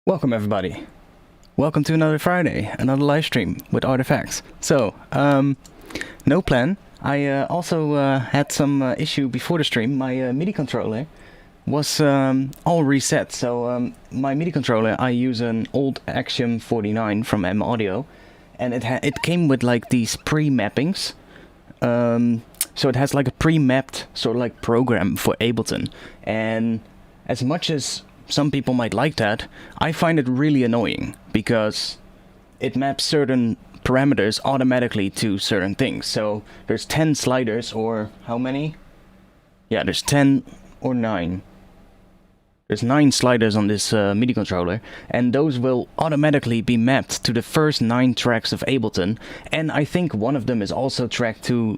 Welcome everybody. Welcome to another Friday, another live stream with Artifacts. So, no plan. I also had some issue before the stream. My MIDI controller was all reset. So my MIDI controller, I use an old Axiom 49 from M Audio, and it came with like these pre-mappings. So it has like a pre-mapped sort of like program for Ableton, and as much as some people might like that, I find it really annoying because it maps certain parameters automatically to certain things. So there's 10 sliders, or how many? Yeah, there's 10 or 9. There's 9 sliders on this MIDI controller, and those will automatically be mapped to the first 9 tracks of Ableton. And I think one of them is also tracked to,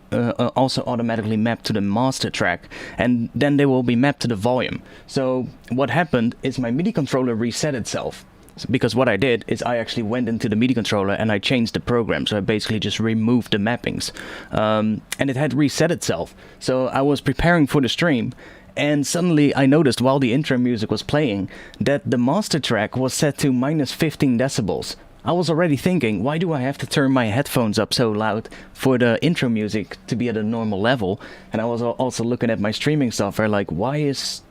also automatically mapped to the master track, and then they will be mapped to the volume. So what happened is my MIDI controller reset itself. Because what I did is I actually went into the MIDI controller and I changed the program. So I basically just removed the mappings, and it had reset itself. So I was preparing for the stream, and suddenly I noticed while the intro music was playing that the master track was set to minus 15 decibels. I was already thinking, why do I have to turn my headphones up so loud for the intro music to be at a normal level? And I was also looking at my streaming software like, why is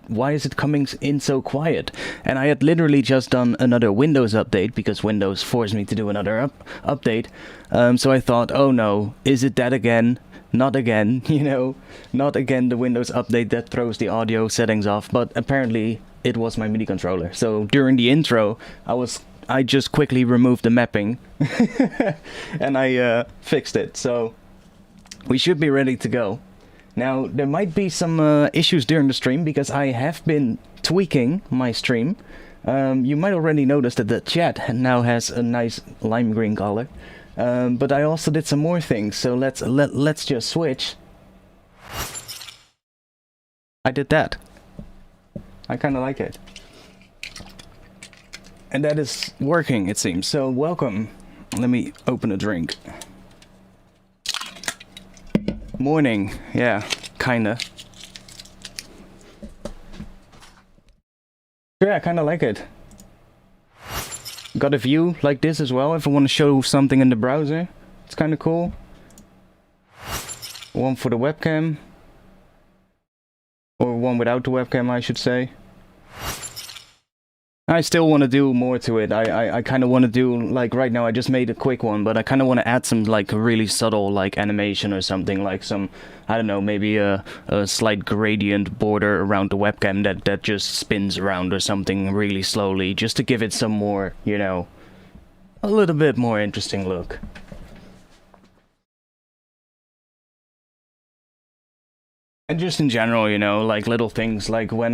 it coming in so quiet? And I had literally just done another Windows update because Windows forced me to do another update. So I thought, oh no, is it that again? Not again, you know, not again the Windows update that throws the audio settings off. But apparently it was my MIDI controller. So during the intro, I just quickly removed the mapping and I fixed it. So we should be ready to go. Now, there might be some issues during the stream because I have been tweaking my stream. You might already notice that the chat now has a nice lime green color. But I also did some more things, so let's just switch. I did that. I kind of like it. And that is working, it seems. So, welcome. Let me open a drink. Morning, yeah, kinda. Yeah, I kinda like it. Got a view like this as well if I want to show something in the browser. It's kinda cool. One for the webcam. Or one without the webcam, I should say. I still want to do more to it. I kind of want to do, like right now I just made a quick one, but I kind of want to add some like really subtle like animation or something, like some, I don't know, maybe a slight gradient border around the webcam that just spins around or something really slowly, just to give it some more, you know, a little bit more interesting look. And just in general, you know, like little things like when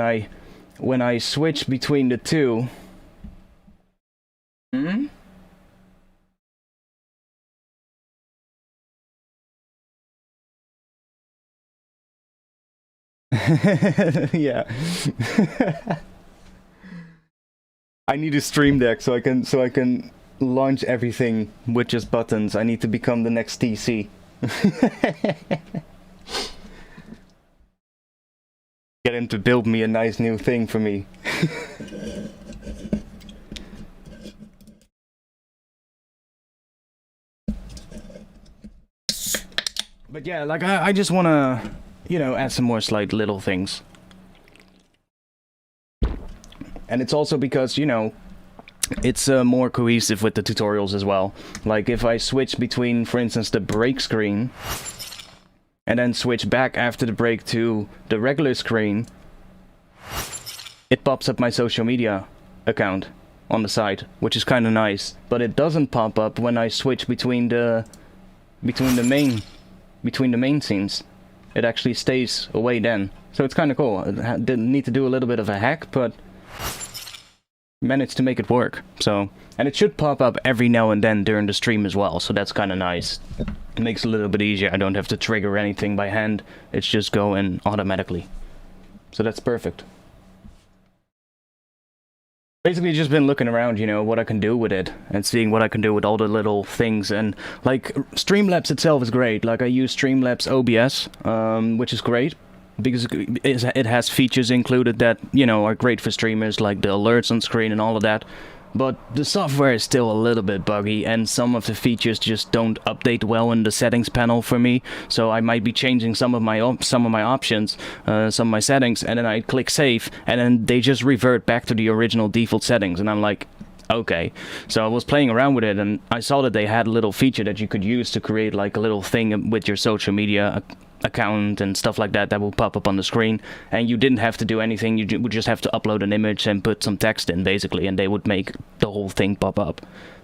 I switch between the two. Yeah. I need a stream deck so I can launch everything with just buttons. I need to become the next TC. Get him to build me a nice new thing for me. But yeah, like I just wanna, you know, add some more slight little things. And it's also because, you know, it's more cohesive with the tutorials as well. Like if I switch between, for instance, the break screen and then switch back after the break to the regular screen, it pops up my social media account on the side, which is kind of nice. But it doesn't pop up when I switch between the main scenes. It actually stays away then. So it's kind of cool. I didn't need to do a little bit of a hack, but managed to make it work. So, and it should pop up every now and then during the stream as well, so that's kind of nice. It makes it a little bit easier. I don't have to trigger anything by hand. It's just going automatically. So that's perfect. Basically just been looking around, you know, what I can do with it, and seeing what I can do with all the little things. And like Streamlabs itself is great. Like I use Streamlabs OBS, which is great. because it has features included that, you know, are great for streamers, like the alerts on screen and all of that. But the software is still a little bit buggy, and some of the features just don't update well in the settings panel for me. So I might be changing some of my options, some of my settings, and then I click save, and then they just revert back to the original default settings, and I'm like, okay. So I was playing around with it, and I saw that they had a little feature that you could use to create like a little thing with your social media account and stuff like that will pop up on the screen, and you didn't have to do anything. You would just have to upload an image and put some text in, basically, and they would make the whole thing pop up.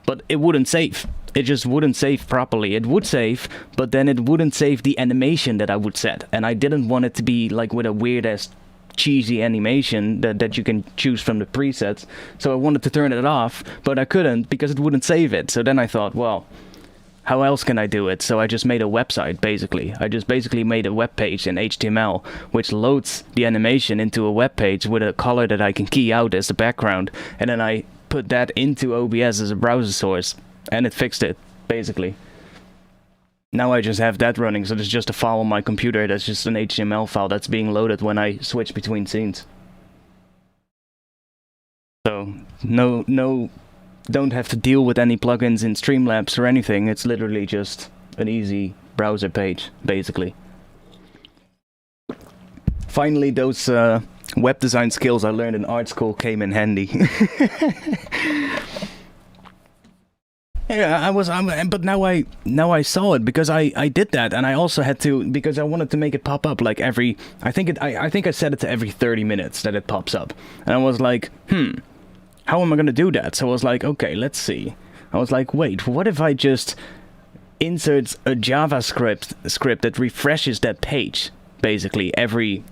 But it wouldn't save. It just wouldn't save properly. It would save, but then it wouldn't save the animation that I would set, and I didn't want it to be like with a weird ass cheesy animation that you can choose from the presets. So I wanted to turn it off, but I couldn't because it wouldn't save it. So then I thought, well, how else can I do it? So I just made a website, basically. I just basically made a web page in HTML, which loads the animation into a web page with a color that I can key out as the background, and then I put that into OBS as a browser source, and it fixed it, basically. Now I just have that running, so there's just a file on my computer that's just an HTML file that's being loaded when I switch between scenes. So, no, don't have to deal with any plugins in Streamlabs or anything. It's literally just an easy browser page, basically. Finally, those web design skills I learned in art school came in handy. Yeah, but now I saw it because I did that, and I also had to, because I wanted to make it pop up like every, I think I set it to every 30 minutes that it pops up, and I was like, how am I gonna do that? So I was like, okay, let's see. I was like, wait, what if I just insert a JavaScript script that refreshes that page, basically, every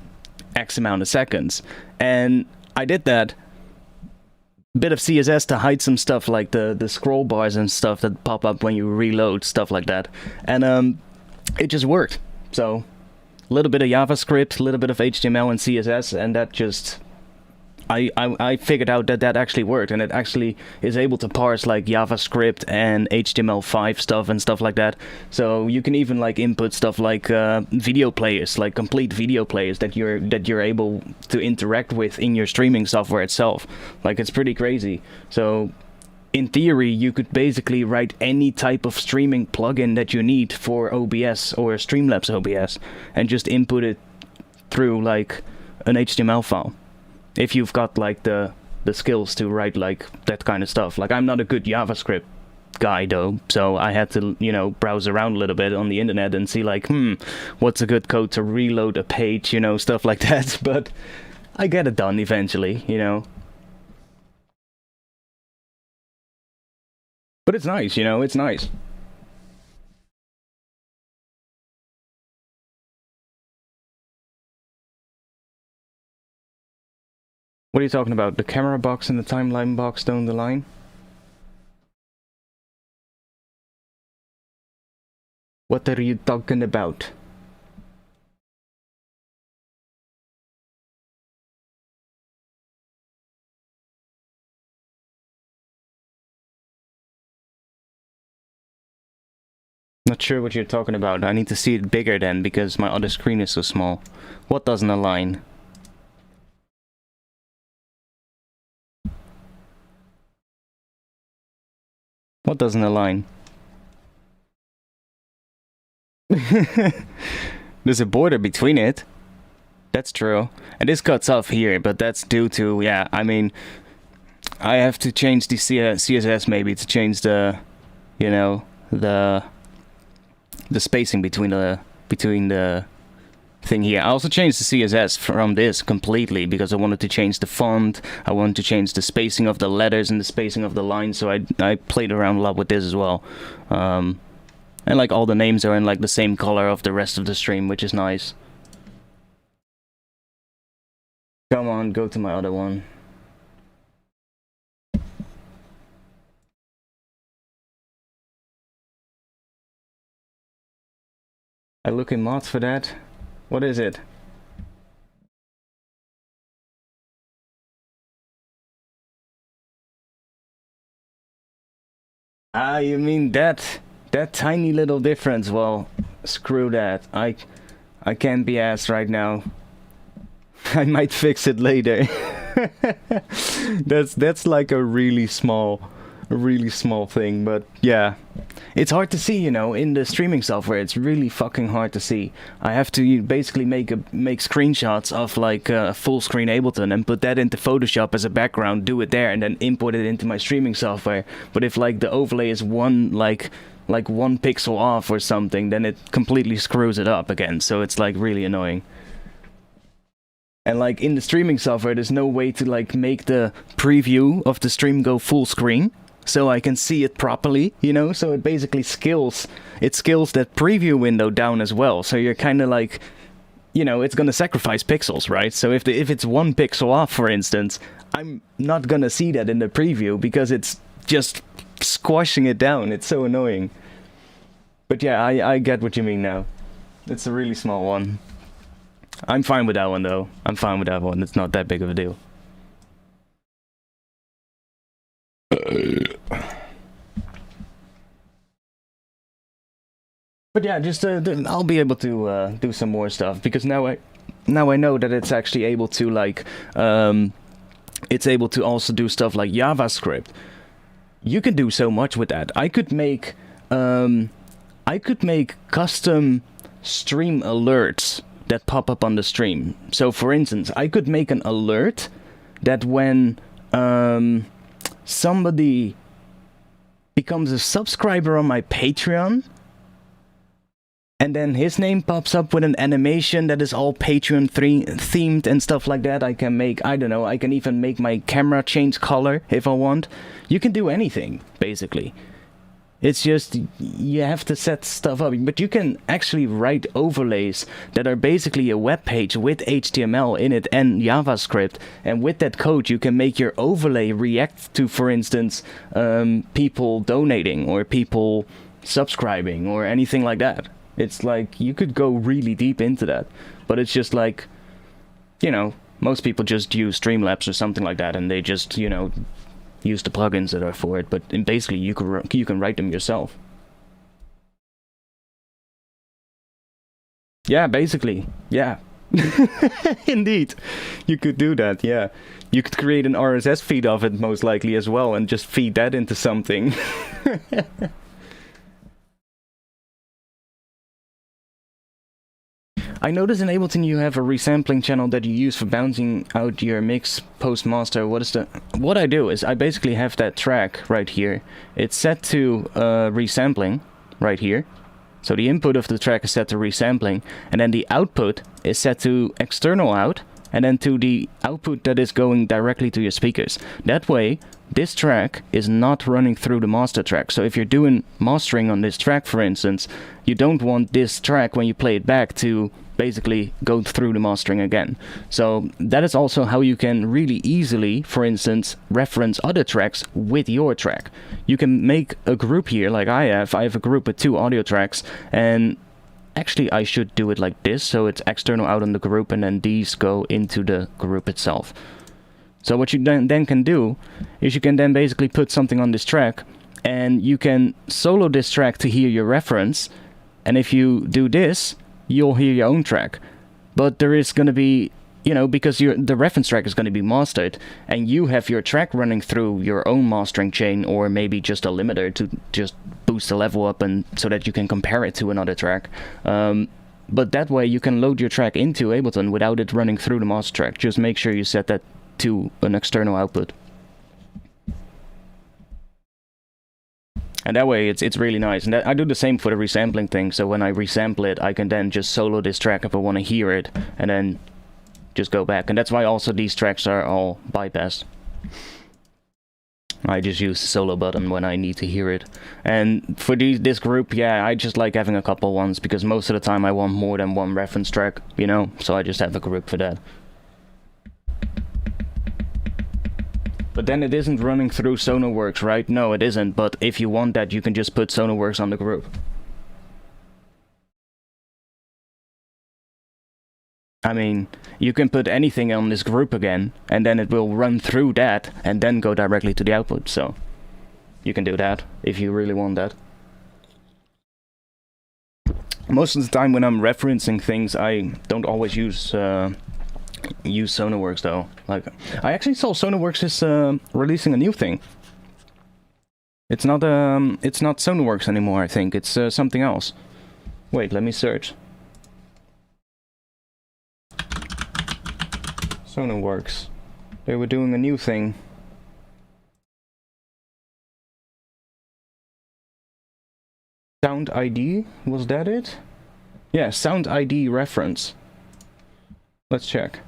X amount of seconds? And I did that. Bit of CSS to hide some stuff like the scroll bars and stuff that pop up when you reload, stuff like that. And it just worked. So, a little bit of JavaScript, a little bit of HTML and CSS, and that just... I figured out that actually worked, and it actually is able to parse like JavaScript and HTML5 stuff and stuff like that. So you can even like input stuff like video players, like complete video players that you're able to interact with in your streaming software itself. Like, it's pretty crazy. So in theory, you could basically write any type of streaming plugin that you need for OBS or Streamlabs OBS and just input it through like an HTML file. If you've got like the skills to write like that kind of stuff. Like, I'm not a good JavaScript guy though, so I had to, you know, browse around a little bit on the internet and see like, what's a good code to reload a page, you know, stuff like that. But I get it done eventually, you know. But it's nice, you know, it's nice. What are you talking about? The camera box and the timeline box don't align? What are you talking about? Not sure what you're talking about. I need to see it bigger then, because my other screen is so small. What doesn't align? What doesn't align? There's a border between it. That's true. And this cuts off here, but that's due to, yeah, I mean, I have to change the CSS maybe to change the, you know, the spacing between the thing here. I also changed the CSS from this completely because I wanted to change the font, I wanted to change the spacing of the letters and the spacing of the lines, so I played around a lot with this as well. And like all the names are in like the same color of the rest of the stream, which is nice. Come on, go to my other one. I look in mods for that. What is it? Ah, you mean that tiny little difference? Well, screw that. I can't be asked right now. I might fix it later. That's like a really small thing, but yeah. It's hard to see, you know, in the streaming software. It's really fucking hard to see. I have to basically make screenshots of like full screen Ableton and put that into Photoshop as a background, do it there, and then import it into my streaming software. But if like the overlay is one like 1 pixel off or something, then it completely screws it up again. So it's like really annoying. And like in the streaming software, there's no way to like make the preview of the stream go full screen, so I can see it properly, you know? So it basically scales that preview window down as well. So you're kind of like, you know, it's gonna sacrifice pixels, right? So if it's 1 pixel off, for instance, I'm not gonna see that in the preview because it's just squashing it down. It's so annoying. But yeah, I get what you mean now. It's a really small one. I'm fine with that one though. I'm fine with that one. It's not that big of a deal. But yeah, just I'll be able to do some more stuff because now I know that it's actually able to like it's able to also do stuff like JavaScript. You can do so much with that. I could make custom stream alerts that pop up on the stream. So for instance, I could make an alert that when somebody becomes a subscriber on my Patreon, and then his name pops up with an animation that is all Patreon themed and stuff like that. I can make, I don't know, I can even make my camera change color if I want. You can do anything, basically. It's just, you have to set stuff up, but you can actually write overlays that are basically a web page with HTML in it and JavaScript, and with that code you can make your overlay react to, for instance, people donating or people subscribing or anything like that. It's like, you could go really deep into that, but it's just like, you know, most people just use Streamlabs or something like that, and they just, you know, use the plugins that are for it, but basically you can write them yourself. Yeah, basically, yeah. Indeed, you could do that, yeah. You could create an RSS feed of it most likely as well and just feed that into something. I noticed in Ableton you have a resampling channel that you use for bouncing out your mix post-master. What I do is I basically have that track right here. It's set to resampling right here. So the input of the track is set to resampling, and then the output is set to external out, and then to the output that is going directly to your speakers. That way, this track is not running through the master track. So if you're doing mastering on this track, for instance, you don't want this track, when you play it back, to basically go through the mastering again. So that is also how you can really easily, for instance, reference other tracks with your track. You can make a group here, like I have a group with 2 audio tracks, and actually I should do it like this, so it's external out on the group and then these go into the group itself. So what you then can do is you can then basically put something on this track, and you can solo this track to hear your reference, and if you do this, you'll hear your own track. But there is going to be, you know, because the reference track is going to be mastered, and you have your track running through your own mastering chain, or maybe just a limiter to just boost the level up, and so that you can compare it to another track. But that way you can load your track into Ableton without it running through the master track. Just make sure you set that to an external output. And that way it's really nice. And I do the same for the resampling thing, so when I resample it, I can then just solo this track if I want to hear it, and then just go back. And that's why also these tracks are all bypassed. I just use the solo button when I need to hear it. And for this group, yeah, I just like having a couple ones, because most of the time I want more than one reference track, you know, so I just have a group for that. But then it isn't running through Sonarworks, right? No, it isn't, but if you want that, you can just put Sonarworks on the group. I mean, you can put anything on this group again, and then it will run through that, and then go directly to the output, so you can do that, if you really want that. Most of the time when I'm referencing things, I don't always use use Sonarworks though. Like, I actually saw Sonarworks is releasing a new thing. It's not Sonarworks anymore. I think it's something else. Wait, let me search. Sonarworks. They were doing a new thing. Sound ID? Was that it? Yeah, Sound ID reference. Let's check.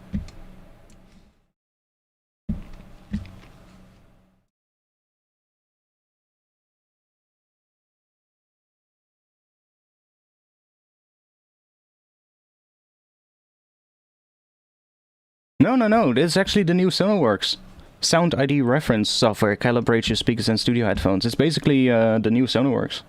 No, this is actually the new Sonarworks. Sound ID reference software calibrates your speakers and studio headphones. It's basically the new Sonarworks.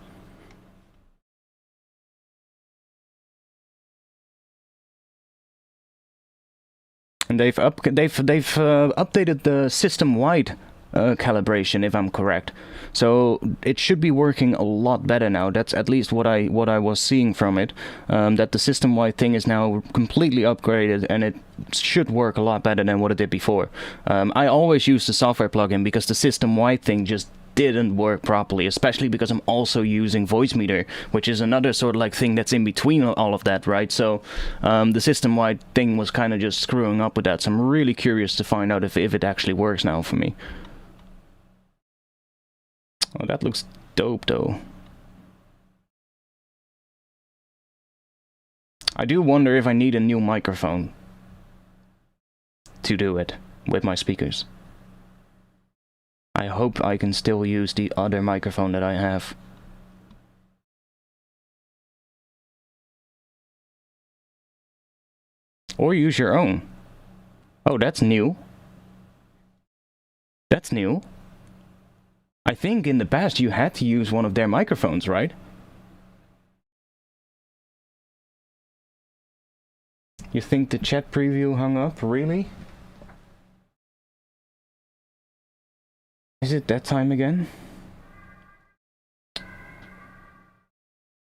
And they've updated the system-wide calibration, if I'm correct. So it should be working a lot better now. That's at least what I was seeing from it. That the system-wide thing is now completely upgraded, and it should work a lot better than what it did before. I always use the software plugin because the system-wide thing just didn't work properly, especially because I'm also using Voicemeter, which is another sort of like thing that's in between all of that, right? So the system-wide thing was kind of just screwing up with that, so I'm really curious to find out if it actually works now for me. Oh, that looks dope though. I do wonder if I need a new microphone to do it with my speakers. I hope I can still use the other microphone that I have. Or use your own. Oh, that's new. That's new. I think in the past you had to use one of their microphones, right? You think the chat preview hung up? Really? Is it that time again?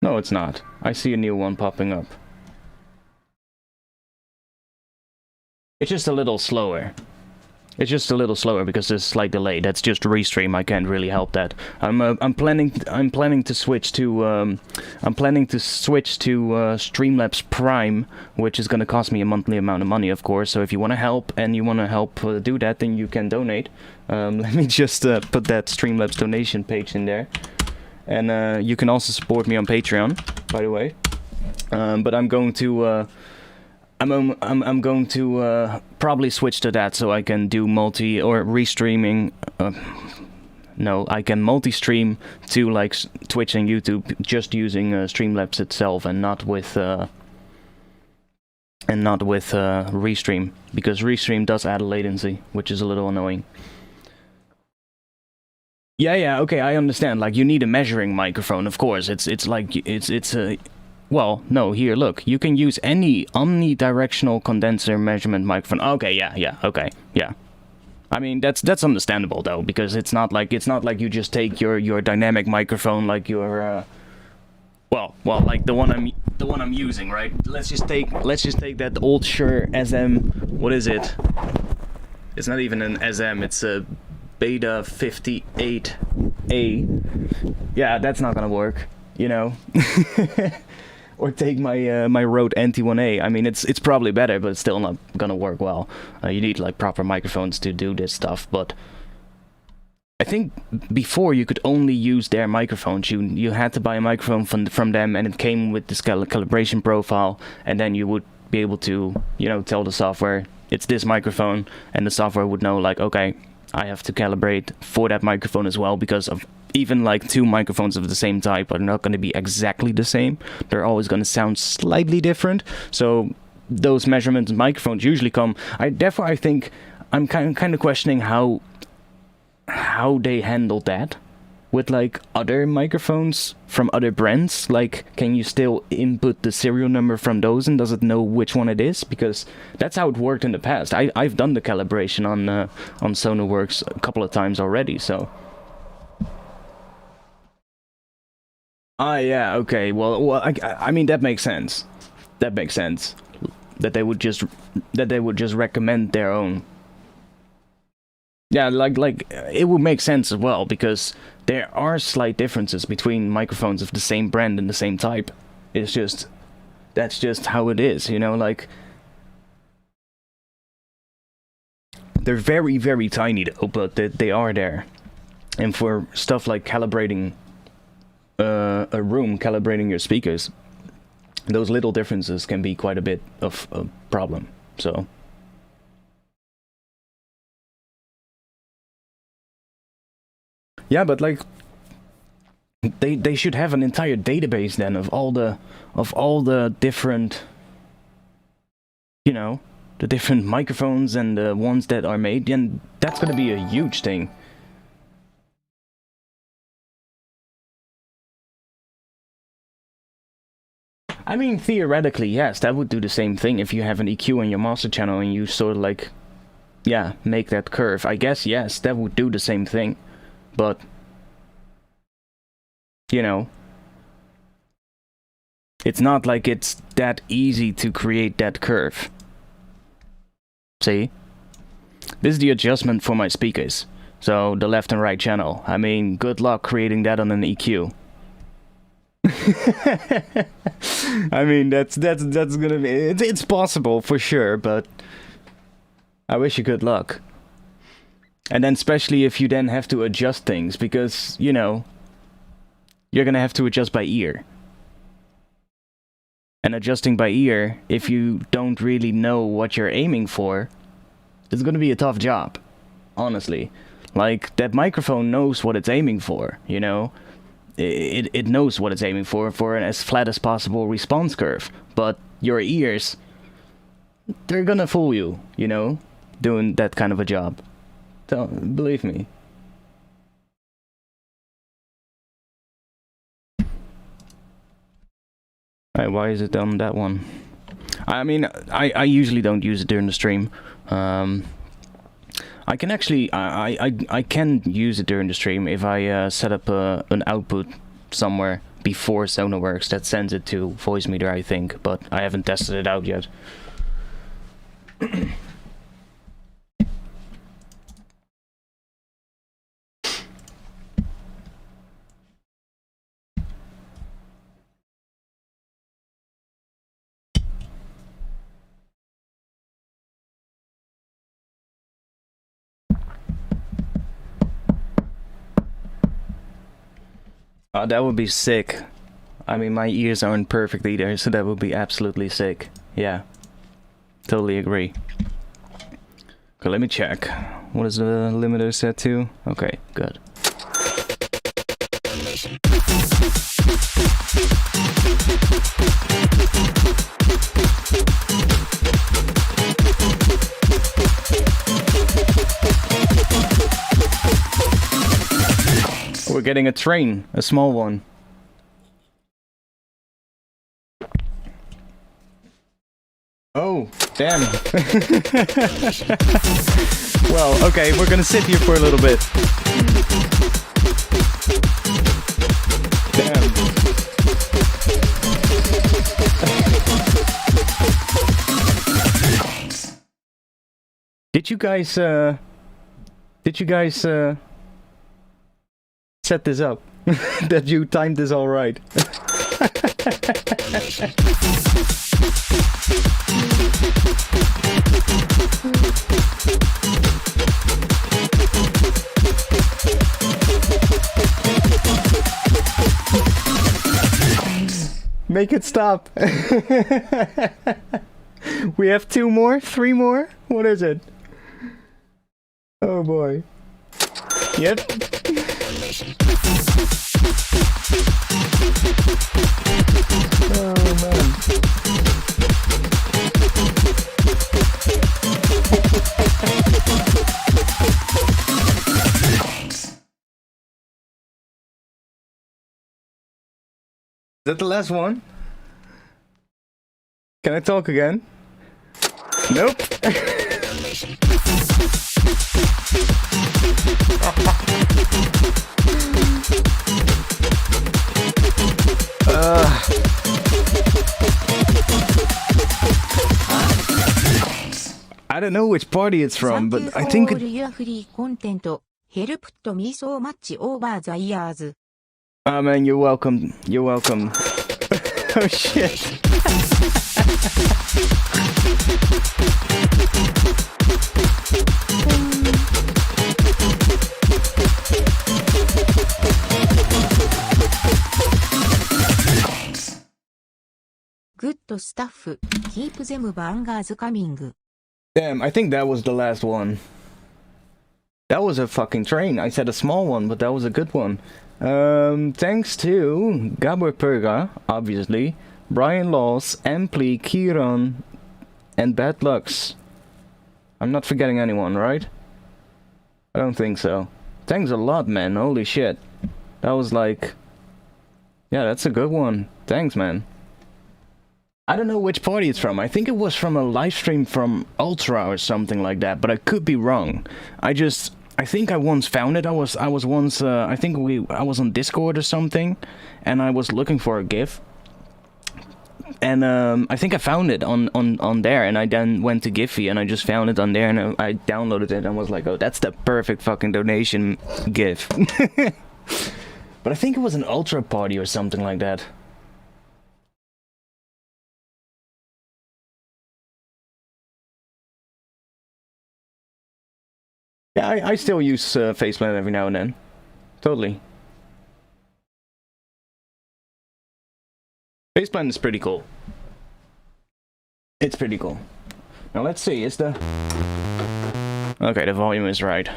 No, it's not. I see a new one popping up. It's just a little slower. It's just a little slower because there's a slight delay. That's just restream. I can't really help that. I'm planning to switch to Streamlabs Prime, which is going to cost me a monthly amount of money, of course. So if you want to help and you want to help do that, then you can donate. Let me just put that Streamlabs donation page in there, and you can also support me on Patreon, by the way. But I'm going to. I'm going to probably switch to that so I can do multi or restreaming. No, I can multi-stream to like Twitch and YouTube just using Streamlabs itself and not with Restream, because Restream does add a latency, which is a little annoying. Yeah, okay, I understand. Like, you need a measuring microphone, of course. It's like it's a. Well, no, here, look. You can use any omnidirectional condenser measurement microphone. Okay, yeah, okay, yeah. I mean, that's understandable though, because it's not like you just take your dynamic microphone, like your well, like the one I'm using, right? Let's just take that old Shure SM. What is it? It's not even an SM. It's a Beta 58A. Yeah, that's not gonna work, you know. Or take my Rode NT1A. I mean, it's probably better, but it's still not gonna work well. You need like proper microphones to do this stuff. But I think before you could only use their microphones. You had to buy a microphone from them, and it came with this calibration profile, and then you would be able to, you know, tell the software it's this microphone, and the software would know like, okay, I have to calibrate for that microphone as well, because of even like two microphones of the same type are not going to be exactly the same. They're always going to sound slightly different. So those measurements microphones usually come. I think I'm kind of questioning how they handle that with like other microphones from other brands. Like, can you still input the serial number from those, and does it know which one it is? Because that's how it worked in the past. I've done the calibration on Sonarworks a couple of times already, so. Ah, yeah, okay, well, I mean, that makes sense. That makes sense. that they would just recommend their own. Yeah, like it would make sense as well, because there are slight differences between microphones of the same brand and the same type. It's just, that's just how it is, you know, like they're very, very tiny though, but they are there. And for stuff like calibrating a room, calibrating your speakers, those little differences can be quite a bit of a problem. So yeah, but like they should have an entire database then of all the different, you know, the different microphones and the ones that are made, and that's gonna be a huge thing. I mean, theoretically, yes, that would do the same thing if you have an EQ on your master channel and you sort of like, yeah, make that curve. I guess, yes, that would do the same thing. But, you know, it's not like it's that easy to create that curve. See? This is the adjustment for my speakers. So, the left and right channel. I mean, good luck creating that on an EQ. I mean, that's gonna be, it's possible for sure, but I wish you good luck. And then especially if you then have to adjust things, because, you know, you're gonna have to adjust by ear. And adjusting by ear, if you don't really know what you're aiming for, it's gonna be a tough job, honestly. Like, that microphone knows what it's aiming for, you know? It knows what it's aiming for an as flat as possible response curve. But your ears, they're gonna fool you, you know, doing that kind of a job. So, believe me. Alright, why is it on that one? I mean, I usually don't use it during the stream. I can actually, I can use it during the stream if I set up an output somewhere before Sonarworks that sends it to Voicemeeter, I think, but I haven't tested it out yet. That would be sick. I mean, my ears aren't perfect either, so that would be absolutely sick. Yeah. Totally agree. Okay, let me check. What is the limiter set to? Okay, good. We're getting a train, a small one. Oh, damn. Well, okay, we're gonna sit here for a little bit. Damn. Did you guys set this up? That you timed this all right? Make it stop. We have 2 more? 3 more? What is it? Oh boy. Yep. Oh man. Is that the last one? Can I talk again? Nope. I don't know which party it's from, Thank you but I for think all your free content. Helped me so much over the years. Oh man, you're welcome. You're welcome. Oh shit. Good stuff. Keep them bangers coming. Damn, I think that was the last one. That was a fucking train. I said a small one, but that was a good one. Thanks to Gabor Perga, obviously, Brian Laws, Ampli, Kieran, and Bad Lucks. I'm not forgetting anyone, right? I don't think so. Thanks a lot, man. Holy shit. That was like... Yeah, that's a good one. Thanks, man. I don't know which party it's from. I think it was from a live stream from Ultra or something like that, but I could be wrong. I think I once found it. I was once I was on Discord or something, and I was looking for a GIF. And I think I found it on there, and I then went to Giphy and I just found it on there, and I downloaded it and was like, oh, that's the perfect fucking donation GIF. But I think it was an Ultra party or something like that. Yeah, I still use Faceplant every now and then. Totally. Faceplant is pretty cool. It's pretty cool. Now let's see, is the... Okay, the volume is right.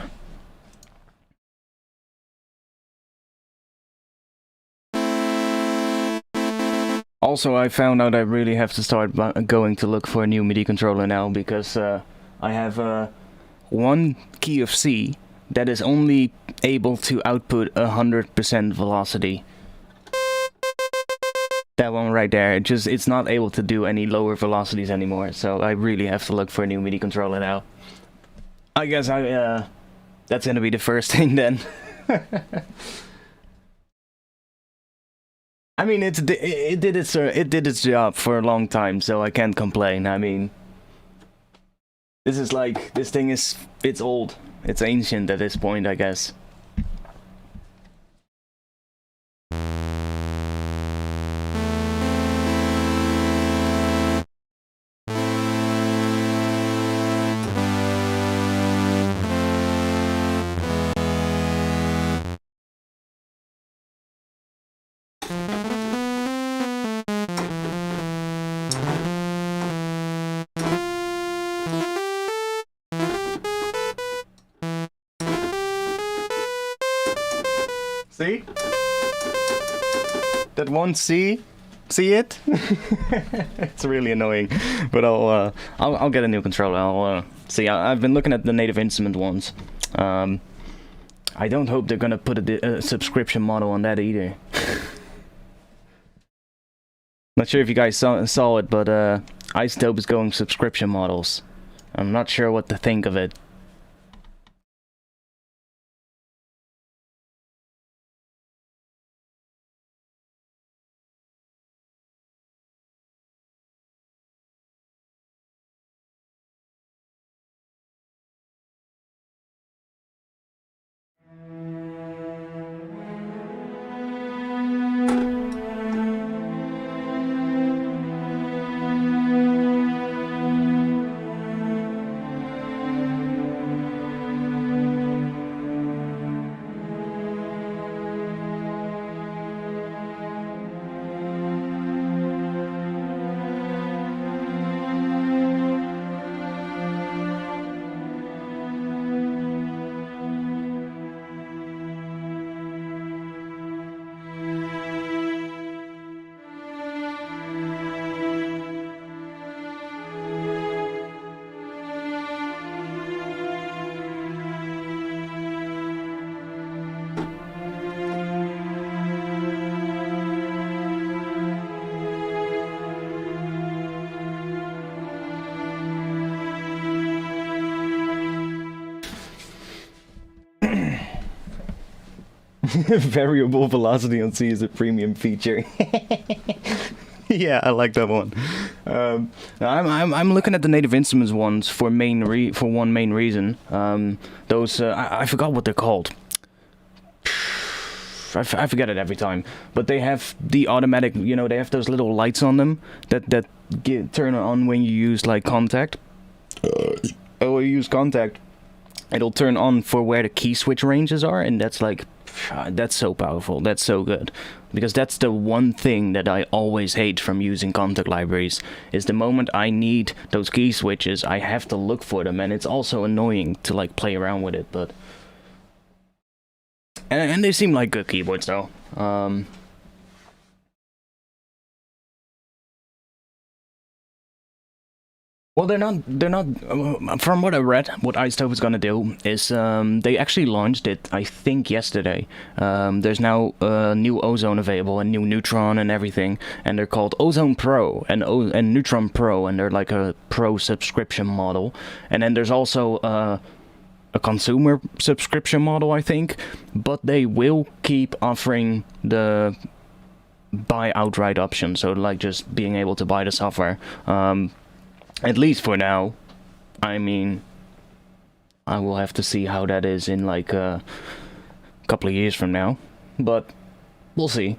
Also, I found out I really have to start going to look for a new MIDI controller now, because I have one key of C that is only able to output 100% velocity. That one right there, it's not able to do any lower velocities anymore, so I really have to look for a new MIDI controller now. I guess that's gonna be the first thing then. I mean, it did its job for a long time, so I can't complain. I mean, this thing is, it's old. It's ancient at this point, I guess. See? That one C? See it? It's really annoying, but I'll get a new controller. I'll see. I've been looking at the Native Instrument ones. I don't hope they're gonna put a subscription model on that either. Not sure if you guys saw it, but Isotope is going subscription models. I'm not sure what to think of it. Variable velocity on C is a premium feature. Yeah, I like that one. Now I'm looking at the Native Instruments ones for one main reason. Those I forgot what they're called. I forget it every time, but they have the automatic, they have those little lights on them that turn on when you use like contact. Or you use contact, it'll turn on for where the key switch ranges are, and that's like, that's so powerful, that's so good. Because that's the one thing that I always hate from using contact libraries, is the moment I need those key switches, I have to look for them, and it's also annoying to like play around with it, but... And they seem like good keyboards though. Well, they're not, from what I read, what iStope is gonna do is, they actually launched it, I think, yesterday. There's now a new Ozone available, a new Neutron and everything, and they're called Ozone Pro and Neutron Pro, and they're like a pro subscription model. And then there's also, a consumer subscription model, I think, but they will keep offering the buy outright option, so like just being able to buy the software. At least for now. I mean, I will have to see how that is in like a couple of years from now, but we'll see.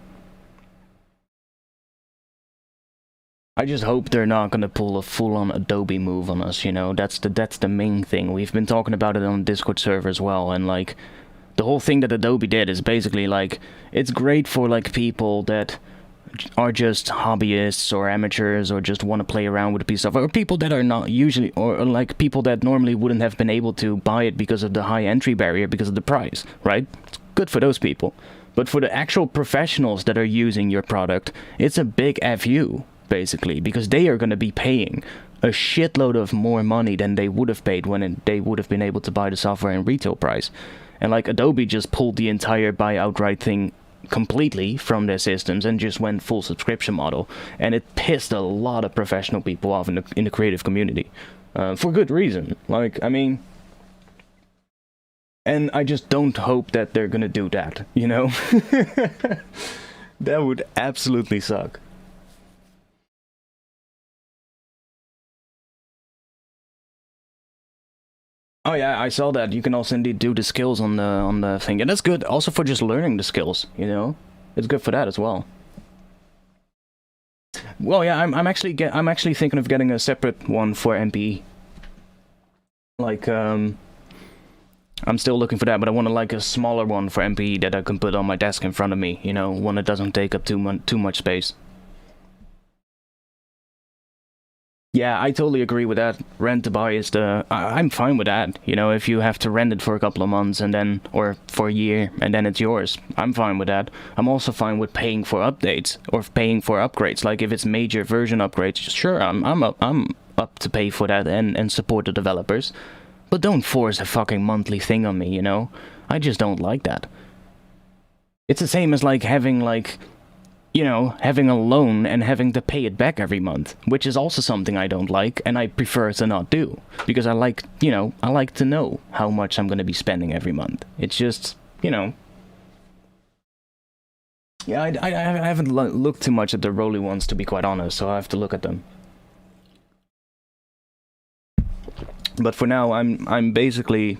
I just hope they're not gonna pull a full-on Adobe move on us, that's the main thing. We've been talking about it on the Discord server as well, and like, the whole thing that Adobe did is basically like, it's great for like people that are just hobbyists or amateurs or just want to play around with a piece of software, or people that are not usually, or like people that normally wouldn't have been able to buy it because of the high entry barrier, because of the price, right? It's good for those people. But for the actual professionals that are using your product, it's a big FU, basically, because they are going to be paying a shitload of more money than they would have paid when they would have been able to buy the software in retail price. And like, Adobe just pulled the entire buy outright thing completely from their systems and just went full subscription model, and it pissed a lot of professional people off in the creative community, for good reason. Like, I mean, and I just don't hope that they're gonna do that, That would absolutely suck. Oh yeah, I saw that. You can also indeed do the skills on the thing, and that's good. Also for just learning the skills, it's good for that as well. Well, yeah, I'm actually thinking of getting a separate one for MPE. Like, I'm still looking for that, but I want like a smaller one for MPE that I can put on my desk in front of me. One that doesn't take up too much space. Yeah, I totally agree with that. Rent to buy is I'm fine with that. If you have to rent it for a couple of months and then, or for a year, and then it's yours, I'm fine with that. I'm also fine with paying for updates or paying for upgrades. Like if it's major version upgrades, sure, I'm up to pay for that and support the developers. But don't force a fucking monthly thing on me, I just don't like that. It's the same as like having like, having a loan and having to pay it back every month, which is also something I don't like, and I prefer to not do, because I like, I like to know how much I'm going to be spending every month. It's just, Yeah, I haven't looked too much at the Roly ones, to be quite honest, so I have to look at them. But for now, I'm basically...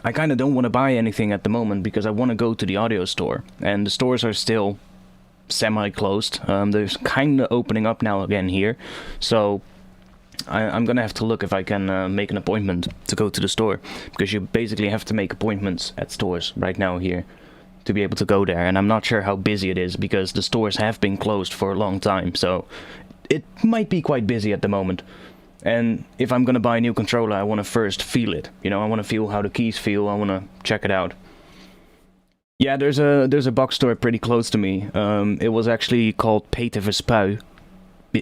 I kind of don't want to buy anything at the moment, because I want to go to the audio store, and the stores are still semi-closed. There's kind of opening up now again here, so I'm gonna have to look if I can make an appointment to go to the store, because you basically have to make appointments at stores right now here to be able to go there, and I'm not sure how busy it is, because the stores have been closed for a long time, so it might be quite busy at the moment. And if I'm gonna buy a new controller, I want to first feel it, I want to feel how the keys feel, I want to check it out. Yeah, there's a box store pretty close to me. It was actually called Peter Verspui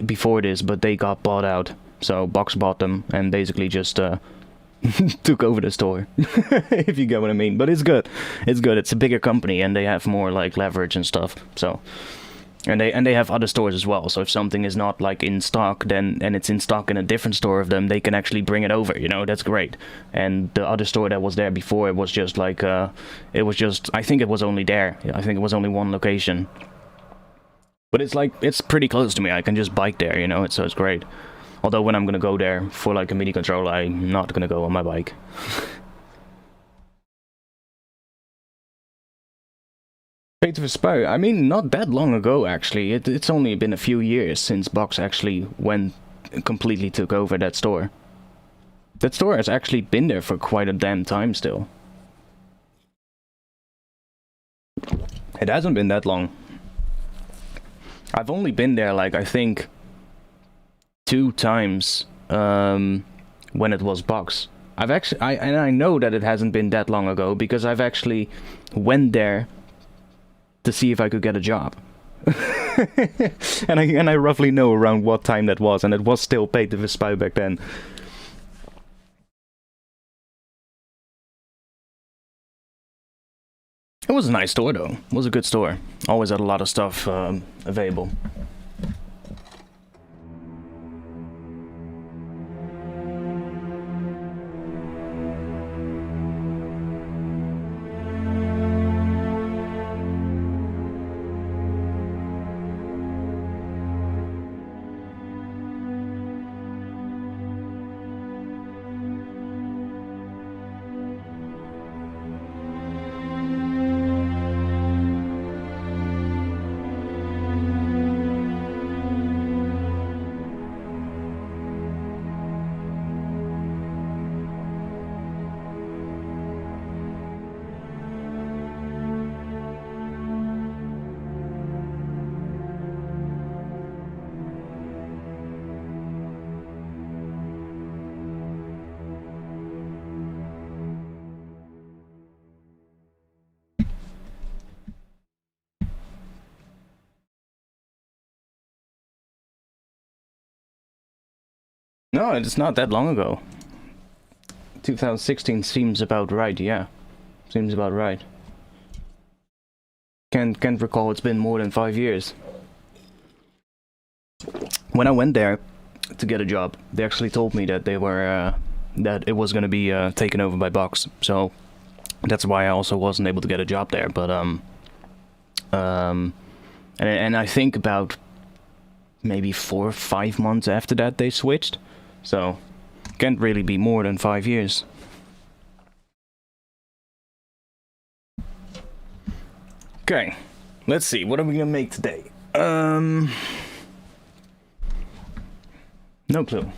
before this, but they got bought out. So Box bought them and basically just took over the store, if you get what I mean. But it's good. It's good. It's a bigger company and they have more like leverage and stuff. So, and they have other stores as well. So if something is not like in stock, and it's in stock in a different store of them, they can actually bring it over. That's great. And the other store that was there before, it was just like I think it was only there. I think it was only one location. But it's like, it's pretty close to me. I can just bike there, you know, so it's great. Although when I'm gonna go there for like a MIDI controller, I'm not gonna go on my bike. Fate of a Spy, I mean, not that long ago actually. It's only been a few years since Box actually completely took over that store. That store has actually been there for quite a damn time still. It hasn't been that long. I've only been there like, I think, 2 times when it was Box. I know that it hasn't been that long ago because I've actually went there to see if I could get a job. and I roughly know around what time that was, and it was still Fate of a Spy back then. It was a nice store though. It was a good store. Always had a lot of stuff available. No, it's not that long ago. 2016 seems about right, yeah. Seems about right. Can't recall it's been more than 5 years. When I went there to get a job, they actually told me that they were that it was gonna be taken over by Box. So that's why I also wasn't able to get a job there. But and I think about maybe 4 or 5 months after that they switched. So, can't really be more than 5 years. Okay, let's see, what are we gonna make today? No clue.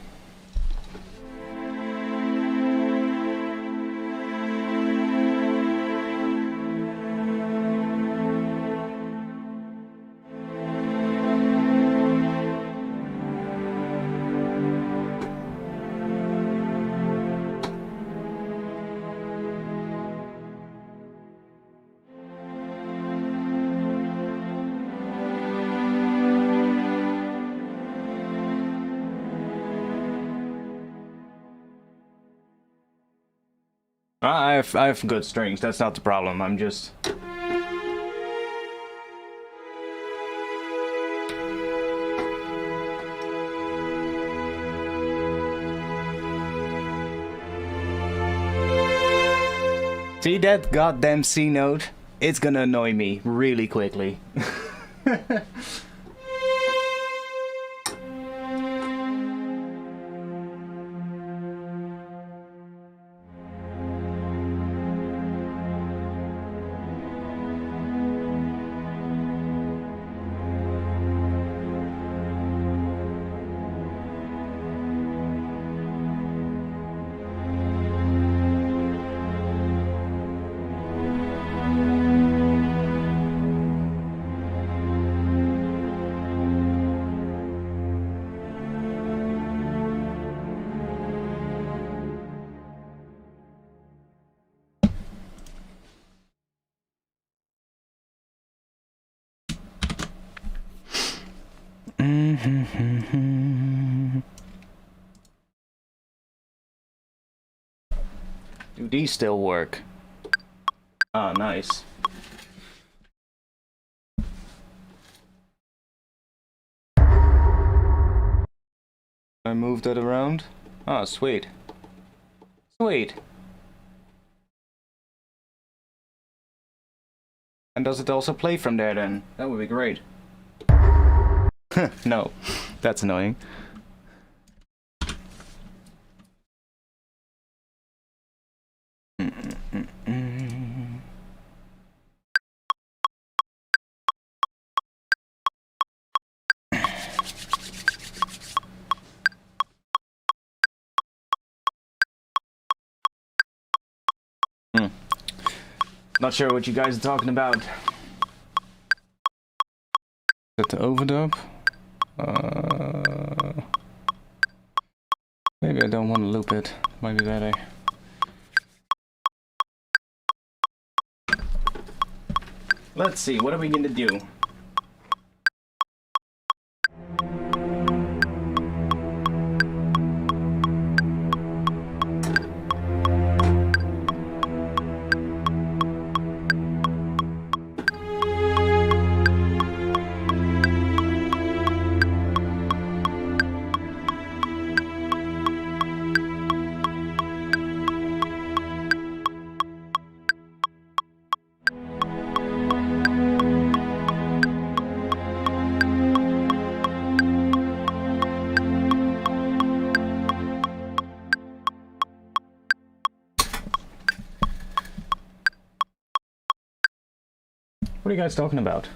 I have good strings, that's not the problem, I'm just... See that goddamn C note? It's gonna annoy me really quickly. Do these still work? Ah, nice. I move that around? Ah, sweet. Sweet. And does it also play from there then? That would be great. No, that's annoying. Not sure what you guys are talking about. Is that the overdub? Maybe I don't want to loop it. Might be better. Let's see, what are we gonna do? What are you guys talking about?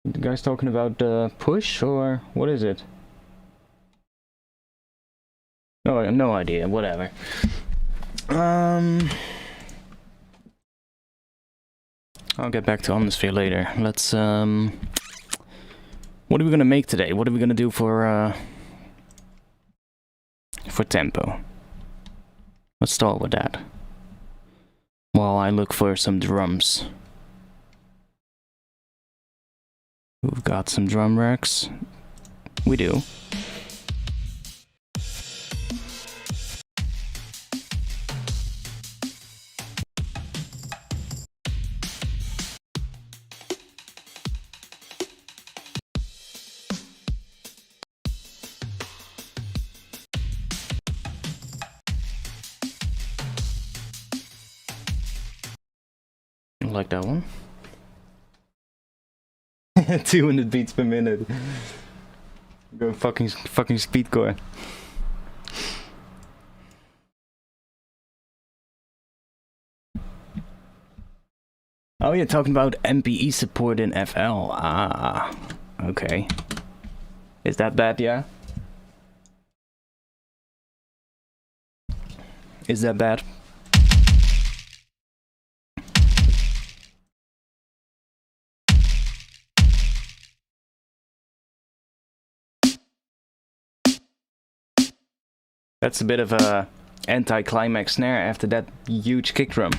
The guys talking about push, or what is it? No, no idea. Whatever. I'll get back to Omnisphere later. Let's what are we gonna make today? What are we gonna do for tempo? Let's start with that. While I look for some drums. We've got some drum racks. We do. Like that one. 200 beats per minute. Go fucking speedcore. Oh, you're talking about MPE support in FL. Ah, okay. Is that bad, yeah? Is that bad? That's a bit of a anti-climax snare after that huge kick drum.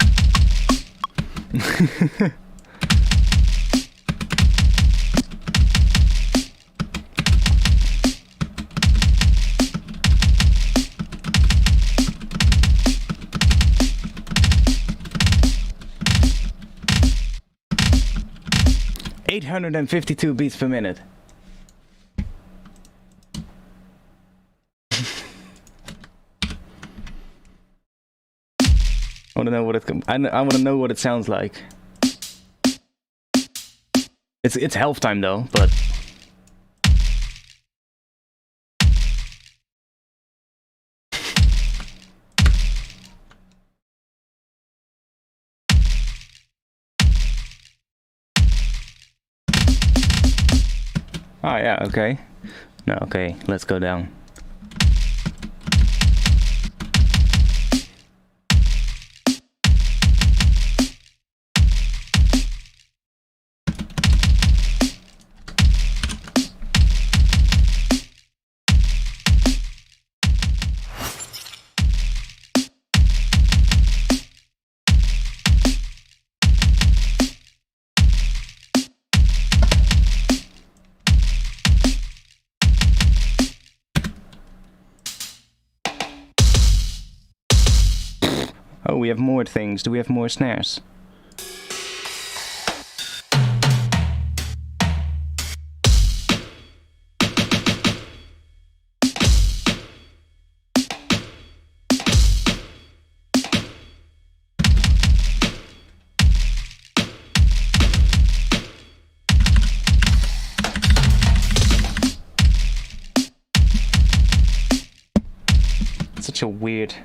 $852 beats per minute. I want to know what I want to know what it sounds like. It's half time though, but oh yeah, okay. No, okay, let's go down. Oh, we have more things. Do we have more snares? such a weird...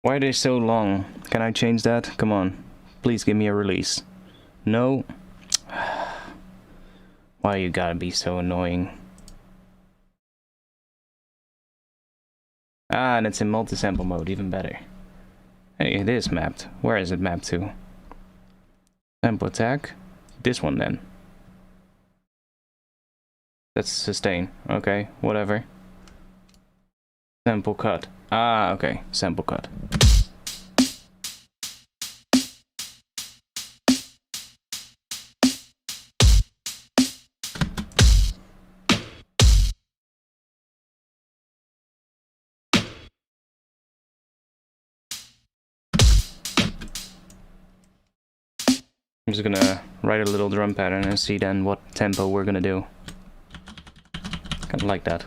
Why are they so long? Can I change that? Come on. Please give me a release. No. Why you gotta be so annoying? Ah, and it's in multi-sample mode, even better. Hey, it is mapped. Where is it mapped to? Sample attack? This one then. That's sustain. Okay, whatever. Sample cut. Ah, okay. Sample cut. I'm just gonna write a little drum pattern and see then what tempo we're gonna do. Kinda like that.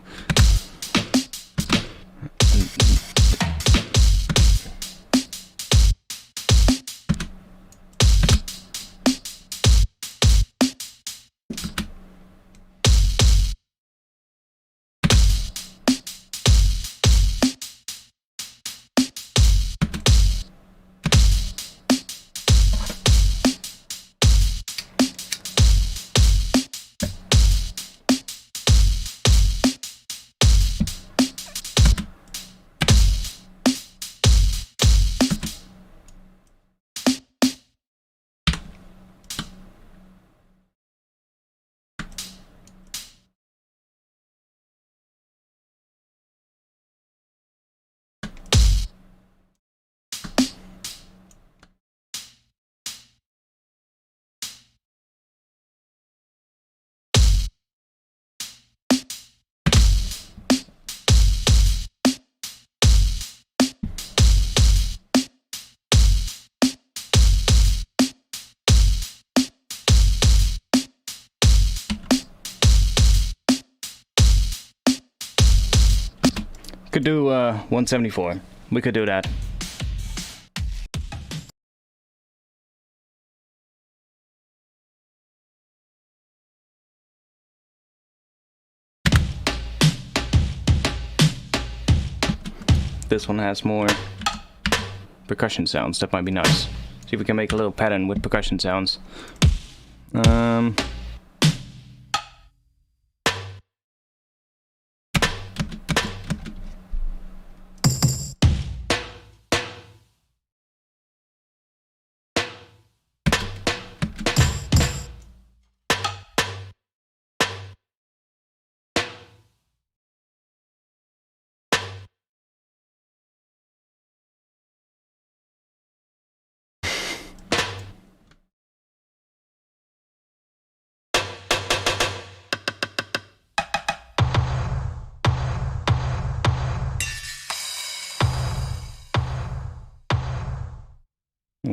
Could do 174. We could do that. This one has more percussion sounds. That might be nice. See if we can make a little pattern with percussion sounds.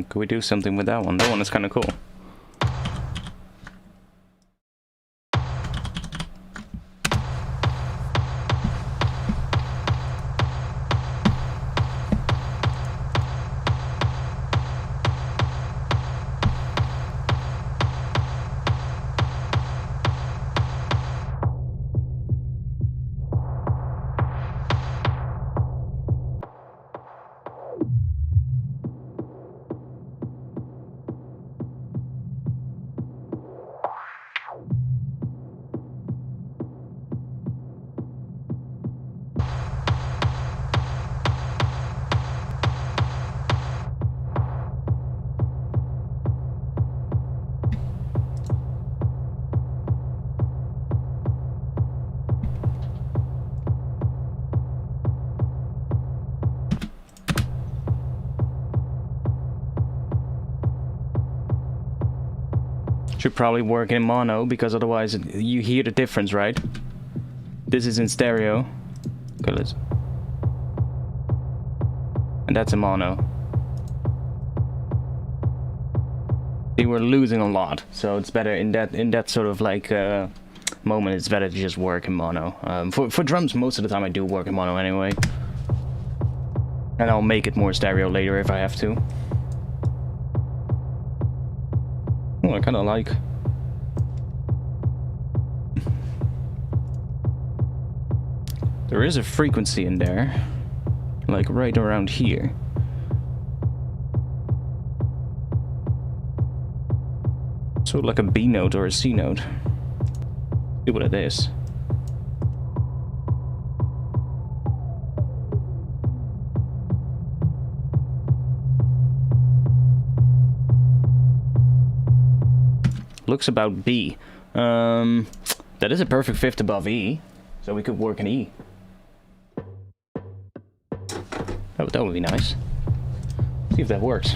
Could we do something with that one? That one is kind of cool. Should probably work in mono, because otherwise you hear the difference, right? This is in stereo. Okay, let's... And that's in mono. See, we're losing a lot, so it's better in that sort of like moment. It's better to just work in mono. For drums, most of the time I do work in mono anyway, and I'll make it more stereo later if I have to. Oh, I kind of like. There is a frequency in there, like right around here. Sort of like a B note or a C note. See what it is. Looks about B. That is a perfect fifth above E, so we could work an E. That would be nice. See if that works.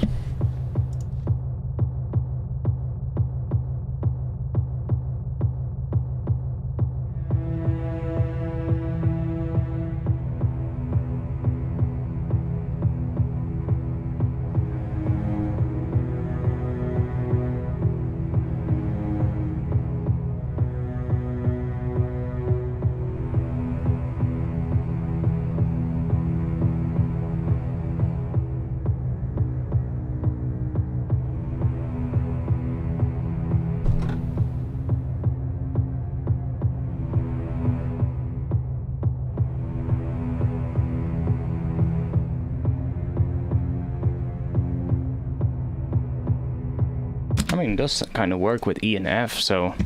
I mean, it does kind of work with E and F, so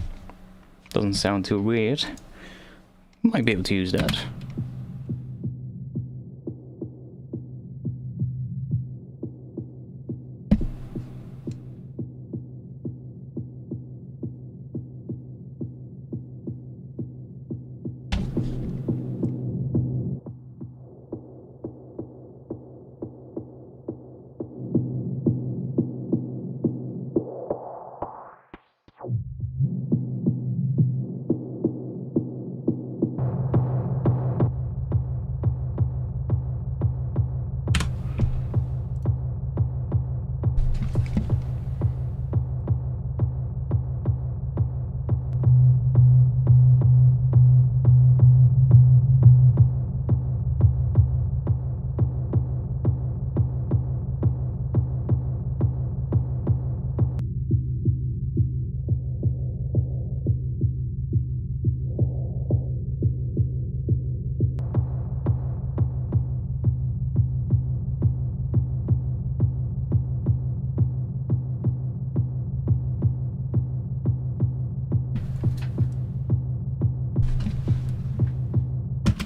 doesn't sound too weird. Might be able to use that.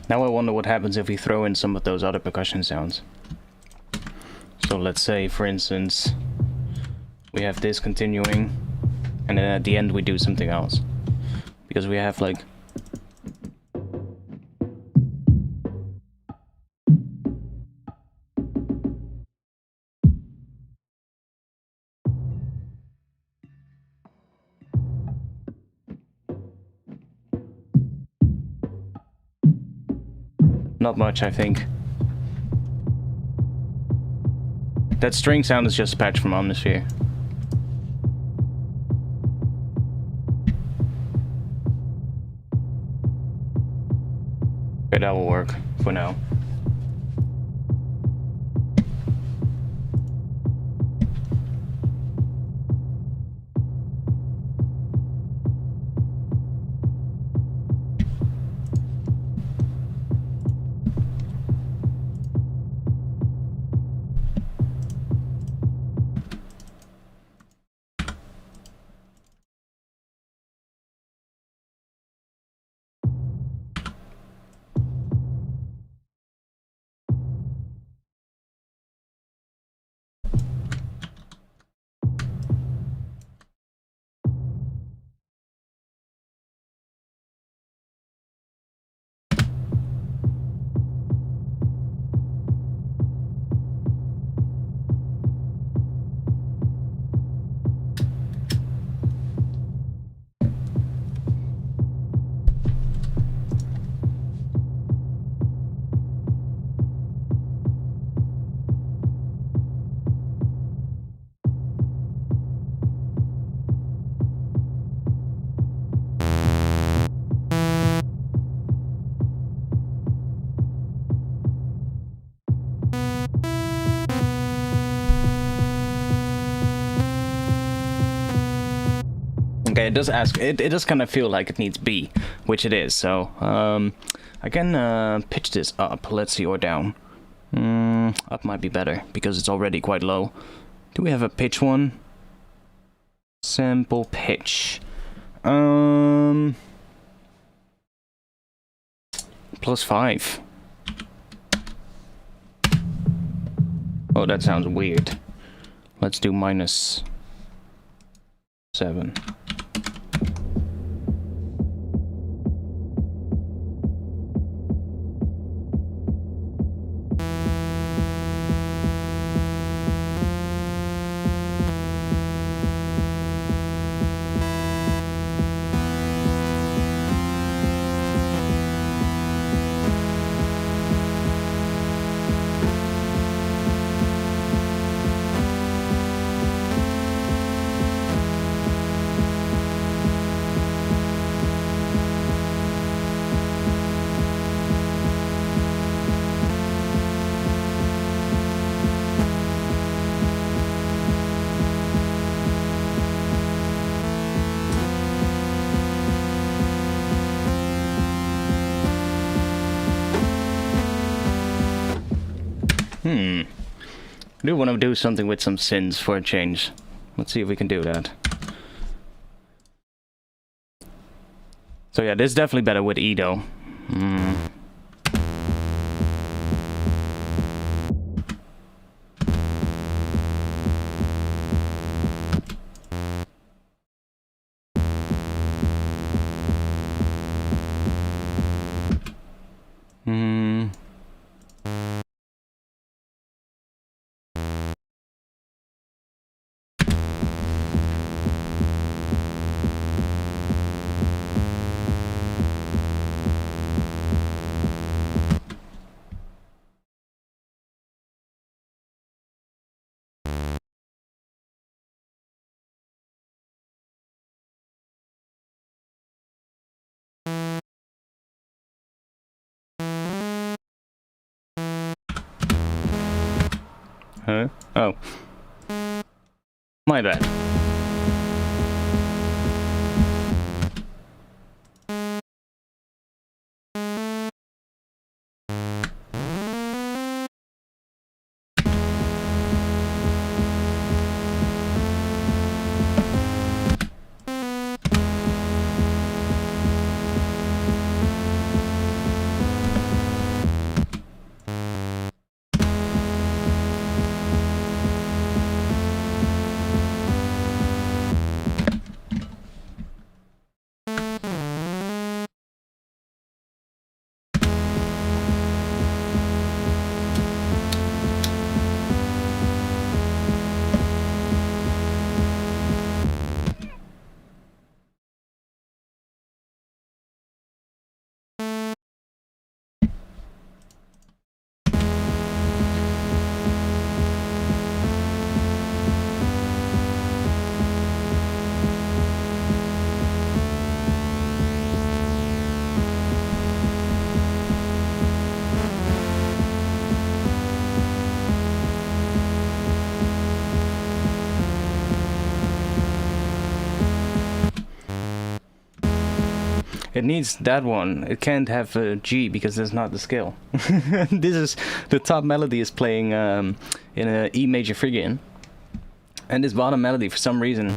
Now I wonder what happens if we throw in some of those other percussion sounds. So let's say, for instance, we have this continuing, and then at the end we do something else. Because we have like... Not much, I think. That string sound is just a patch from Omnisphere. Okay, that will work for now. Okay, it does ask. It does kind of feel like it needs B, which it is. So I can pitch this up. Let's see, or down. Up might be better because it's already quite low. Do we have a pitch one? Sample pitch. +5. Oh, that sounds weird. Let's do -7. I do want to do something with some sins for a change. Let's see if we can do that. So yeah, this is definitely better with E though. Huh? Oh. My bad. It needs that one. It can't have a G because that's not the scale. This is the top melody is playing in a E major Phrygian, and this bottom melody for some reason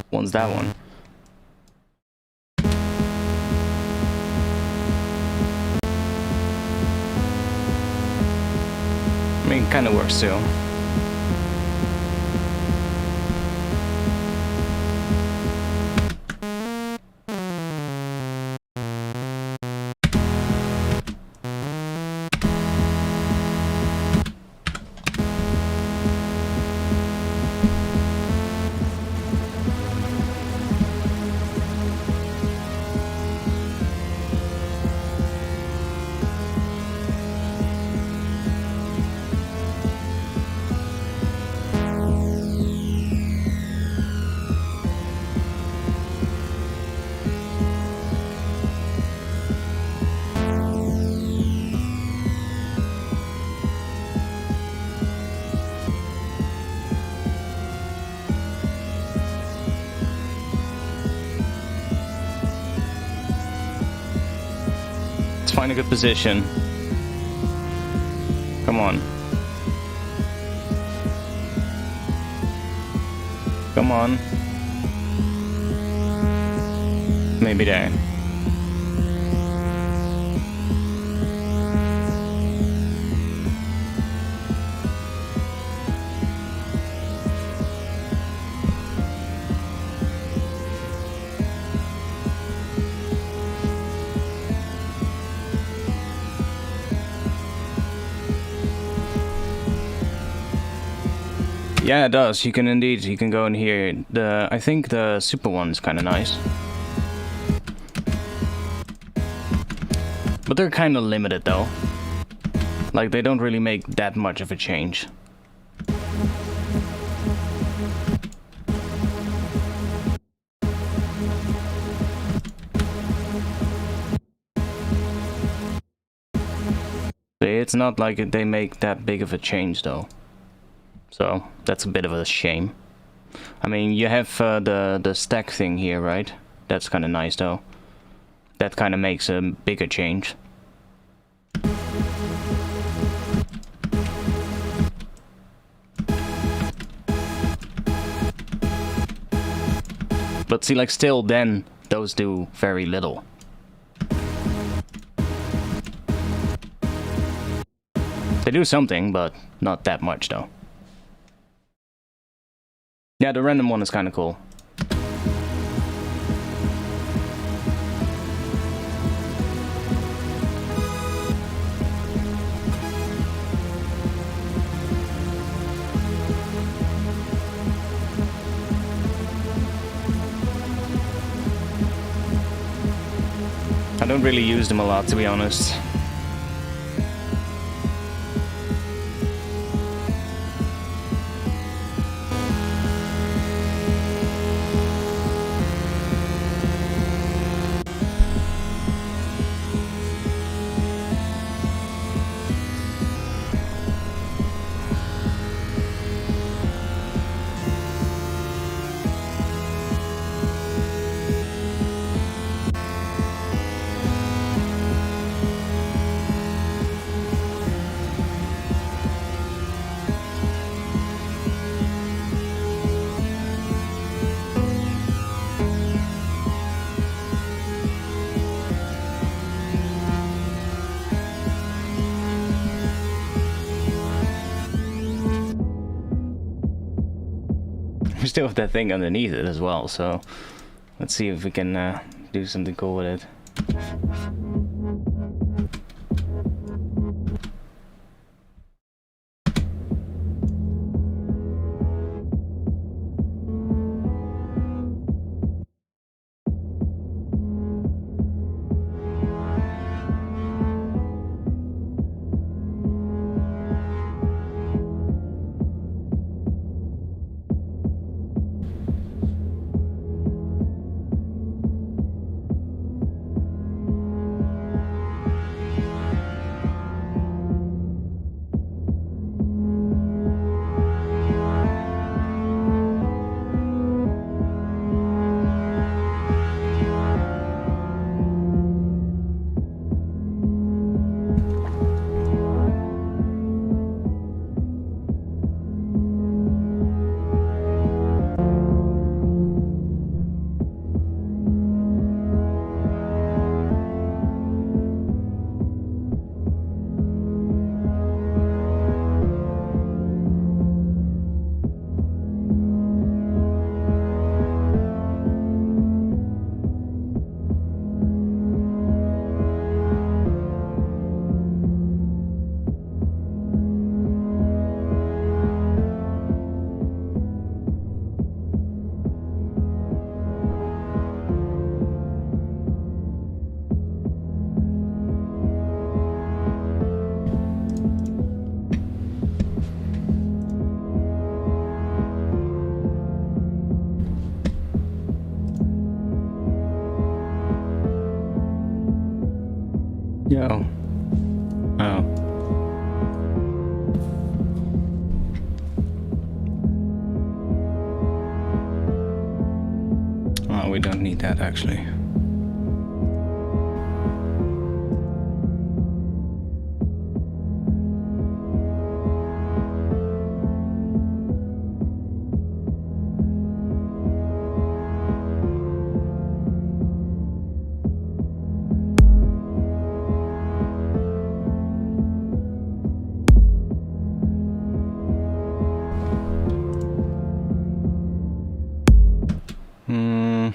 wants that one. I mean, it kind of works too. find a good position. Come on. Come on. Maybe there. Yeah, it does. You can indeed. You can go in here. I think the super one's kind of nice, but they're kind of limited though. Like they don't really make that much of a change. It's not like they make that big of a change though. So that's a bit of a shame. I mean, you have the stack thing here, right? That's kind of nice though. That kind of makes a bigger change. But see, like still then, those do very little. They do something, but not that much though. Yeah, the random one is kind of cool. I don't really use them a lot, to be honest. We still have that thing underneath it as well, so let's see if we can do something cool with it. Yo. Oh. Oh, we don't need that actually. Hmm.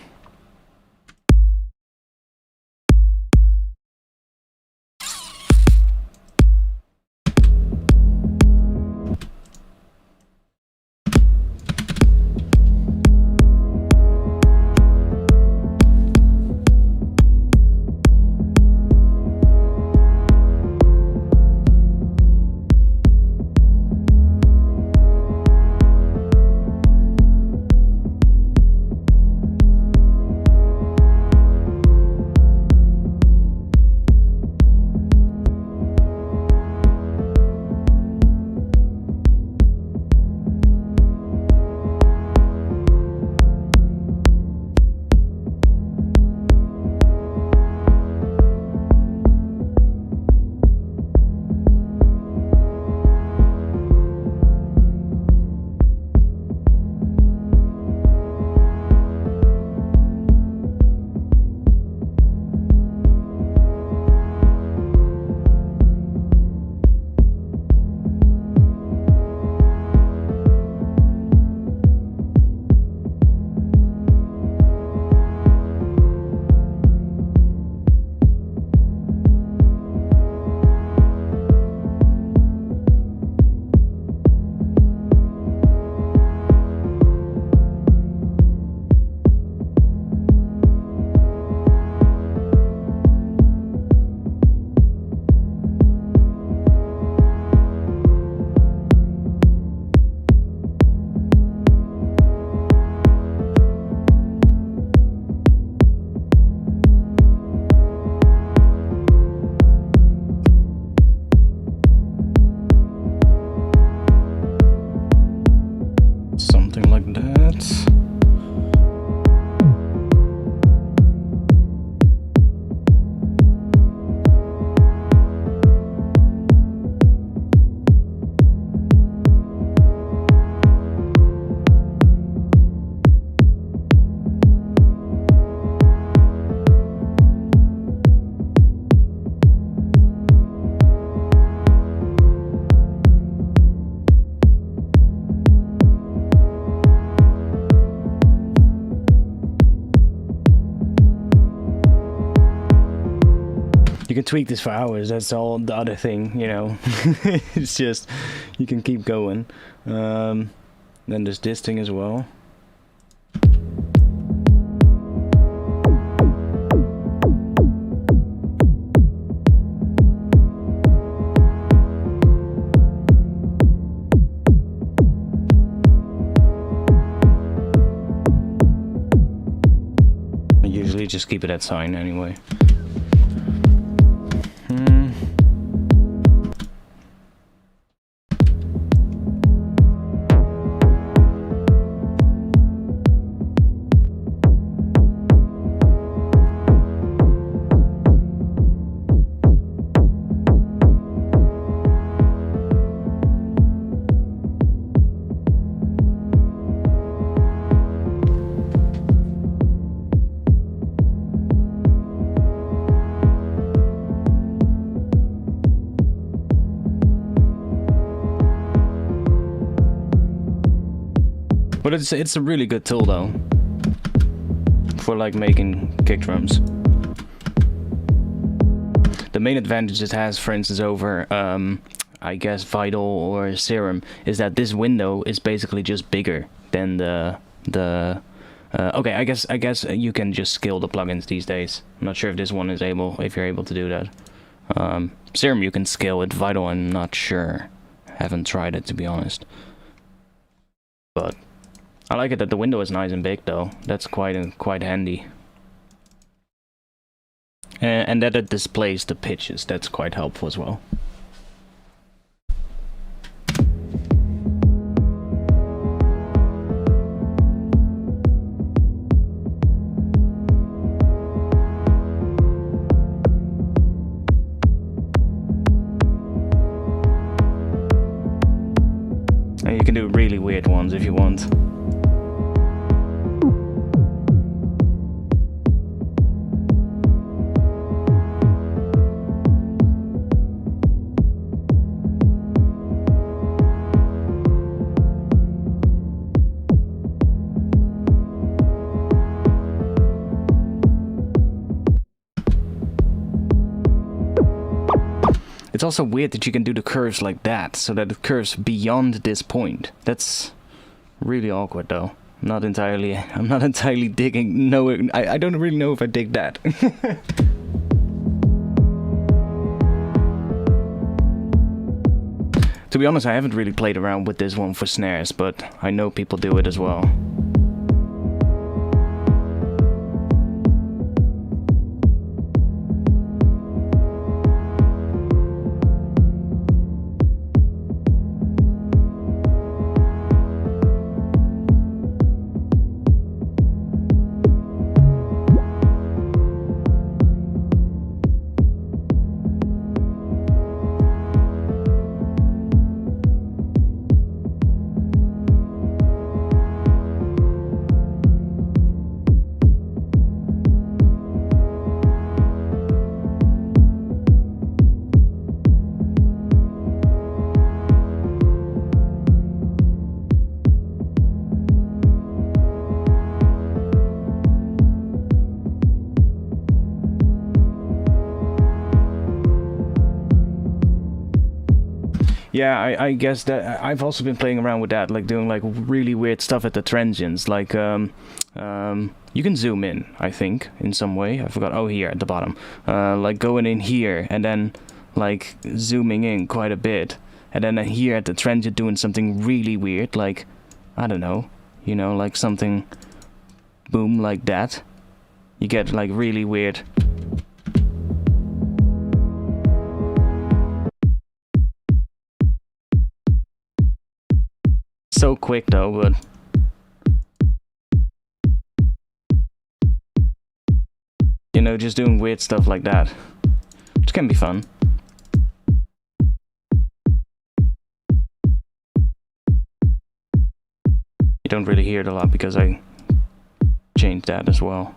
Something like that. You can tweak this for hours, that's all the other thing, you know. It's just, you can keep going. Then there's this thing as well. I usually just keep it at sign anyway. But it's a really good tool though, for like making kick drums. The main advantage it has, for instance, over I guess Vital or Serum, is that this window is basically just bigger than the okay, I guess you can just scale the plugins these days. I'm not sure if this one is if you're able to do that. Serum you can scale it. Vital I'm not sure. Haven't tried it, to be honest. But I like it that the window is nice and big though. That's quite handy. And that it displays the pitches. That's quite helpful as well. And you can do really weird ones if you want. It's also weird that you can do the curves like that, so that it curves beyond this point. That's really awkward, though. I'm not entirely digging. No, I don't really know if I dig that. To be honest, I haven't really played around with this one for snares, but I know people do it as well. Yeah, I guess that I've also been playing around with that, like doing like really weird stuff at the transients, like you can zoom in, I think, in some way. I forgot. Oh, here at the bottom, like going in here and then like zooming in quite a bit, and then here at the transient doing something really weird, like I don't know, you know, like something boom like that. You get like really weird. So quick though, but you know, just doing weird stuff like that, which can be fun. You don't really hear it a lot because I changed that as well.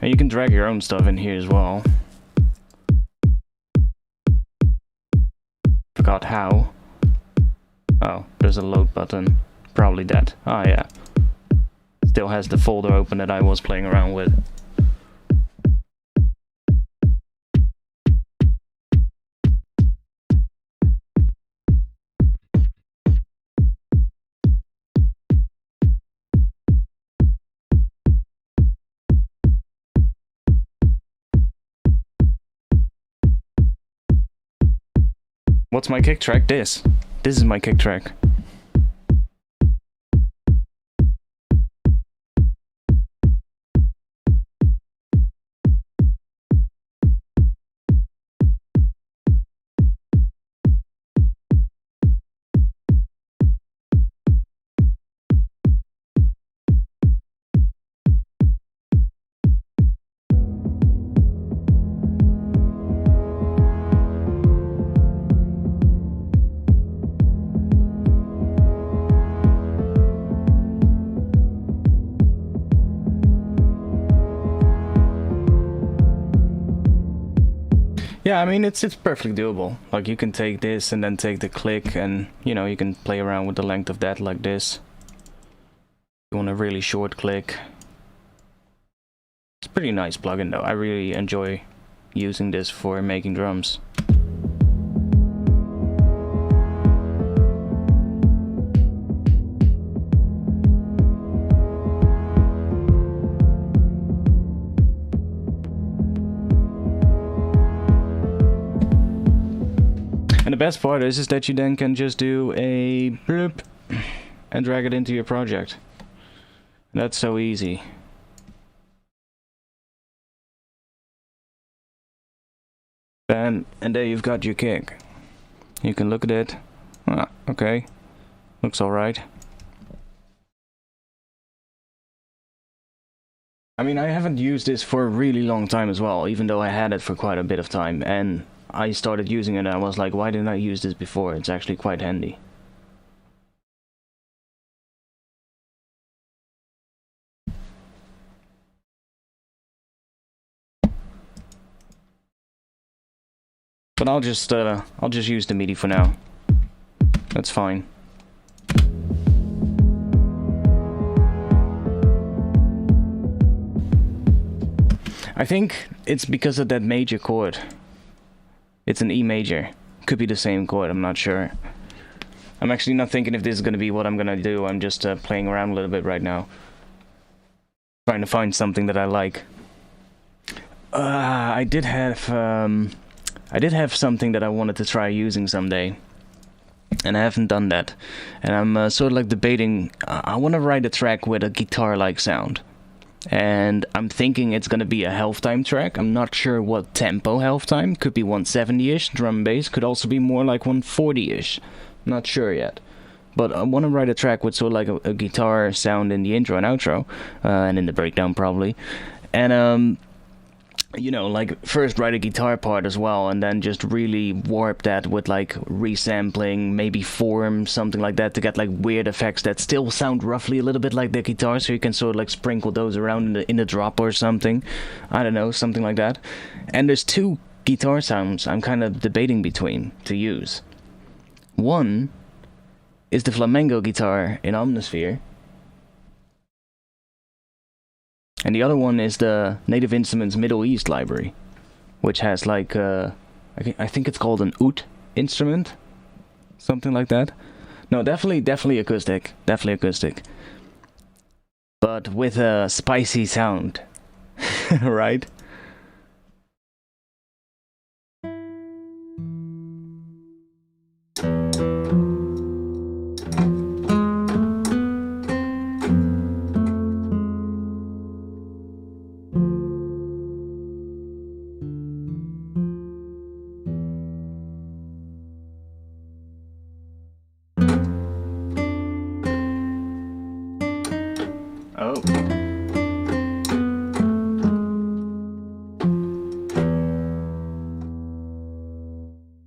And you can drag your own stuff in here as well. Forgot how. Oh, there's a load button. Probably that. Ah, yeah. Still has the folder open that I was playing around with. What's my kick track? This is my kick track. Yeah, I mean, it's perfectly doable. Like, you can take this and then take the click and, you know, you can play around with the length of that like this. You want a really short click. It's a pretty nice plugin though. I really enjoy using this for making drums. And the best part is that you then can just do a bloop and drag it into your project. That's so easy. Bam, and there you've got your kick. You can look at it. Ah, okay. Looks alright. I mean, I haven't used this for a really long time as well, even though I had it for quite a bit of time, and I started using it and I was like, why didn't I use this before? It's actually quite handy. But I'll just use the MIDI for now. That's fine. I think it's because of that major chord. It's an E major. Could be the same chord, I'm not sure. I'm actually not thinking if this is going to be what I'm going to do. I'm just playing around a little bit right now. Trying to find something that I like. I did have something that I wanted to try using someday. And I haven't done that. And I'm sort of like debating, I want to write a track with a guitar-like sound. And I'm thinking it's going to be a half time track. I'm not sure what tempo half time. Could be 170-ish, drum and bass. Could also be more like 140-ish. Not sure yet. But I want to write a track with sort of like a guitar sound in the intro and outro. And in the breakdown probably. And you know, like first write a guitar part as well, and then just really warp that with like resampling, maybe form, something like that, to get like weird effects that still sound roughly a little bit like the guitar, so you can sort of like sprinkle those around in the drop or something. I don't know, something like that. And there's two guitar sounds I'm kind of debating between to use. One is the flamenco guitar in Omnisphere. And the other one is the Native Instruments Middle East library, which has like, I think it's called an oud instrument, something like that. No, definitely acoustic, but with a spicy sound, right? Oh.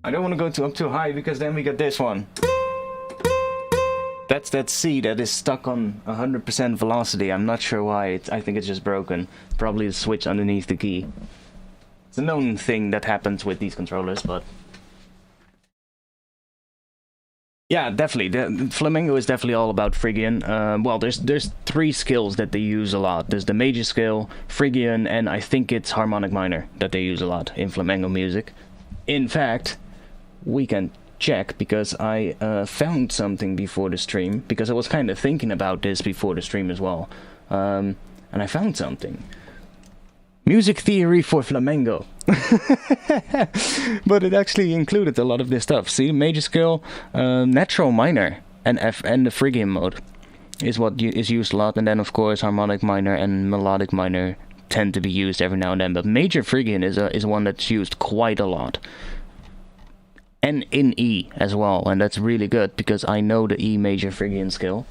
I don't want to go up too high, because then we get this one. That's that C that is stuck on 100% velocity. I'm not sure why. I think it's just broken. Probably the switch underneath the key. It's a known thing that happens with these controllers, but... Yeah, definitely. The flamenco is definitely all about Phrygian. Well, there's three scales that they use a lot. There's the major scale, Phrygian, and I think it's harmonic minor that they use a lot in flamenco music. In fact, we can check, because I found something before the stream, because I was kind of thinking about this before the stream as well. And I found something. Music theory for flamenco. But it actually included a lot of this stuff. See, major scale, natural minor, and F, and the Phrygian mode is what is used a lot. And then of course harmonic minor and melodic minor tend to be used every now and then. But major Phrygian is one that's used quite a lot. And in E as well, and that's really good, because I know the E major Phrygian scale.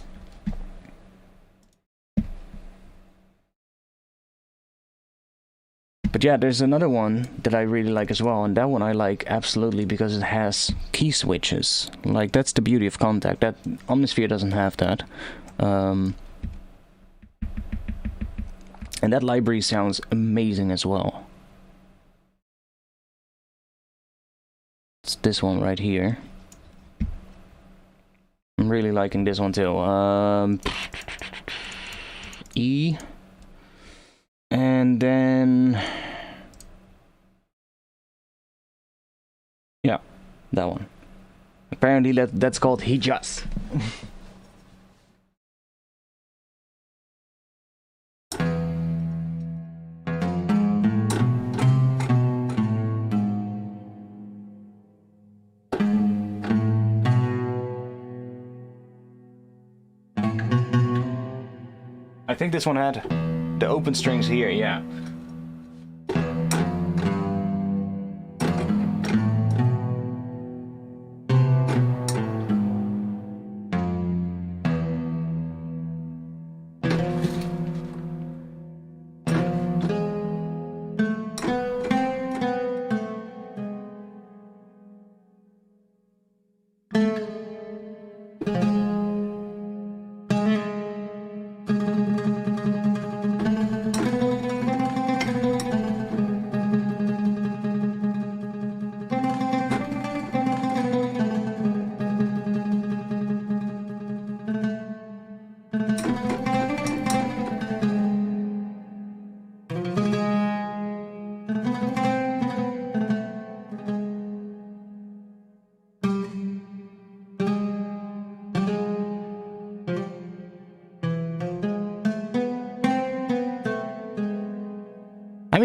But yeah, there's another one that I really like as well, and that one I like absolutely because it has key switches. Like, that's the beauty of Contact. That Omnisphere doesn't have that. And that library sounds amazing as well. It's this one right here. I'm really liking this one too. E. And then... yeah, that one. Apparently that's called Hijaz. I think this one had the open strings here, yeah.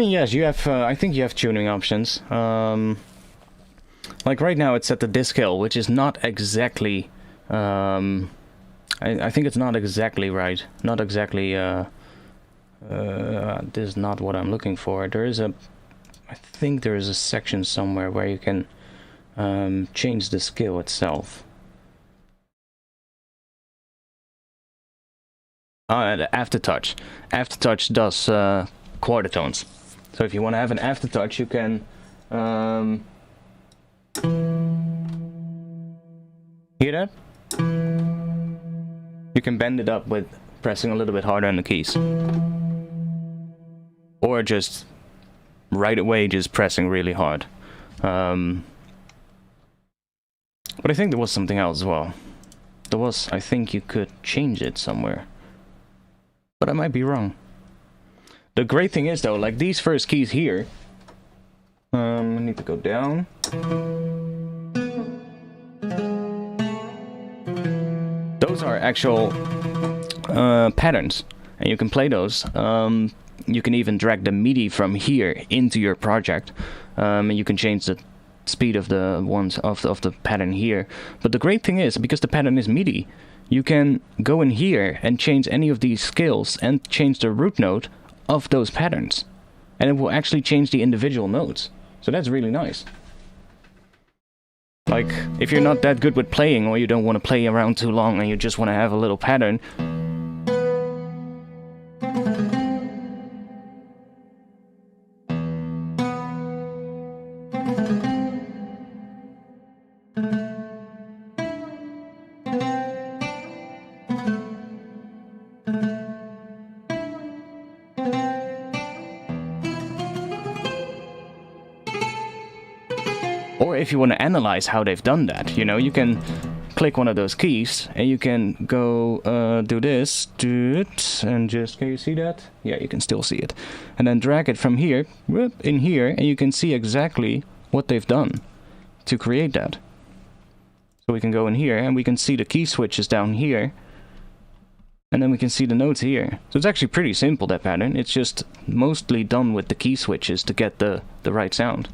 mean, yes, you have. I think you have tuning options. Like right now, it's at the disc hill, which is not exactly. I think it's not exactly right. Not exactly. This is not what I'm looking for. There is a. I think there is a section somewhere where you can change the scale itself. The aftertouch. Aftertouch does quarter tones. So if you want to have an aftertouch, you can. Hear that? You can bend it up with pressing a little bit harder on the keys. Or just right away just pressing really hard. But I think there was something else as well. There was, I think you could change it somewhere. But I might be wrong. The great thing is though, like these first keys here. I need to go down. Those are actual patterns, and you can play those. You can even drag the MIDI from here into your project, and you can change the speed of the ones of the pattern here. But the great thing is, because the pattern is MIDI, you can go in here and change any of these scales and change the root note of those patterns, and it will actually change the individual notes. So that's really nice. Like, if you're not that good with playing, or you don't want to play around too long and you just want to have a little pattern, or if you want to analyze how they've done that, you know, you can click one of those keys and you can go do this, do it, and just, can you see that? Yeah, you can still see it. And then drag it from here, whoop, in here, and you can see exactly what they've done to create that. So we can go in here and we can see the key switches down here. And then we can see the notes here. So it's actually pretty simple, that pattern. It's just mostly done with the key switches to get the right sound.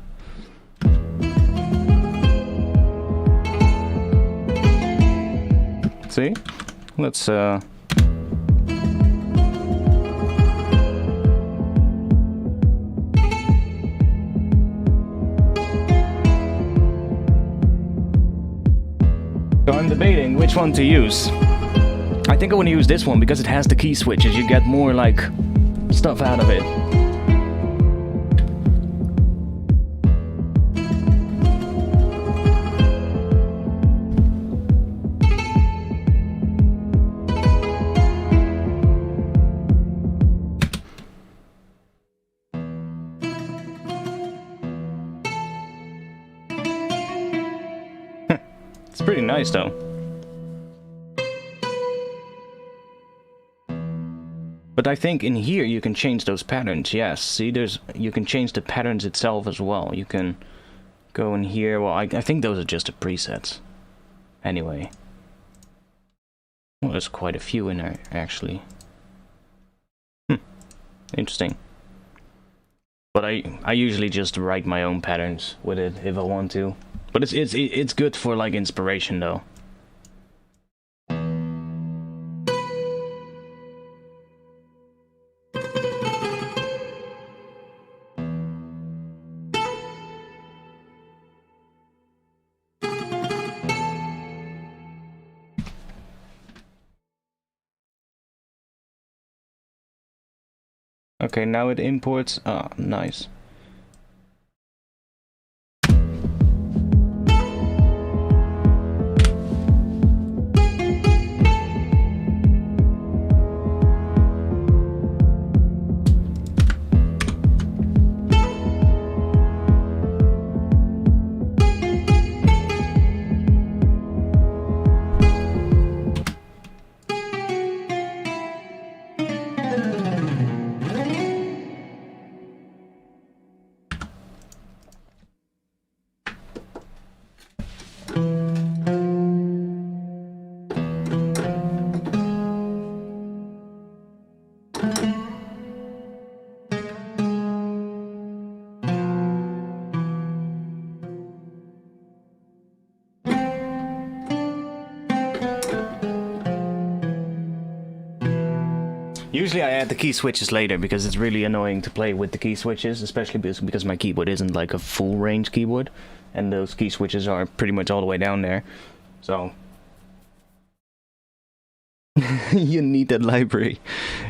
See? Let's go I'm debating which one to use. I think I want to use this one because it has the key switches. You get more like stuff out of it. It's pretty nice though. But I think in here you can change those patterns. Yes, see, you can change the patterns itself as well. You can go in here. Well, I think those are just the presets. Anyway. Well, there's quite a few in there actually. Interesting. But I usually just write my own patterns with it if I want to. But it's good for like inspiration though. Okay, now it imports. Ah, nice. Usually I add the key switches later because it's really annoying to play with the key switches, especially because my keyboard isn't like a full range keyboard, and those key switches are pretty much all the way down there. So you need that library,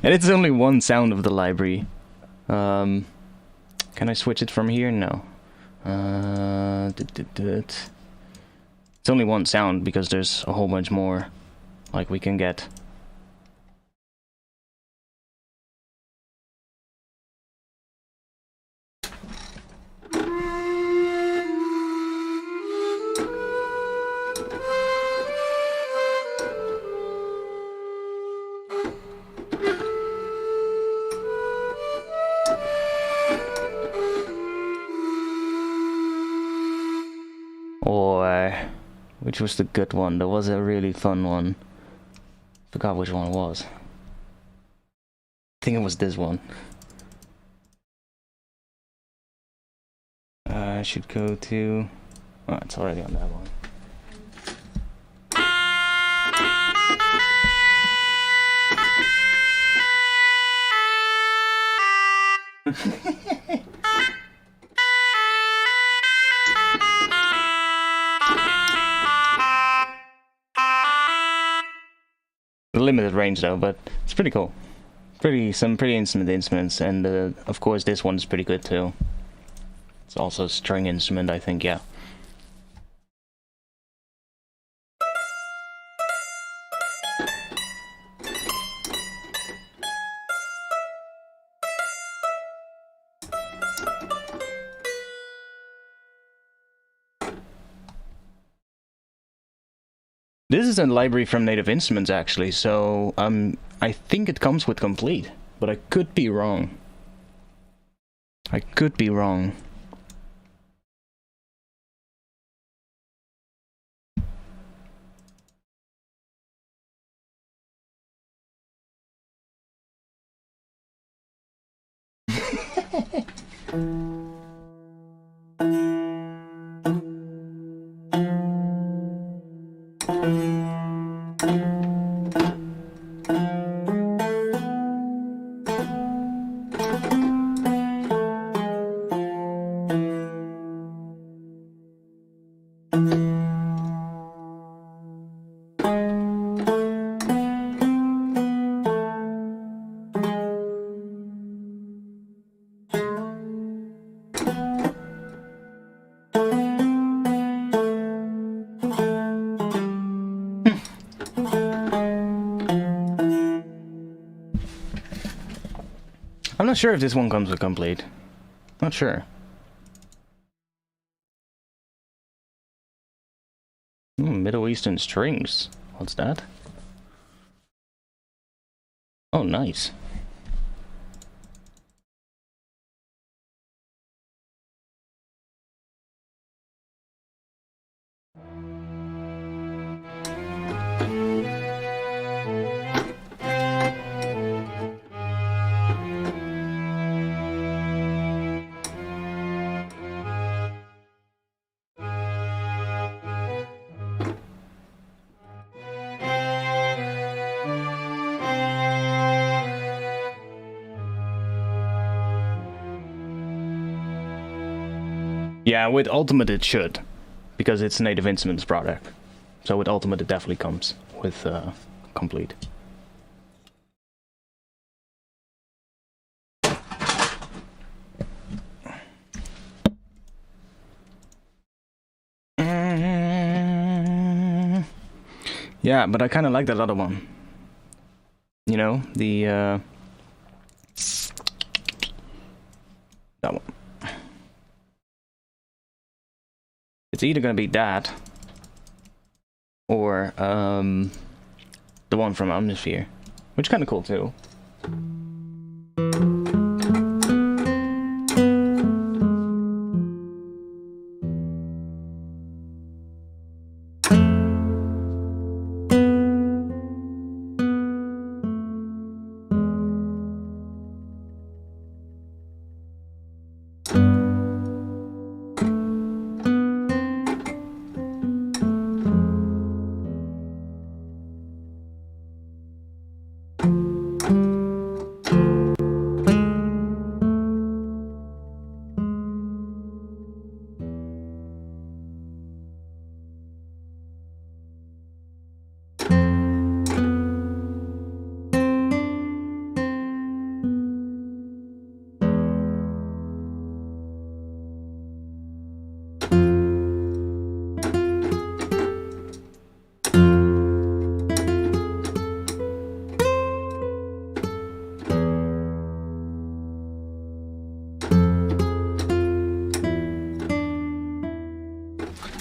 and it's only one sound of the library. Can I switch it from here? No. It's only one sound because there's a whole bunch more like we can get. Or which was the good one? There was a really fun one. Forgot which one it was. I think it was this one. I should go to... Oh, it's already on that one. Limited range though, but it's pretty cool. Some pretty instruments, and of course this one is pretty good too. It's also a string instrument, I think, yeah. This is a library from Native Instruments, actually, so I think it comes with complete, but I could be wrong. I could be wrong. I'm not sure if this one comes with complete. Not sure. Middle Eastern strings. What's that? Oh, nice. Yeah, with Ultimate it should, because it's a Native Instruments product. So with Ultimate it definitely comes with complete. Yeah, but I kind of like that other one. You know, the that one. It's either gonna be that or the one from Omnisphere, which is kind of cool too.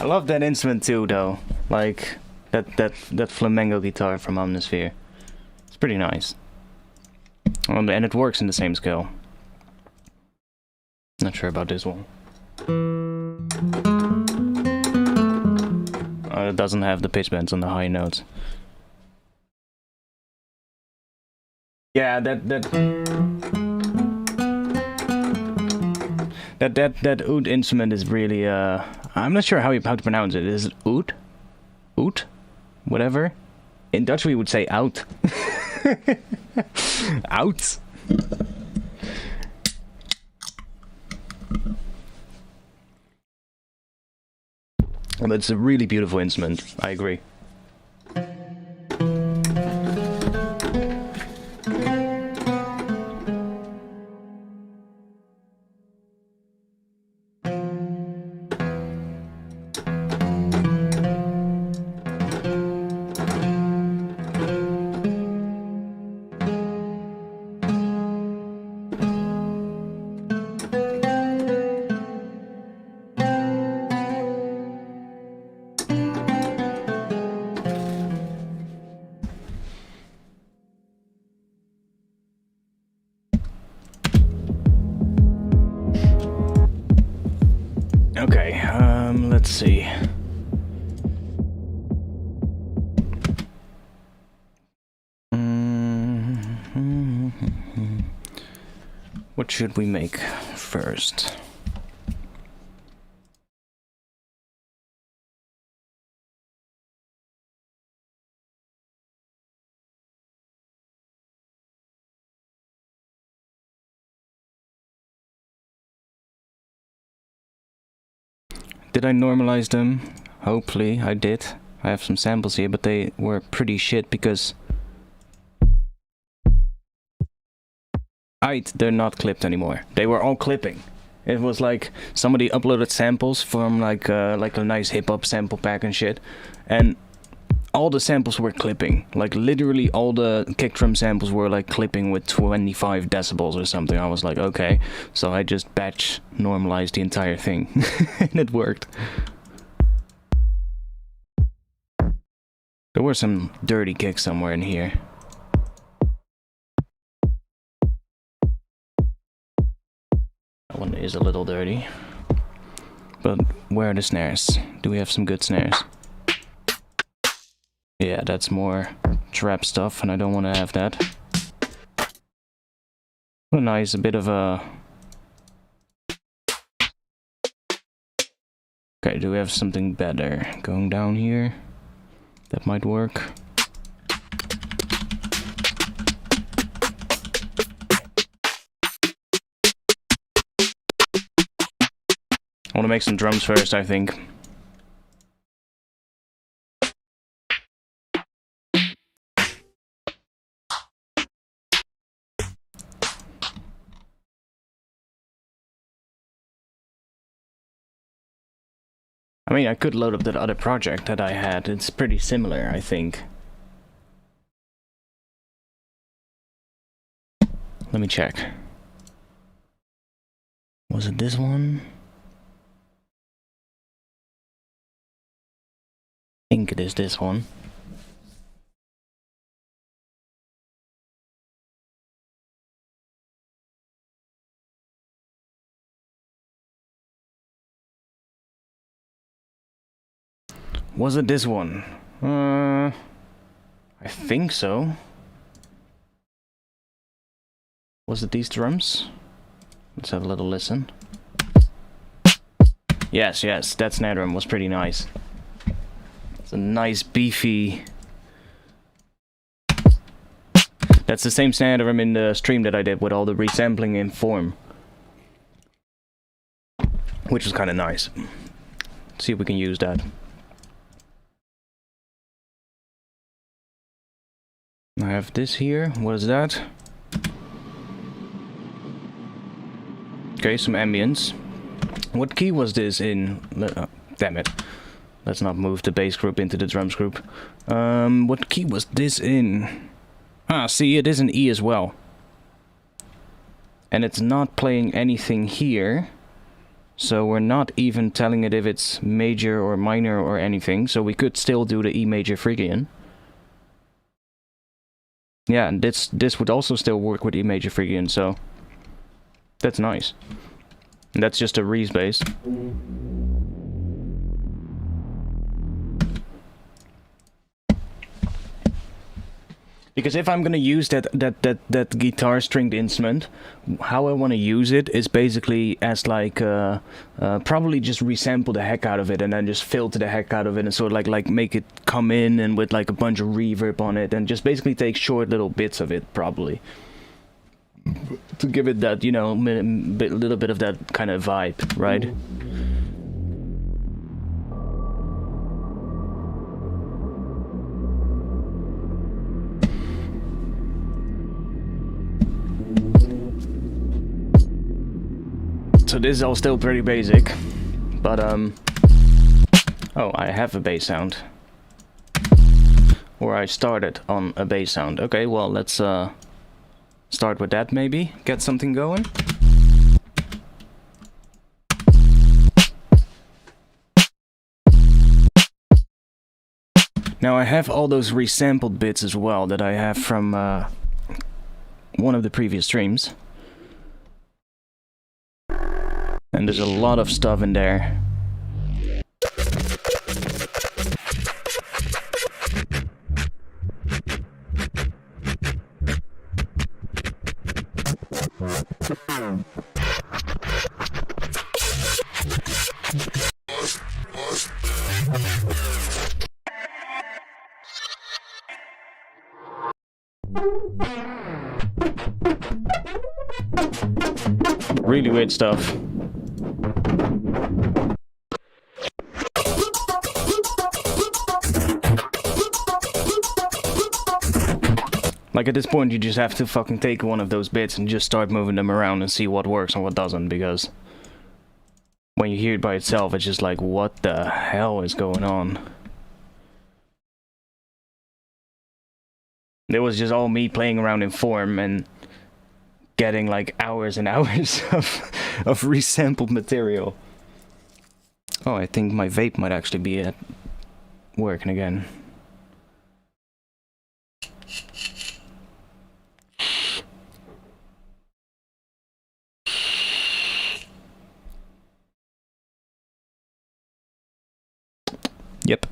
love that instrument too, though. Like that flamenco guitar from Omnisphere. It's pretty nice. And it works in the same scale. Not sure about this one. It doesn't have the pitch bends on the high notes. Yeah, that oud instrument is really I'm not sure how to pronounce it. Is it oud? Oud? Whatever. In Dutch we would say out. Out. But it's a really beautiful instrument. I agree. Okay, let's see. What should we make first? Did I normalize them? Hopefully I did. I have some samples here, but they were pretty shit because they're not clipped anymore. They were all clipping. It was like somebody uploaded samples from like a nice hip hop sample pack and shit, and all the samples were clipping. Like literally all the kick drum samples were like clipping with 25 decibels or something. I was like, okay. So I just batch normalized the entire thing and it worked. There were some dirty kicks somewhere in here. That one is a little dirty. But where are the snares? Do we have some good snares? Yeah, that's more trap stuff, and I don't want to have that. What a nice bit of a... Okay, do we have something better? Going down here? That might work. I want to make some drums first, I think. I mean, I could load up that other project that I had. It's pretty similar, I think. Let me check. Was it this one? I think it is this one. Was it this one? I think so. Was it these drums? Let's have a little listen. Yes, that snare drum was pretty nice. It's a nice beefy... That's the same snare drum in the stream that I did with all the resampling in form. Which was kind of nice. Let's see if we can use that. I have this here. What is that? Okay, some ambience. What key was this in? Damn it. Let's not move the bass group into the drums group. What key was this in? Ah, see, it is an E as well. And it's not playing anything here. So we're not even telling it if it's major or minor or anything. So we could still do the E major Phrygian. Yeah, and this would also still work with E major Phrygian, so that's nice. And that's just a Reese bass. Because if I'm gonna use that guitar stringed instrument, how I want to use it is basically as like probably just resample the heck out of it and then just filter the heck out of it and sort of like make it come in and with like a bunch of reverb on it and just basically take short little bits of it probably to give it that, you know, little bit of that kind of vibe, right? So this is all still pretty basic, but oh, I have a bass sound. Or I started on a bass sound. Okay, well, let's start with that maybe, get something going. Now I have all those resampled bits as well that I have from one of the previous streams. And there's a lot of stuff in there. Really weird stuff. Like at this point you just have to fucking take one of those bits and just start moving them around and see what works and what doesn't, because when you hear it by itself it's just like, what the hell is going on? It was just all me playing around in form and getting like hours and hours of resampled material. Oh, I think my vape might actually be working again. Yep.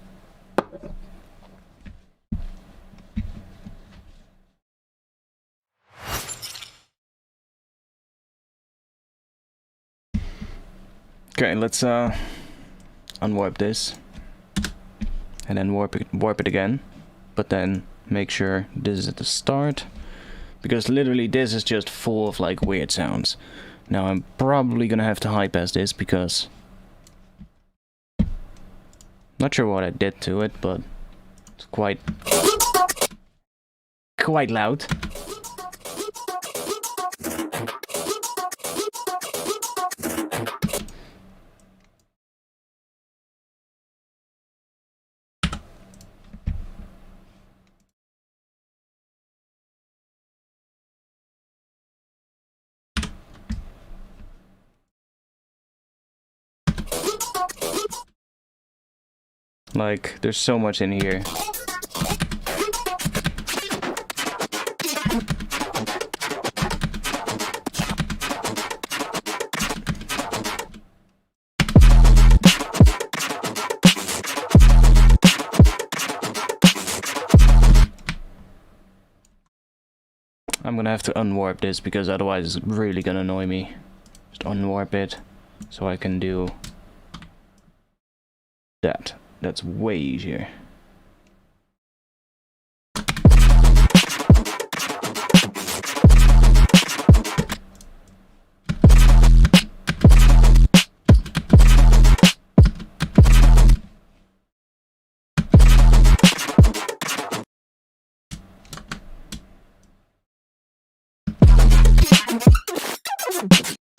Okay, let's unwarp this and then warp it again, but then make sure this is at the start, because literally this is just full of like weird sounds. Now I'm probably gonna have to high pass this because not sure what I did to it, but it's quite loud. Like, there's so much in here. I'm gonna have to unwarp this because otherwise it's really gonna annoy me. Just unwarp it so I can do that. That's way easier.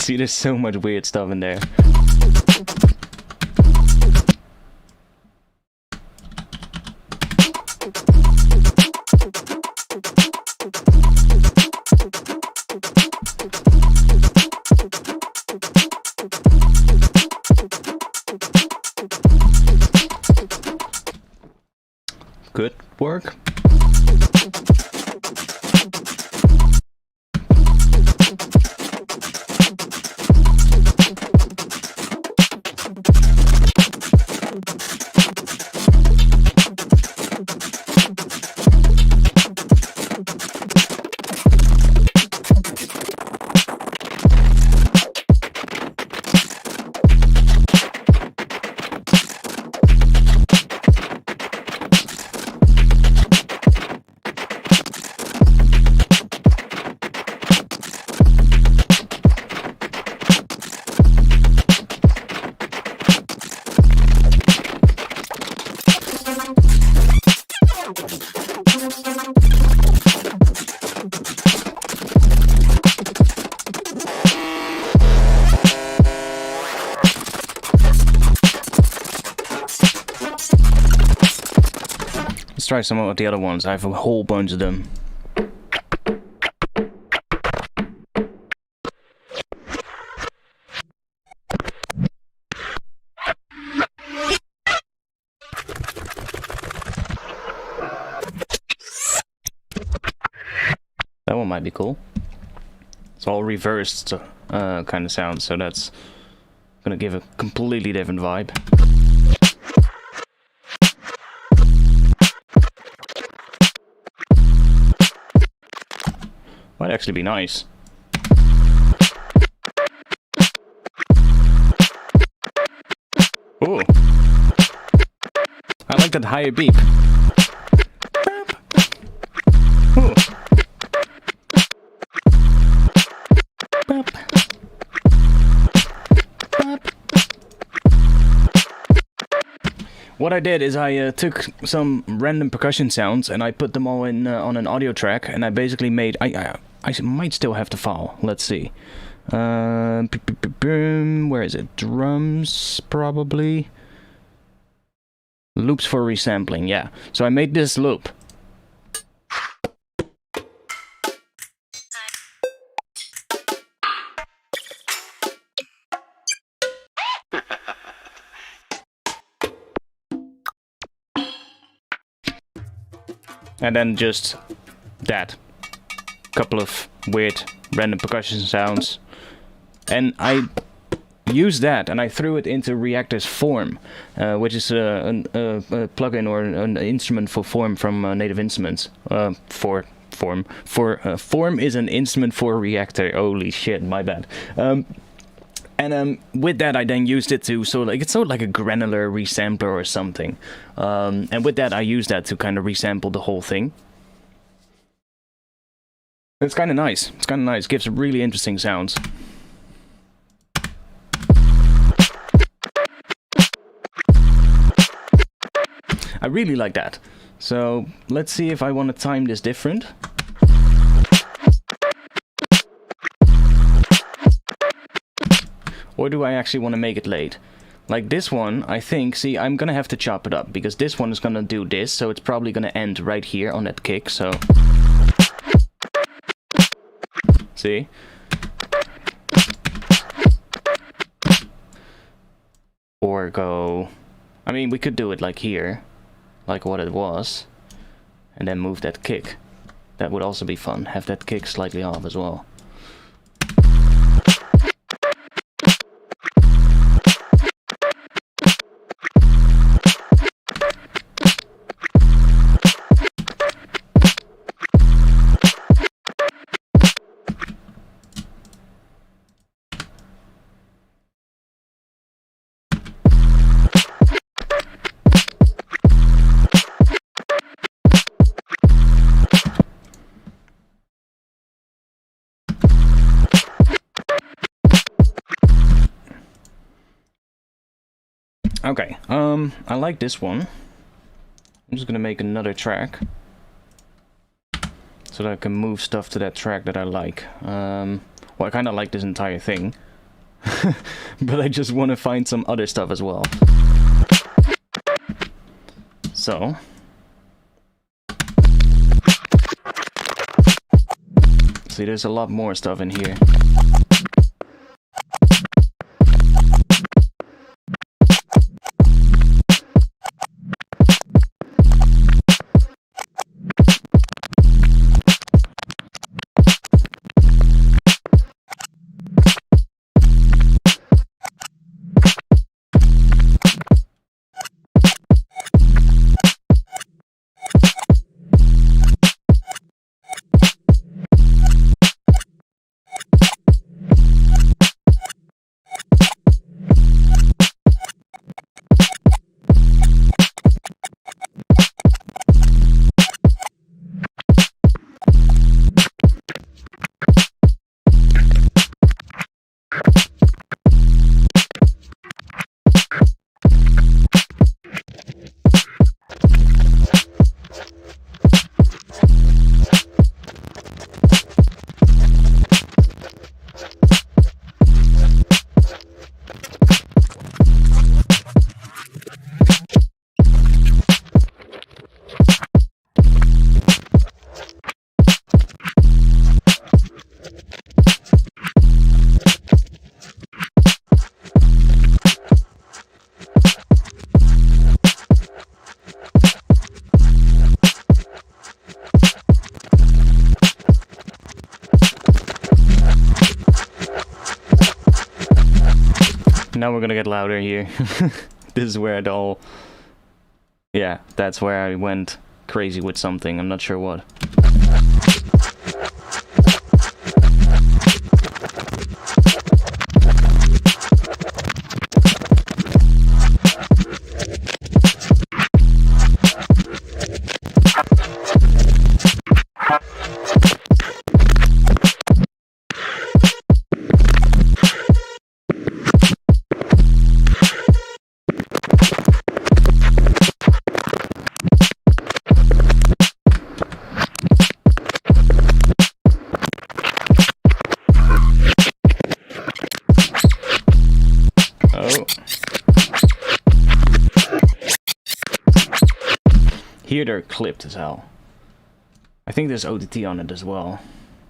See, there's so much weird stuff in there. could work. Let's try some of the other ones. I have a whole bunch of them. That one might be cool. It's all reversed kind of sound, so that's gonna give a completely different vibe. Might actually be nice. Ooh. I like that higher beep. Ooh. What I did is I took some random percussion sounds and I put them all in on an audio track, and I basically made... I might still have the file. Let's see. Where is it? Drums, probably. Loops for resampling, yeah. So I made this loop. And then just that. Couple of weird random percussion sounds. And I used that and I threw it into Reactor's Form, which is a plugin or an instrument for Form from Native Instruments. Form is an instrument for Reactor. Holy shit, my bad. And with that, I then used it to it's sort of like a granular resampler or something. And with that, I used that to kind of resample the whole thing. It's kind of nice. It's kind of nice. Gives really interesting sounds. I really like that. So let's see if I want to time this different. Or do I actually want to make it late? Like this one, I think, see, I'm gonna have to chop it up, because this one is gonna do this, so it's probably gonna end right here on that kick, so... See? Or go... I mean, we could do it like here, like what it was, and then move that kick. That would also be fun, have that kick slightly off as well. Okay, I like this one. I'm just gonna make another track so that I can move stuff to that track that I like. Well, I kind of like this entire thing, but I just want to find some other stuff as well. So... see, there's a lot more stuff in here. Now we're gonna get louder here. This is where it all... Yeah, that's where I went crazy with something. I'm not sure what. Here they're clipped as hell. I think there's OTT on it as well,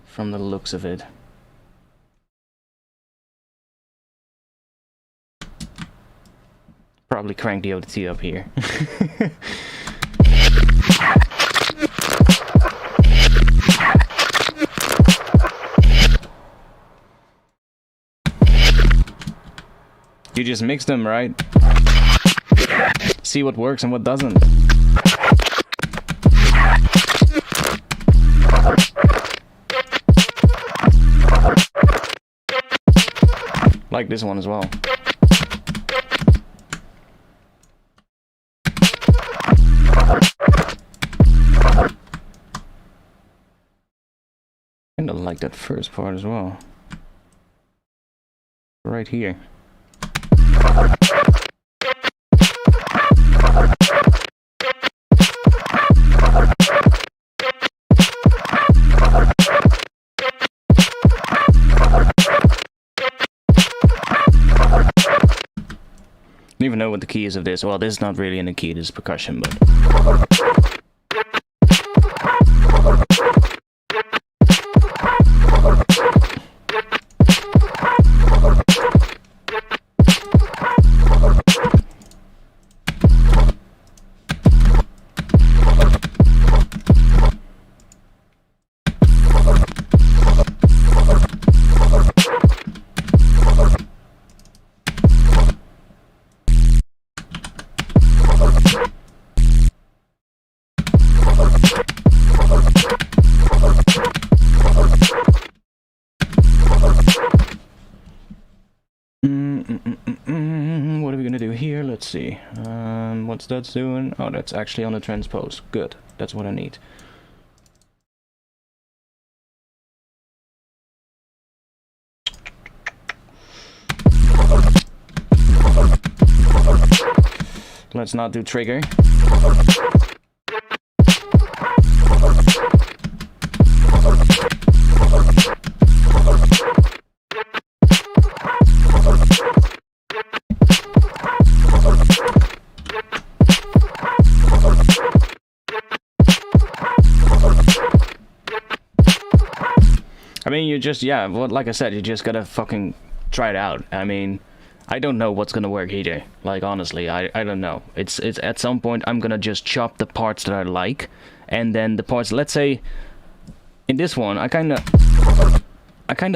from the looks of it. Probably crank the OTT up here. You just mix them, right? See what works and what doesn't. Like this one as well. Kinda like that first part as well. Right here. I don't even know what the key is of this. Well, this is not really in the key, this is percussion, but... What are we gonna do here? Let's see. What's that doing? Oh, that's actually on the transpose. Good. That's what I need. Let's not do trigger. I mean, you just, yeah, well, like I said, you just gotta fucking try it out. I mean, I don't know what's gonna work either. Like, honestly, I don't know. It's at some point, I'm gonna just chop the parts that I like, and then the parts, let's say, in this one, I kinda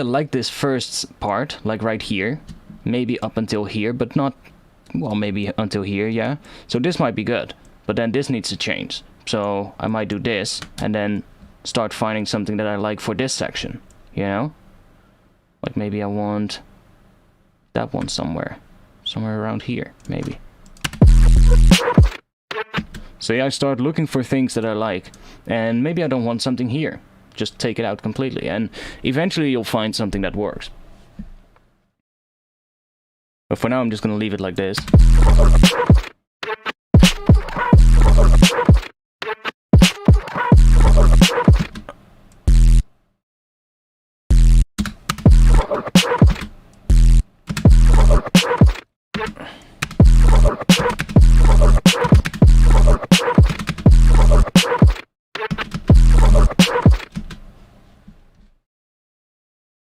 like this first part, like right here, maybe up until here, but not, well, maybe until here, yeah. So this might be good, but then this needs to change. So I might do this, and then start finding something that I like for this section. You know? Like maybe I want that one somewhere around here, maybe. So yeah, I start looking for things that I like, and maybe I don't want something here. Just take it out completely, and eventually you'll find something that works. But for now, I'm just gonna leave it like this.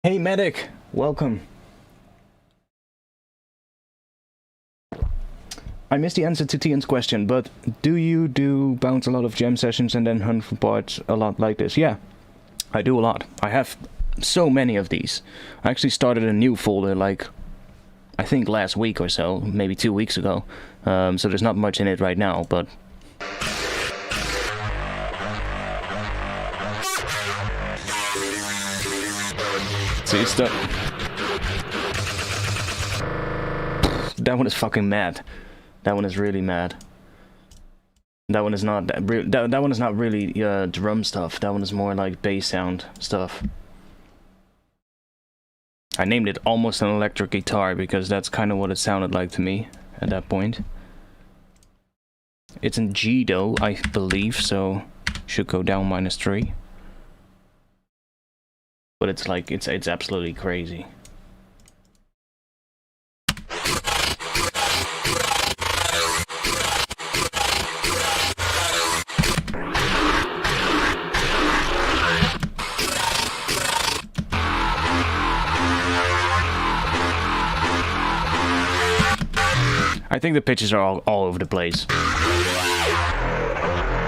Hey medic, welcome. I missed the answer to Tian's question, but do you bounce a lot of jam sessions and then hunt for parts a lot like this? Yeah, I do a lot. I have so many of these. I actually started a new folder like, I think last week or so, maybe 2 weeks ago. So there's not much in it right now, but... See, stuff. That one is fucking mad. That one is really mad. That one is not that one is not really drum stuff. That one is more like bass sound stuff. I named it Almost an Electric Guitar because that's kind of what it sounded like to me at that point. It's in G though, I believe, so should go down -3. But it's like it's absolutely crazy. I think the pitches are all over the place.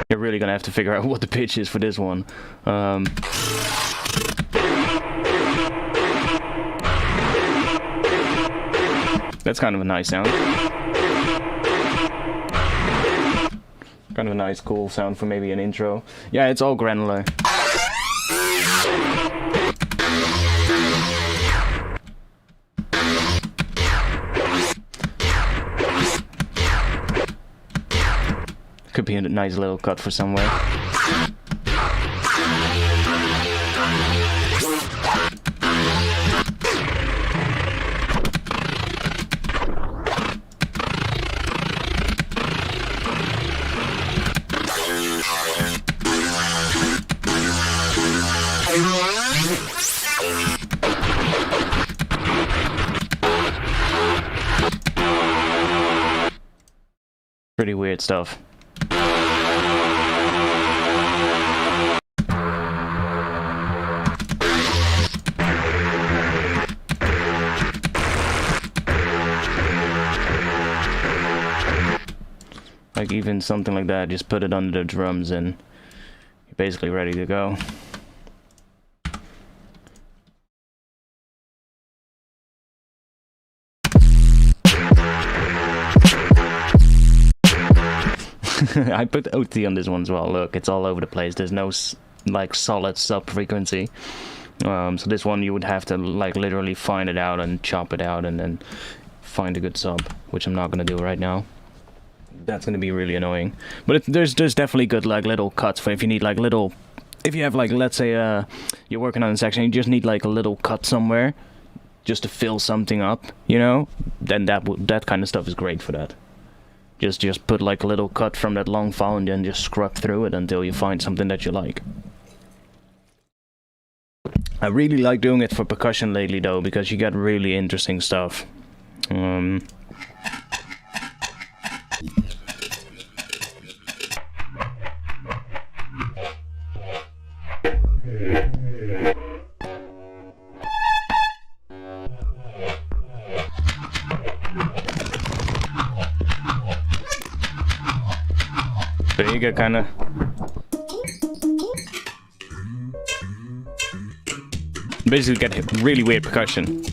You're really gonna have to figure out what the pitch is for this one. That's kind of a nice sound. Kind of a nice, cool sound for maybe an intro. Yeah, it's all granular. Could be a nice little cut for somewhere. Pretty weird stuff. Like even something like that, just put it under the drums and you're basically ready to go. I put OT on this one as well. Look, it's all over the place. There's no like solid sub frequency. So this one you would have to like literally find it out and chop it out and then find a good sub, which I'm not gonna do right now. That's gonna be really annoying. But there's definitely good like little cuts for if you need like little, if you have like, let's say you're working on a section, you just need like a little cut somewhere, just to fill something up, you know. Then that kind of stuff is great for that. Just put like a little cut from that long file and then just scrub through it until you find something that you like. I really like doing it for percussion lately though, because you get really interesting stuff. So you get kind of basically get really weird percussion.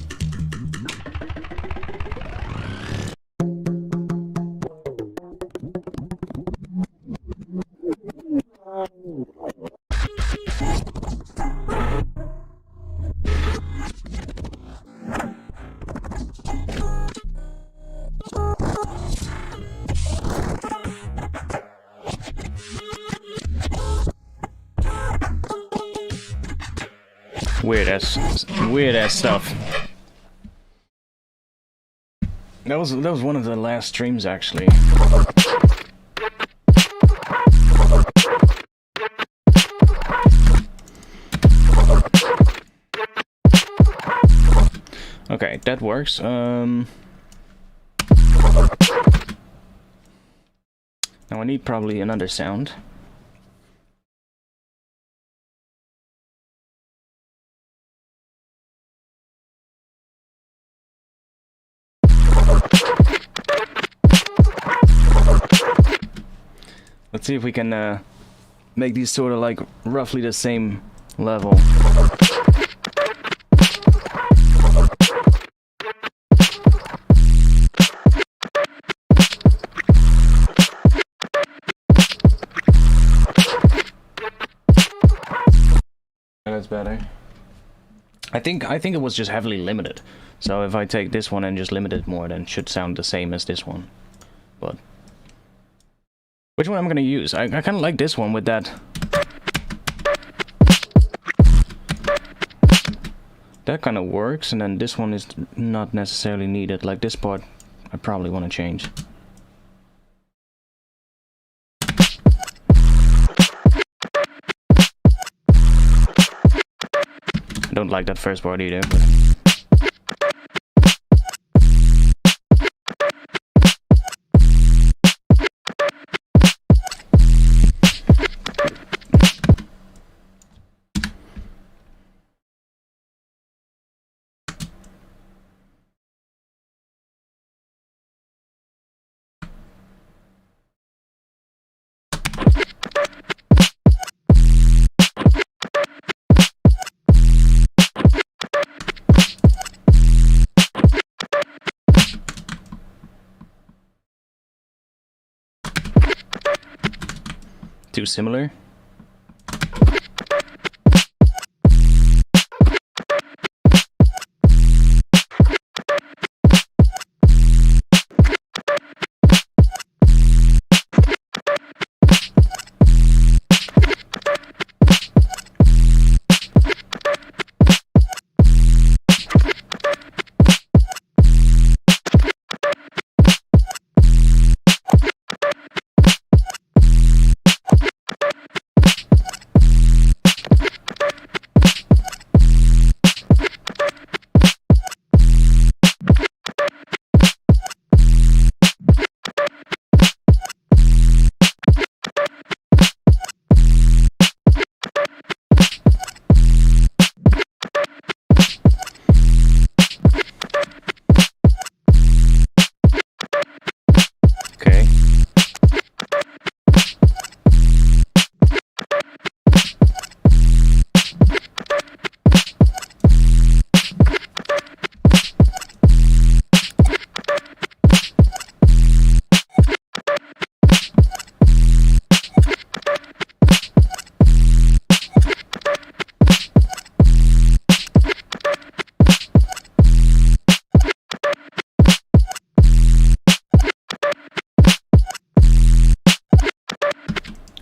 Weird ass stuff. That was one of the last streams actually. Okay, that works. Now I need probably another sound. Let's see if we can make these sort of like roughly the same level. better. I think it was just heavily limited. So if I take this one and just limit it more, then it should sound the same as this one. But which one I'm gonna use? I kind of like this one with that. That kind of works, and then this one is not necessarily needed. Like this part, I probably want to change. I don't like that first part either, but... too similar.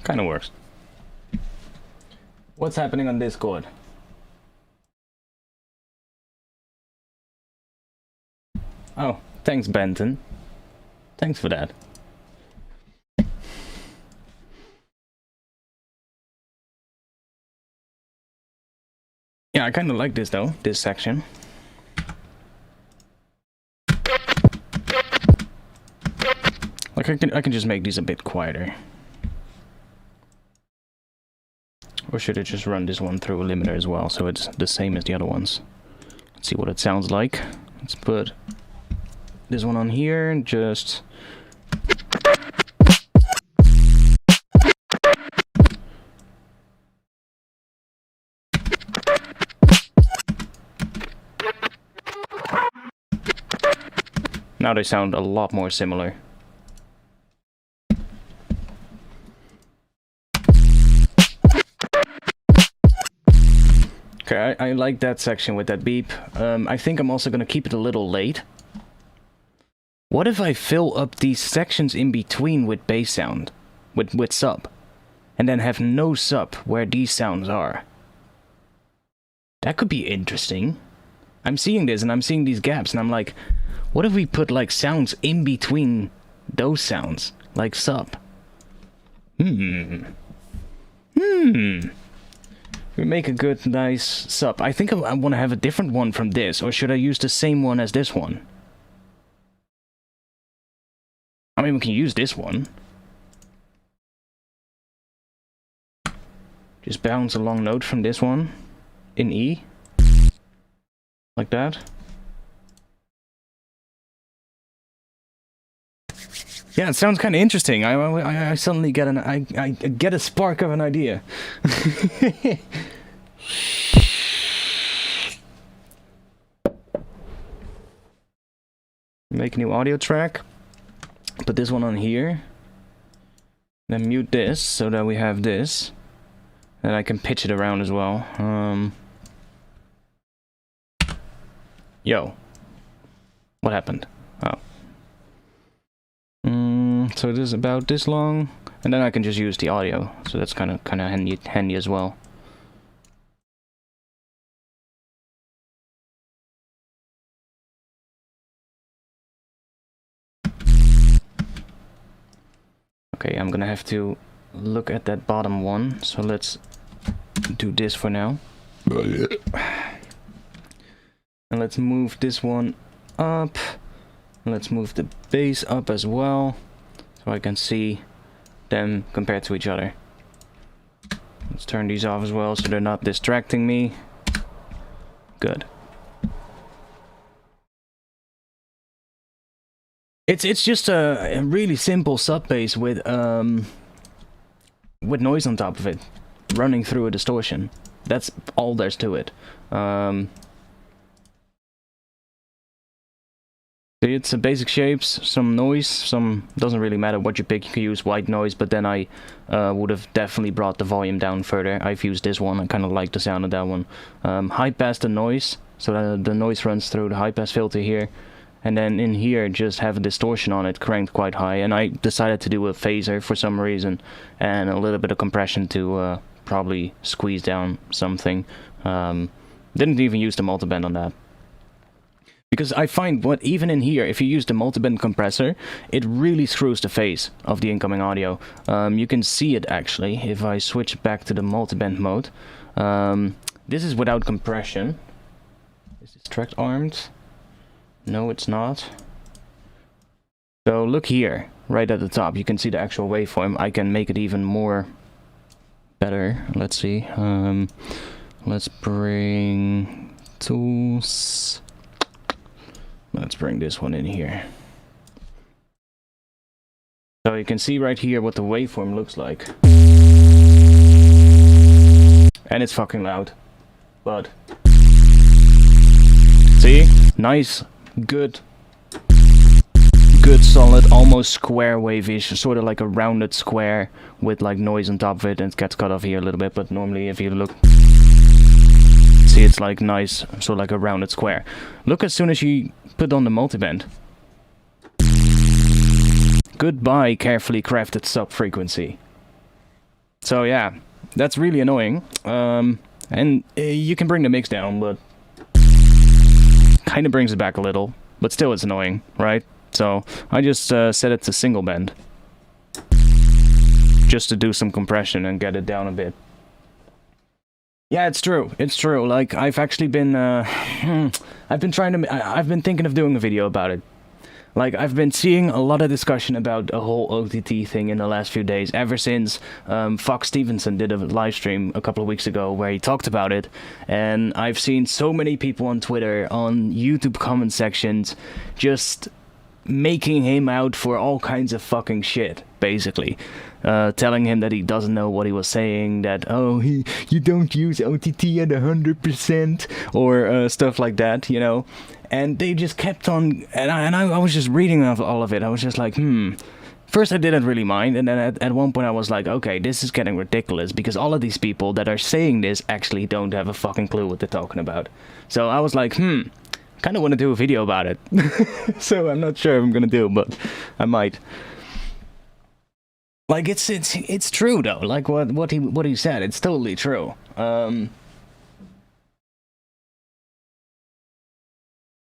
Kind of works. What's happening on Discord? Oh, thanks, Benton. Thanks for that. Yeah, I kind of like this though, this section. Like I can just make these a bit quieter. Or should I just run this one through a limiter as well, so it's the same as the other ones? Let's see what it sounds like. Let's put this one on here and just... Now they sound a lot more similar. Okay, I like that section with that beep. I think I'm also gonna keep it a little late. What if I fill up these sections in between with bass sound? With sub? And then have no sub where these sounds are? That could be interesting. I'm seeing this and I'm seeing these gaps and I'm like, what if we put like sounds in between those sounds? Like sub? We make a good, nice sub. I think I want to have a different one from this, or should I use the same one as this one? I mean, we can use this one. Just bounce a long note from this one in E. Like that. Yeah, it sounds kind of interesting. I suddenly get I get a spark of an idea. Make a new audio track. Put this one on here. Then mute this so that we have this. And I can pitch it around as well. Yo. What happened? Oh. So it is about this long, and then I can just use the audio. So that's kind of handy as well. Okay, I'm gonna have to look at that bottom one. So let's do this for now. And let's move this one up. And let's move the bass up as well, so I can see them compared to each other. Let's turn these off as well, so they're not distracting me. Good. It's just a really simple sub bass with noise on top of it, running through a distortion. That's all there's to it. It's basic shapes, some noise, some doesn't really matter what you pick. You can use white noise, but then I would have definitely brought the volume down further. I've used this one. I kind of like the sound of that one. High pass the noise, so that the noise runs through the high pass filter here. And then in here, just have a distortion on it, cranked quite high. And I decided to do a phaser for some reason, and a little bit of compression to probably squeeze down something. Didn't even use the multiband on that. Because I find even in here, if you use the multiband compressor, it really screws the phase of the incoming audio. You can see it actually, if I switch back to the multiband mode. This is without compression. Is this tracked armed? No, it's not. So look here, right at the top, you can see the actual waveform. I can make it even more better. Let's see. Let's bring tools. Let's bring this one in here. So you can see right here what the waveform looks like. And it's fucking loud. But see? Nice. Good solid, almost square wave-ish, sort of like a rounded square with like noise on top of it, and it gets cut off here a little bit, but normally if you look, see, it's like nice, sort of like a rounded square. Look as soon as you put on the multiband. Goodbye carefully crafted sub-frequency. So yeah, that's really annoying, and you can bring the mix down, but kind of brings it back a little, but still it's annoying, right? So I just set it to single band, just to do some compression and get it down a bit. Yeah, it's true. It's true. Like, I've actually been I've been thinking of doing a video about it. Like, I've been seeing a lot of discussion about the whole OTT thing in the last few days, ever since Fox Stevenson did a live stream a couple of weeks ago where he talked about it, and I've seen so many people on Twitter, on YouTube comment sections, just making him out for all kinds of fucking shit, basically. Telling him that he doesn't know what he was saying, that, oh, you don't use OTT at 100%, or stuff like that, you know? And they just kept on, and I was just reading all of it. I was just like, First I didn't really mind, and then at one point I was like, okay, this is getting ridiculous, because all of these people that are saying this actually don't have a fucking clue what they're talking about. So I was like, kind of want to do a video about it. So I'm not sure if I'm gonna do, but I might. Like, it's true though. Like what he said, it's totally true.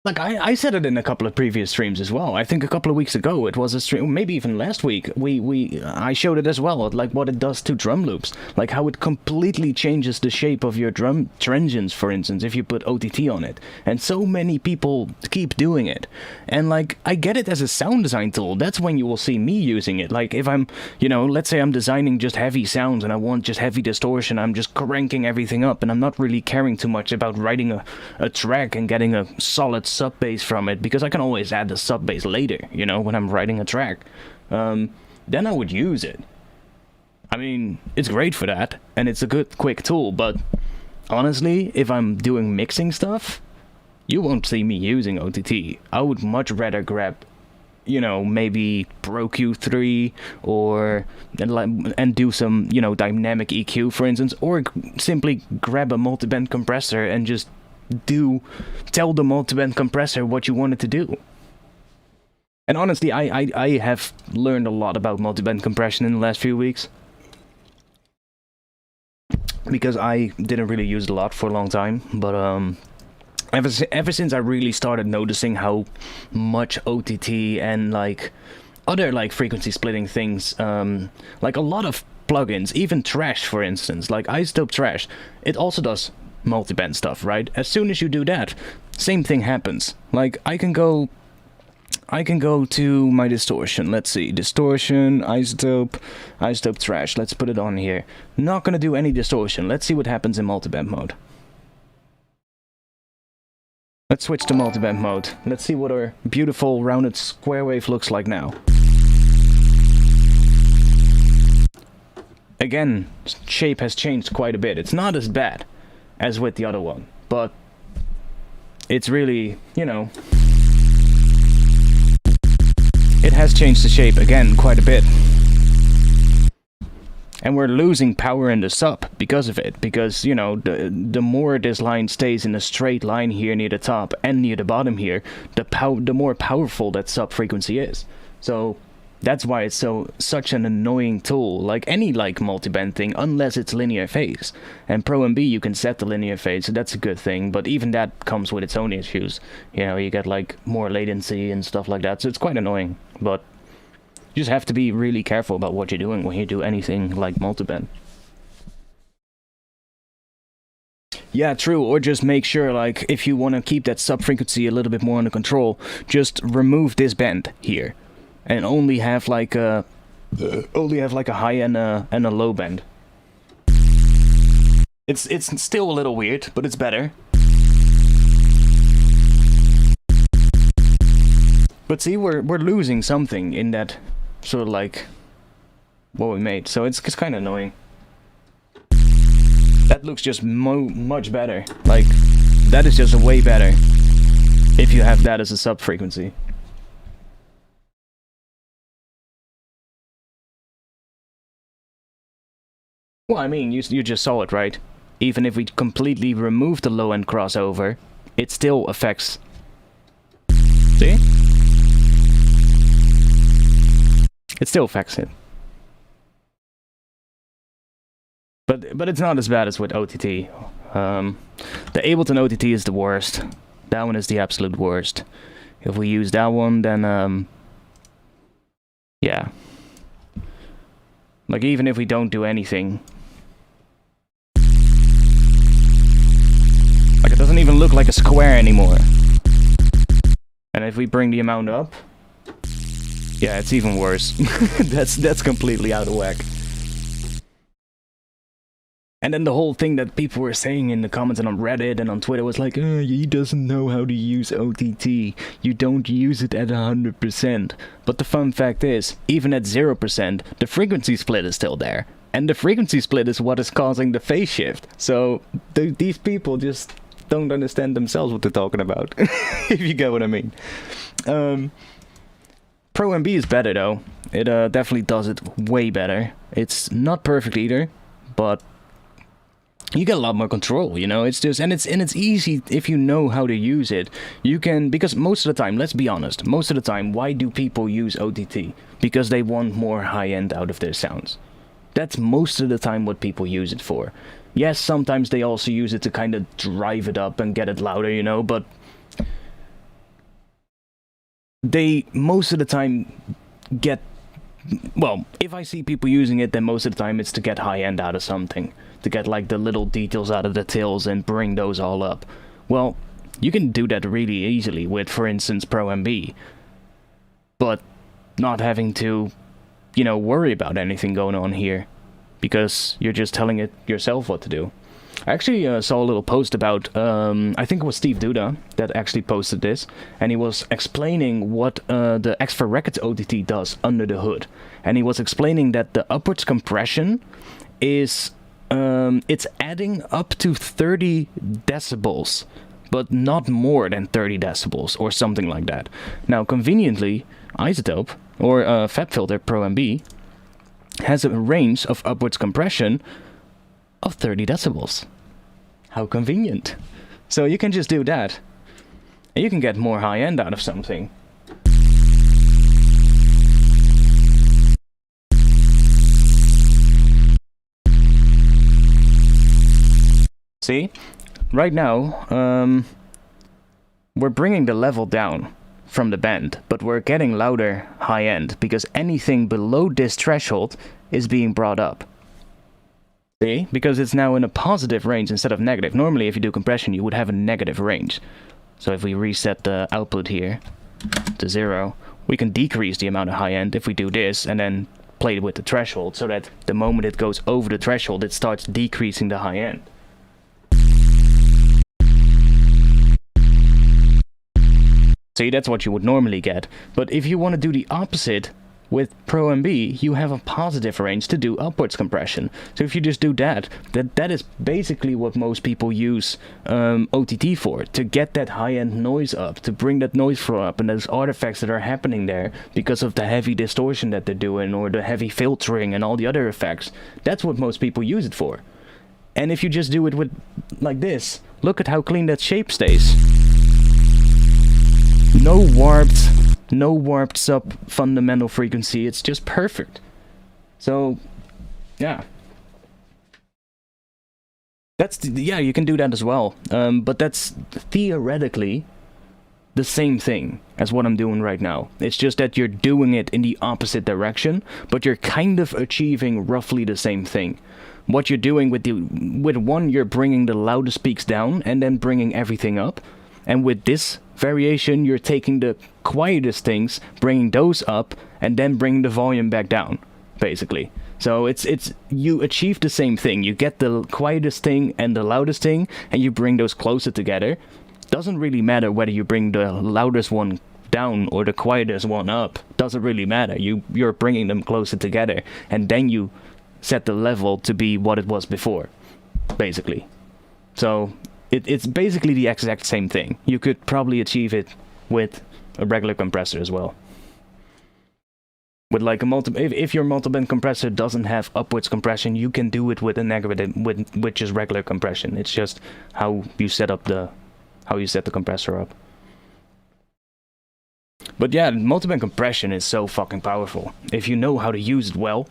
Like, I said it in a couple of previous streams as well. I think a couple of weeks ago it was a stream, maybe even last week, I showed it as well, like what it does to drum loops. Like how it completely changes the shape of your drum transients, for instance, if you put OTT on it. And so many people keep doing it. And like, I get it as a sound design tool. That's when you will see me using it. Like if I'm, you know, let's say I'm designing just heavy sounds and I want just heavy distortion, I'm just cranking everything up and I'm not really caring too much about writing a track and getting a solid sub bass from it, because I can always add the sub bass later, you know, when I'm writing a track. Then I would use it. I mean, it's great for that, and it's a good quick tool, but honestly, if I'm doing mixing stuff, you won't see me using OTT. I would much rather grab you know, maybe Pro Q3 or and do some, you know, dynamic EQ, for instance, or simply grab a multiband compressor and just tell the multiband compressor what you want it to do. And honestly, I have learned a lot about multiband compression in the last few weeks, because I didn't really use it a lot for a long time, but ever since I really started noticing how much OTT and like other like frequency splitting things, like a lot of plugins, even Trash, for instance, like Isotope Trash, it also does multiband stuff, right? As soon as you do that, same thing happens. Like I can go to my distortion. Let's see, distortion, isotope Trash. Let's put it on here. Not gonna do any distortion. Let's see what happens in multiband mode. Let's switch to multiband mode. Let's see what our beautiful rounded square wave looks like now. Again, shape has changed quite a bit. It's not as bad as with the other one, but it's really, you know, it has changed the shape again quite a bit. And we're losing power in the sub because of it, because, you know, the more this line stays in a straight line here near the top and near the bottom here, the more powerful that sub frequency is. So that's why it's such an annoying tool, like any like multiband thing, unless it's linear phase. And Pro MB you can set the linear phase, so that's a good thing, but even that comes with its own issues. You know, you get like more latency and stuff like that, so it's quite annoying. But you just have to be really careful about what you're doing when you do anything like multiband. Yeah, true, or just make sure, like, if you want to keep that sub frequency a little bit more under control, just remove this band here. And only have like a high and a low band. It's still a little weird, but it's better. But see, we're losing something in that sort of like what we made, so it's kind of annoying. That looks just much better. Like that is just way better if you have that as a sub frequency. Well, I mean, you just saw it, right? Even if we completely remove the low-end crossover, it still affects... See? It still affects it. But it's not as bad as with OTT. The Ableton OTT is the worst. That one is the absolute worst. If we use that one, then, yeah. Like, even if we don't do anything... Like, it doesn't even look like a square anymore. And if we bring the amount up... Yeah, it's even worse. That's completely out of whack. And then the whole thing that people were saying in the comments and on Reddit and on Twitter was like, he doesn't know how to use OTT. You don't use it at 100%. But the fun fact is, even at 0%, the frequency split is still there. And the frequency split is what is causing the phase shift. So these people just don't understand themselves what they're talking about. If you get what I mean. Pro MB is better though. It definitely does it way better. It's not perfect either, but you get a lot more control, you know. It's just and it's easy if you know how to use it. You can, because most of the time, let's be honest, most of the time, why do people use OTT? Because they want more high end out of their sounds. That's most of the time what people use it for. Yes, sometimes they also use it to kind of drive it up and get it louder, you know, but they most of the time get, well, if I see people using it, then most of the time it's to get high end out of something, to get like the little details out of the tills and bring those all up. Well, you can do that really easily with, for instance, Pro MB, but not having to, you know, worry about anything going on here, because you're just telling it yourself what to do. I actually saw a little post about, I think it was Steve Duda that actually posted this, and he was explaining what the X4 Records OTT does under the hood. And he was explaining that the upwards compression is, it's adding up to 30 decibels, but not more than 30 decibels or something like that. Now, conveniently, isotope, or FEP filter Pro MB, has a range of upwards compression of 30 decibels. How convenient. So you can just do that, and you can get more high end out of something. See? Right now, we're bringing the level down from the band, but we're getting louder high end, because anything below this threshold is being brought up. See? Because it's now in a positive range instead of negative. Normally, if you do compression, you would have a negative range. So if we reset the output here to 0, we can decrease the amount of high end if we do this, and then play with the threshold, so that the moment it goes over the threshold, it starts decreasing the high end. See, that's what you would normally get. But if you want to do the opposite with Pro MB, you have a positive range to do upwards compression. So if you just do that is basically what most people use OTT for, to get that high-end noise up, to bring that noise floor up, and those artifacts that are happening there because of the heavy distortion that they're doing, or the heavy filtering and all the other effects. That's what most people use it for. And if you just do it with like this, look at how clean that shape stays. No warped sub fundamental frequency, it's just perfect. So, yeah. Yeah, you can do that as well. But that's theoretically the same thing as what I'm doing right now. It's just that you're doing it in the opposite direction, but you're kind of achieving roughly the same thing. What you're doing with one, you're bringing the loudest peaks down and then bringing everything up. And with this variation, you're taking the quietest things, bringing those up, and then bringing the volume back down, basically. So you achieve the same thing. You get the quietest thing and the loudest thing, and you bring those closer together. Doesn't really matter whether you bring the loudest one down or the quietest one up. Doesn't really matter. You're bringing them closer together, and then you set the level to be what it was before, basically. So it's basically the exact same thing. You could probably achieve it with a regular compressor as well. With like if your multi-band compressor doesn't have upwards compression, you can do it with a negative, with just regular compression. It's just how you set the compressor up. But yeah, multi-band compression is so fucking powerful. If you know how to use it well,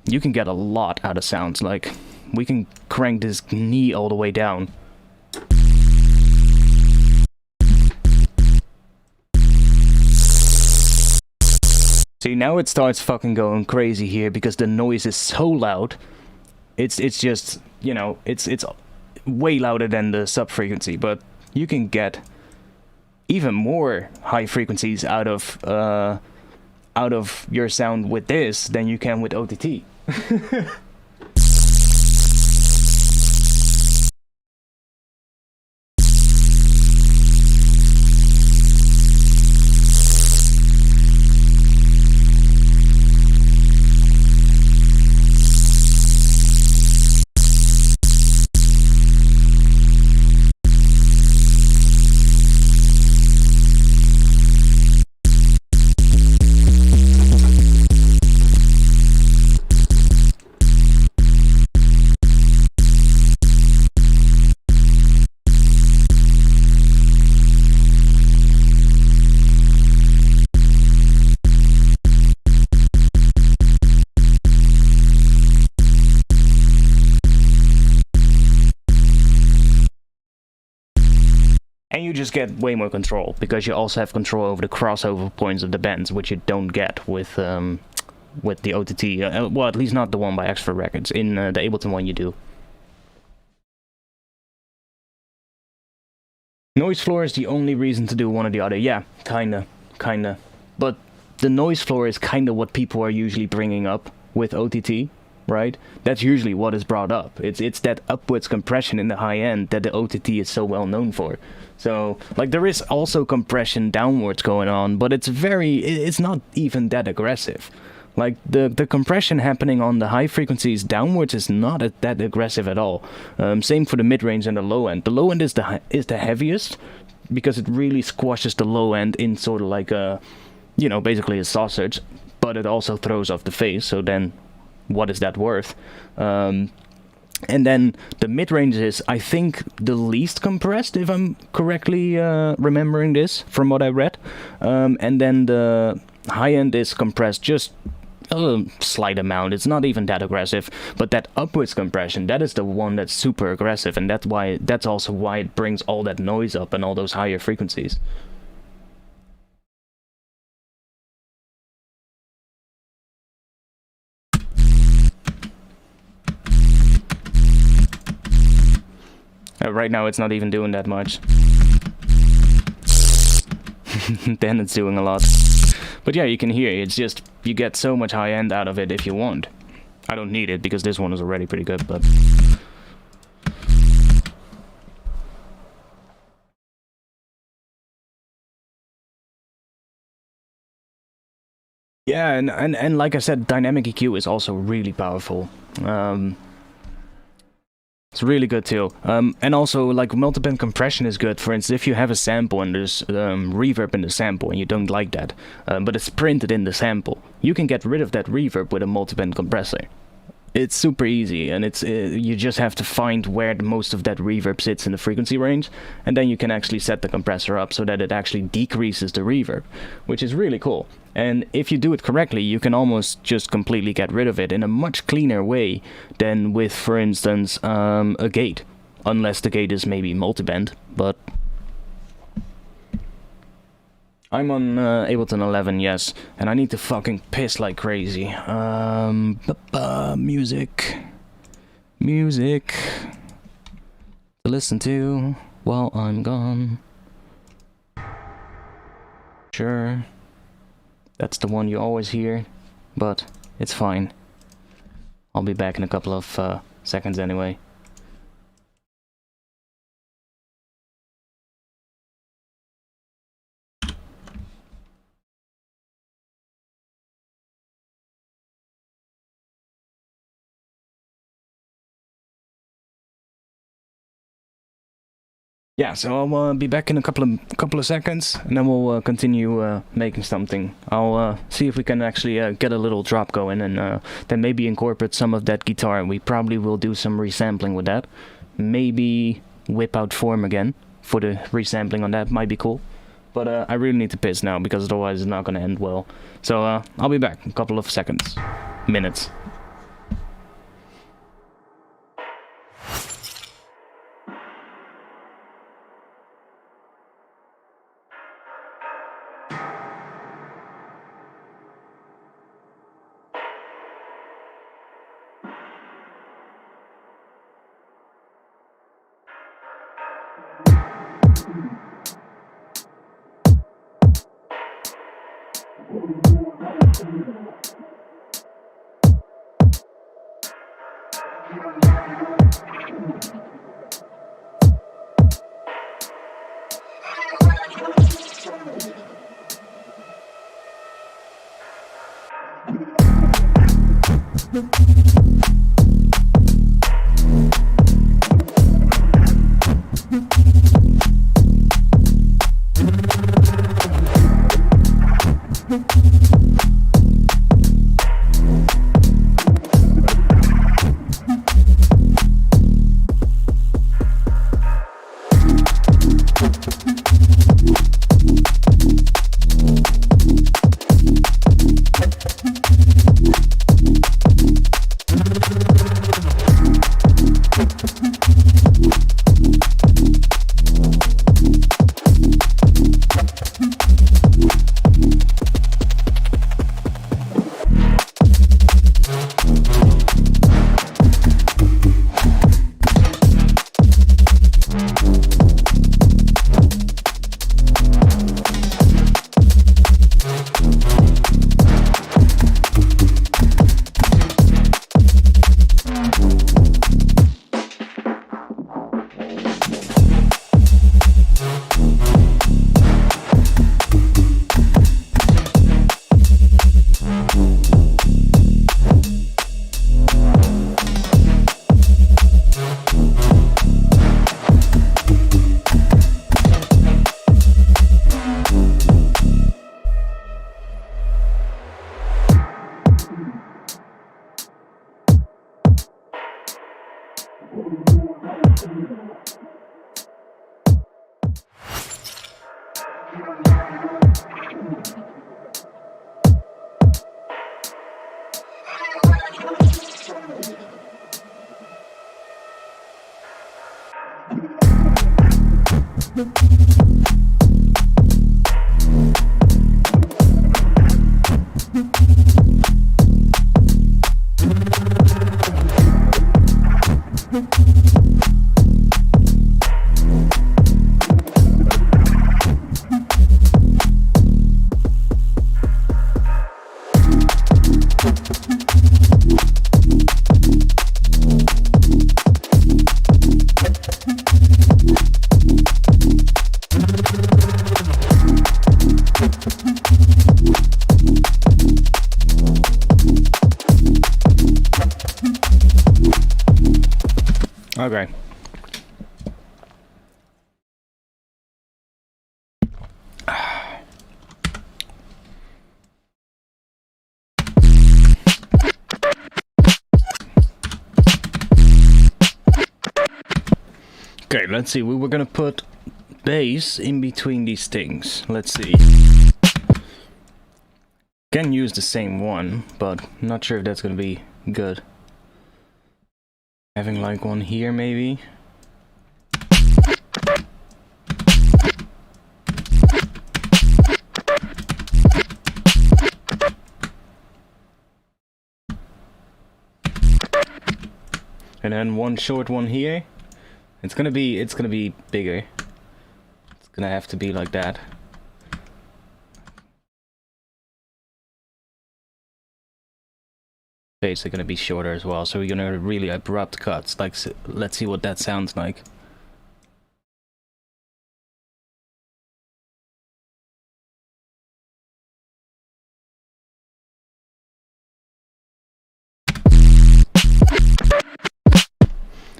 you can get a lot out of sounds. Like, we can crank this knee all the way down. See, now it starts fucking going crazy here because the noise is so loud. It's just, you know, it's way louder than the sub frequency, but you can get even more high frequencies out of your sound with this than you can with OTT. And you just get way more control, because you also have control over the crossover points of the bands, which you don't get with the OTT. Well, at least not the one by Extra Records. In the Ableton one you do. Noise floor is the only reason to do one or the other. Yeah, kinda. But the noise floor is kinda what people are usually bringing up with OTT, right? That's usually what is brought up. It's that upwards compression in the high end that the OTT is so well known for. So, like, there is also compression downwards going on, but it's not even that aggressive. Like, the compression happening on the high frequencies downwards is not that aggressive at all. Same for the mid-range and the low end. The low end is the heaviest, because it really squashes the low end in sort of like a, basically a sausage, but it also throws off the face, so then what is that worth? And then the mid-range is, I think, the least compressed, if I'm correctly remembering this from what I read. And then the high-end is compressed just a slight amount. It's not even that aggressive. But that upwards compression, that is the one that's super aggressive. And that's also why it brings all that noise up and all those higher frequencies. Right now it's not even doing that much. Then it's doing a lot. But yeah, you can hear, it's just, you get so much high end out of it if you want. I don't need it because this one is already pretty good, but... Yeah, and like I said, dynamic EQ is also really powerful. It's really good too. And also, like, multiband compression is good. For instance, if you have a sample and there's reverb in the sample and you don't like that, but it's printed in the sample, you can get rid of that reverb with a multiband compressor. It's super easy, and it's you just have to find where most of that reverb sits in the frequency range, and then you can actually set the compressor up so that it actually decreases the reverb, which is really cool. And if you do it correctly, you can almost just completely get rid of it in a much cleaner way than with, for instance, a gate. Unless the gate is maybe multiband, but... I'm on Ableton 11, yes, and I need to fucking piss like crazy. Music to listen to while I'm gone. Sure, that's the one you always hear, but it's fine. I'll be back in a couple of seconds anyway. Yeah, so I'll be back in a couple of seconds, and then we'll continue making something. I'll see if we can actually get a little drop going, and then maybe incorporate some of that guitar. And we probably will do some resampling with that. Maybe whip out form again for the resampling on that. Might be cool. But I really need to piss now, because otherwise it's not going to end well. So I'll be back in a couple of seconds. Minutes. Okay. Okay, let's see. We were gonna put bass in between these things. Let's see. Can use the same one, but I'm not sure if that's gonna be good. Having like one here, maybe. And then one short one here. It's gonna be bigger. It's gonna have to be like that. Bass are gonna be shorter as well, so we're gonna really abrupt cuts. Like, let's see what that sounds like.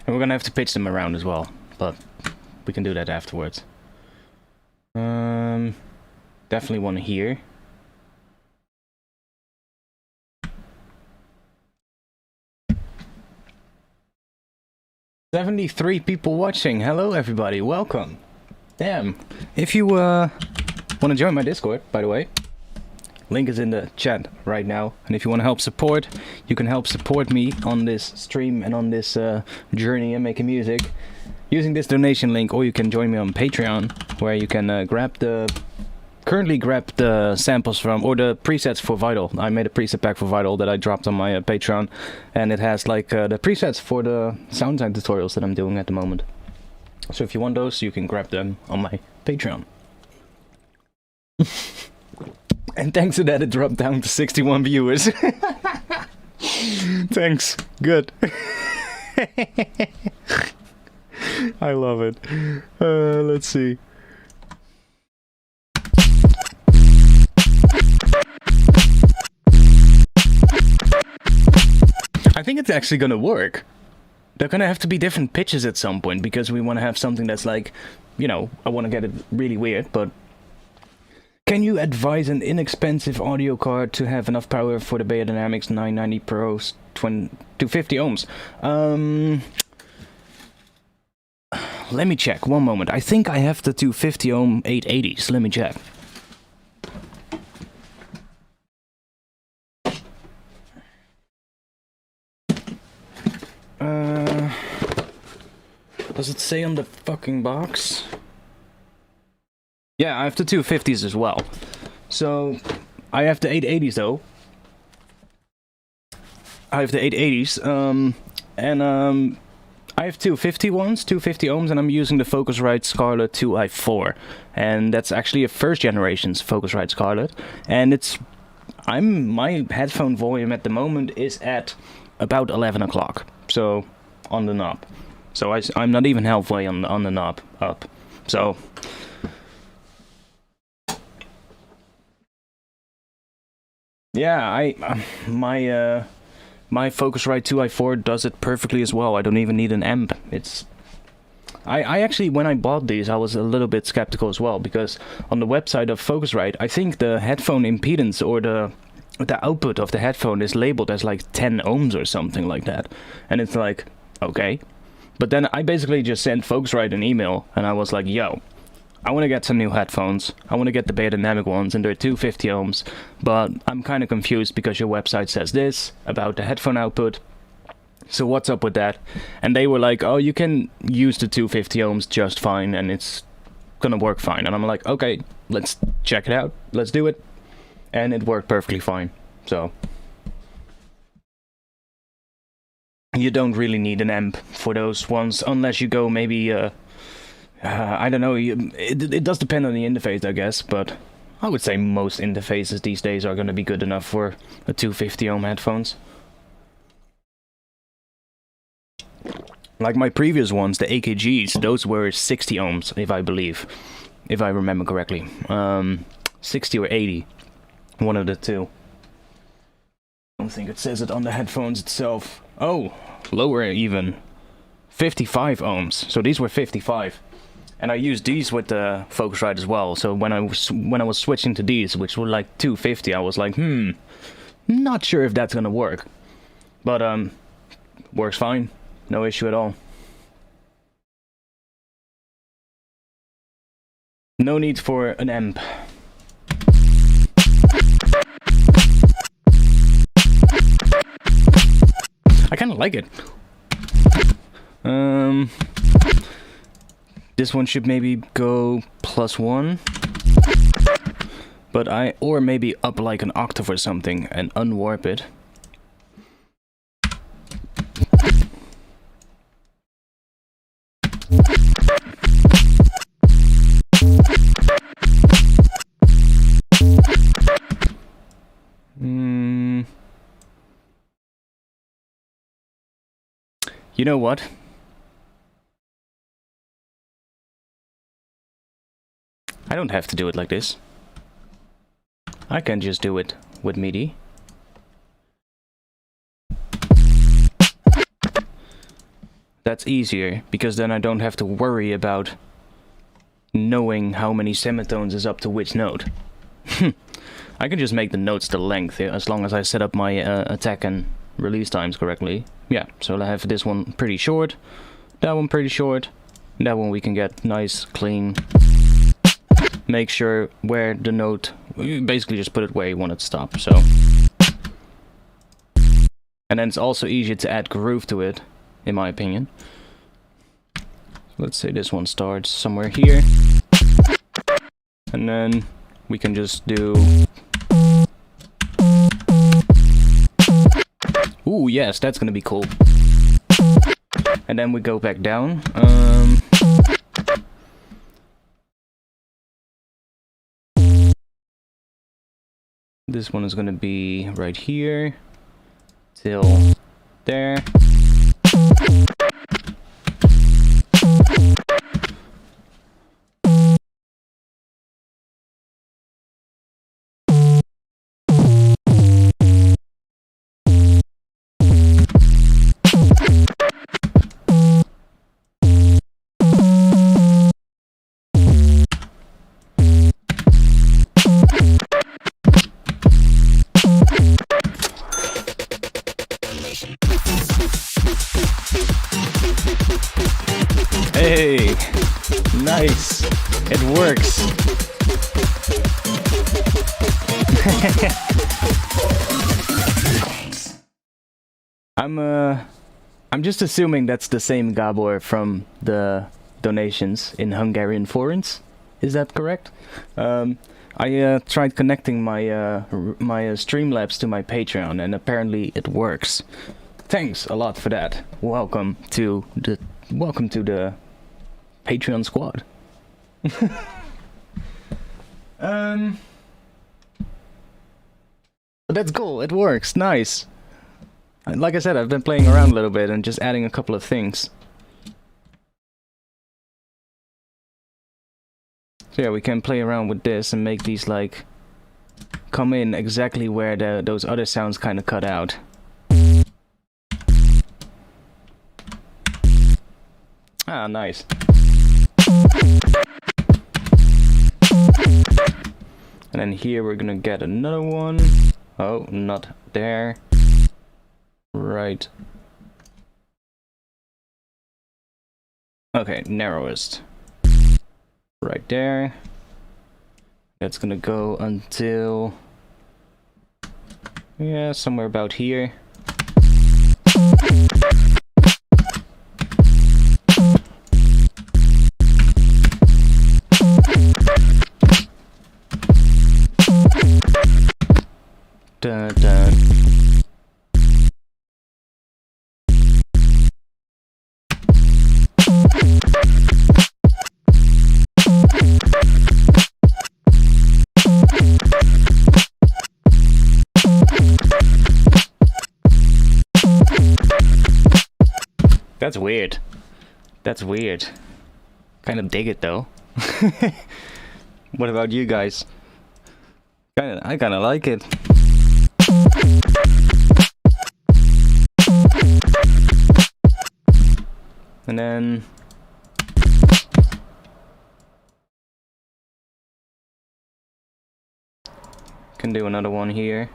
And we're gonna have to pitch them around as well, but we can do that afterwards. Definitely one here. "73 people watching. Hello everybody, welcome. Damn. If you want to join my Discord, by the way, link is in the chat right now. And if you want to help support, you can help support me on this stream and on this journey in making music using this donation link, or you can join me on Patreon, where you can currently grab the samples from, or the presets for Vital. I made a preset pack for Vital that I dropped on my Patreon, and it has like the presets for the sound design tutorials that I'm doing at the moment. So if you want those, you can grab them on my Patreon. And thanks to that, it dropped down to 61 viewers. Thanks. Good. I love it. Let's see. I think it's actually gonna work. They're gonna have to be different pitches at some point, because we want to have something that's like, you know, I want to get it really weird, but... Can you advise an inexpensive audio card to have enough power for the Beyerdynamics 990 Pro's 250 ohms? Let me check, one moment. I think I have the 250 ohm 880s. Let me check. Does it say on the fucking box? Yeah, I have the 250s as well. So, I have the 880s though. I have the 880s, I have 250 ones, 250 ohms, and I'm using the Focusrite Scarlett 2i4. And that's actually a first generation's Focusrite Scarlett. And my headphone volume at the moment is at about 11 o'clock. So, on the knob. So I'm not even halfway on the knob up. So... Yeah, my Focusrite 2i4 does it perfectly as well. I don't even need an amp. I actually, when I bought these, I was a little bit skeptical as well, because on the website of Focusrite, I think the headphone impedance, or the output of the headphone, is labeled as like 10 ohms or something like that. And it's like, okay. But then I basically just sent Focusrite an email, and I was like, yo, I want to get some new headphones. I want to get the Beta-Dynamic ones, and they're 250 ohms, but I'm kind of confused because your website says this about the headphone output. So what's up with that? And they were like, oh, you can use the 250 ohms just fine, and it's gonna work fine. And I'm like, okay, let's check it out. Let's do it. And it worked perfectly fine. So you don't really need an amp for those ones, unless you go maybe, I don't know, it does depend on the interface, I guess, but I would say most interfaces these days are gonna be good enough for a 250 ohm headphones. Like my previous ones, the AKGs, those were 60 ohms, if I remember correctly. 60 or 80, one of the two. I don't think it says it on the headphones itself. Oh, lower even. 55 ohms, so these were 55. And I used these with the Focusrite as well, so when I was switching to these, which were like 250, I was like, not sure if that's gonna work. But, works fine. No issue at all. No need for an amp. I kind of like it. This one should maybe go +1. But or maybe up like an octave or something and unwarp it. You know what? I don't have to do it like this. I can just do it with MIDI. That's easier, because then I don't have to worry about knowing how many semitones is up to which note. I can just make the notes the length, as long as I set up my attack and release times correctly. Yeah, so I have this one pretty short, that one pretty short, that one we can get nice, clean. Make sure where the note, you basically just put it where you want it to stop, so. And then it's also easier to add groove to it, in my opinion. Let's say this one starts somewhere here. And then we can just do... Ooh, yes, that's gonna be cool. And then we go back down. This one is gonna be right here till there. Hey, nice. It works. I'm just assuming that's the same Gabor from the donations in Hungarian forints. Is that correct? I tried connecting my Streamlabs to my Patreon, and apparently it works. Thanks a lot for that. Welcome to the Patreon squad. That's cool. It works. Nice. Like I said, I've been playing around a little bit and just adding a couple of things. So yeah, we can play around with this and make these like come in exactly where those other sounds kind of cut out. Ah, nice. And then here we're gonna get another one. Oh, not there. Right. Okay, narrowest. right there. That's gonna go until, yeah, somewhere about here. Dun, dun. That's weird. That's weird. Kind of dig it though. What about you guys? I kind of like it. And then can do another one here.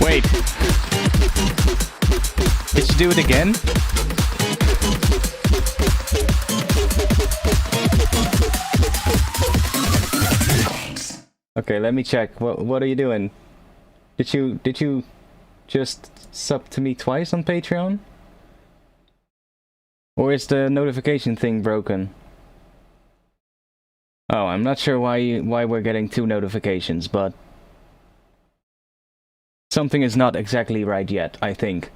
Wait. Did you do it again? Okay, let me check. What are you doing? Did you just sub to me twice on Patreon? Or is the notification thing broken? Oh, I'm not sure why we're getting 2 notifications, but something is not exactly right yet, I think.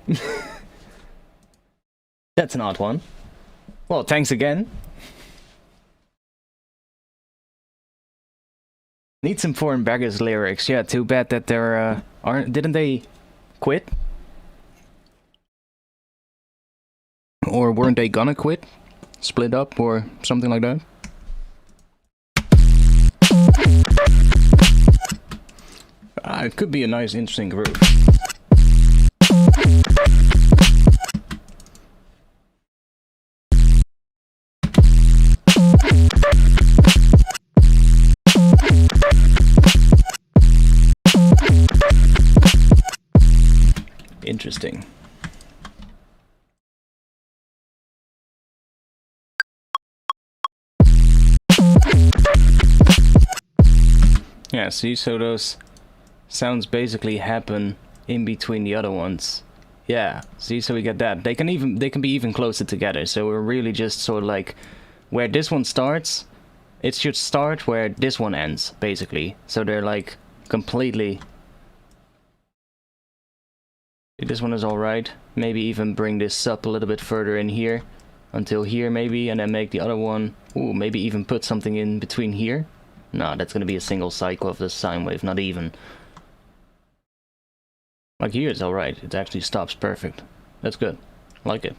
That's an odd one. Well, thanks again. Need some Foreign Beggars lyrics. Yeah, too bad that they're didn't they quit? Or weren't they gonna quit? Split up or something like that? It could be a nice, interesting groove. Interesting. Yeah, see, so those sounds basically happen in between the other ones. Yeah, see, so we get that. They can be even closer together, so we're really just sort of like where this one starts, it should start where this one ends, basically. So they're like completely. This one is alright. Maybe even bring this up a little bit further in here until here maybe, and then make the other one, ooh, maybe even put something in between here. No, that's gonna be a single cycle of the sine wave, not even. Like here it's alright, it actually stops perfect. That's good. I like it.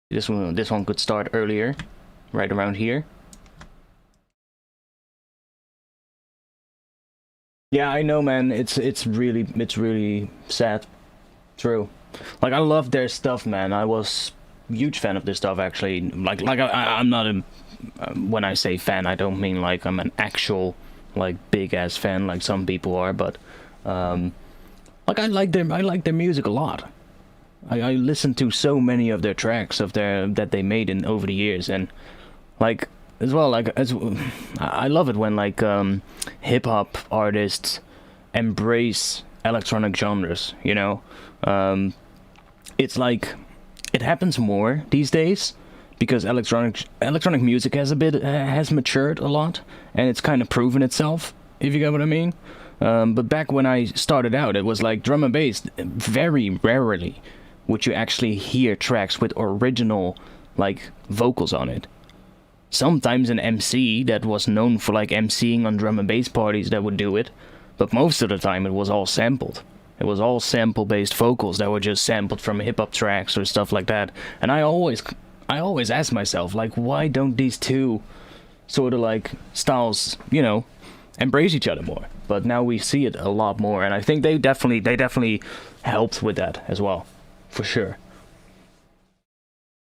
This one could start earlier, right around here. Yeah, I know, man. It's really sad. True. Like, I love their stuff, man. I was a huge fan of their stuff, actually. I'm not a when I say fan, I don't mean like I'm an actual like big ass fan like some people are, but like I like their music a lot. I listened to so many of their tracks that they made in over the years, and like as well, like I love it when like hip hop artists embrace electronic genres, you know. It's like it happens more these days because electronic music has matured a lot, and it's kind of proven itself, if you get what I mean. But back when I started out, it was like drum and bass. Very rarely would you actually hear tracks with original like vocals on it. Sometimes an MC that was known for like MCing on drum and bass parties that would do it, but most of the time it was all sampled. It was all sample-based vocals that were just sampled from hip-hop tracks or stuff like that. And I always ask myself, like, why don't these two sort of like styles, you know, embrace each other more? But now we see it a lot more, and I think they definitely helped with that as well, for sure.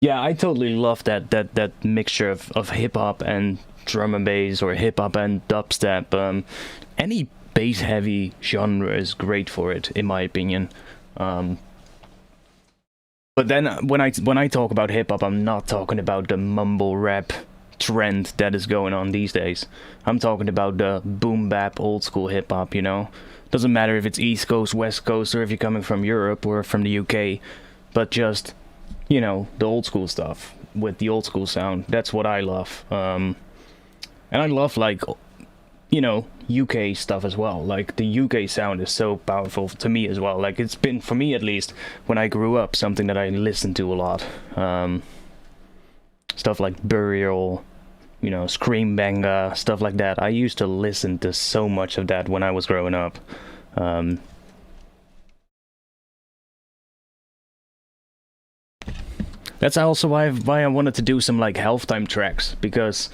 Yeah, I totally love that mixture of hip hop and drum and bass, or hip hop and dubstep. Any bass heavy genre is great for it, in my opinion. But then when I talk about hip hop, I'm not talking about the mumble rap trend that is going on these days. I'm talking about the boom bap old school hip hop, you know. Doesn't matter if it's East Coast, West Coast, or if you're coming from Europe or from the UK, but just, you know, the old school stuff with the old school sound. That's what I love. And I love, like, you know, UK stuff as well. Like, the UK sound is so powerful to me as well. Like, it's been, for me at least, when I grew up, something that I listened to a lot. Stuff like Burial, you know, Scream Banga, stuff like that. I used to listen to so much of that when I was growing up. That's also why I wanted to do some, like, halftime tracks, because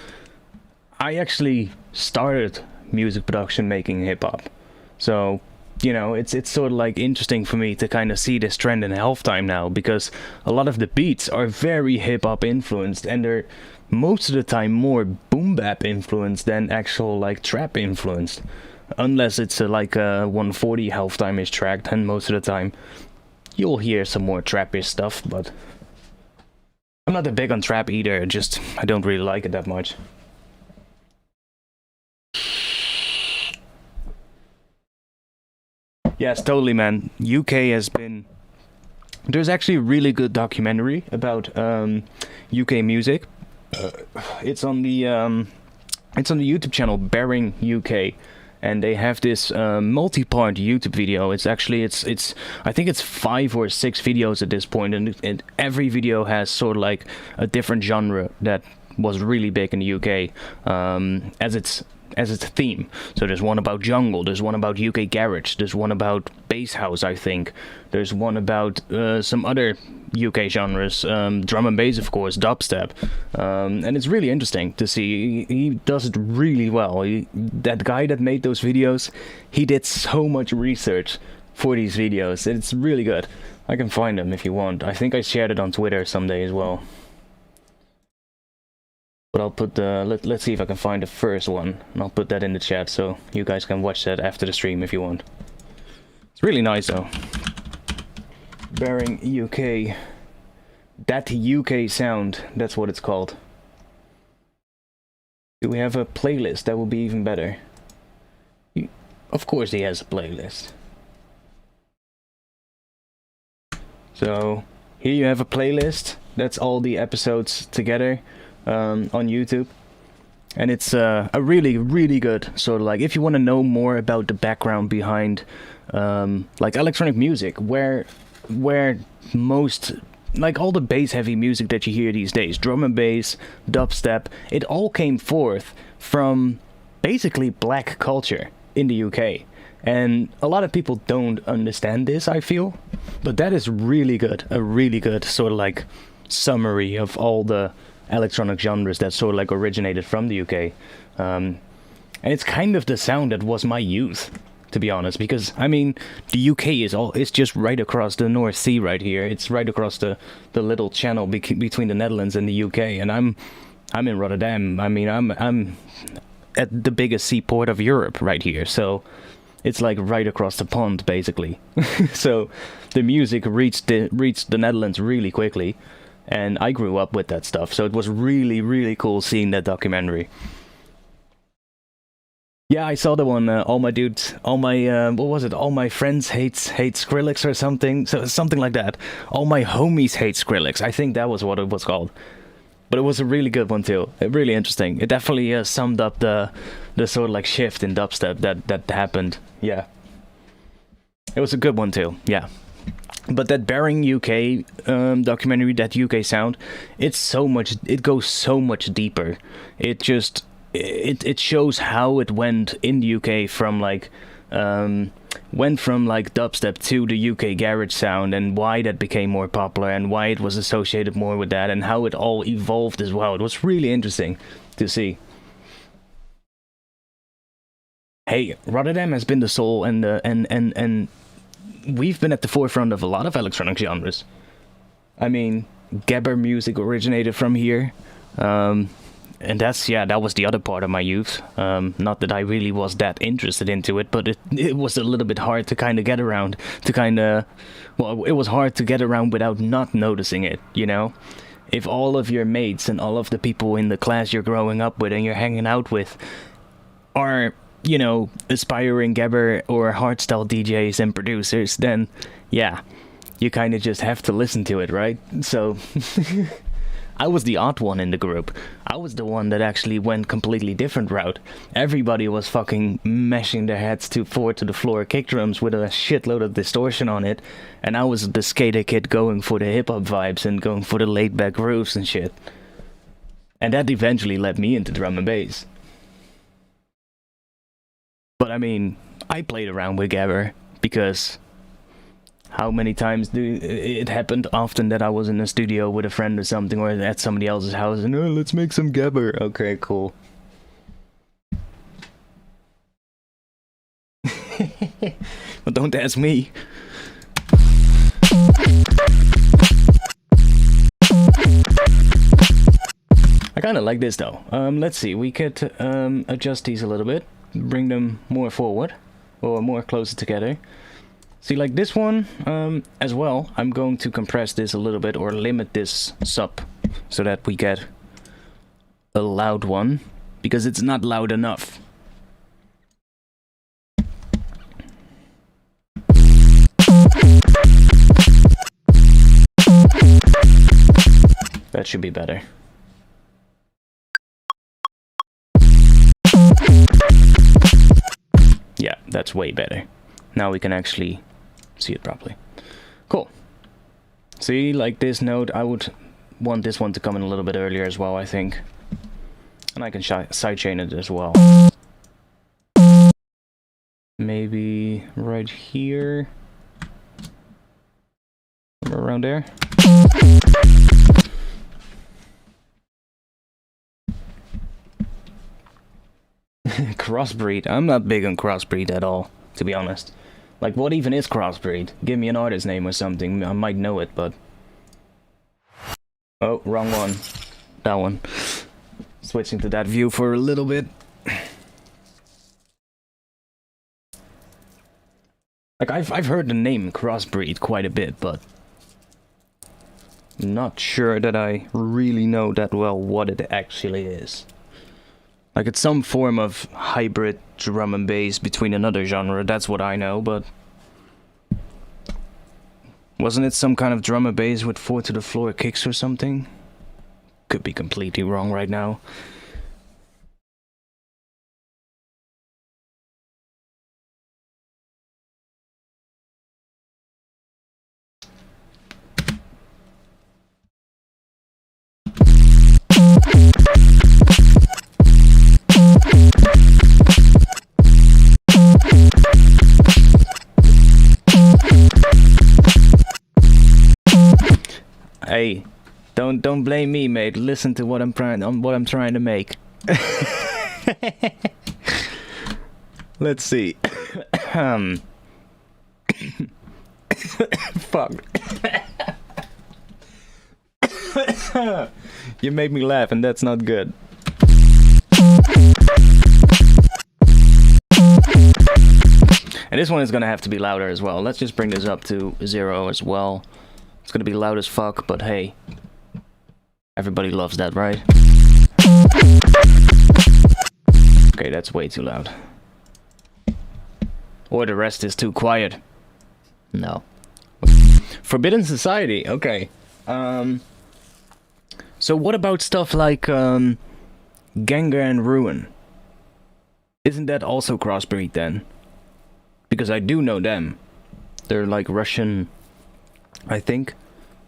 I actually started music production making hip-hop. So, you know, it's sort of like interesting for me to kind of see this trend in halftime now, because a lot of the beats are very hip-hop influenced, and they're most of the time more boom bap influenced than actual, like, trap influenced. Unless it's like a 140 halftime-ish track, then most of the time you'll hear some more trappish stuff, but I'm not that big on trap either, just I don't really like it that much. Yes, totally, man. UK has been... There's actually a really good documentary about UK music. It's on the YouTube channel Bearing UK, and they have this multi-part YouTube video. It's actually I think it's 5 or 6 videos at this point, and every video has sort of like a different genre that was really big in the UK as its theme. So there's one about jungle, there's one about UK garage, there's one about bass house, I think. There's one about some other UK genres, drum and bass, of course, dubstep. And it's really interesting to see. He does it really well. That guy that made those videos, he did so much research for these videos. It's really good. I can find them if you want. I think I shared it on Twitter someday as well. But I'll put the... Let's see if I can find the first one. And I'll put that in the chat so you guys can watch that after the stream if you want. It's really nice though. Bearing UK. That UK sound, that's what it's called. Do we have a playlist? That would be even better. Of course he has a playlist. So, here you have a playlist. That's all the episodes together on YouTube. And it's a really, really good sort of like, if you want to know more about the background behind like electronic music, where most, like all the bass heavy music that you hear these days, drum and bass, dubstep, it all came forth from basically black culture in the UK. And a lot of people don't understand this, I feel, but that is really good, a really good sort of like summary of all the electronic genres that sort of like originated from the UK. And it's kind of the sound that was my youth, to be honest, because I mean the UK it's just right across the North Sea right here. It's right across the little channel between the Netherlands and the UK, and I'm in Rotterdam. I mean I'm at the biggest seaport of Europe right here, so it's like right across the pond basically. So the music reached the Netherlands really quickly, and I grew up with that stuff, so it was really, really cool seeing that documentary. Yeah, I saw the one, all my what was it? All my friends hate Skrillex or something, so something like that. All my homies hate Skrillex. I think that was what it was called. But it was a really good one too. Really interesting. It definitely summed up the sort of like shift in dubstep that happened. Yeah. It was a good one too. Yeah. But that Bearing UK documentary, that UK sound, it goes so much deeper. It shows how it went in the UK from like went from like dubstep to the UK garage sound, and why that became more popular, and why it was associated more with that, and how it all evolved as well. It was really interesting to see. Hey, Rotterdam has been the soul, and we've been at the forefront of a lot of electronic genres. I mean, gabber music originated from here, and that was the other part of my youth. Not that I really was that interested into it, but it was a little bit hard to kind of get around, it was hard to get around without not noticing it, you know? If all of your mates and all of the people in the class you're growing up with and you're hanging out with are, you know, aspiring gabber or hardstyle DJs and producers, then yeah, you kind of just have to listen to it, right? So I was the odd one in the group. I was the one that actually went completely different route. Everybody was fucking mashing their heads to forward to the floor kick drums with a shitload of distortion on it, and I was the skater kid going for the hip hop vibes and going for the laid back grooves and shit. And that eventually led me into drum and bass. But I mean, I played around with gabber because how many times it happened often that I was in a studio with a friend or something, or at somebody else's house, and oh, let's make some gabber. Okay, cool. But don't ask me. I kind of like this though. Let's see, we could adjust these a little bit, bring them more forward, or more closer together. See, like this one, as well, I'm going to compress this a little bit, or limit this sub, so that we get a loud one, because it's not loud enough. That should be better. Yeah, that's way better. Now we can actually see it properly. Cool. See, like this note, I would want this one to come in a little bit earlier as well, I think. And I can sidechain it as well. Maybe right here. Somewhere around there. Crossbreed. I'm not big on crossbreed at all, to be honest. Like, what even is crossbreed? Give me an artist name or something, I might know it, but... Oh, wrong one. That one. Switching to that view for a little bit. Like, I've heard the name crossbreed quite a bit, but... I'm not sure that I really know that well what it actually is. Like, it's some form of hybrid drum and bass between another genre, that's what I know, but... Wasn't it some kind of drum and bass with 4 to the floor kicks or something? Could be completely wrong right now. Hey, don't blame me, mate. Listen to what I'm trying to make. Let's see. Fuck. You made me laugh, and that's not good. And this one is gonna have to be louder as well. Let's just bring this up to 0 as well. It's gonna be loud as fuck, but hey, everybody loves that, right? Okay, that's way too loud. Or the rest is too quiet. No. Forbidden Society, okay. So what about stuff like Gengar and Ruin? Isn't that also crossbreed then? Because I do know them. They're like Russian, I think,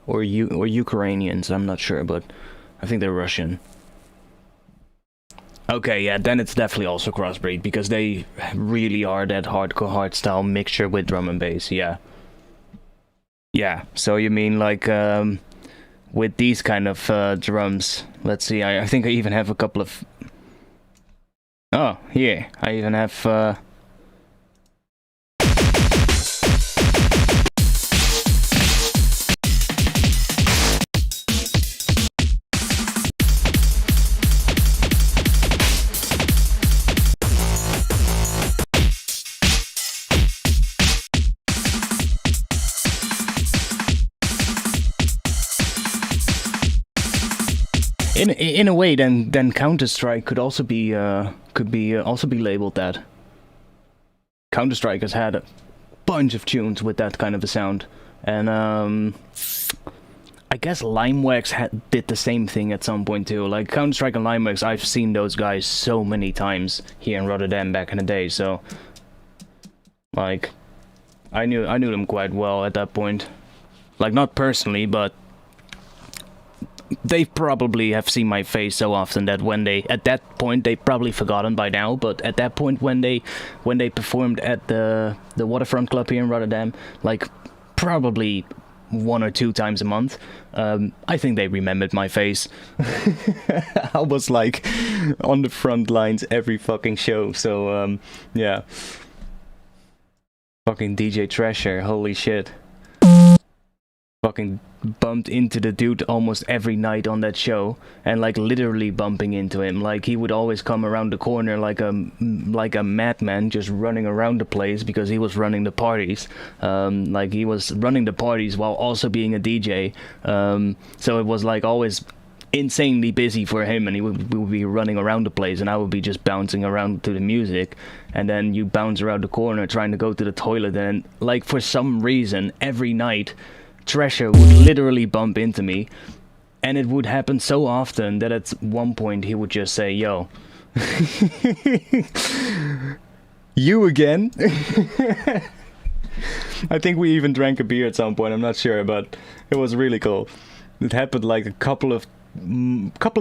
or Ukrainians, I'm not sure, but I think they're Russian. Okay, yeah, then it's definitely also crossbreed, because they really are that hardcore hardstyle mixture with drum and bass, yeah. Yeah, so you mean like with these kind of drums, let's see, I think I even have a couple of... Oh, here, I even have... In a way, then Counter-Strike could also be also be labeled that. Counter-Strike has had a bunch of tunes with that kind of a sound, and I guess Limewax did the same thing at some point too. Like Counter-Strike and Limewax, I've seen those guys so many times here in Rotterdam back in the day. So, like, I knew them quite well at that point. Like, not personally, but they probably have seen my face so often that when they, at that point, they probably forgotten by now, but at that point when they performed at the Waterfront Club here in Rotterdam, like probably 1 or 2 times a month, I think they remembered my face. I was like on the front lines every fucking show, so yeah. Fucking DJ Thrasher, holy shit. Fucking bumped into the dude almost every night on that show, and like literally bumping into him. Like he would always come around the corner like a madman, just running around the place because he was running the parties. Like he was running the parties while also being a DJ. So it was like always insanely busy for him, and we would be running around the place, and I would be just bouncing around to the music, and then you bounce around the corner trying to go to the toilet, and like for some reason every night Thrasher would literally bump into me, and it would happen so often that at one point he would just say, "Yo, you again?" I think we even drank a beer at some point, I'm not sure, but it was really cool. It happened like a couple of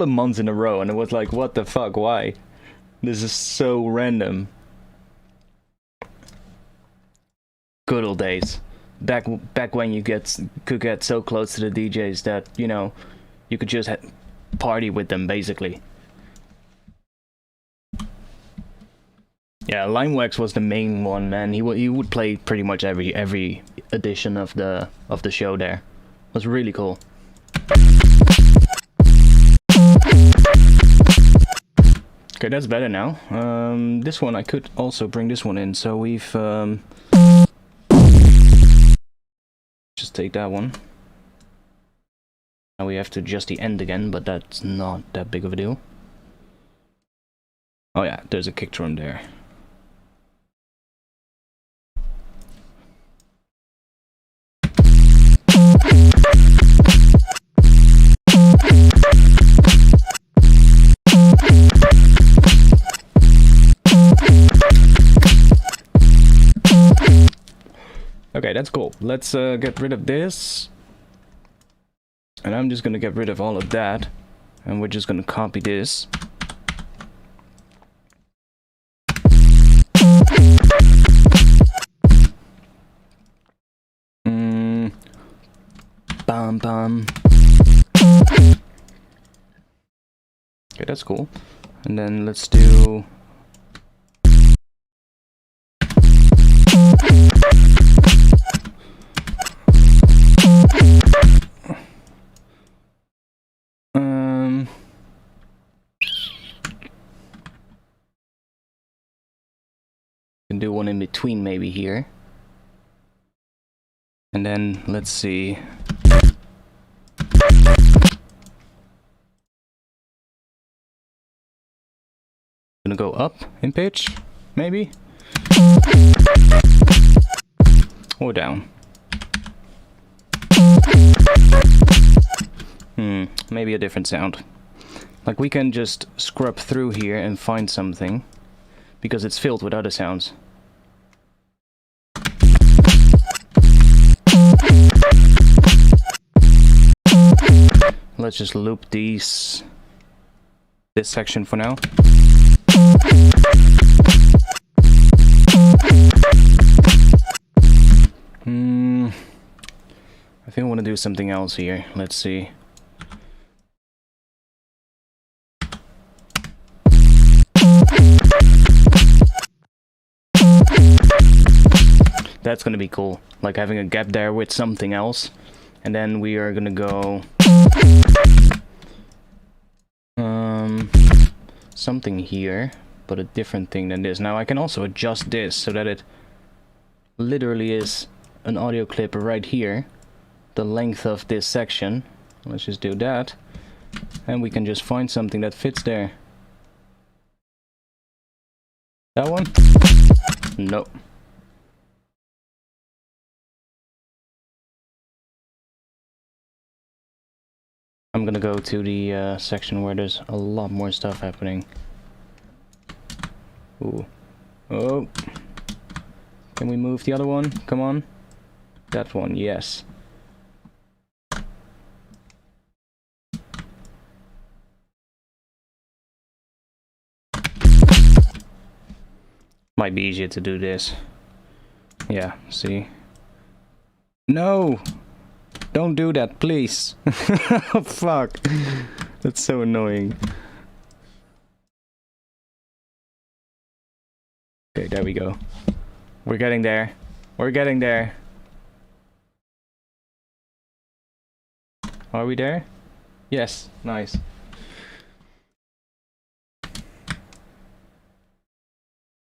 months in a row, and it was like, what the fuck, why? This is so random. Good old days. Back when you could get so close to the DJs that, you know, you could just party with them basically. Yeah, Limewax was the main one, man. He would play pretty much every edition of the show there. It was really cool. Okay, that's better now. This one I could also bring this one in, so we've just take that one. Now we have to adjust the end again, but that's not that big of a deal. Oh yeah, there's a kick drum there. Okay, that's cool. Let's get rid of this. And I'm just gonna get rid of all of that. And we're just gonna copy this. Bam bam. Okay, that's cool. And then let's do... Can do one in between maybe here. And then let's see. Gonna go up in pitch, maybe? Or down. Maybe a different sound. Like we can just scrub through here and find something, because it's filled with other sounds. Let's just loop this section for now. I think I want to do something else here. Let's see. That's gonna be cool. Like having a gap there with something else. And then we are gonna go... something here, but a different thing than this. Now I can also adjust this so that it literally is an audio clip right here. The length of this section. Let's just do that. And we can just find something that fits there. That one? Nope. I'm gonna go to the section where there's a lot more stuff happening. Ooh. Oh. Can we move the other one? Come on. That one, yes. Might be easier to do this. Yeah, see? No! Don't do that, please. Oh, fuck. That's so annoying. Okay, there we go. We're getting there. We're getting there. Are we there? Yes, nice.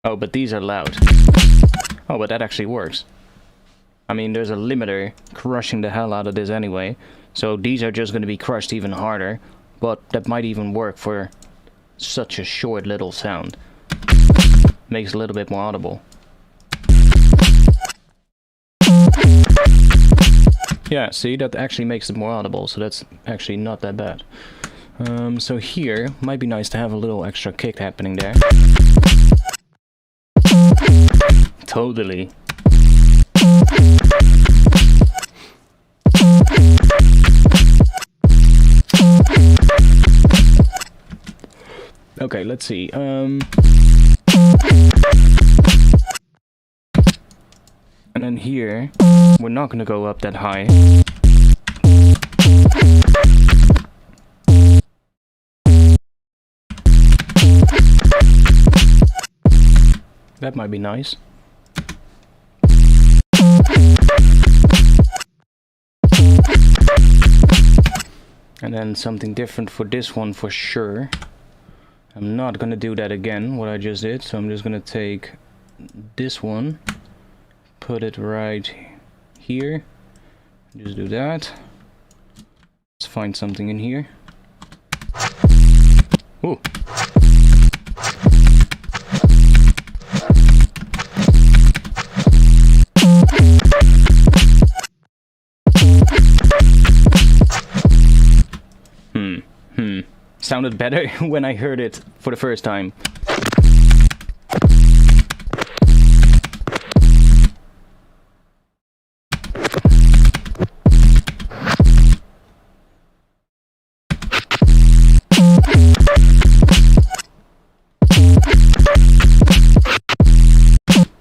Oh, but these are loud. Oh, but that actually works. I mean, there's a limiter crushing the hell out of this anyway, so these are just going to be crushed even harder, but that might even work for such a short little sound. Makes it a little bit more audible. Yeah, see, that actually makes it more audible, so that's actually not that bad. So here, might be nice to have a little extra kick happening there. Totally. Okay, let's see. And then here, we're not gonna go up that high. That might be nice. And then something different for this one for sure. I'm not gonna do that again, what I just did, so I'm just gonna take this one, put it right here, just do that. Let's find something in here. Ooh. Sounded better when I heard it for the first time.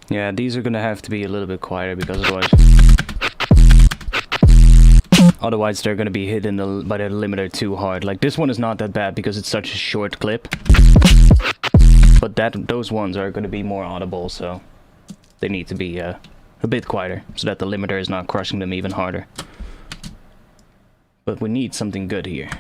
Yeah, these are gonna have to be a little bit quieter because otherwise they're gonna be hit by the limiter too hard. Like this one is not that bad because it's such a short clip, but those ones are gonna be more audible, so they need to be a bit quieter so that the limiter is not crushing them even harder. But we need something good here.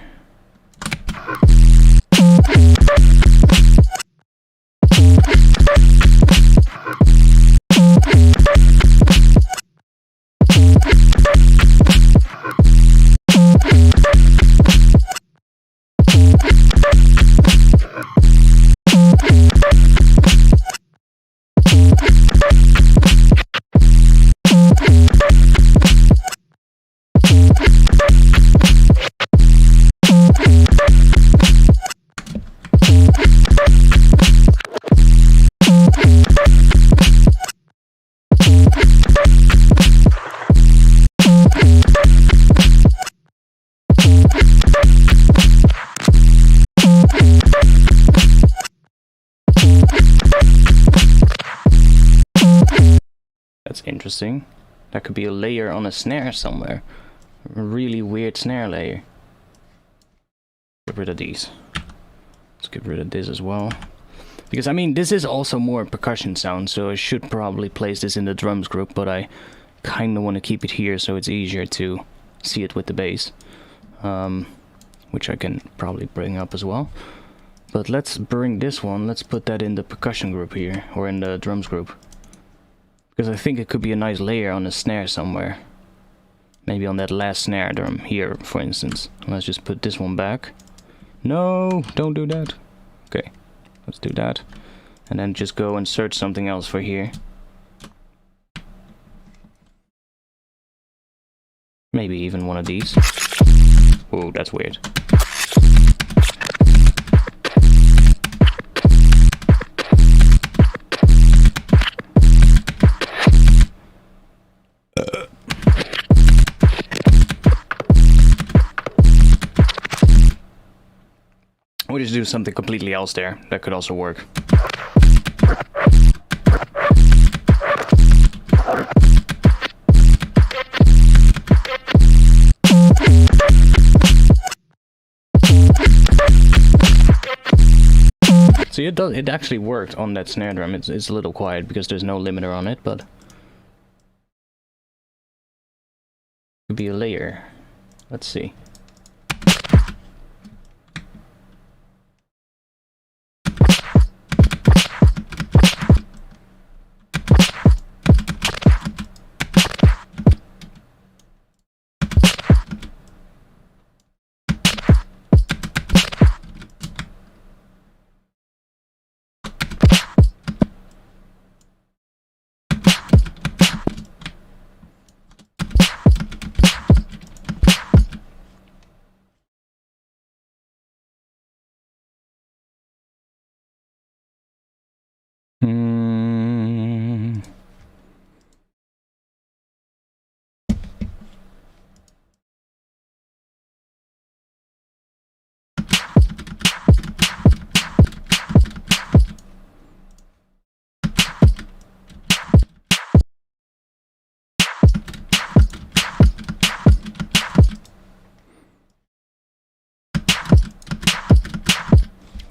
That's interesting. That could be a layer on a snare somewhere. A really weird snare layer. Get rid of these. Let's get rid of this as well. Because, I mean, this is also more percussion sound, so I should probably place this in the drums group, but I kind of want to keep it here so it's easier to see it with the bass. Which I can probably bring up as well. But let's bring this one, let's put that in the percussion group here, or in the drums group. Because I think it could be a nice layer on a snare somewhere. Maybe on that last snare drum here, for instance. Let's just put this one back. No, don't do that. Okay, let's do that. And then just go and search something else for here. Maybe even one of these. Oh, that's weird. Or just do something completely else there. That could also work. See, it actually worked on that snare drum. It's a little quiet because there's no limiter on it, but could be a layer. Let's see.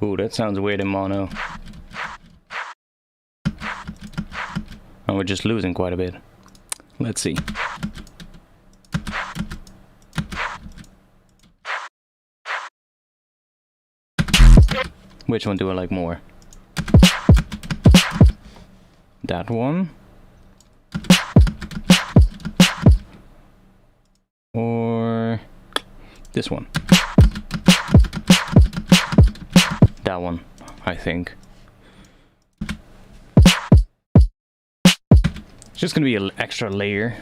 Ooh, that sounds weird in mono. And we're just losing quite a bit. Let's see. Which one do I like more? That one? Or this one? That one, I think. It's just gonna be an extra layer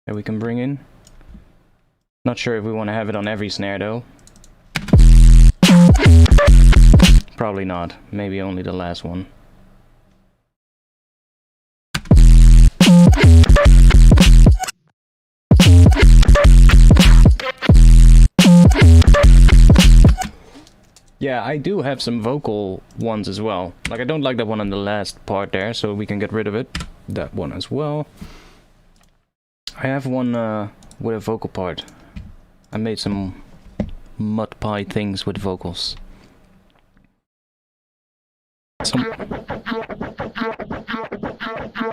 that we can bring in. Not sure if we want to have it on every snare though. Probably not. Maybe only the last one. Yeah, I do have some vocal ones as well. Like, I don't like that one on the last part there, so we can get rid of it. That one as well. I have one with a vocal part. I made some mud pie things with vocals.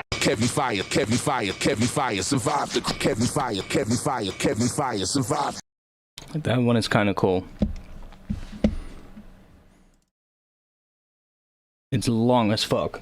Kevin Fire, Kevin Fire, Kevin Fire, survived the Kevin Fire, Kevin Fire, Kevin Fire, survived. That one is kind of cool. It's long as fuck.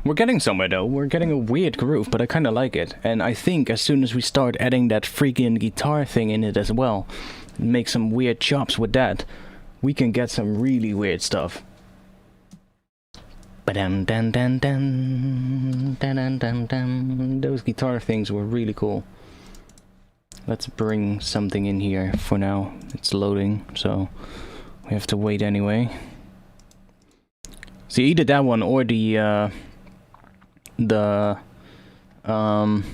We're getting somewhere though. We're getting a weird groove, but I kind of like it. And I think as soon as we start adding that freaking guitar thing in it as well, make some weird chops with that, we can get some really weird stuff. Ba-dum, dun, dun, dun, dun, dun, dun, dun. Those guitar things were really cool. Let's bring something in here for now. It's loading, so we have to wait anyway. See, either that one or the one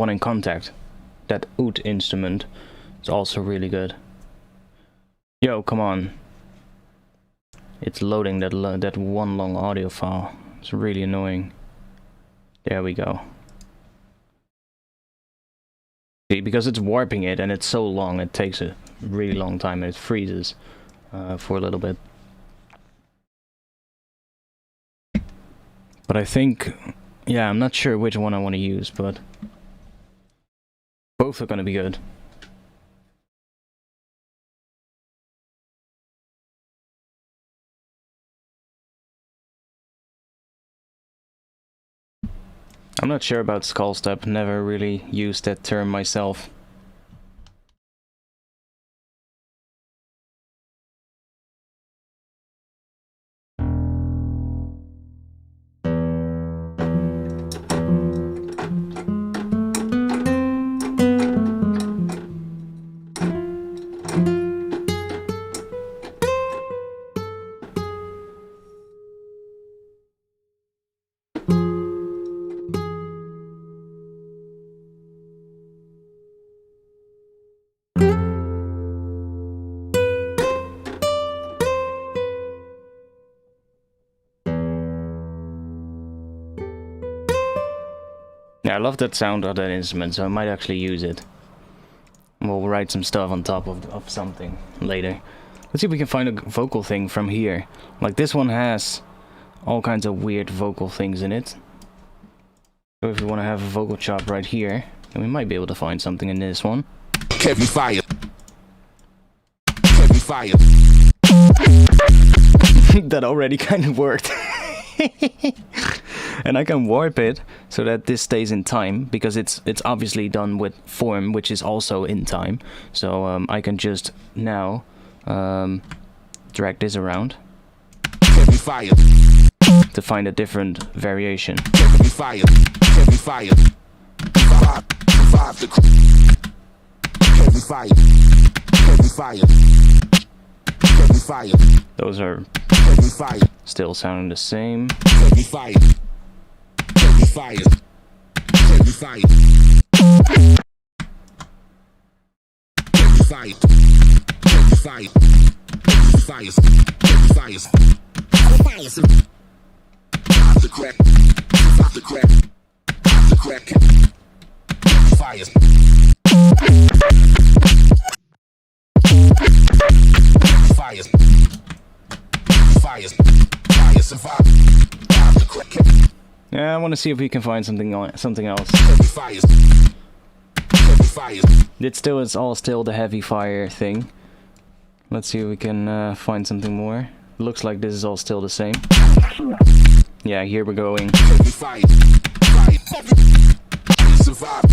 in contact. That oud instrument is also really good. Yo, come on. It's loading that one long audio file. It's really annoying. There we go. See, because it's warping it and it's so long, it takes a really long time and it freezes for a little bit. But I think, yeah, I'm not sure which one I want to use, but both are going to be good. I'm not sure about skull step, never really used that term myself. Yeah, I love that sound of that instrument, so I might actually use it. We'll write some stuff on top of something later. Let's see if we can find a vocal thing from here. Like this one has all kinds of weird vocal things in it. So if we want to have a vocal chop right here, then we might be able to find something in this one. Heavy fire. Heavy fire. That already kind of worked. And I can warp it so that this stays in time, because it's obviously done with form, which is also in time. So I can just now drag this around Heavy fire. to find a different variation. Heavy fire. Heavy fire. Survive the heavy fire. Heavy fire. Heavy fire. Those are Heavy fire. still sounding the same. Heavy fire. Heavy fire. Heavy fire. Heavy fire. Heavy fire. Heavy fires. Heavy fires. Heavy fires. Pop the crack. Pop the crack. Pop the crack. Heavy fires. Fires. Fires. Fires. Survive. Pop the crack. Yeah, I want to see if we can find something else. Heavy fires. Heavy fires. It still is all still the heavy fire thing. Let's see if we can find something more. Looks like this is all still the same. Yeah, here we're going. Heavy fire. Fire. Survive.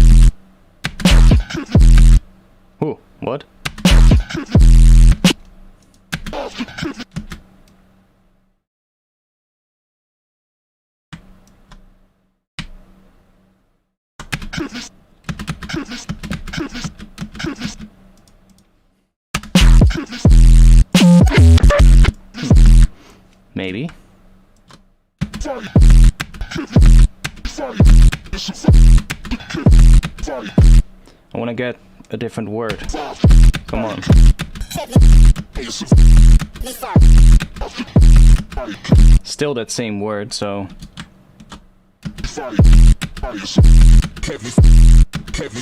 Oh, what? Maybe. I want to get a different word. Come on. Still that same word, so... Heavy. Heavy. Heavy.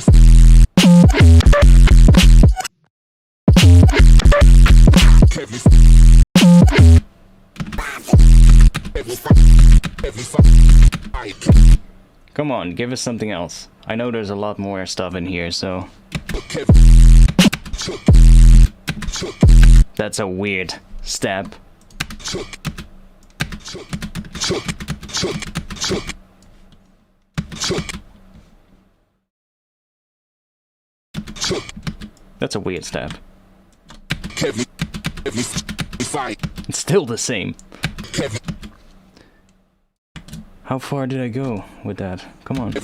Come on, give us something else. I know there's a lot more stuff in here, so... That's a weird step. That's a weird step. It's still the same. How far did I go with that? Come on.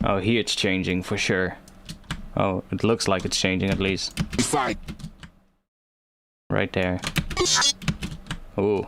Oh, here it's changing for sure. Oh, it looks like it's changing at least. Right there. Oh.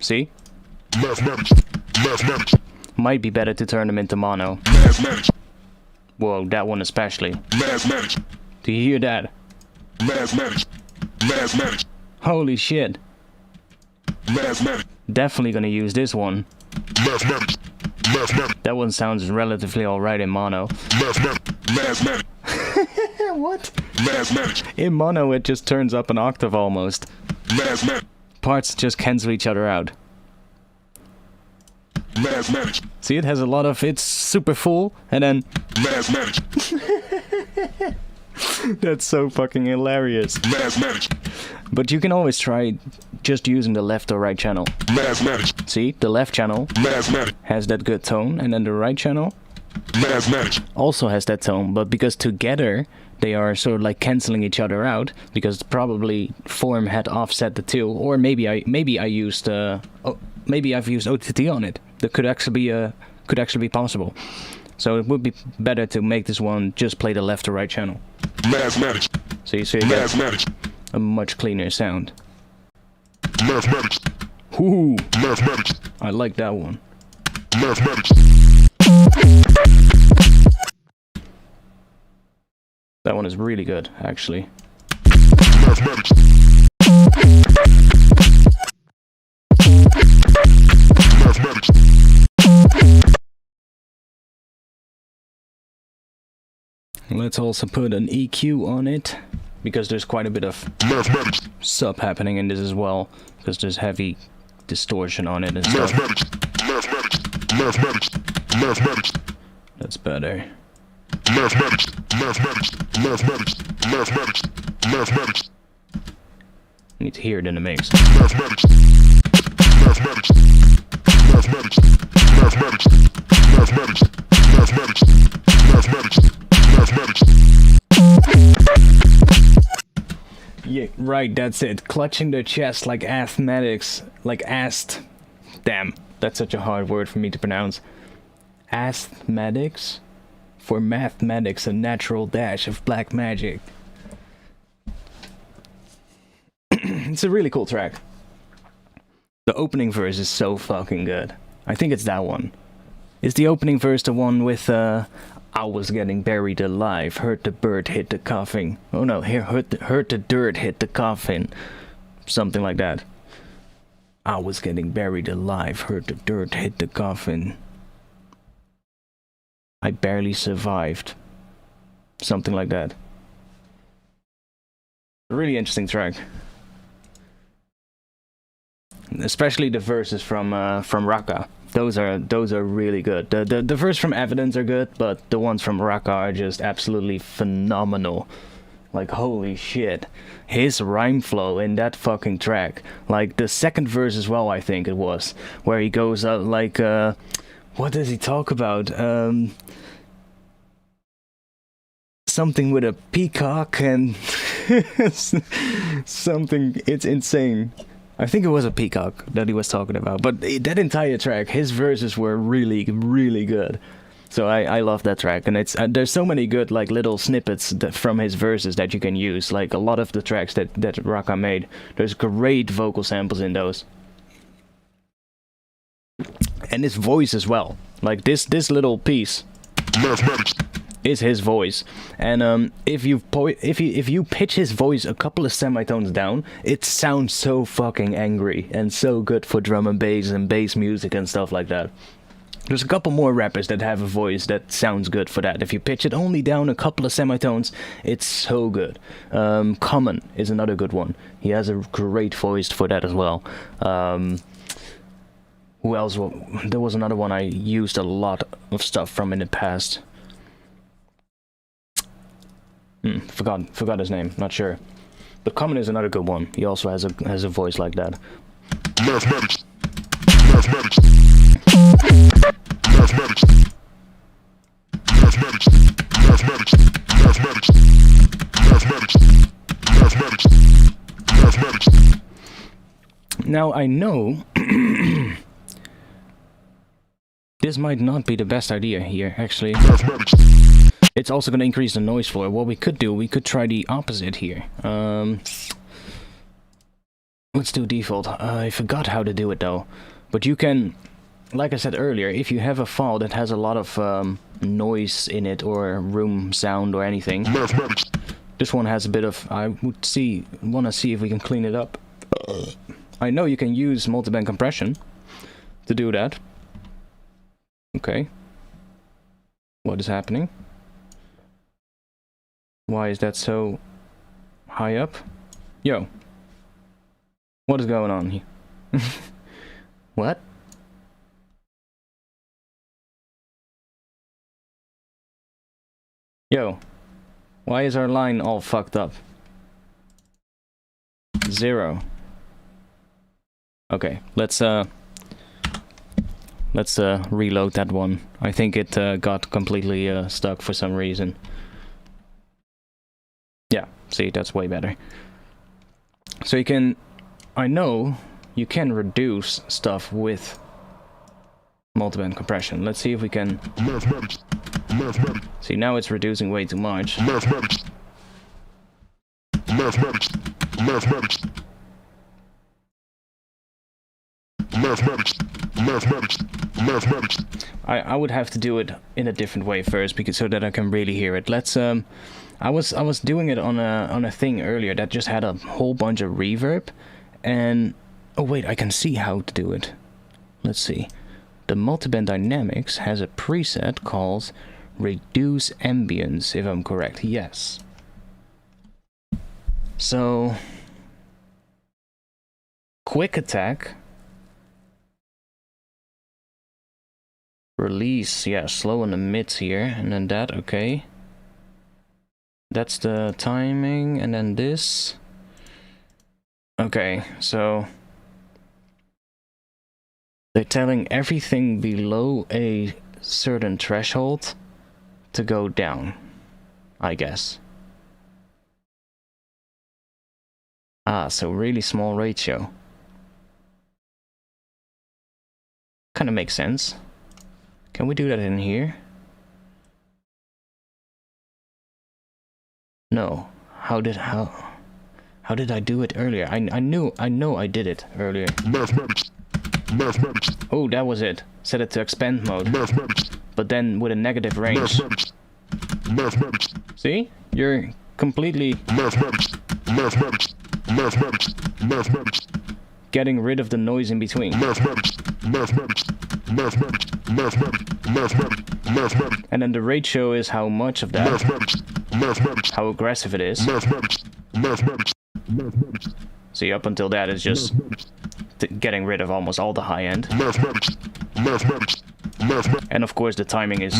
See? Mathematics. Mathematics. Might be better to turn them into mono. Mathematics. Whoa, that one especially. Mathematics. Do you hear that? Mathematics. Mathematics. Holy shit. Mathematics. Definitely gonna use this one. Mathematics. Mathematics. That one sounds relatively alright in mono. Mathematics. Mathematics. What? Mathematics. In mono it just turns up an octave almost. Mathematics. Parts just cancel each other out. Mathematics. See, it has a lot of... It's super full, and then... Mathematics. That's so fucking hilarious. Mathematics. But you can always try just using the left or right channel. Mathematics. See, the left channel Mathematics. has that good tone, and then the right channel Mathematics. also has that tone, but because together they are sort of like canceling each other out, because probably form had offset the two, or maybe I used maybe I've used OTT on it. That could actually be possible. So it would be better to make this one just play the left or right channel. Mathematics. So you get Mathematics. a much cleaner sound. Mathematics. Ooh, Mathematics. I like that one. Mathematics. That one is really good, actually. Mathematics. Mathematics. Let's also put an EQ on it, because there's quite a bit of Mathematics. sub happening in this as well, because there's heavy distortion on it and stuff. Mathematics. Mathematics. Mathematics. Mathematics. That's better. Mathematics. Mathematics. Mathematics. Mathematics. Mathematics. Need to hear it in the mix. Mathematics. Mathematics. Mathematics. Mathematics. Mathematics. Mathematics. Mathematics. Mathematics. Yeah, right, that's it. Clutching the chest like asthmatics, like ast. Damn, that's such a hard word for me to pronounce. Asthmatics? For mathematics, a natural dash of black magic. It's a really cool track. The opening verse is so fucking good. I think it's that one. Is the opening verse the one with, I was getting buried alive, heard the bird hit the coffin. Oh no, here, heard the dirt hit the coffin. Something like that. I was getting buried alive, heard the dirt hit the coffin. I barely survived. Something like that. A really interesting track. Especially the verses from Raka. Those are really good. The verse from Evidence are good, but the ones from Raka are just absolutely phenomenal. Like, holy shit. His rhyme flow in that fucking track. Like, the second verse as well, I think it was. Where he goes out like, what does he talk about? Something with a peacock and something, it's insane. I think it was a peacock that he was talking about, but that entire track, his verses were really, really good. So I love that track, and it's there's so many good like little snippets from his verses that you can use. Like a lot of the tracks that Raka made, there's great vocal samples in those, and his voice as well. Like this little piece is his voice, and if you pitch his voice a couple of semitones down, it sounds so fucking angry and so good for drum and bass music and stuff like that. There's a couple more rappers that have a voice that sounds good for that. If you pitch it only down a couple of semitones, it's so good. Common is another good one. He has a great voice for that as well. Who else? There was another one I used a lot of stuff from in the past. Forgot his name. Not sure. But Common is another good one. He also has a voice like that. Mathematics. Mathematics. Mathematics. Mathematics. Mathematics. Mathematics. Mathematics. Mathematics. Mathematics. Now I know this might not be the best idea here, actually. Mathematics. It's also going to increase the noise floor. What we could do, we could try the opposite here. Let's do default. I forgot how to do it though. But you can, like I said earlier, if you have a file that has a lot of noise in it or room sound or anything. This one has a bit of, I want to see if we can clean it up. I know you can use multiband compression to do that. Okay. What is happening? Why is that so high up? Yo. What is going on here? What? Yo. Why is our line all fucked up? 0. Okay, let's reload that one. I think it got completely stuck for some reason. Yeah, see, that's way better. So you can, I know you can reduce stuff with multiband compression. Let's see if we can. See, now it's reducing way too much. I would have to do it in a different way first, because so that I can really hear it. Let's I was doing it on a thing earlier that just had a whole bunch of reverb, and oh wait, I can see how to do it. Let's see. The multiband dynamics has a preset called reduce ambience, if I'm correct. Yes. So quick attack. Release, yeah, slow in the mids here, and then that, okay. That's the timing, and then this. Okay, so they're telling everything below a certain threshold to go down, I guess. Ah, so really small ratio. Kind of makes sense. Can we do that in here? No. How did I do it earlier? I know I did it earlier. Oh, that was it. Set it to expand mode. But then with a negative range. See? You're completely getting rid of the noise in between. And then the ratio is how much of that, how aggressive it is. See, up until that is just getting rid of almost all the high end. And of course the timing is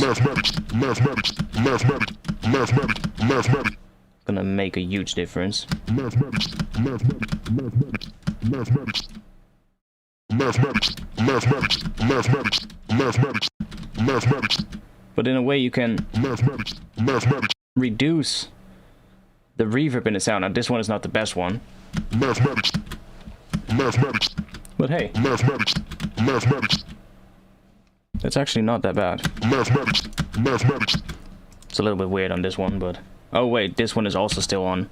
gonna make a huge difference. But in a way you can reduce the reverb in the sound. Now this one is not the best one. But hey, it's actually not that bad. It's a little bit weird on this one, but... Oh wait, this one is also still on.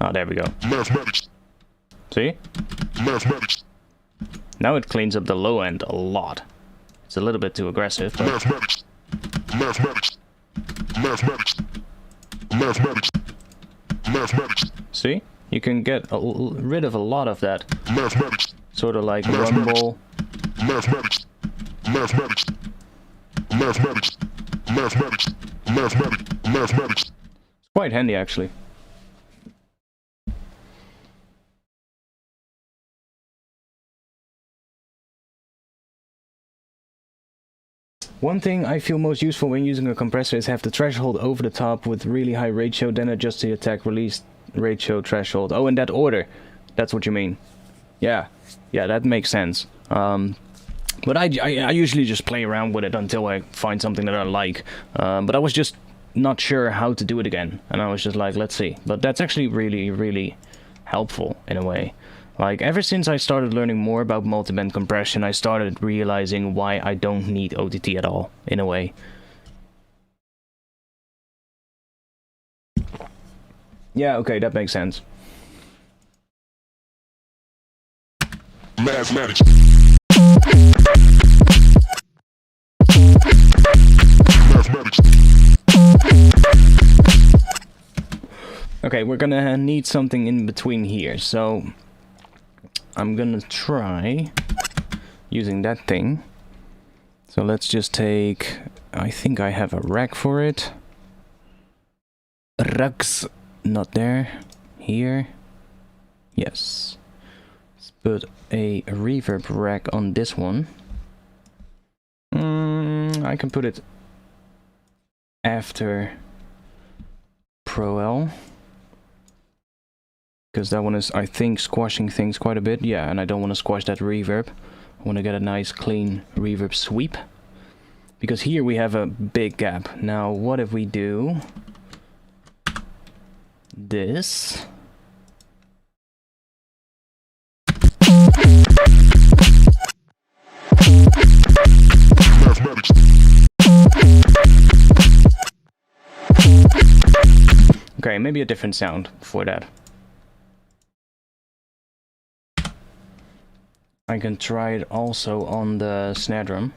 Oh, there we go. See? Now it cleans up the low end a lot. It's a little bit too aggressive, but... See? You can get rid of a lot of that. Sort of like rumble. It's quite handy, actually. One thing I feel most useful when using a compressor is have the threshold over the top with really high ratio, then adjust the attack release ratio threshold. Oh, in that order. That's what you mean. Yeah, that makes sense. But I usually just play around with it until I find something that I like. But I was just not sure how to do it again, and I was just like, let's see. But that's actually really, really helpful in a way. Like, ever since I started learning more about multiband compression, I started realizing why I don't need OTT at all, in a way. Yeah, okay, that makes sense. Mathematics. Mathematics. Okay, we're gonna need something in between here, so I'm gonna try using that thing. So let's just take, I think I have a rack for it. Racks, not there, here, yes. Let's put a reverb rack on this one. I can put it after Pro L. Because that one is, I think, squashing things quite a bit. Yeah, and I don't want to squash that reverb. I want to get a nice clean reverb sweep. Because here we have a big gap. Now, what if we do this? Mathematics. Okay, maybe a different sound for that. I can try it also on the snare drum.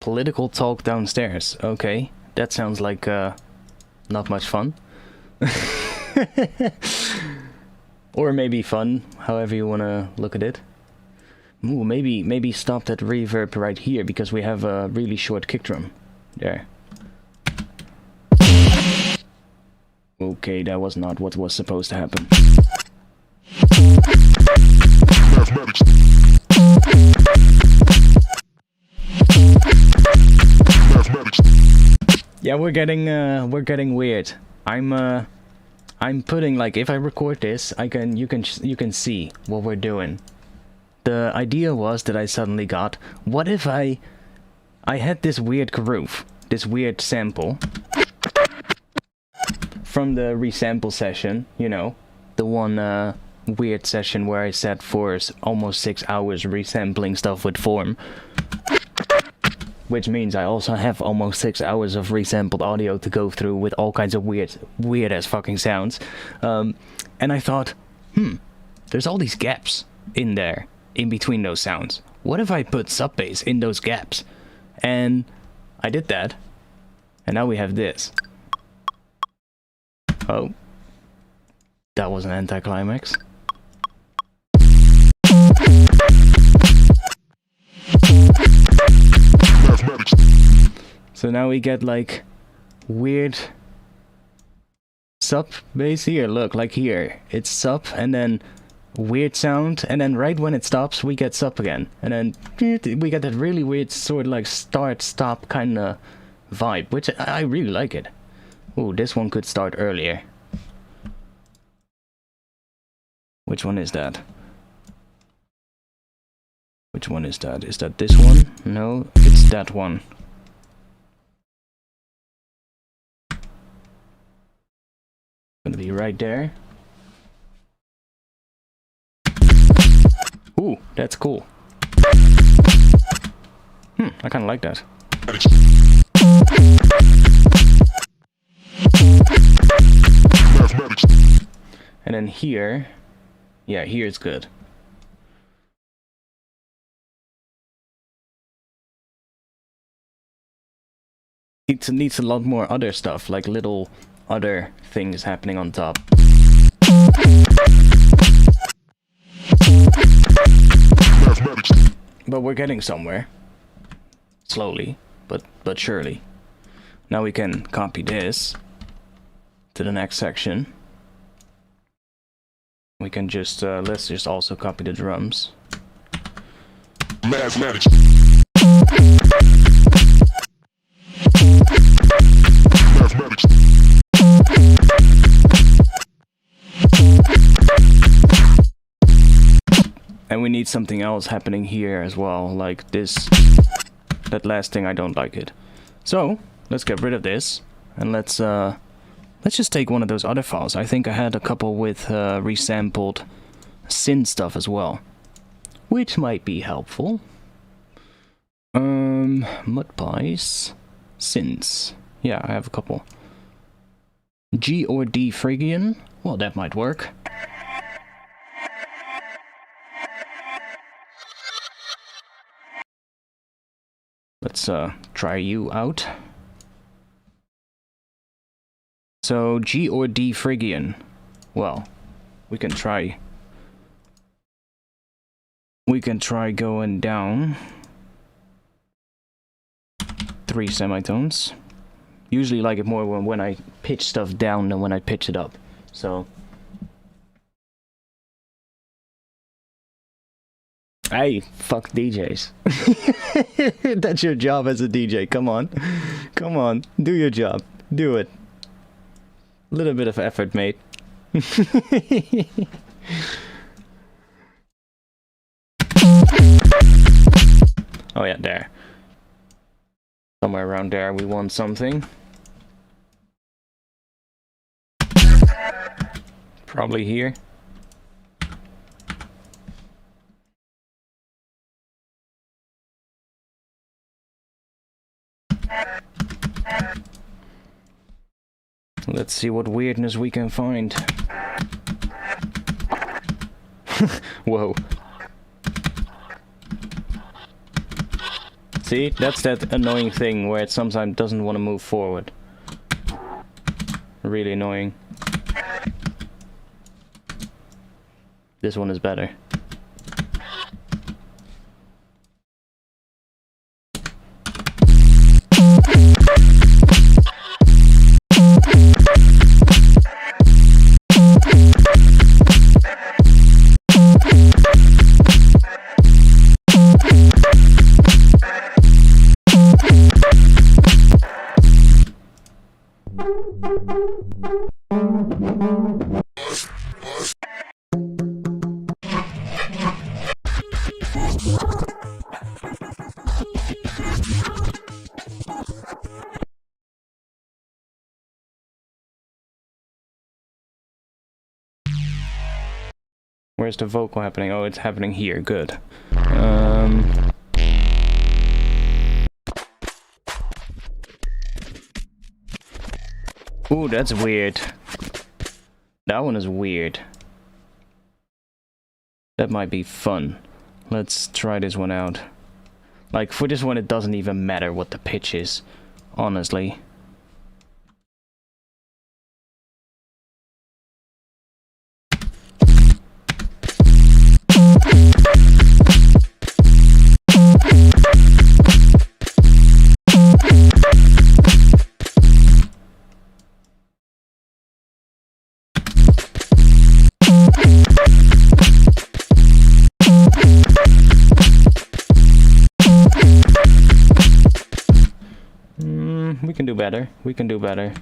Political talk downstairs. Okay, that sounds like not much fun. Or maybe fun, however you want to look at it. Ooh, maybe stop that reverb right here because we have a really short kick drum. There. Okay, that was not what was supposed to happen. Mathematics. Mathematics. Yeah, we're getting weird. I'm putting, like, if I record this, you can see what we're doing. The idea was that I suddenly got, what if I had this weird groove, this weird sample from the resample session, you know, the one weird session where I sat for almost 6 hours resampling stuff with form. Which means I also have almost 6 hours of resampled audio to go through with all kinds of weird as fucking sounds. And I thought, there's all these gaps in there, in between those sounds. What if I put sub bass in those gaps? And I did that. And now we have this. Oh. That was an anticlimax. So now we get like weird sub bass here. Look, like here. It's sub and then weird sound, and then right when it stops we get sub again. And then we get that really weird sort of like start-stop kind of vibe, which I really like it. Ooh, this one could start earlier. Which one is that? Which one is that? Is that this one? No, it's that one. Gonna be right there. Ooh, that's cool. I kinda like that. And then here, yeah, here it's good. It needs a lot more other stuff, like little other things happening on top. But we're getting somewhere. Slowly, but surely. Now we can copy this to the next section. We can just, let's just also copy the drums. Mathematics. Mathematics. And we need something else happening here as well, like this. That last thing, I don't like it. So, let's get rid of this. And let's just take one of those other files. I think I had a couple with resampled synth stuff as well. Which might be helpful. Mud pies. Synths. Yeah, I have a couple. G or D Phrygian? Well, that might work. Let's try you out. So, G or D Phrygian. Well, we can try. We can try going down 3 semitones. Usually like it more when I pitch stuff down than when I pitch it up. So. Hey, fuck DJs. That's your job as a DJ. Come on. Come on. Do your job. Do it. A little bit of effort, mate. Oh yeah, there. Somewhere around there we want something. Probably here. Let's see what weirdness we can find. Whoa. See, that's that annoying thing where it sometimes doesn't want to move forward. Really annoying. This one is better. Where's the vocal happening? Oh, it's happening here. Good. Ooh, that's weird. That one is weird. That might be fun. Let's try this one out. Like, for this one, it doesn't even matter what the pitch is. Honestly. We can do better. We can do better.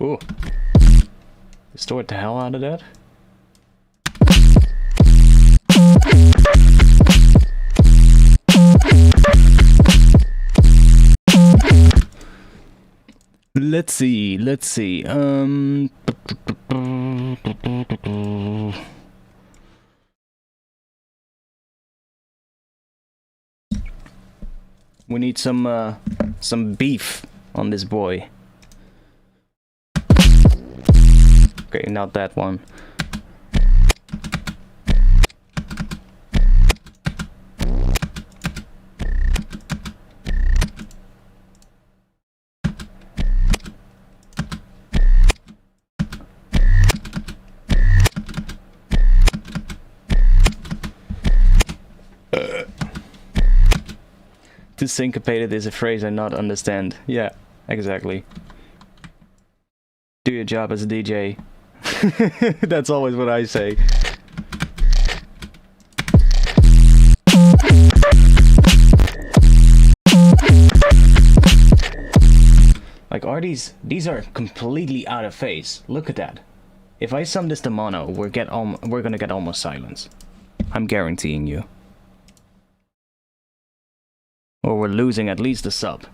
Ooh. Distort the hell out of that. Let's see, let's see. We need some beef on this boy. Okay, not that one. To syncopated is a phrase I not understand. Yeah, exactly. Do your job as a DJ. That's always what I say. Like, are these are completely out of phase. Look at that. If I sum this to mono, we're gonna get almost silence. I'm guaranteeing you. Or we're losing at least a sub.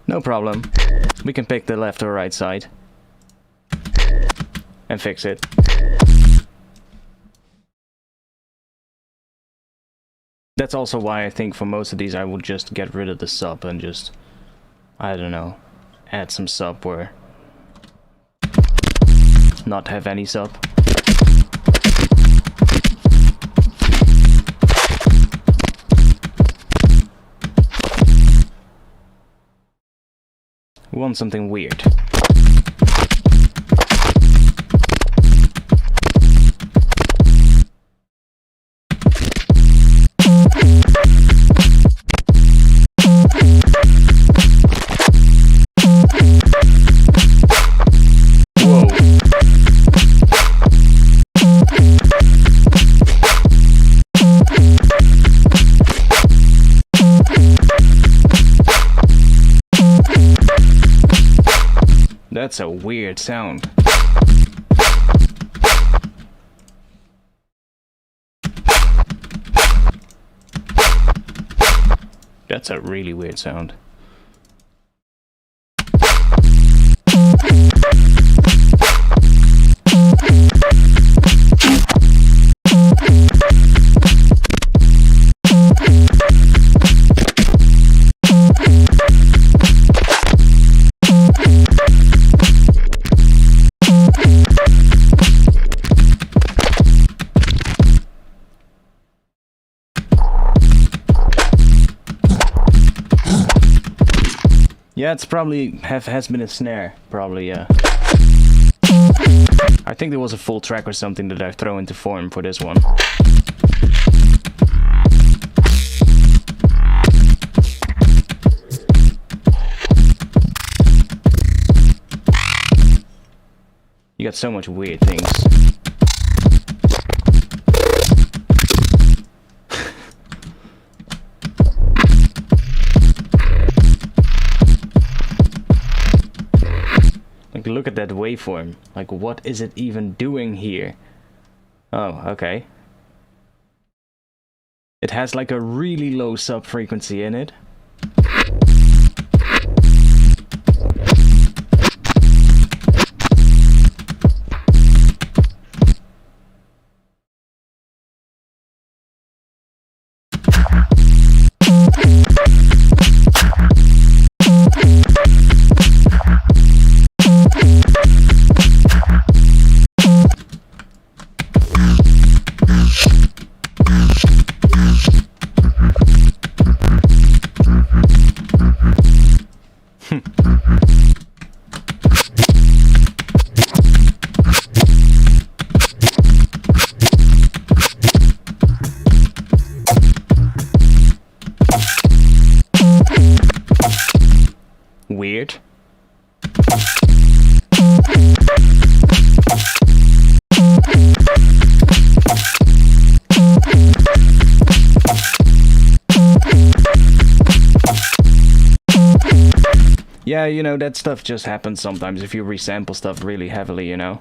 No problem. We can pick the left or right side. And fix it. That's also why I think for most of these I would just get rid of the sub and just, I don't know, add some sub or not have any sub. We want something weird. That's a weird sound. That's a really weird sound. Yeah, it's probably has been a snare, probably, yeah. I think there was a full track or something that I've thrown into form for this one. You got so much weird things. Like, look at that waveform. Like, what is it even doing here? Oh, okay. It has like a really low sub frequency in it. Weird. Yeah, you know, that stuff just happens sometimes if you resample stuff really heavily, you know?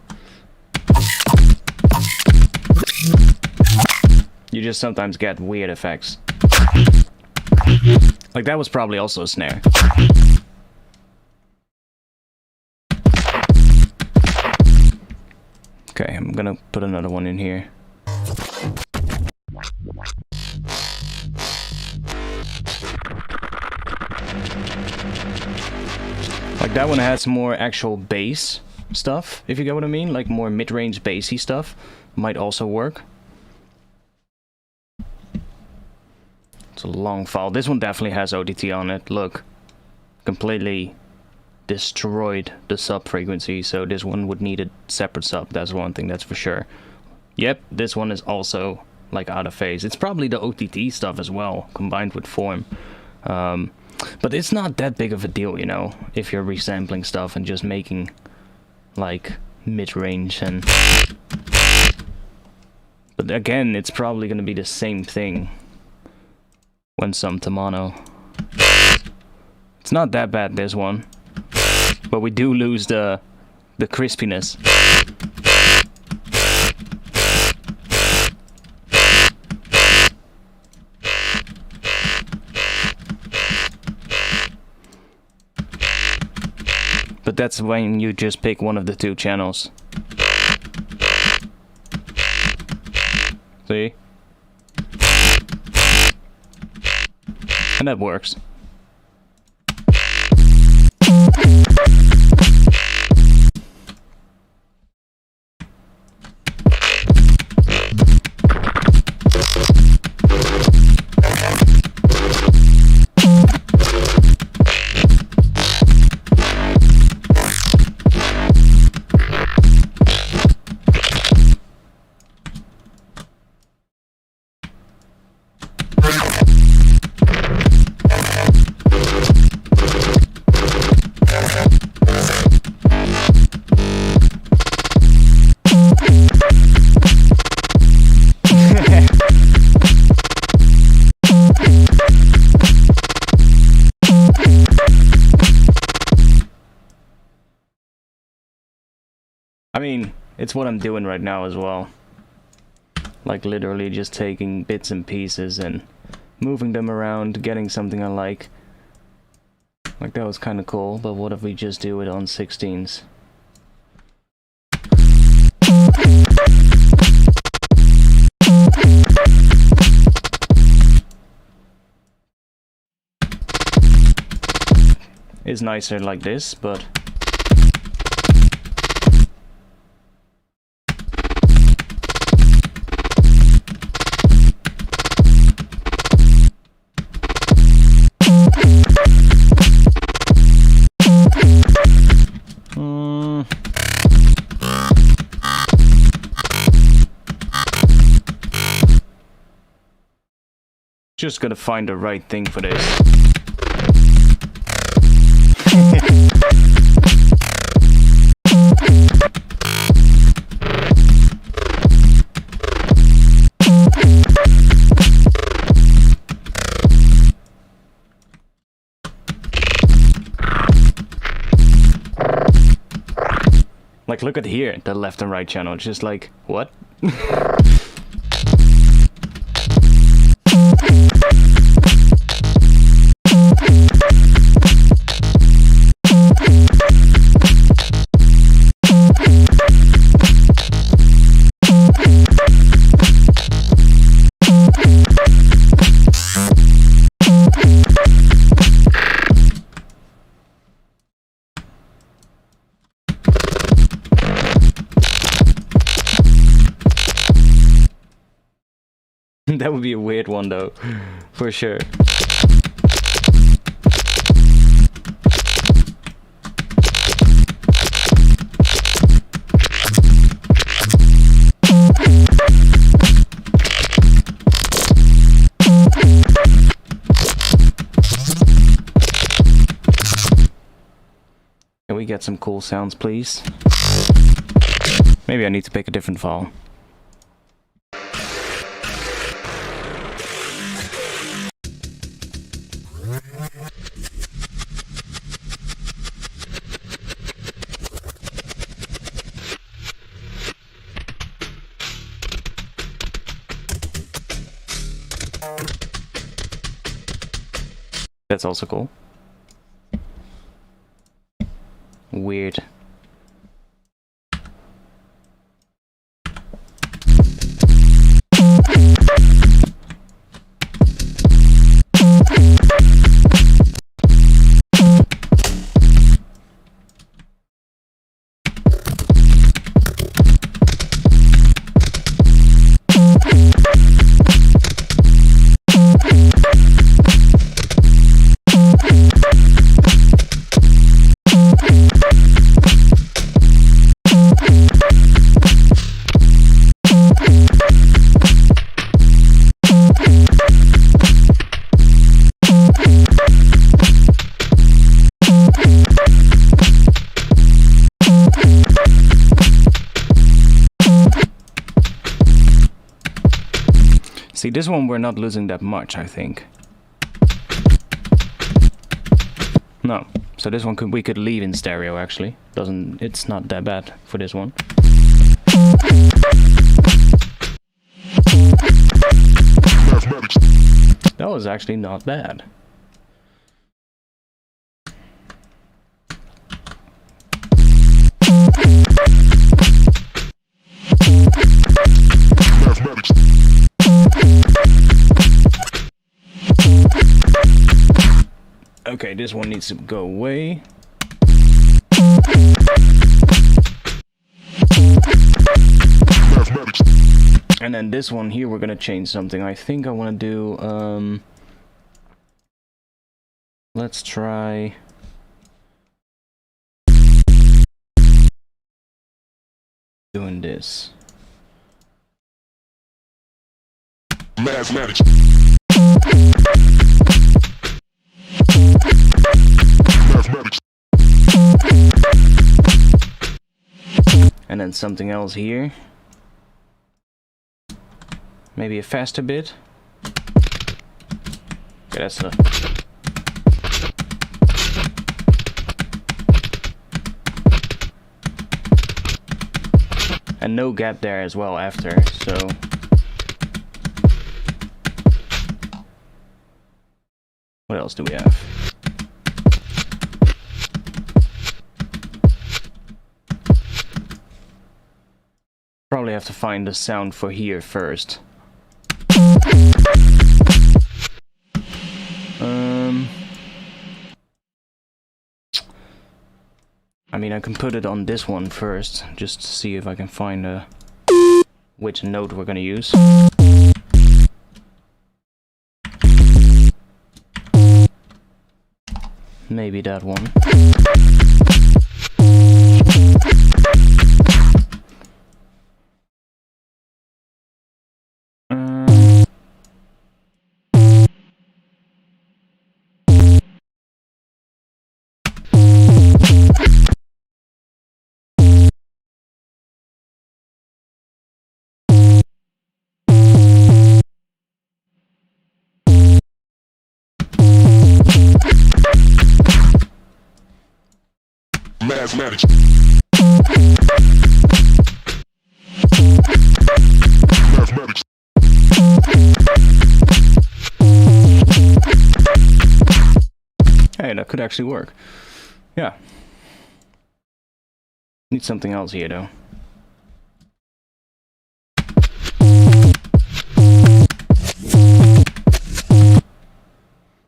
You just sometimes get weird effects. Like, that was probably also a snare. Okay, I'm gonna put another one in here. Like, that one has more actual bass stuff, if you get what I mean. Like, more mid-range bassy stuff might also work. It's a long file. This one definitely has ODT on it. Look, completely destroyed the sub frequency, so this one would need a separate sub. That's one thing, that's for sure. Yep, this one is also like out of phase. It's probably the OTT stuff as well, combined with form. But it's not that big of a deal, you know, if you're resampling stuff and just making like mid-range and But again, it's probably gonna be the same thing when some to mono. It's not that bad, this one. But we do lose the crispiness. But that's when you just pick one of the two channels. See? And that works. I mean, it's what I'm doing right now as well. Like literally just taking bits and pieces and moving them around, getting something I like. Like that was kind of cool, but what if we just do it on 16s? It's nicer like this, but just gotta find the right thing for this. Like, look at here, the left and right channel. It's just like, what? That would be a weird one though, for sure. Can we get some cool sounds, please? Maybe I need to pick a different file. That's also cool. Weird. See, this one we're not losing that much, I think. No, so this one we could leave in stereo actually. It's not that bad for this one. That was actually not bad. Okay, this one needs to go away. And then this one here, we're gonna change something. I think I want to do, let's try... doing this. Mathematics. And then something else here. Maybe a faster bit. Okay, that's enough. And no gap there as well after, so... What else do we have? Probably have to find the sound for here first. I mean, I can put it on this one first, just to see if I can find which note we're gonna use. Maybe that one. Mathematics. Mathematics. Hey, that could actually work. Yeah. Need something else here, though.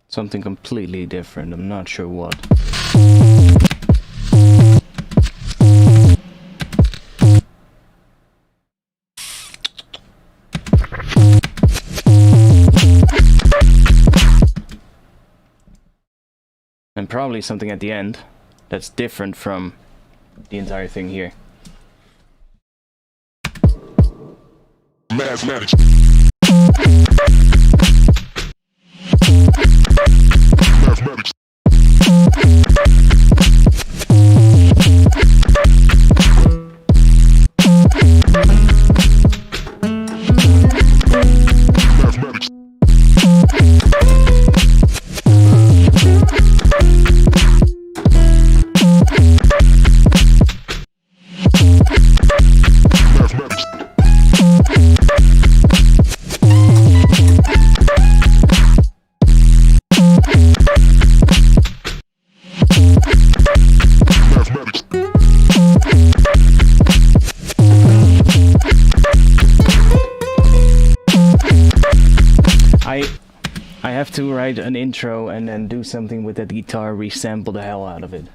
Something completely different. I'm not sure what. And probably something at the end that's different from the entire thing here. Mathematics. Mathematics. I have to write an intro and then do something with that guitar, resample the hell out of it,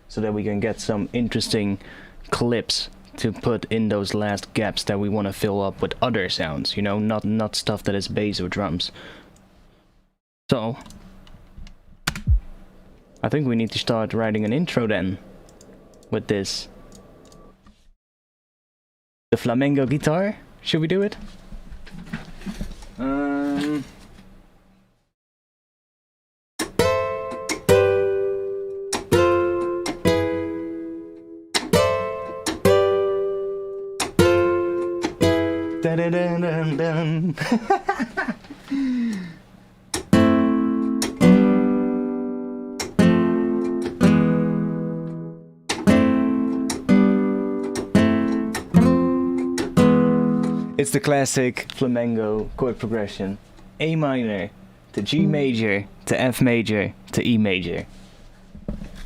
so that we can get some interesting clips to put in those last gaps that we want to fill up with other sounds, you know, not stuff that is bass or drums. So I think we need to start writing an intro then with this. The flamenco guitar, should we do it? Dun-dun-dun-dun-dun. It's the classic flamenco chord progression. A minor to G major to F major to E major.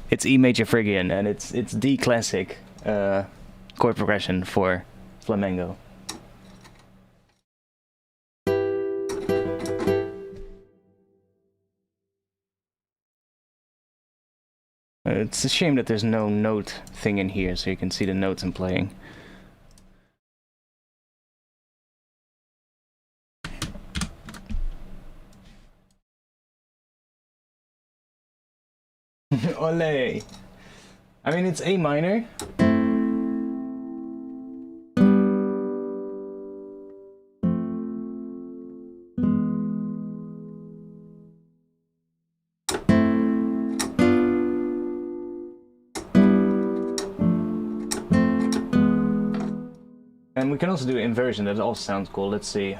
It's E major Phrygian, and it's the classic chord progression for flamenco. It's a shame that there's no note thing in here, so you can see the notes I'm playing. Ole! I mean, it's A minor. And we can also do inversion, that also sounds cool. Let's see.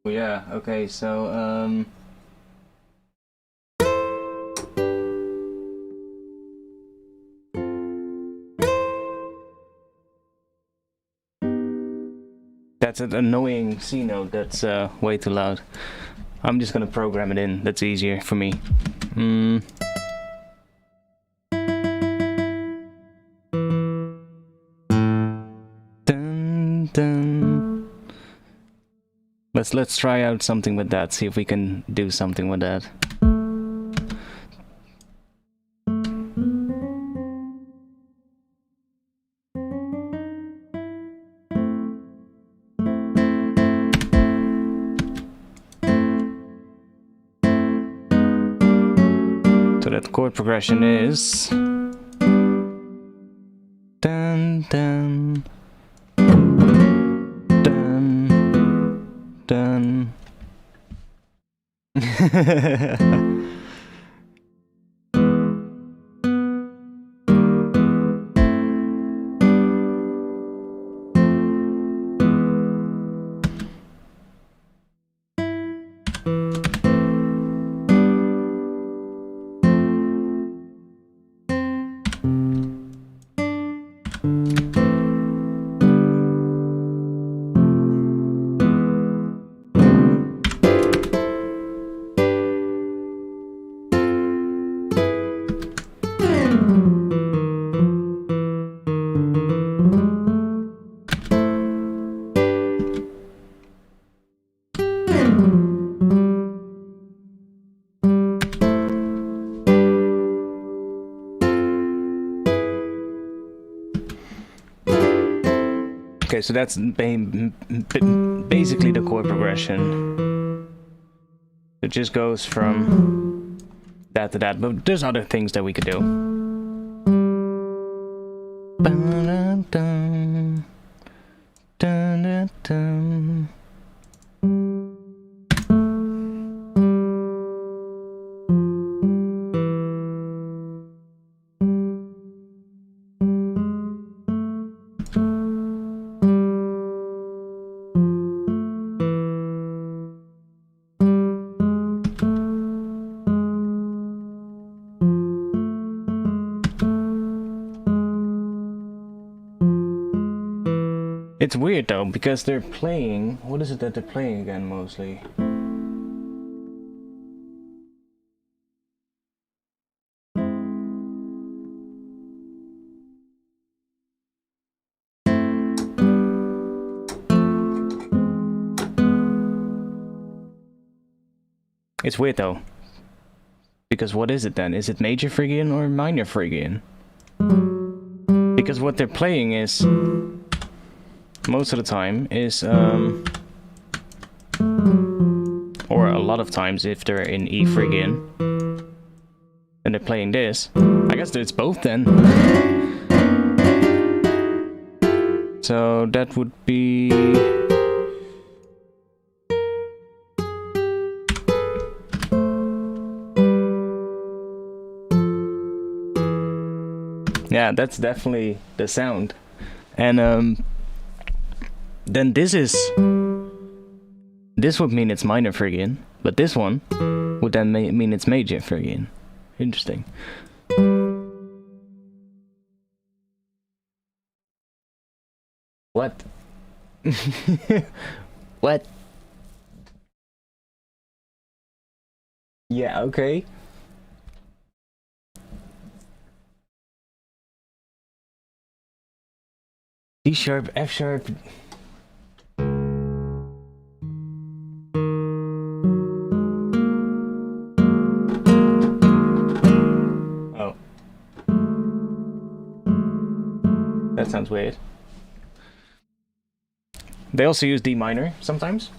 Yeah, okay, so that's an annoying C note, that's way too loud. I'm just gonna program it in, that's easier for me. Dun, dun. Let's try out something with that, see if we can do something with that. So that chord progression is dun dun dun dun. Okay, so that's basically the chord progression. It just goes from that to that, but there's other things that we could do. Ba-da-dum, da-da-dum. It's weird though, because they're playing... What is it that they're playing again, mostly? It's weird though. Because what is it then? Is it major Phrygian or minor Phrygian? Because what they're playing is... most of the time is or a lot of times if they're in E Phrygian, when they're playing this. I guess it's both then. So that would be... Yeah, that's definitely the sound. And then this would mean it's minor Phrygian, but this one would then mean it's major Phrygian. Interesting. What? What? Yeah, okay. D sharp, F sharp. Oh. That sounds weird. They also use D minor sometimes.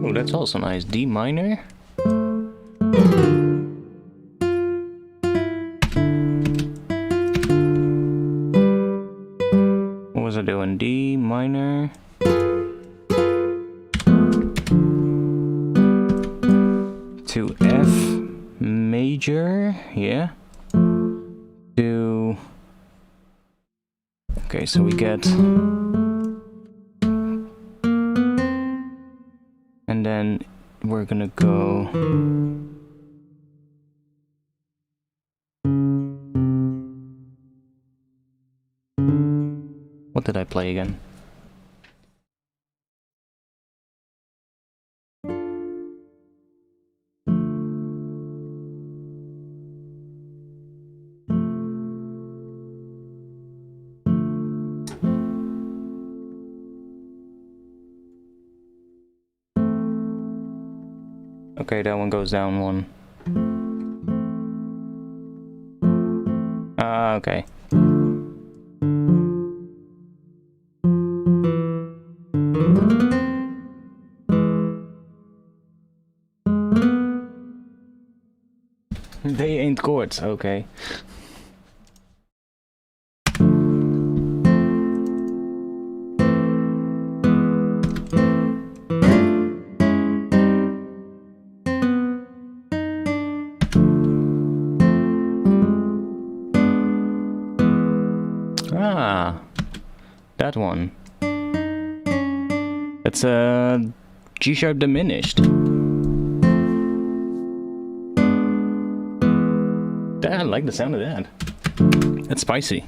Oh, that's also nice. D minor. What was I doing? D minor. To F major. Yeah. To... Okay, so we get... And then we're gonna go... What did I play again? Okay, that one goes down one. Ah, okay. They ain't chords, okay. Ah, that one. It's a G sharp diminished. I like the sound of that. That's spicy.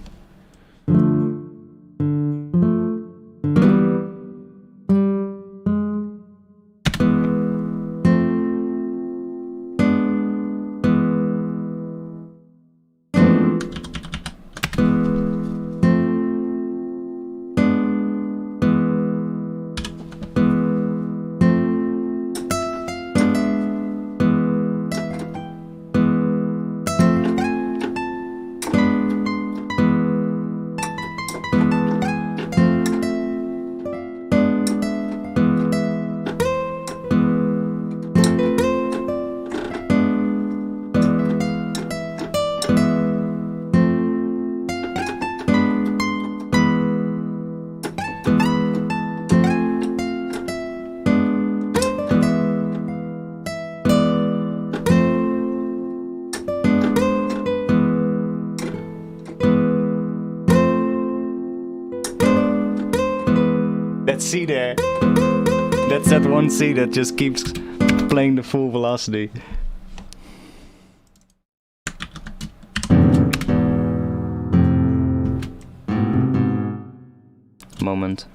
That C there. That's that one C that just keeps playing the full velocity. Moment.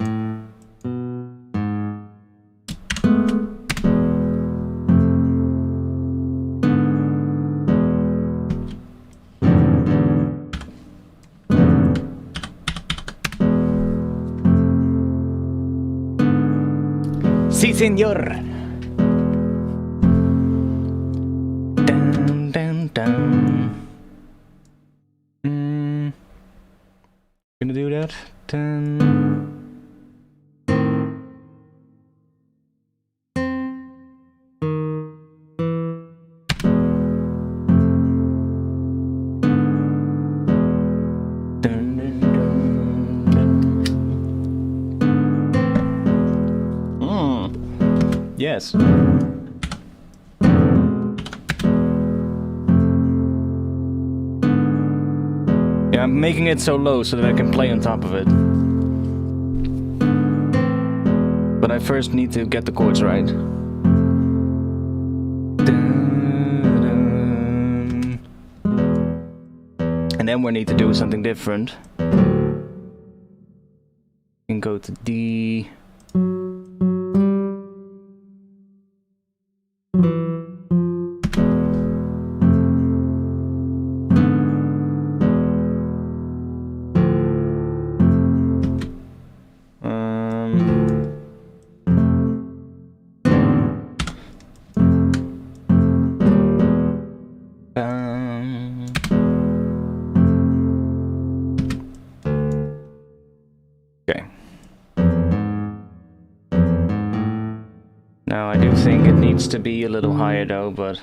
Sí, señor. Dun, dun, dun. Gonna do that. Dun. Yes. Yeah, I'm making it so low so that I can play on top of it. But I first need to get the chords right. And then we need to do something different. You can go to D. Okay. Now I do think it needs to be a little higher though, but...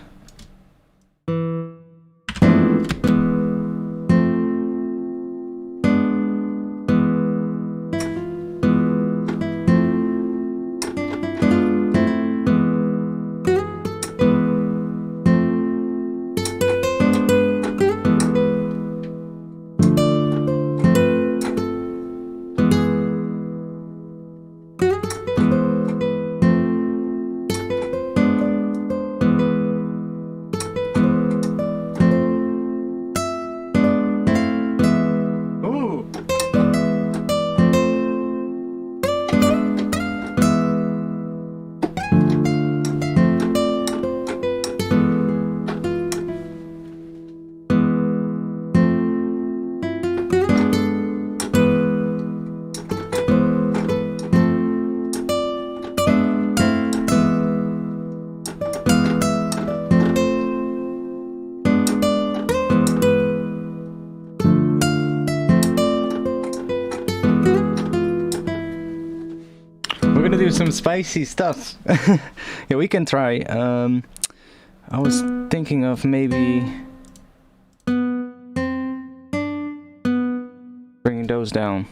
Do some spicy stuff. Yeah, we can try. I was thinking of maybe bringing those down.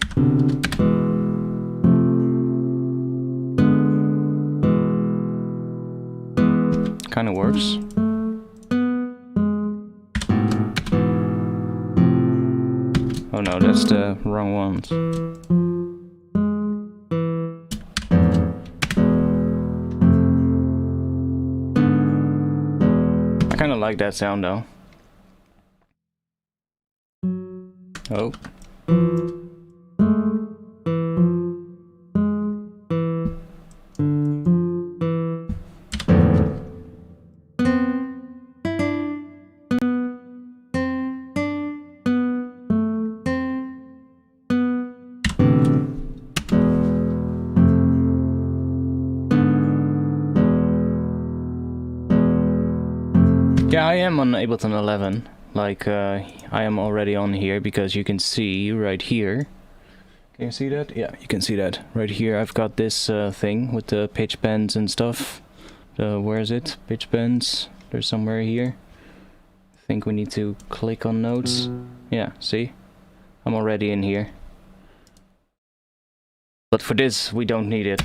Kind of works. Oh no, that's the wrong ones. I kind of like that sound though. Oh. Yeah, I am on Ableton 11, like I am already on here, because you can see right here. Can you see that? Yeah, you can see that. Right here I've got this thing with the pitch bends and stuff. Where is it? Pitch bends. There's somewhere here. I think we need to click on notes. Yeah, see? I'm already in here. But for this, we don't need it.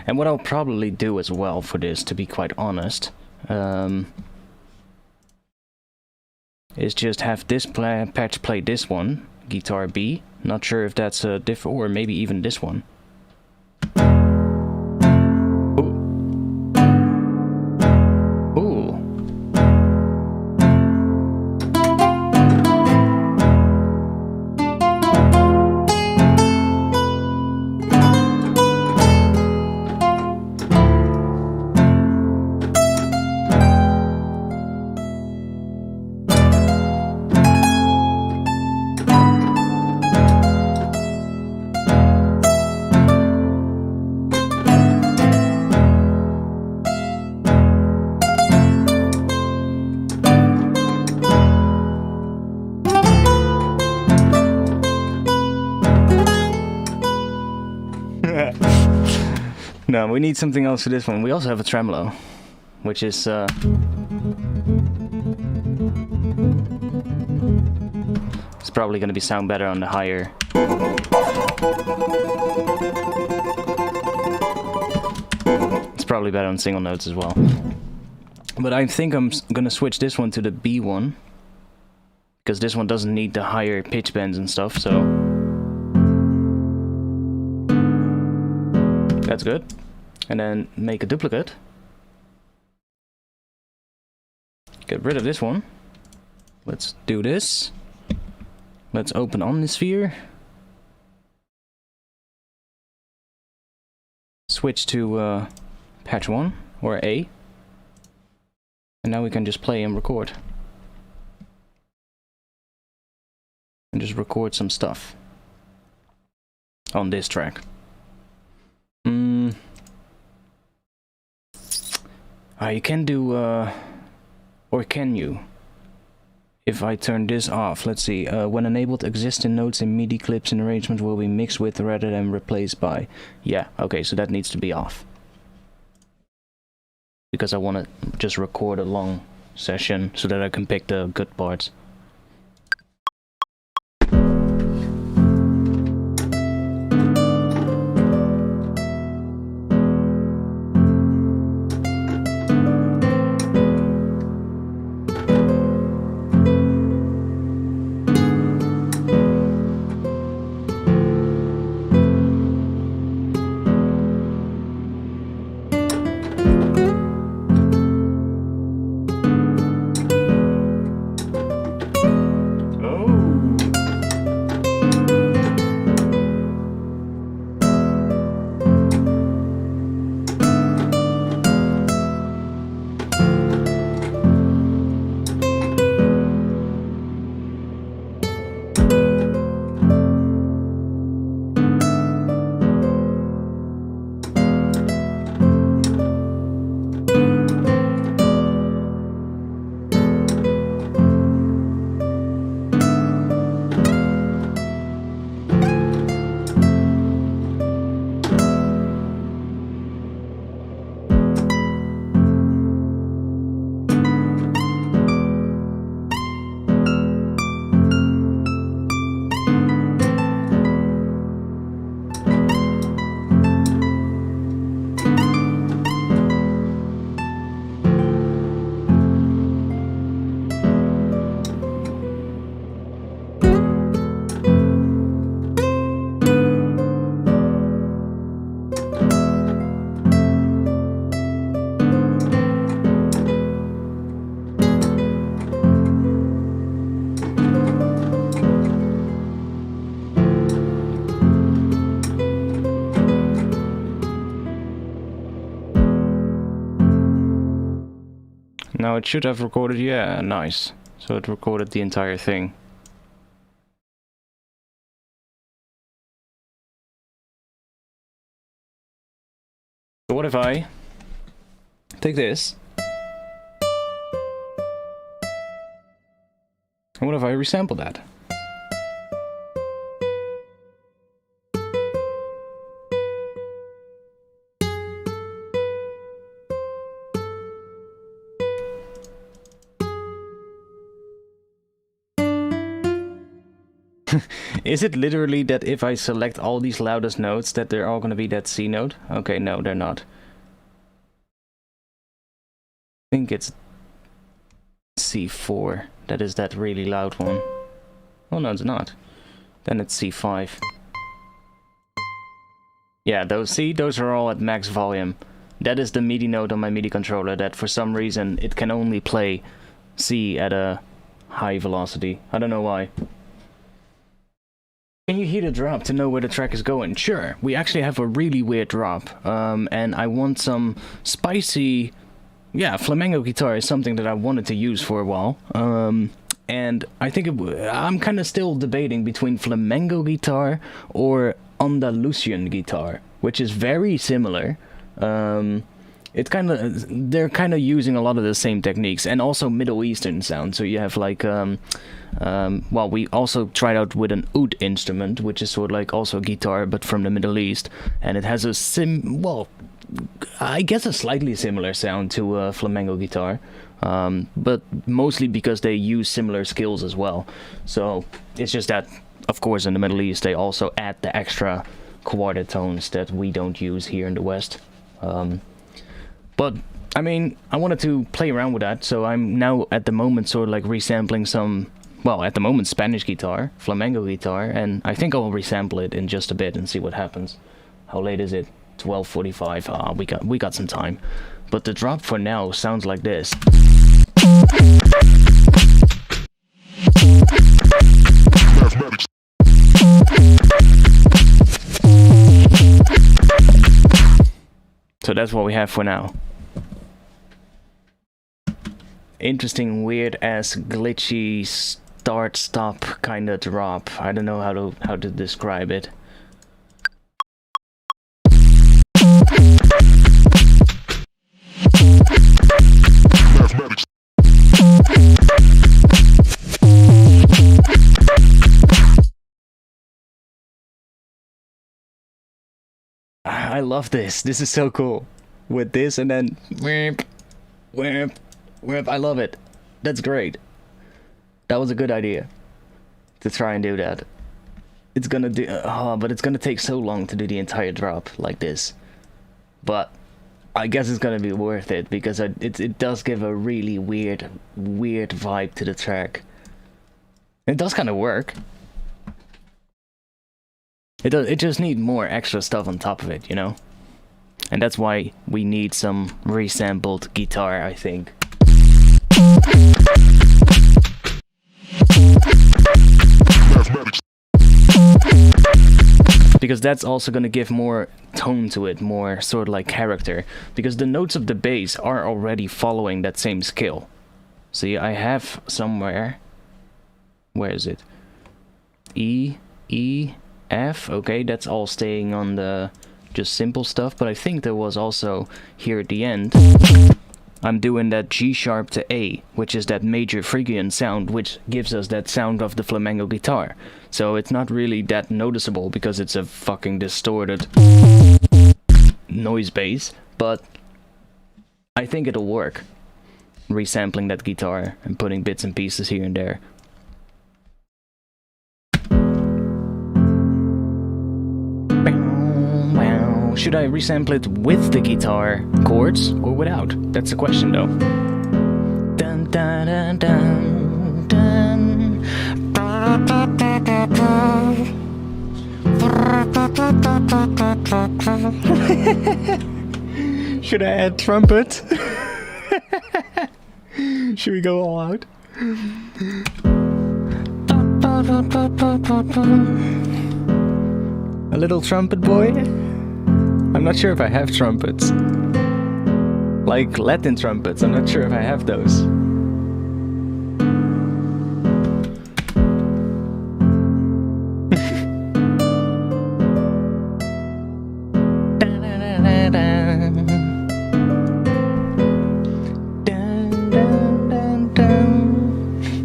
And what I'll probably do as well for this, to be quite honest, is just have this patch play this one, guitar B. Not sure if that's a different, or maybe even this one. No, we need something else for this one. We also have a tremolo, which is it's probably going to be sound better on the higher. It's probably better on single notes as well. But I think I'm gonna switch this one to the B one, because this one doesn't need the higher pitch bends and stuff, so that's good. And then make a duplicate. Get rid of this one. Let's do this. Let's open Omnisphere. Switch to patch 1 or A. And now we can just play and record. And just record some stuff on this track. You can do, or can you? If I turn this off, let's see, when enabled, existing notes in MIDI clips and arrangements will be mixed with rather than replaced by. Yeah, okay, so that needs to be off. Because I want to just record a long session so that I can pick the good parts. Now it should have recorded, yeah, nice. So it recorded the entire thing. So what if I take this? And what if I resample that? Is it literally that if I select all these loudest notes that they're all going to be that C note? Okay, no, they're not. I think it's C4. That is that really loud one. Oh no, it's not. Then it's C5. Yeah, those are all at max volume. That is the MIDI note on my MIDI controller that for some reason it can only play C at a high velocity. I don't know why. Can you hear the drop to know where the track is going? Sure, we actually have a really weird drop, and I want some spicy, yeah, flamenco guitar is something that I wanted to use for a while, and I think I'm kind of still debating between flamenco guitar or Andalusian guitar, which is very similar. They're kind of using a lot of the same techniques, and also Middle Eastern sound. So you have like, well, we also tried out with an oud instrument, which is sort of like also a guitar, but from the Middle East, and it has a I guess, a slightly similar sound to a flamenco guitar, but mostly because they use similar skills as well. So it's just that, of course, in the Middle East they also add the extra quarter tones that we don't use here in the West. But I mean, I wanted to play around with that, so I'm now at the moment sort of like resampling some, well, at the moment Spanish guitar, flamenco guitar, and I think I'll resample it in just a bit and see what happens. How late is it? 12:45. We got some time. But the drop for now sounds like this. So that's what we have for now. Interesting, weird ass glitchy start stop kind of drop. I don't know how to describe it. I love this. This is so cool. With this and then whip, whip, whip. I love it. That's great. That was a good idea to try and do that. It's gonna do, but it's gonna take so long to do the entire drop like this. But I guess it's gonna be worth it because it does give a really weird vibe to the track. It does kind of work. It just need more extra stuff on top of it, you know? And that's why we need some resampled guitar, I think. Because that's also gonna give more tone to it, more sort of like character. Because the notes of the bass are already following that same scale. See, I have somewhere... Where is it? E, E, F, okay, that's all staying on the just simple stuff, but I think there was also here at the end, I'm doing that G sharp to A, which is that major Phrygian sound, which gives us that sound of the flamenco guitar. So it's not really that noticeable because it's a fucking distorted noise bass, but I think it'll work. Resampling that guitar and putting bits and pieces here and there. Should I resample it with the guitar chords or without? That's the question though. Dun, dun, dun, dun, dun. Should I add trumpet? Should we go all out? A little trumpet boy? I'm not sure if I have trumpets. Like Latin trumpets, I'm not sure if I have those.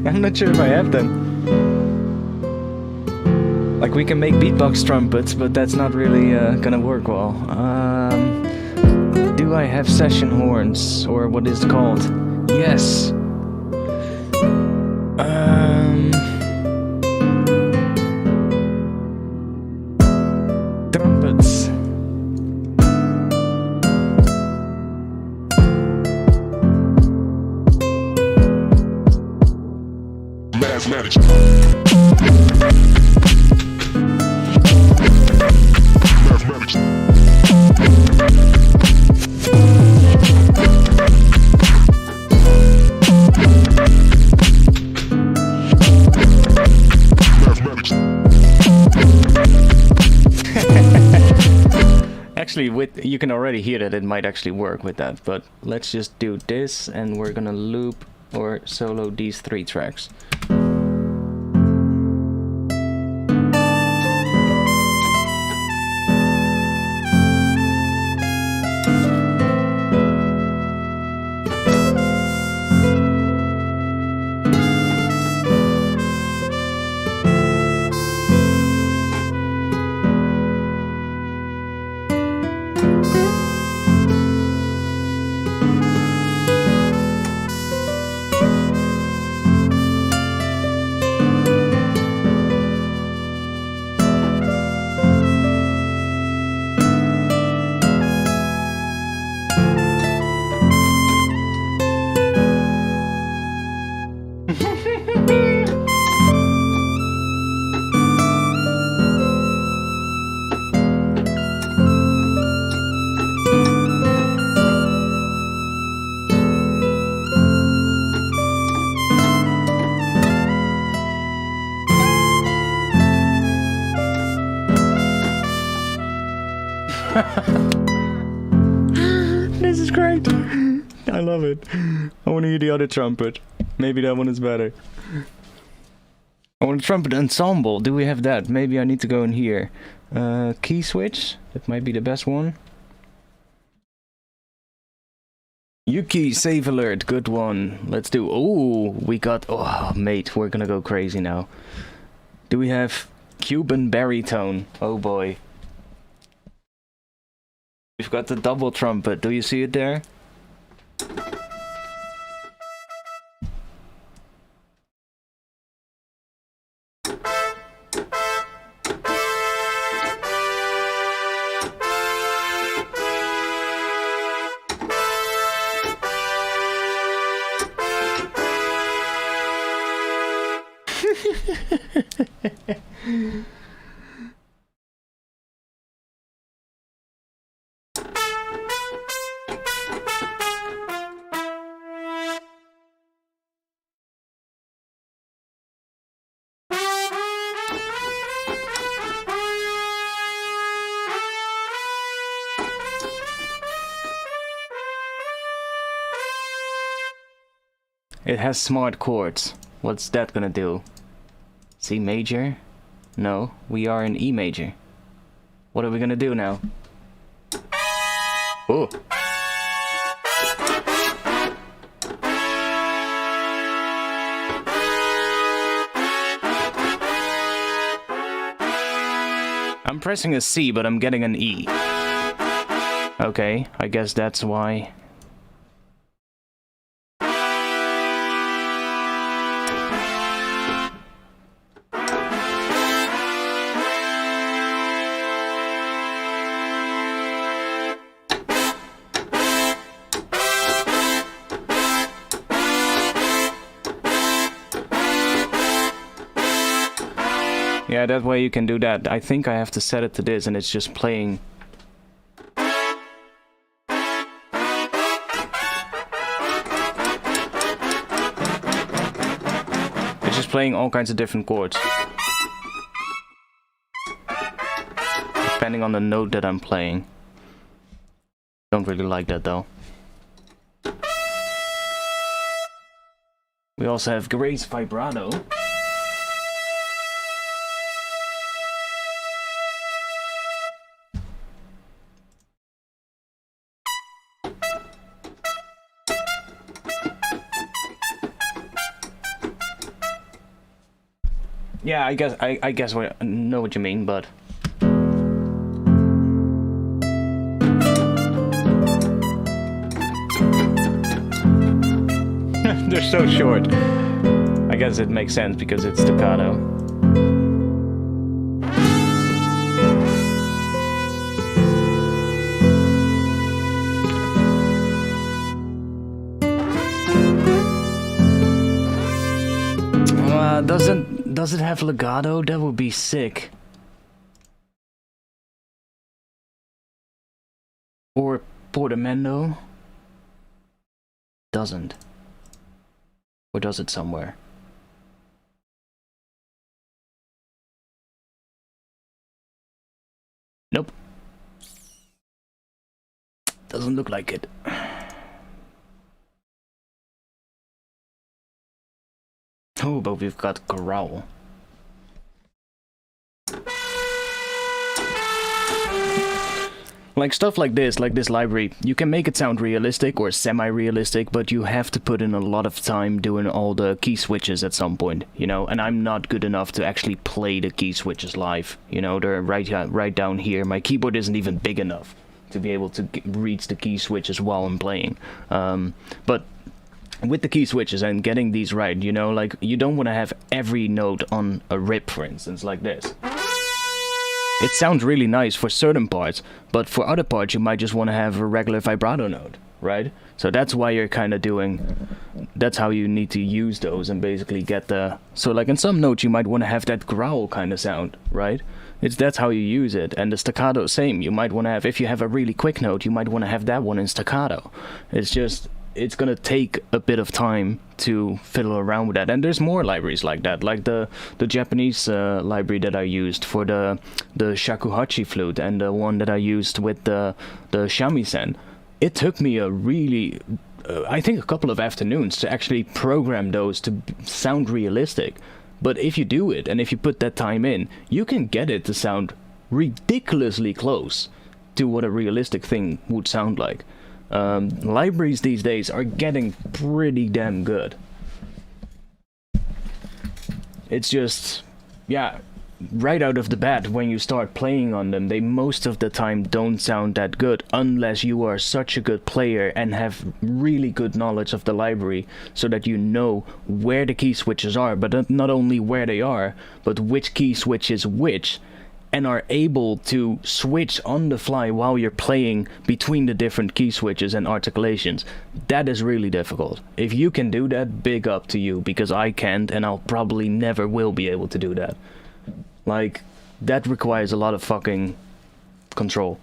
I'm not sure if I have them. Like, we can make beatbox trumpets, but that's not really gonna work well. Do I have session horns, or what is it called? Yes. Trumpets. Mathematics. Actually, you can already hear that it might actually work with that, but let's just do this and we're gonna loop or solo these 3 tracks. This is great. I love it. I want to hear the other trumpet. Maybe that one is better. I want a trumpet ensemble. Do we have that? Maybe I need to go in here. Key switch. That might be the best one. Yuki, save alert. Good one. Let's do... Oh, we got... Oh, mate, we're gonna go crazy now. Do we have Cuban baritone? Oh boy. We've got the double trumpet. Do you see it there? It has smart chords. What's that gonna do? C major? No, we are in E major. What are we gonna do now? Oh! I'm pressing a C, but I'm getting an E. Okay, I guess that's why. Yeah, that way you can do that. I think I have to set it to this and it's just playing. It's just playing all kinds of different chords. Depending on the note that I'm playing. Don't really like that though. We also have Grace vibrato. Yeah, I guess I know what you mean, but they're so short. I guess it makes sense because it's staccato. Does it have legato? That would be sick. Or portamento? Doesn't. Or does it somewhere? Nope. Doesn't look like it. Oh, but we've got growl. Like stuff like this library, you can make it sound realistic or semi-realistic, but you have to put in a lot of time doing all the key switches at some point, you know, and I'm not good enough to actually play the key switches live, you know, they're right down here. My keyboard isn't even big enough to be able to reach the key switches while I'm playing, but with the key switches and getting these right, you know, like, you don't want to have every note on a rip, for instance, like this. It sounds really nice for certain parts, but for other parts you might just want to have a regular vibrato note, right? So that's why you're kind of doing... That's how you need to use those and basically get the... So like in some notes you might want to have that growl kind of sound, right? That's how you use it. And the staccato, same. You might want to have... If you have a really quick note, you might want to have that one in staccato. It's just... it's gonna take a bit of time to fiddle around with that. And there's more libraries like that, like the Japanese library that I used for the shakuhachi flute, and the one that I used with the shamisen. It took me a really, I think a couple of afternoons to actually program those to sound realistic. But if you do it, and if you put that time in, you can get it to sound ridiculously close to what a realistic thing would sound like. Libraries these days are getting pretty damn good. It's just, yeah, right out of the bat, when you start playing on them, they most of the time don't sound that good unless you are such a good player and have really good knowledge of the library, so that you know where the key switches are, but not only where they are, but which key switch is which, and are able to switch on the fly while you're playing between the different key switches and articulations. That is really difficult. If you can do that, big up to you, because I can't, and I'll probably never will be able to do that. Like, that requires a lot of fucking control.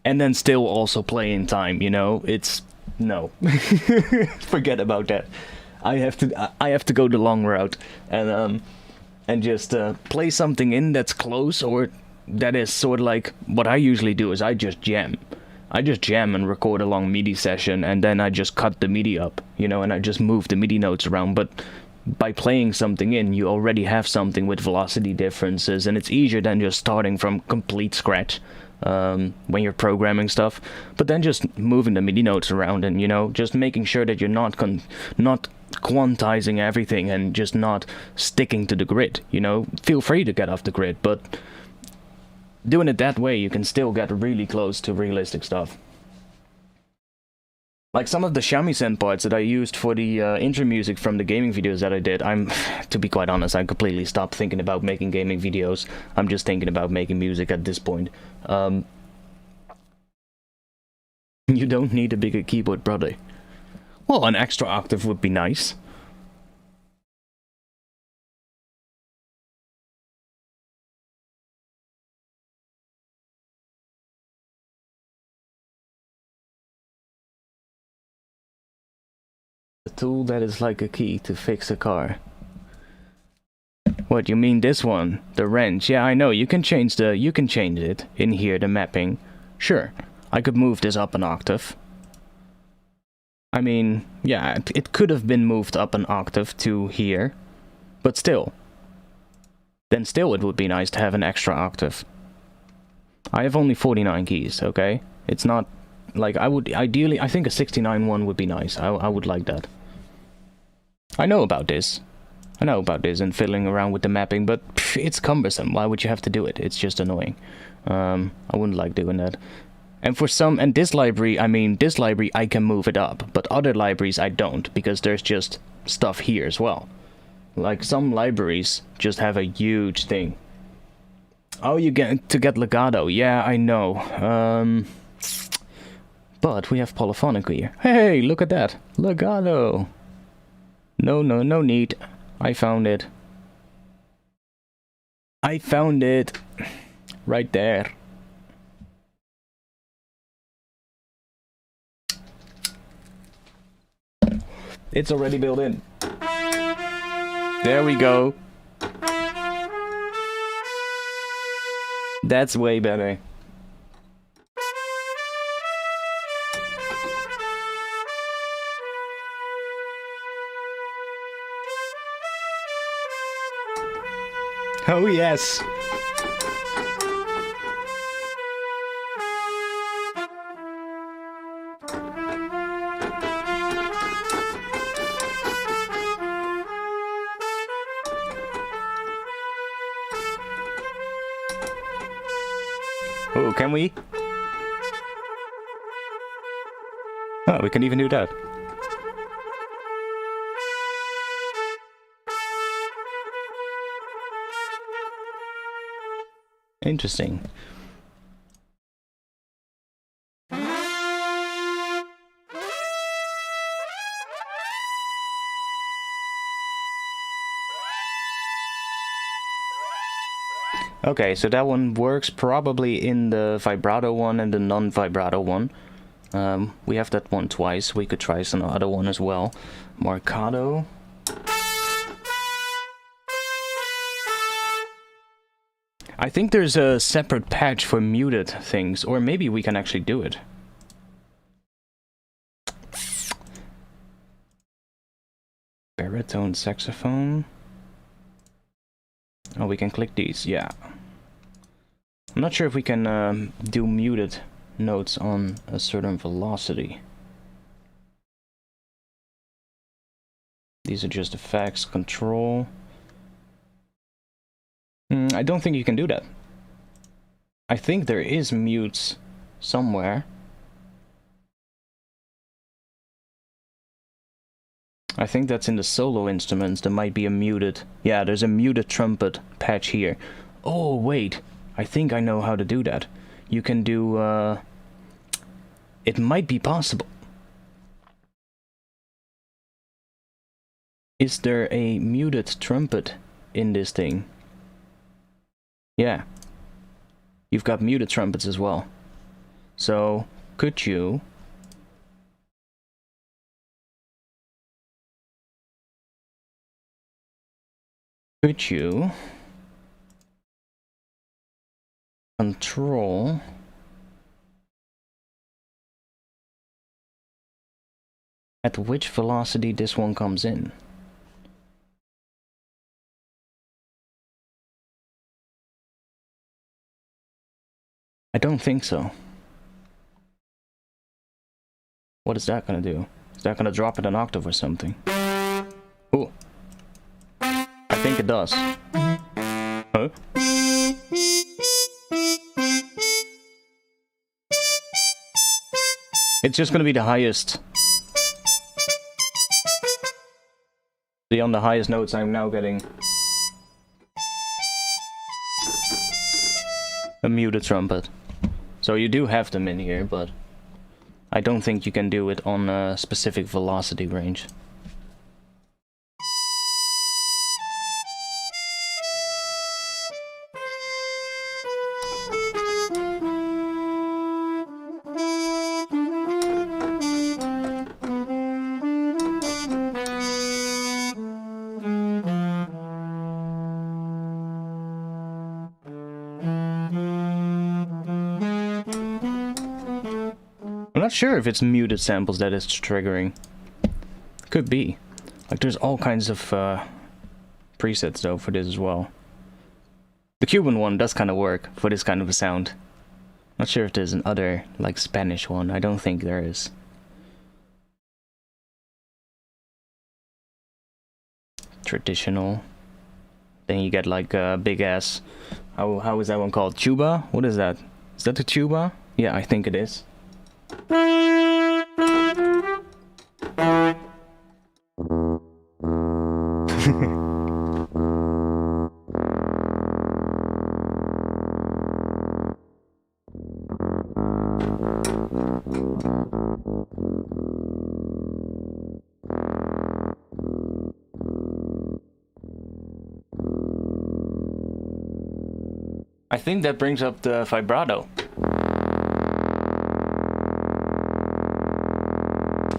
And then still also play in time, you know? It's... no. Forget about that. I have to go the long route, and just play something in that's close, or that is sort of like what I usually do is I just jam. I just jam and record a long MIDI session, and then I just cut the MIDI up, you know, and I just move the MIDI notes around. But by playing something in, you already have something with velocity differences, and it's easier than just starting from complete scratch when you're programming stuff. But then just moving the MIDI notes around, and, you know, just making sure that you're not quantizing everything and just not sticking to the grid, you know. Feel free to get off the grid, but doing it that way, you can still get really close to realistic stuff. Like some of the shamisen parts that I used for the intro music from the gaming videos that I did, to be quite honest, I completely stopped thinking about making gaming videos. I'm just thinking about making music at this point. You don't need a bigger keyboard, brother. Well, an extra octave would be nice. A tool that is like a key to fix a car. What, you mean this one? The wrench? Yeah, I know, you can change it in here, the mapping. Sure, I could move this up an octave. I mean, yeah, it could have been moved up an octave to here, but still. Then still it would be nice to have an extra octave. I have only 49 keys, okay? It's not, like, I would, ideally, I think a 69 one would be nice. I would like that. I know about this and fiddling around with the mapping, but it's cumbersome. Why would you have to do it? It's just annoying. I wouldn't like doing that. And this library, I can move it up, but other libraries I don't, because there's just stuff here as well. Like, some libraries just have a huge thing. Oh, you get to get legato. Yeah, I know. But we have polyphonic here. Hey, look at that. Legato. No need. I found it. I found it. Right there. It's already built in. There we go. That's way better. Oh yes. Oh, can we? Oh, we can even do that. Interesting. Okay, so that one works probably in the vibrato one and the non-vibrato one. We have that one twice. We could try some other one as well. Marcado. I think there's a separate patch for muted things, or maybe we can actually do it. Baritone saxophone. Oh, we can click these, yeah. I'm not sure if we can do muted notes on a certain velocity. These are just effects, control. I don't think you can do that. I think there is mutes somewhere. I think that's in the solo instruments. There might be a muted... Yeah, there's a muted trumpet patch here. Oh, wait. I think I know how to do that. You can do... It might be possible. Is there a muted trumpet in this thing? Yeah. You've got muted trumpets as well. So, could you... Could you control at which velocity this one comes in? I don't think so. What is that gonna do? Is that gonna drop it an octave or something? Ooh. I think it does. Huh? It's just gonna be the highest. See, on the highest notes I'm now getting a muted trumpet. So you do have them in here, but I don't think you can do it on a specific velocity range. I'm not sure if it's muted samples that it's triggering. Could be. Like, there's all kinds of presets though for this as well. The Cuban one does kind of work for this kind of a sound. Not sure if there's another, like, Spanish one. I don't think there is. Traditional. Then you get like a big ass. How is that one called? Tuba? What is that? Is that the tuba? Yeah, I think it is. I think that brings up the vibrato.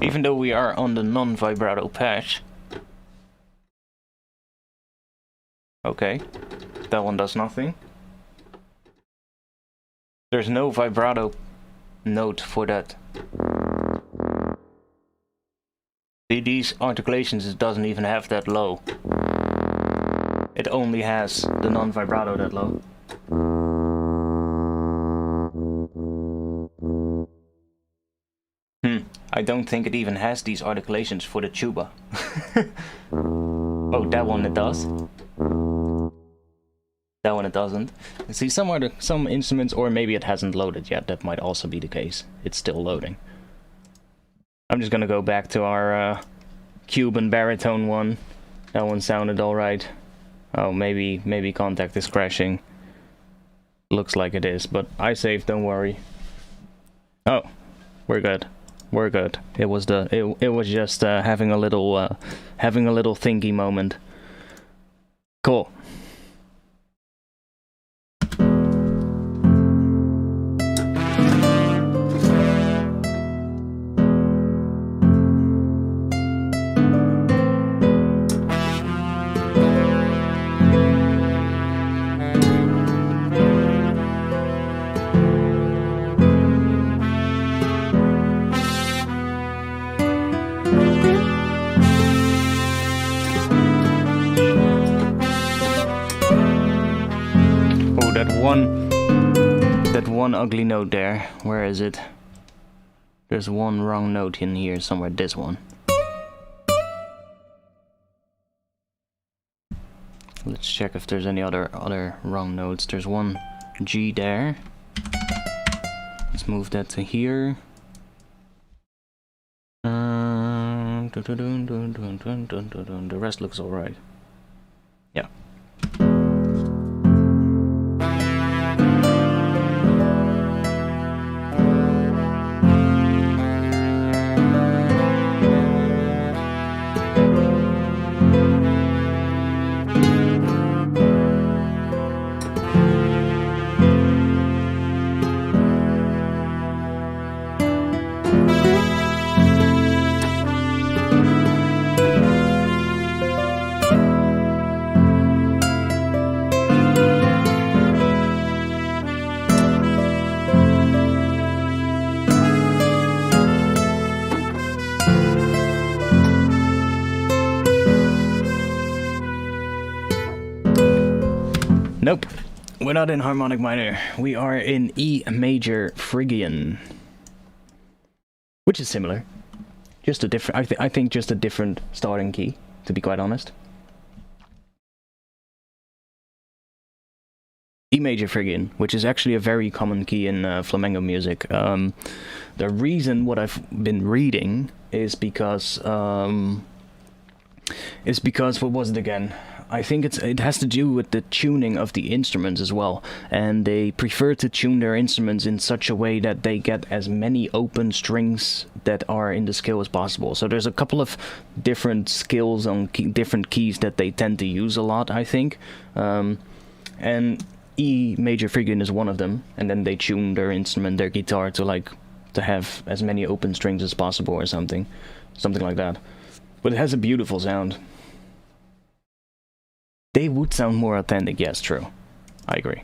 Even though we are on the non-vibrato patch. Okay, that one does nothing. There's no vibrato note for that. These articulations, it doesn't even have that low. It only has the non-vibrato that low. I don't think it even has these articulations for the tuba. Oh, that one it does. That one it doesn't. See, some instruments, or maybe it hasn't loaded yet. That might also be the case. It's still loading. I'm just gonna go back to our Cuban baritone one. That one sounded alright. Oh, maybe Contact is crashing. Looks like it is, but I saved, don't worry. Oh, we're good. We're good. It was just having a little thinky moment. Cool. one ugly note there. Where is it? There's one wrong note in here somewhere. This one. Let's check if there's any other wrong notes. There's one G there. Let's move that to here. The rest looks alright. Yeah. Nope, we're not in harmonic minor. We are in E major Phrygian, which is similar. Just a different. I think just a different starting key, to be quite honest. E major Phrygian, which is actually a very common key in flamenco music. The reason what I've been reading is because what was it again? I think it has to do with the tuning of the instruments as well, and they prefer to tune their instruments in such a way that they get as many open strings that are in the scale as possible. So there's a couple of different scales on different keys that they tend to use a lot, I think, and E major Phrygian is one of them. And then they tune their instrument, their guitar, to have as many open strings as possible or something like that. But it has a beautiful sound. They would sound more authentic, yes, true. I agree.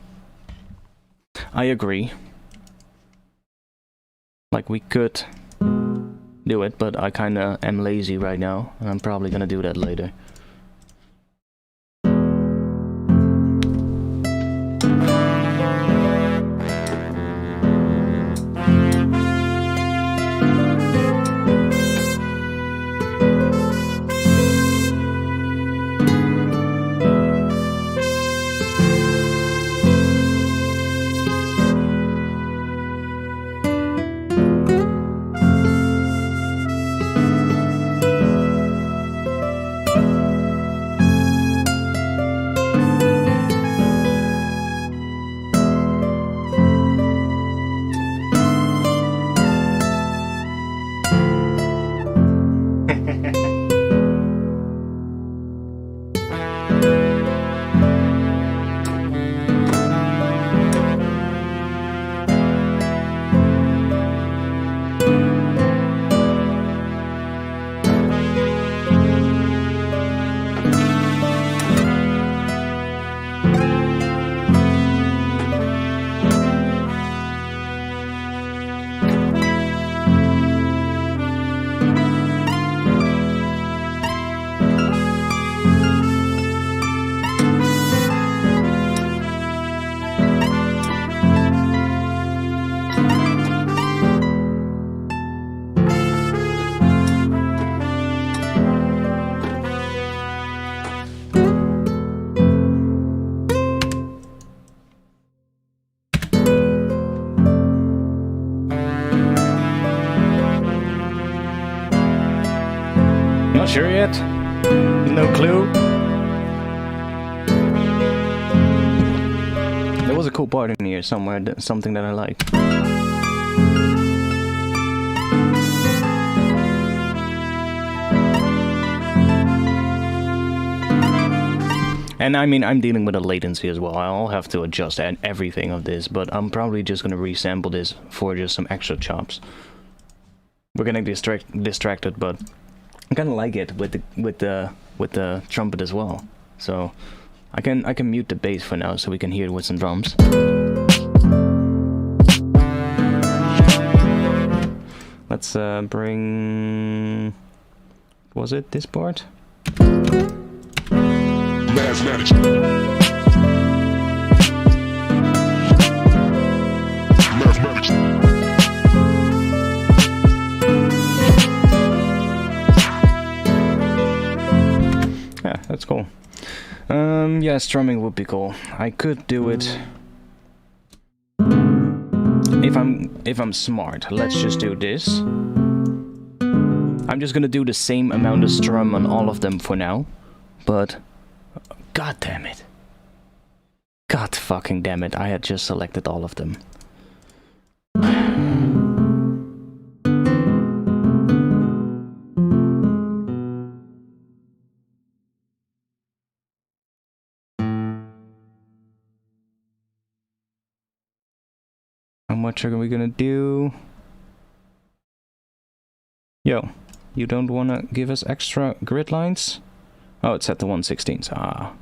Like, we could do it, but I kinda am lazy right now, and I'm probably gonna do that later. Sure yet? No clue? There was a cool part in here somewhere, something that I liked. And I mean, I'm dealing with a latency as well. I'll have to adjust everything of this, but I'm probably just gonna resample this for just some extra chops. We're gonna be distracted, but I kind of like it with the trumpet as well. So I can mute the bass for now so we can hear it with some drums. Let's bring, was it this part? that's cool. Yeah, strumming would be cool. I could do it if I'm smart. Let's just do this. I'm just gonna do the same amount of strum on all of them for now, but god damn it. God fucking damn it, I had just selected all of them. How much are we gonna do? Yo, you don't wanna give us extra grid lines? Oh, it's at the 1/16. Ah.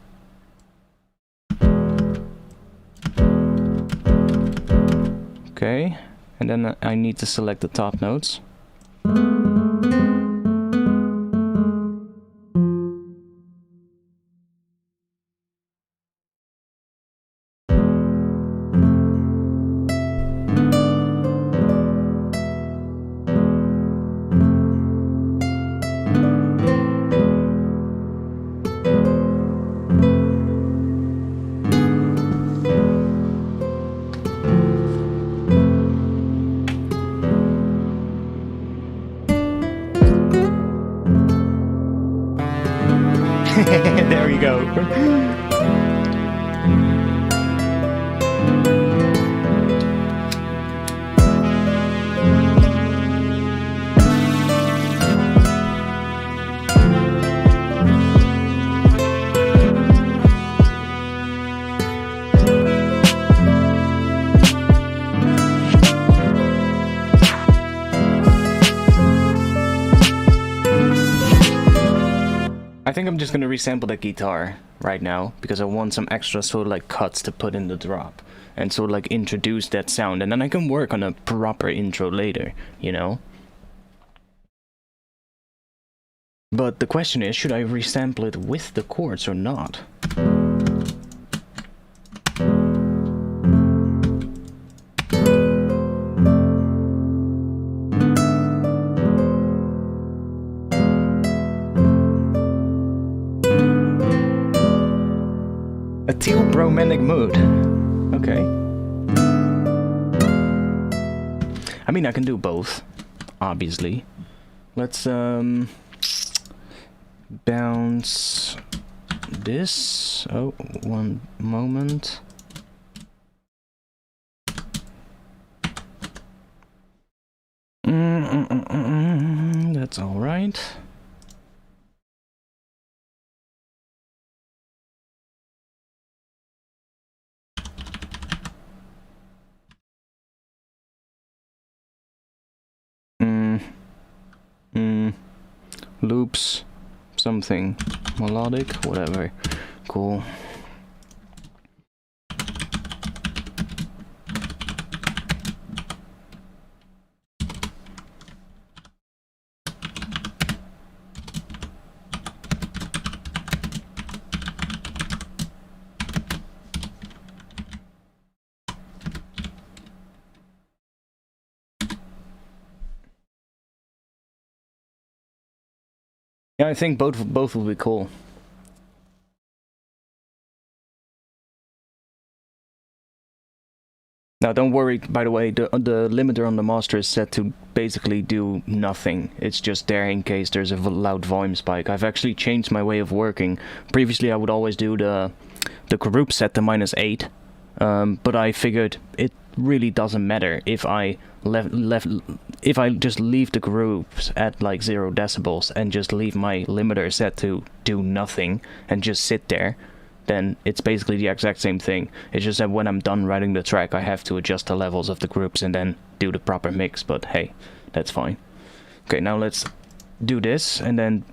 Okay, and then I need to select the top notes. There you go. I think I'm just gonna resample the guitar right now because I want some extra sort of like cuts to put in the drop and sort of like introduce that sound, and then I can work on a proper intro later, you know? But the question is, should I resample it with the chords or not? A teal bromantic mood. Okay. I mean, I can do both, obviously. Let's bounce this. Oh, one moment. That's all right. Loops, something melodic, whatever. Cool. Yeah, I think both will be cool. Now, don't worry, by the way, the limiter on the master is set to basically do nothing. It's just there in case there's a loud volume spike. I've actually changed my way of working. Previously, I would always do the group set to -8, but I figured it really doesn't matter if I if I just leave the groups at like 0 decibels and just leave my limiter set to do nothing and just sit there, then it's basically the exact same thing. It's just that when I'm done writing the track, I have to adjust the levels of the groups and then do the proper mix, but hey, that's fine. Okay, now let's do this and then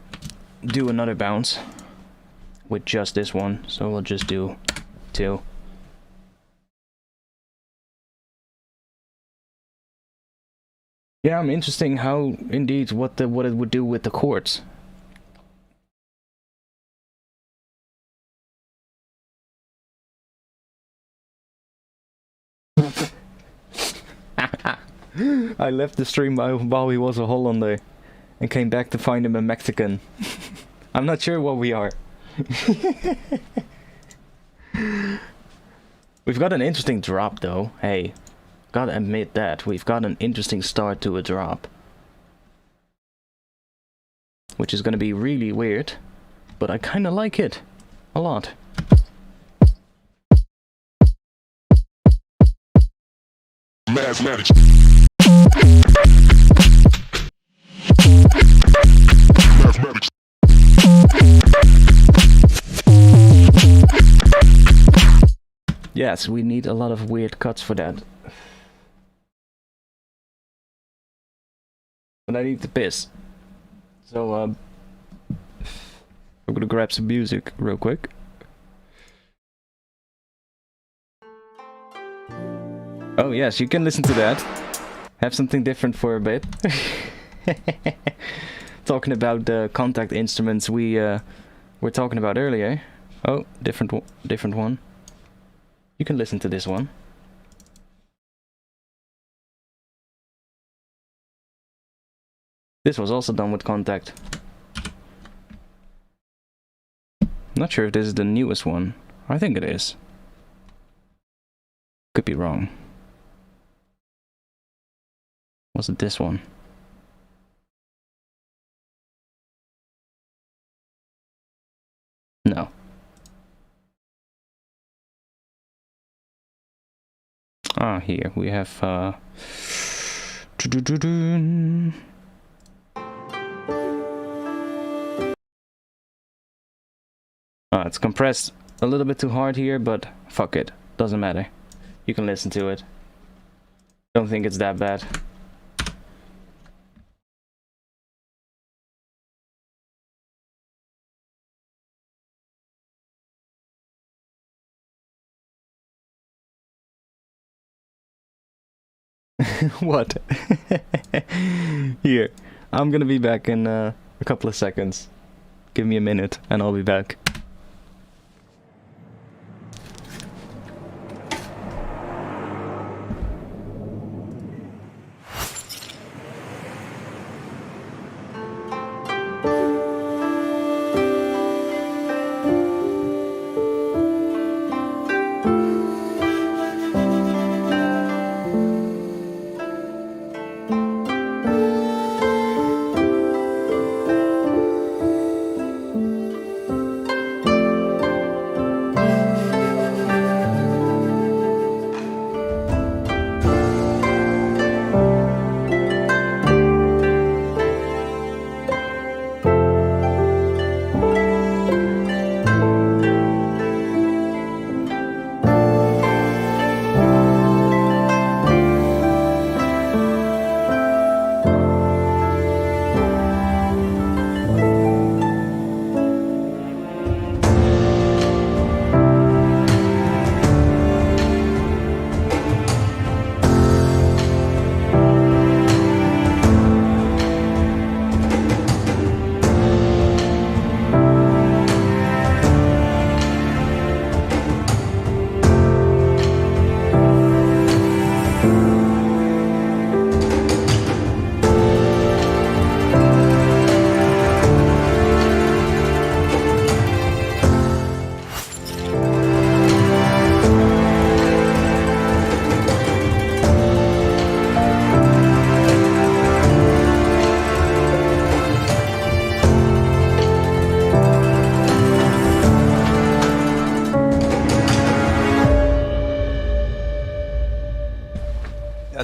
do another bounce with just this one. So we'll just do 2. Yeah, I'm interesting how, indeed, what it would do with the chords. I left the stream while he was a Hollander and came back to find him a Mexican. I'm not sure what we are. We've got an interesting drop though. Hey, gotta admit that. We've got an interesting start to a drop. Which is gonna be really weird, but I kinda like it a lot. Mathematics. Mathematics. Yes, we need a lot of weird cuts for that. But I need to piss. So, I'm gonna grab some music real quick. Oh yes, you can listen to that. Have something different for a bit. Talking about the contact instruments we were talking about earlier. Oh, different one. You can listen to this one. This was also done with contact. Not sure if this is the newest one. I think it is. Could be wrong. Was it this one? No. Ah, here we have it's compressed a little bit too hard here, but fuck it, doesn't matter. You can listen to it. Don't think it's that bad. What? Here, I'm gonna be back in a couple of seconds. Give me a minute and I'll be back.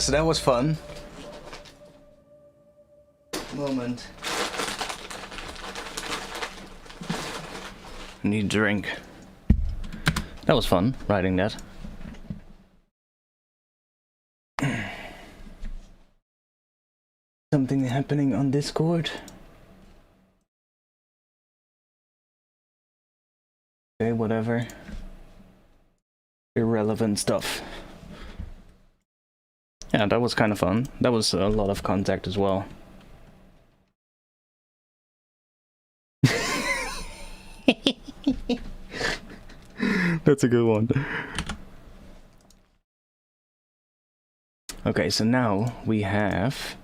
So that was fun. Moment. Need a drink. That was fun, writing that. Something happening on Discord. Okay, whatever. Irrelevant stuff. Yeah, that was kind of fun. That was a lot of contact as well. That's a good one. Okay, so now we have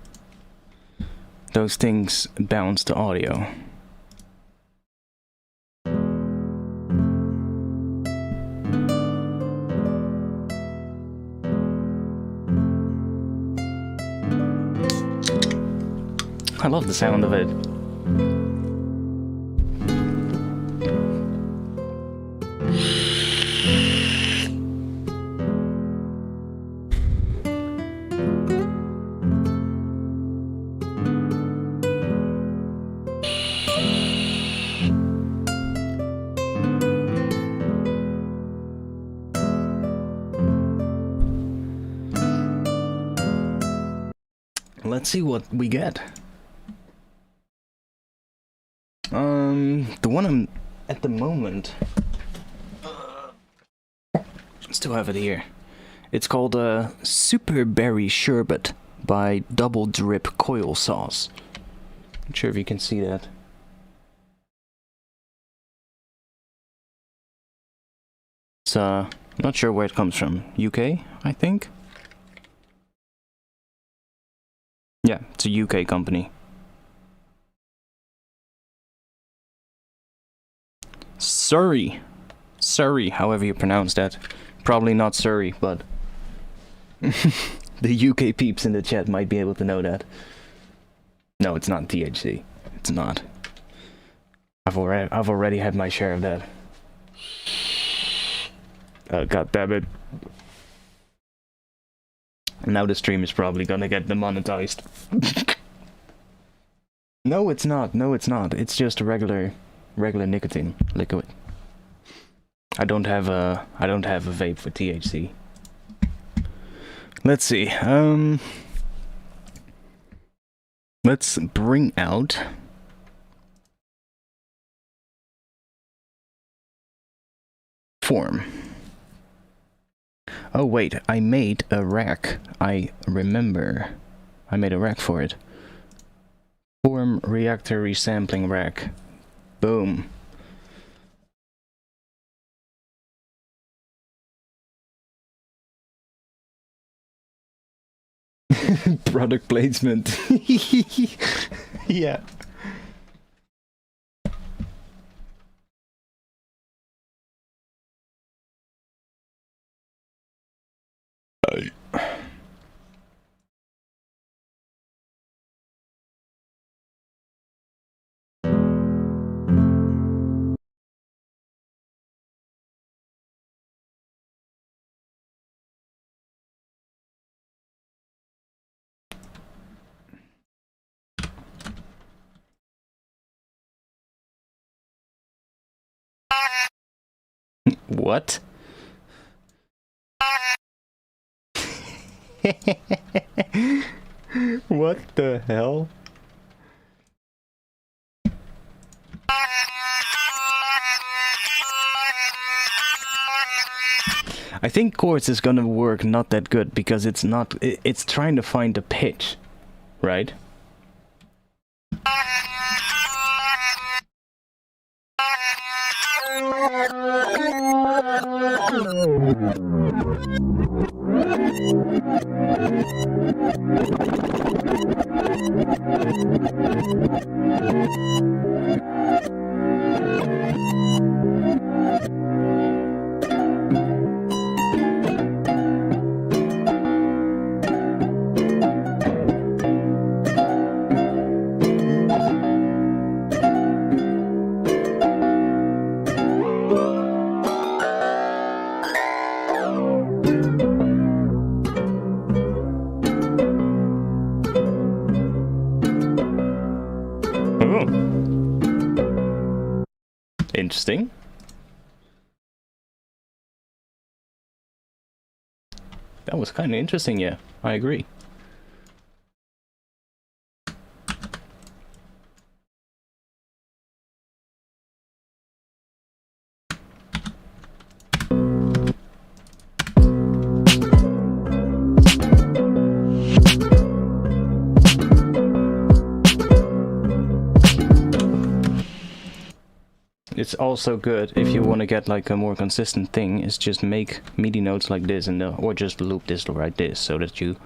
those things bounce to audio. I love the sound of it. Let's see what we get. The one I'm at the moment, still have it here. It's called Super Berry Sherbet by Double Drip Coil Sauce. Not sure if you can see that. It's not sure where it comes from. UK, I think. Yeah, it's a UK company. Surrey, however you pronounce that. Probably not Surrey, but the UK peeps in the chat might be able to know that. No, it's not THC. It's not. I've already had my share of that. God damn it. Now the stream is probably gonna get demonetized. No, it's not. No, it's not. It's just a regular nicotine liquid. I don't have a vape for THC. Let's see. Let's bring out form. Oh wait, I made a rack. I remember. I made a rack for it. Form reactor resampling rack. Boom. Product placement. Yeah. What? What the hell? I think chords is gonna work not that good because it's not. It's trying to find the pitch, right? Interesting. That was kind of interesting, yeah. I agree. It's also good if you want to get like a more consistent thing, is just make MIDI notes like this and or just loop this like this, so that you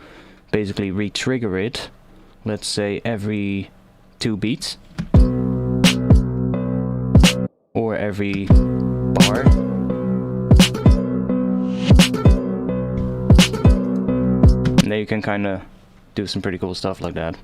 basically re-trigger it, let's say every 2 beats or every bar. And then you can kind of do some pretty cool stuff like that.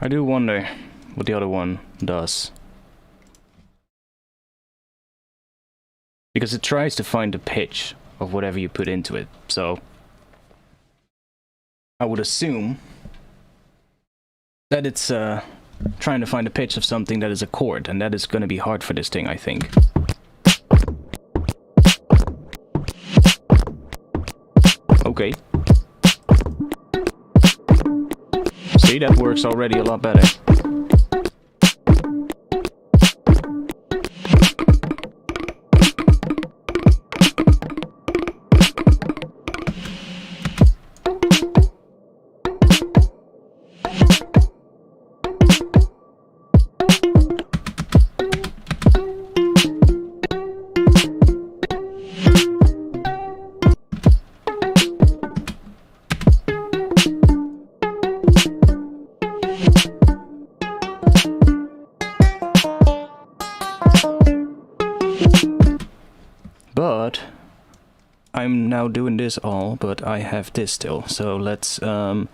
I do wonder what the other one does. Because it tries to find the pitch of whatever you put into it, so I would assume that it's trying to find the pitch of something that is a chord, and that is going to be hard for this thing, I think. Okay. See, that works already a lot better. But I'm now doing this all, but I have this still. So let's go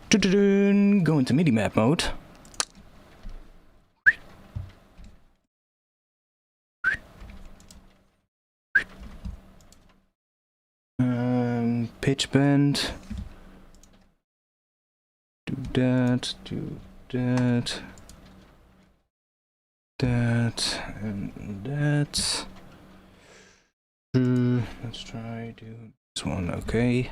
into MIDI map mode. Pitch bend. Do that, that, and that. Let's try doing this one, okay.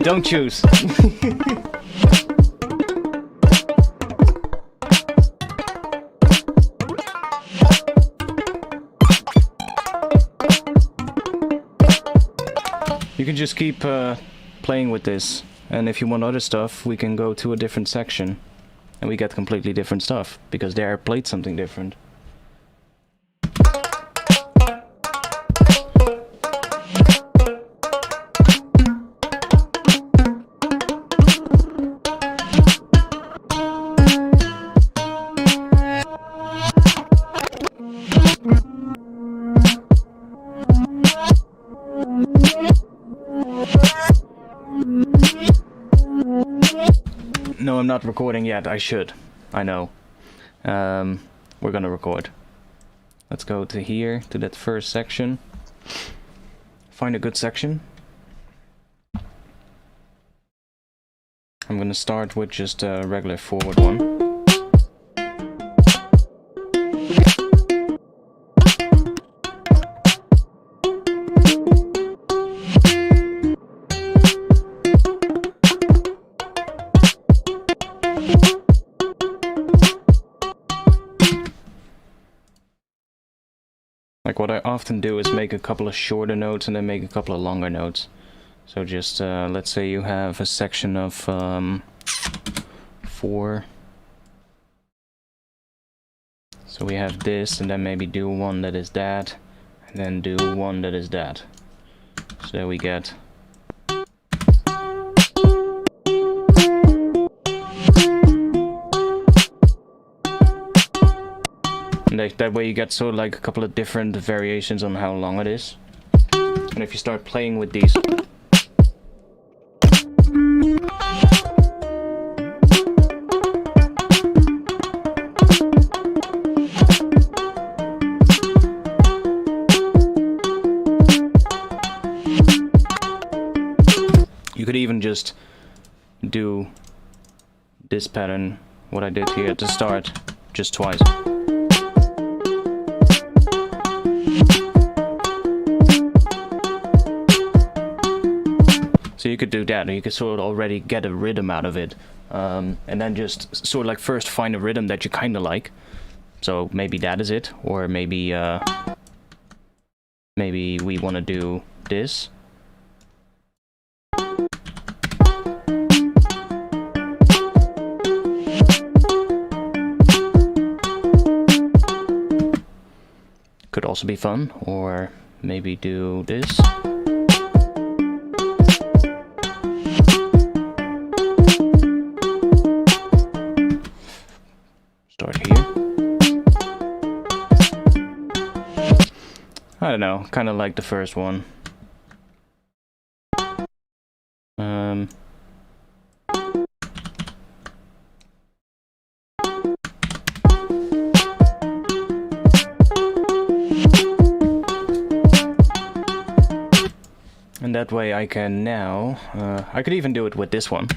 don't choose. You can just keep playing with this, and if you want other stuff, we can go to a different section, and we get completely different stuff, because there I played something different. No, I'm not recording yet. I should. I know. We're gonna record. Let's go to here, to that first section. Find a good section. I'm gonna start with just a regular forward one. Like what I often do is make a couple of shorter notes and then make a couple of longer notes. So just let's say you have a section of 4. So we have this, and then maybe do one that is that, and then do one that is that. So there we get. And that way you get sort of like a couple of different variations on how long it is. And if you start playing with these, you could even just do this pattern, what I did here at the start, just twice. So you could do that, or you could sort of already get a rhythm out of it, and then just sort of like first find a rhythm that you kind of like. So maybe that is it, or maybe maybe we want to do this. Could also be fun, or maybe do this. Start here. I don't know, kind of like the first one. And that way I can now, I could even do it with this one.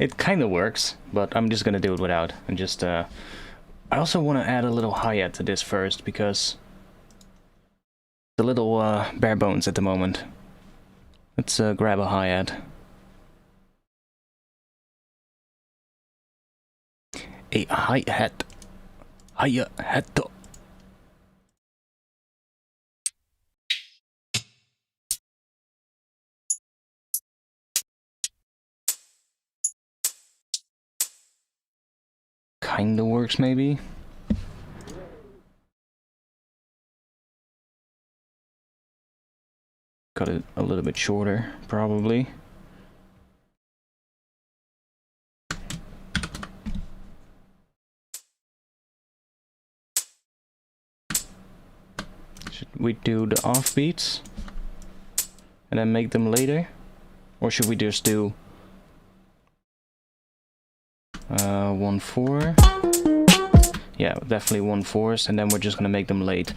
It kind of works, but I'm just gonna do it without. And just, I also want to add a little hi-hat to this first, because it's a little bare bones at the moment. Let's grab a hi-hat. A hi-hat. Hi-hat. Kinda works, maybe. Cut it a little bit shorter, probably. Should we do the offbeats and then make them later? Or should we just do 1/4? Yeah, definitely 1/4, and then we're just gonna make them late.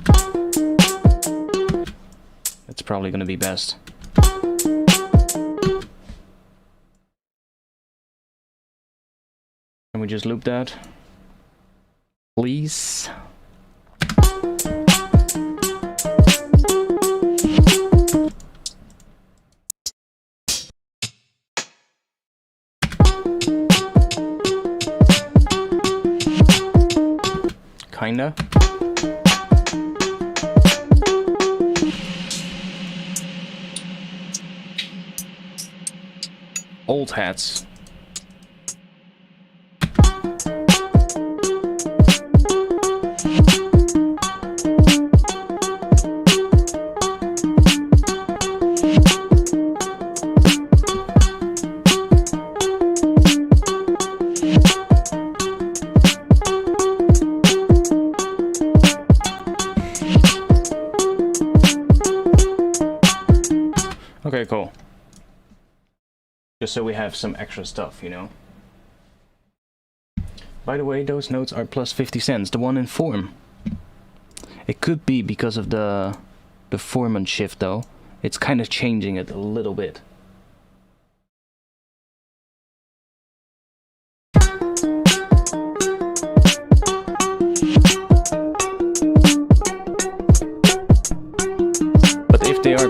That's probably gonna be best. Can we just loop that? Please. kinda. Old hats. Okay, cool. Just so we have some extra stuff, you know. By the way, those notes are plus 50 cents, the one in form. It could be because of the foreman shift though. It's kind of changing it a little bit. But if they are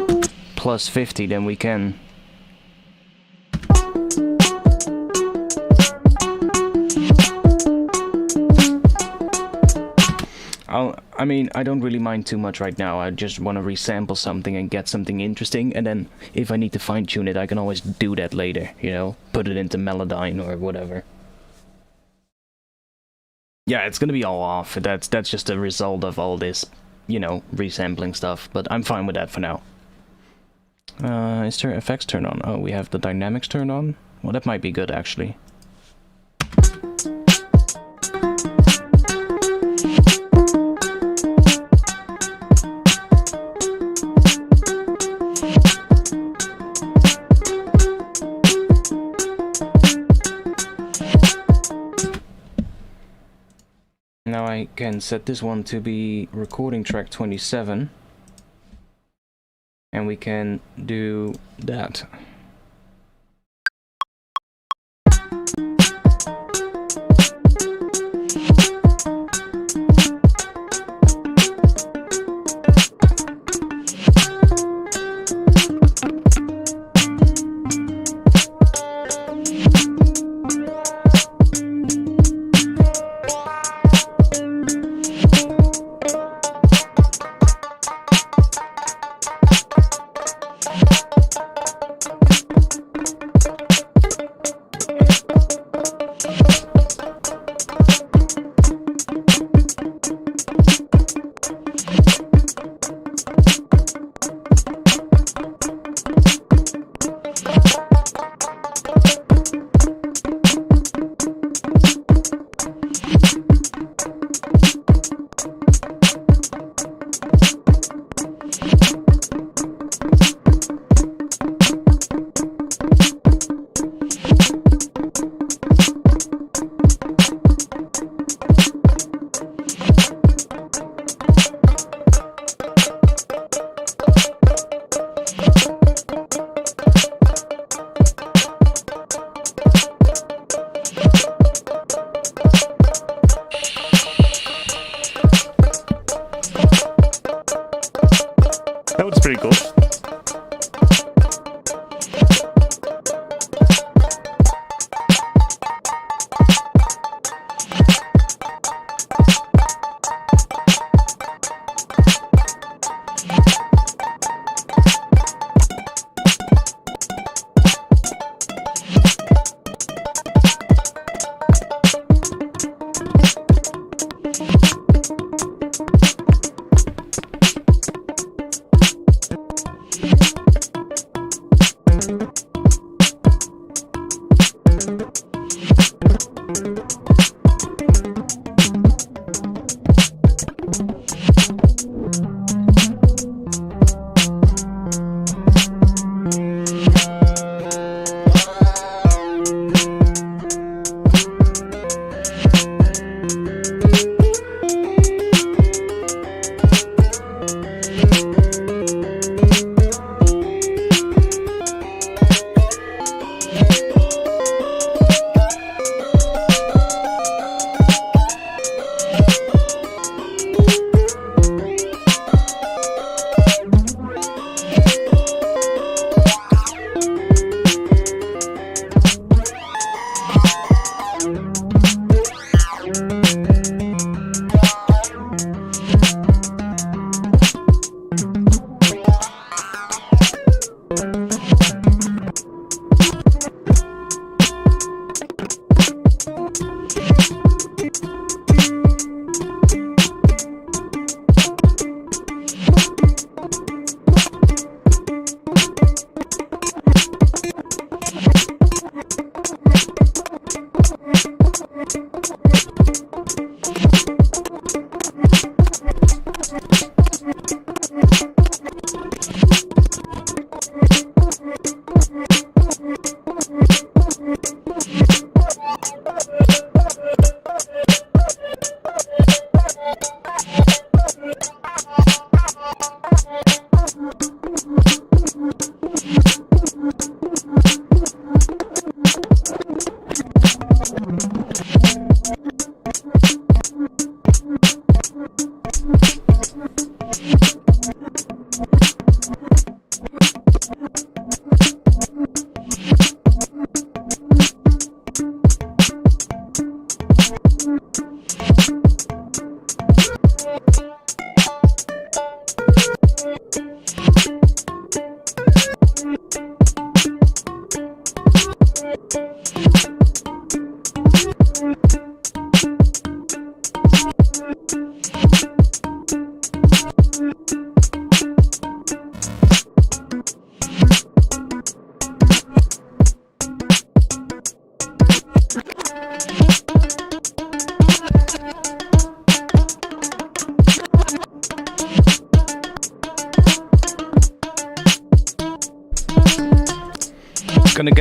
plus 50, then we can. I mean, I don't really mind too much right now. I just want to resample something and get something interesting, and then if I need to fine-tune it, I can always do that later, you know? Put it into Melodyne or whatever. Yeah, it's gonna be all off. That's just a result of all this, you know, resampling stuff, but I'm fine with that for now. Is there effects turned on? Oh, we have the dynamics turned on? Well, that might be good, actually. Now I can set this one to be recording track 27. And we can do that. That was pretty cool.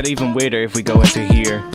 get even weirder if we go into here.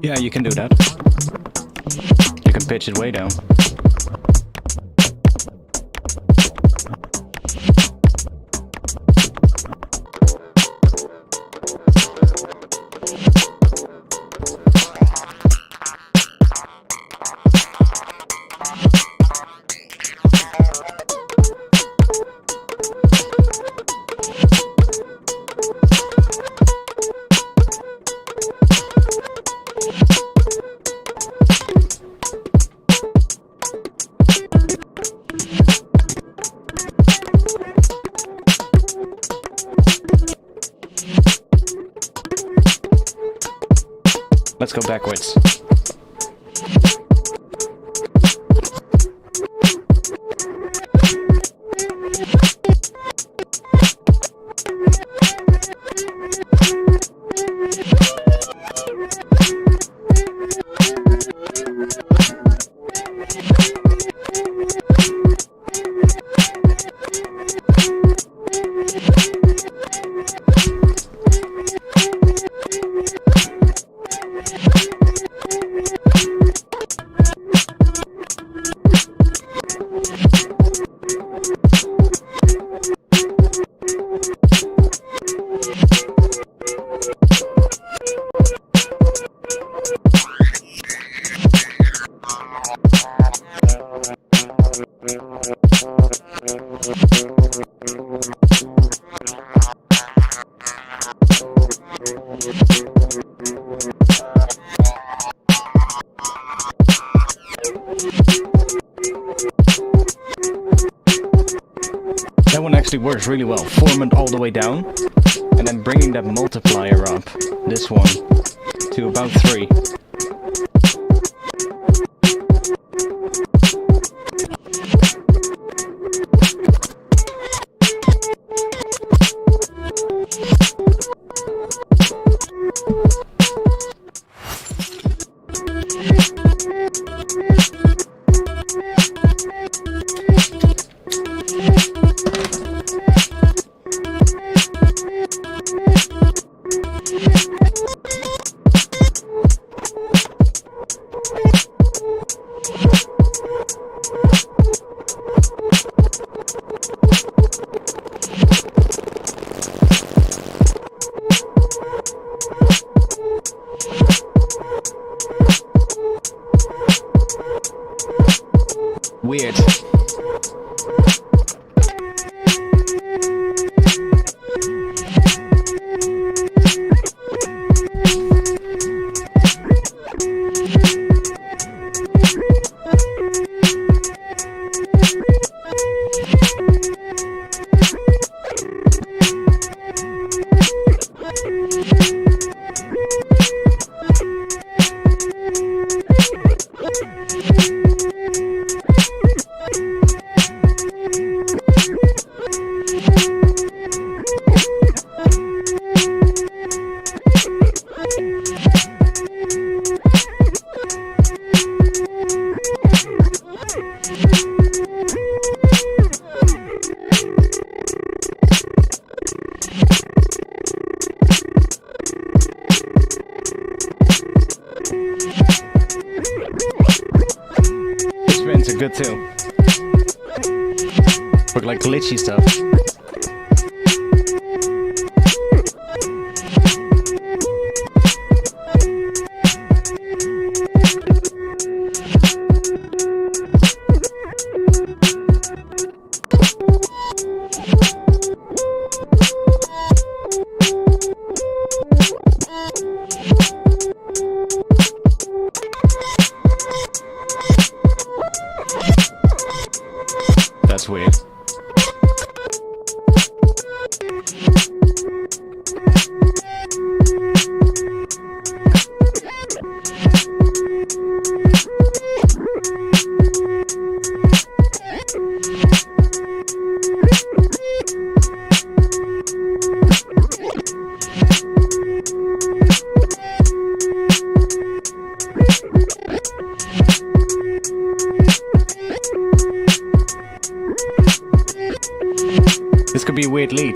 Yeah, you can do that. You can pitch it way down. Let's go backwards. That one actually works really well. Form it all the way down, and then bringing that multiplier up, this one, to about 3. Weird. This are good too. For like glitchy stuff. That's weird. This could be a weird lead.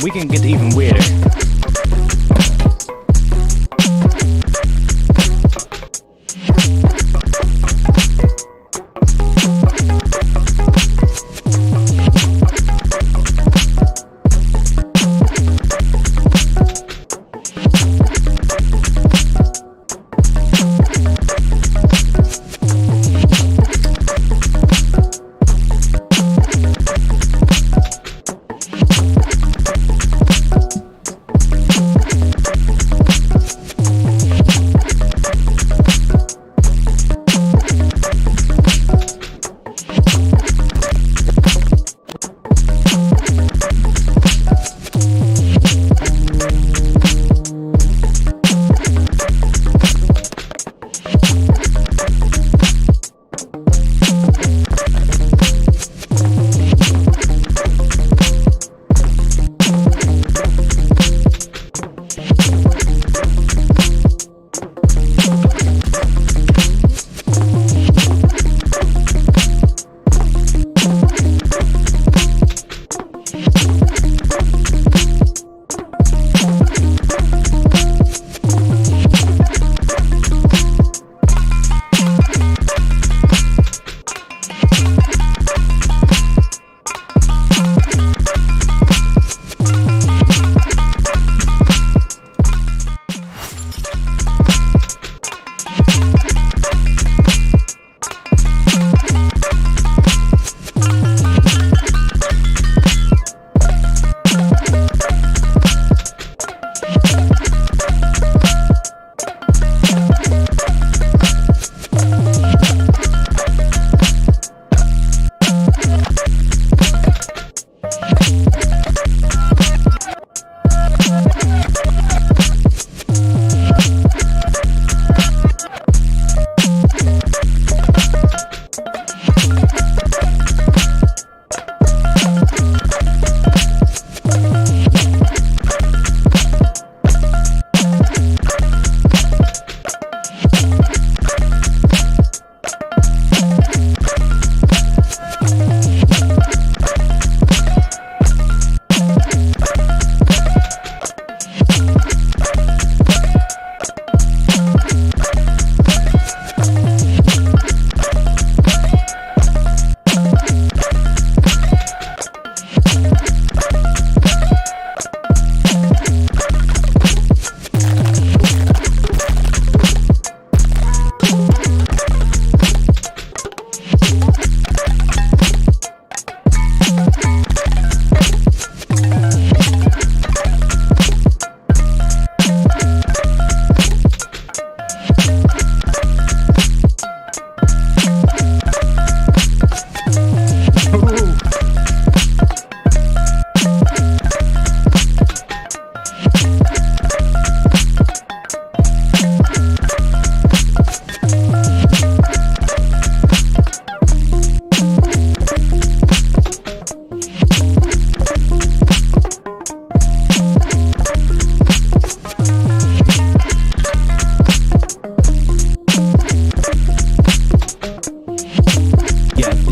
we can get even weirder.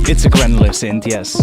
It's a granular synth, yes.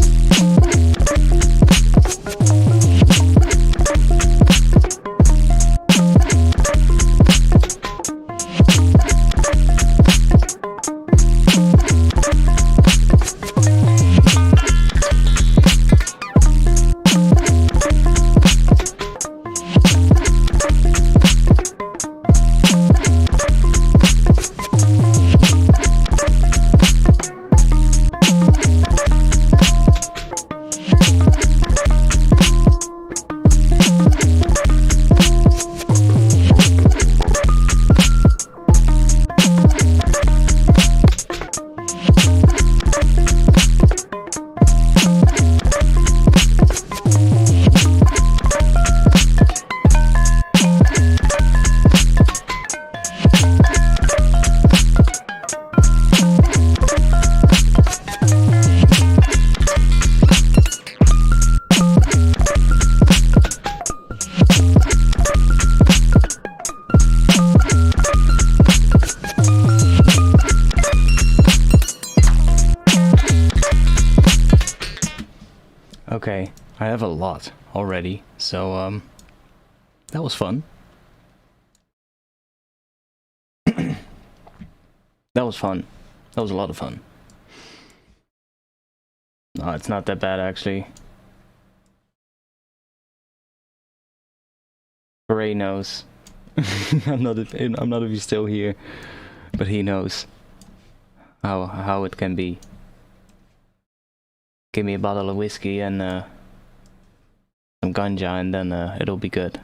lot already, so that was fun. That was fun. That was a lot of fun. No, it's not that bad actually. Ray knows. I'm not if he's still here, but he knows how it can be. Give me a bottle of whiskey and some ganja, and then it'll be good.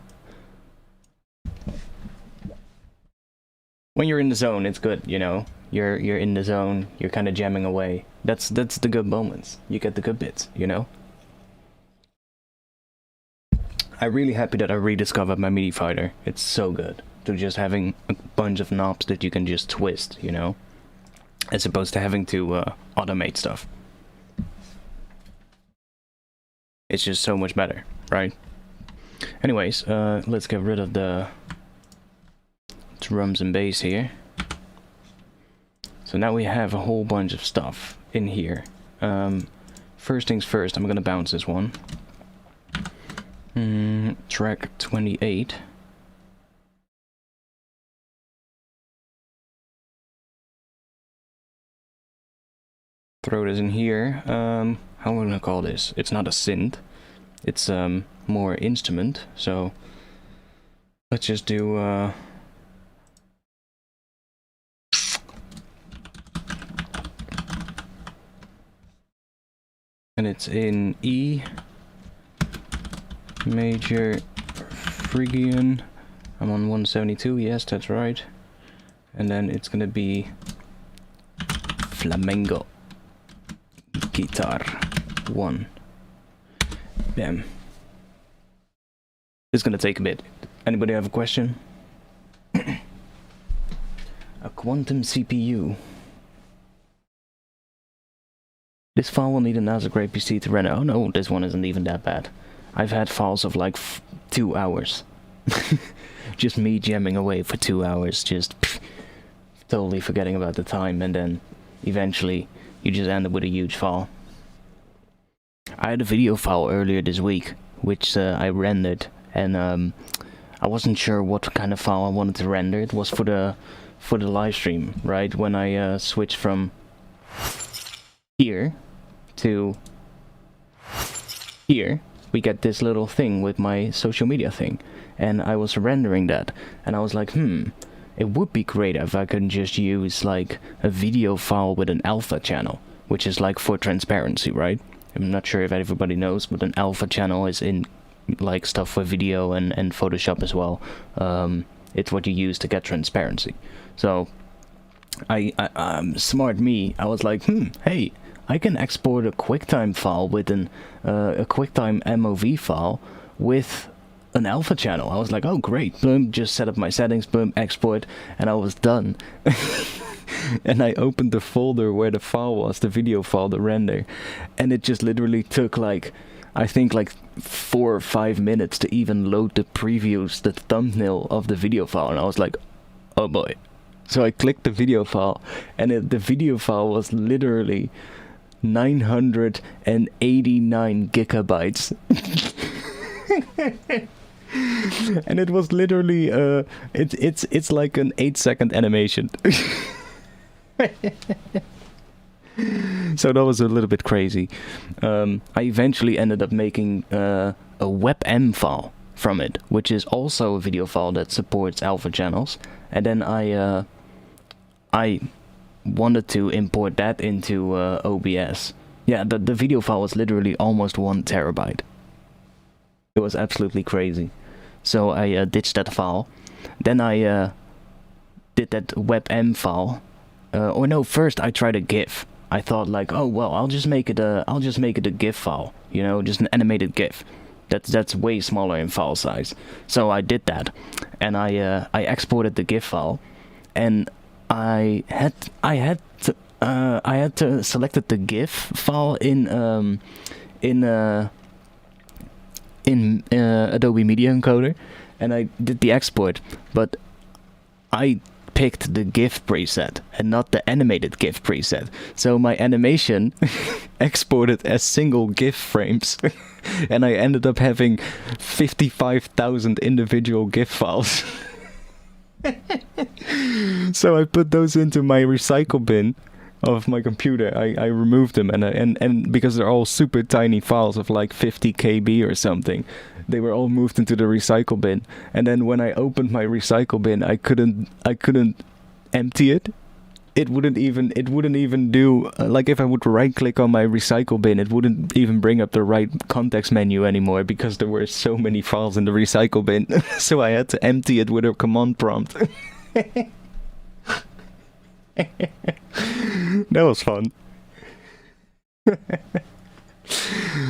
When you're in the zone, it's good, you know. You're in the zone. You're kind of jamming away. That's the good moments. You get the good bits, you know. I'm really happy that I rediscovered my MIDI fighter. It's so good. To just having a bunch of knobs that you can just twist, you know, as opposed to having to automate stuff. It's just so much better, right? Anyways, let's get rid of the drums and bass here. So now we have a whole bunch of stuff in here. First things first, I'm gonna bounce this one. Track 28. Throw this in here. How am I gonna call this? It's not a synth. It's more instrument. So let's just do and it's in E major Phrygian. I'm on 172, yes, that's right. And then it's gonna be flamenco guitar 1. Bam. It's gonna take a bit. Anybody have a question? A quantum CPU. This file will need a NASA grade PC to render. Oh no, this one isn't even that bad. I've had files of like 2 hours. Just me jamming away for 2 hours, just totally forgetting about the time, and then eventually you just end up with a huge file. I had a video file earlier this week, which I rendered, and I wasn't sure what kind of file I wanted to render. It was for the live stream, right? When I switched from here to here, we get this little thing with my social media thing, and I was rendering that, and I was like, it would be great if I could just use like a video file with an alpha channel, which is like for transparency, right? I'm not sure if everybody knows, but an alpha channel is in like stuff for video and Photoshop as well. It's what you use to get transparency. So I smart me, I was like, hey, I can export a QuickTime file with a QuickTime MOV file with an alpha channel. I was like, oh great, boom, just set up my settings, boom, export, and I was done. And I opened the folder where the file was, the video file, the render, and it just literally took like, I think like 4 or 5 minutes to even load the previews, the thumbnail of the video file, and I was like, oh boy. So I clicked the video file, and the video file was literally 989 gigabytes. And it was literally it's like an 8-second animation. So that was a little bit crazy. I eventually ended up making a WebM file from it, which is also a video file that supports alpha channels, and then I wanted to import that into OBS. Yeah, the video file was literally almost 1 terabyte. It was absolutely crazy. So I ditched that file. Then I did that WebM file. Or no, first I tried a GIF. I thought like, oh well, I'll just make it a GIF file, you know, just an animated GIF. That's way smaller in file size. So I did that, and I exported the GIF file, and I had to selected the GIF file in Adobe Media Encoder, and I did the export, but I picked the GIF preset and not the animated GIF preset. So my animation exported as single GIF frames. And I ended up having 55,000 individual GIF files. So I put those into my recycle bin of my computer. I removed them, and because they're all super tiny files of like 50 KB or something, they were all moved into the recycle bin. And then when I opened my recycle bin, I couldn't empty it. It wouldn't even do, like if I would right click on my recycle bin, it wouldn't even bring up the right context menu anymore because there were so many files in the recycle bin. So I had to empty it with a command prompt. That was fun.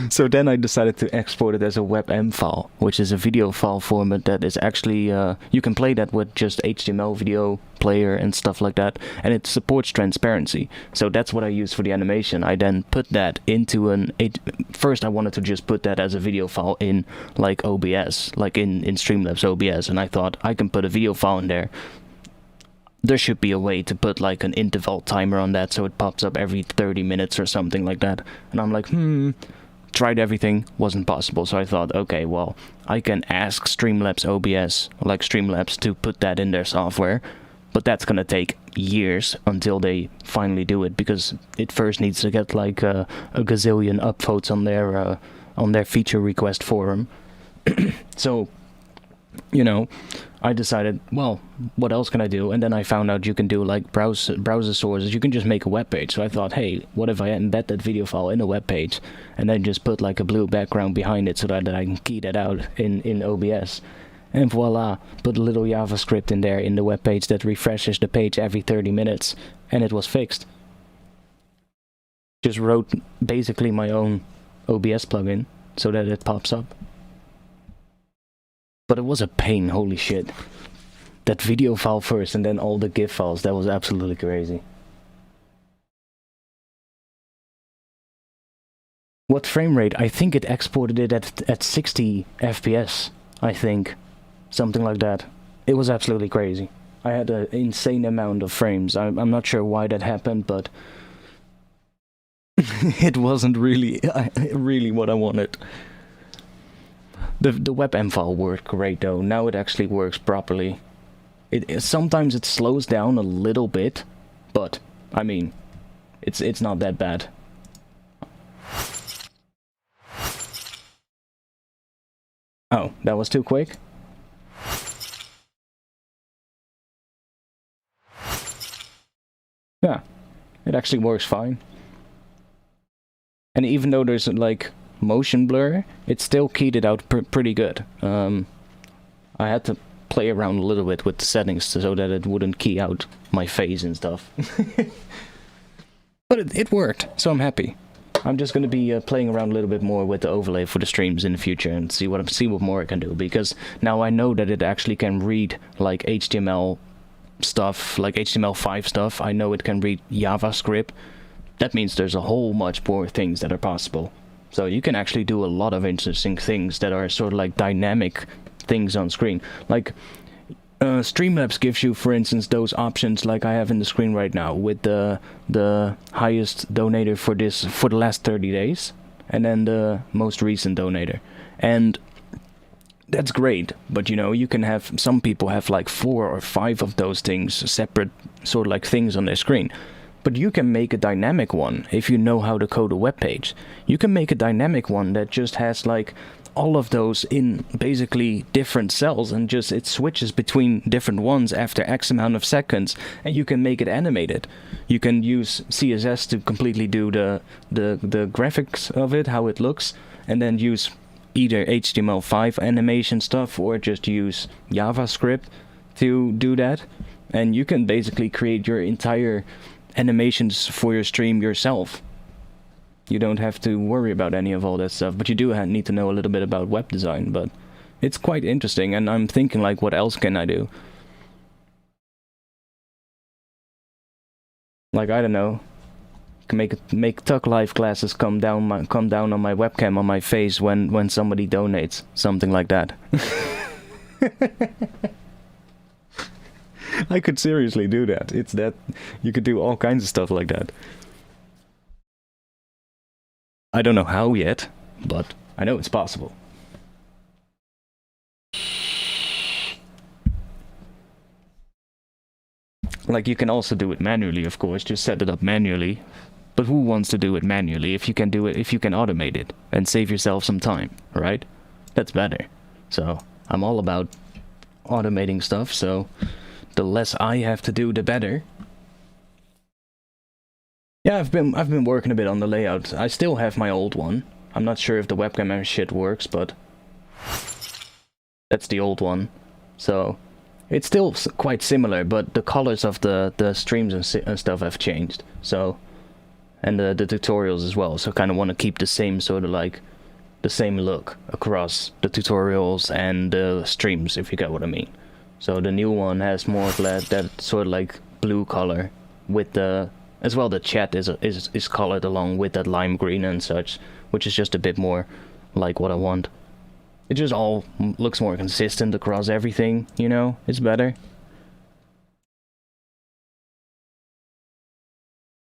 So then I decided to export it as a WebM file, which is a video file format that is actually, you can play that with just HTML video player and stuff like that, and it supports transparency. So that's what I use for the animation. I then put that into first I wanted to just put that as a video file in like OBS, like in Streamlabs OBS, and I thought I can put a video file in there. There should be a way to put like an interval timer on that so it pops up every 30 minutes or something like that. And I'm like, tried everything, wasn't possible. So I thought, okay, well, I can ask Streamlabs OBS, like Streamlabs, to put that in their software. But that's gonna take years until they finally do it, because it first needs to get like a gazillion upvotes on their feature request forum. So, you know, I decided, well, what else can I do? And then I found out you can do like browser sources. You can just make a web page. So I thought, hey, what if I embed that video file in a web page and then just put like a blue background behind it so that I can key that out in OBS. And voila, put a little JavaScript in there in the web page that refreshes the page every 30 minutes. And it was fixed. Just wrote basically my own OBS plugin so that it pops up. But it was a pain, holy shit. That video file first and then all the GIF files, that was absolutely crazy. What frame rate? I think it exported it at 60 FPS, I think. Something like that. It was absolutely crazy. I had an insane amount of frames. I'm not sure why that happened, but it wasn't really what I wanted. The WebM file worked great though. Now it actually works properly. Sometimes it slows down a little bit, but I mean, it's not that bad. Oh, that was too quick? Yeah, it actually works fine. And even though there's like motion blur, it still keyed it out pretty good. I had to play around a little bit with the settings so that it wouldn't key out my face and stuff. But it worked, so I'm happy. I'm just gonna be playing around a little bit more with the overlay for the streams in the future and see what more I can do, because now I know that it actually can read like HTML stuff, like HTML5 stuff. I know it can read JavaScript. That means there's a whole much more things that are possible. So you can actually do a lot of interesting things that are sort of like dynamic things on screen. Like Streamlabs gives you, for instance, those options like I have in the screen right now with the highest donator for the last 30 days and then the most recent donator. And that's great, but you know, you can have, some people have like 4 or 5 of those things, separate sort of like things on their screen. But you can make a dynamic one if you know how to code a web page. You can make a dynamic one that just has like all of those in basically different cells and just it switches between different ones after X amount of seconds, and you can make it animated. You can use CSS to completely do the graphics of it, how it looks, and then use either HTML5 animation stuff or just use JavaScript to do that. And you can basically create your entire animations for your stream yourself. You don't have to worry about any of all that stuff, but you do need to know a little bit about web design. But it's quite interesting, and I'm thinking like, what else can I do? Like, I don't know, make Tuck Life glasses come down on my webcam on my face when somebody donates, something like that. I could seriously do that. It's that you could do all kinds of stuff like that. I don't know how yet, but I know it's possible. Like, you can also do it manually, of course, just set it up manually. But who wants to do it manually if you can do it, if you can automate it and save yourself some time, right? That's better. So, I'm all about automating stuff, so the less I have to do, the better. Yeah, I've been working a bit on the layout. I still have my old one. I'm not sure if the webcam and shit works, but that's the old one. So it's still quite similar, but the colors of the streams and stuff have changed. So, and the tutorials as well. So kind of want to keep the same sort of like the same look across the tutorials and the streams, if you get what I mean. So the new one has more of that sort of like blue color with the, as well the chat is colored along with that lime green and such, which is just a bit more like what I want. It just all looks more consistent across everything, you know? It's better.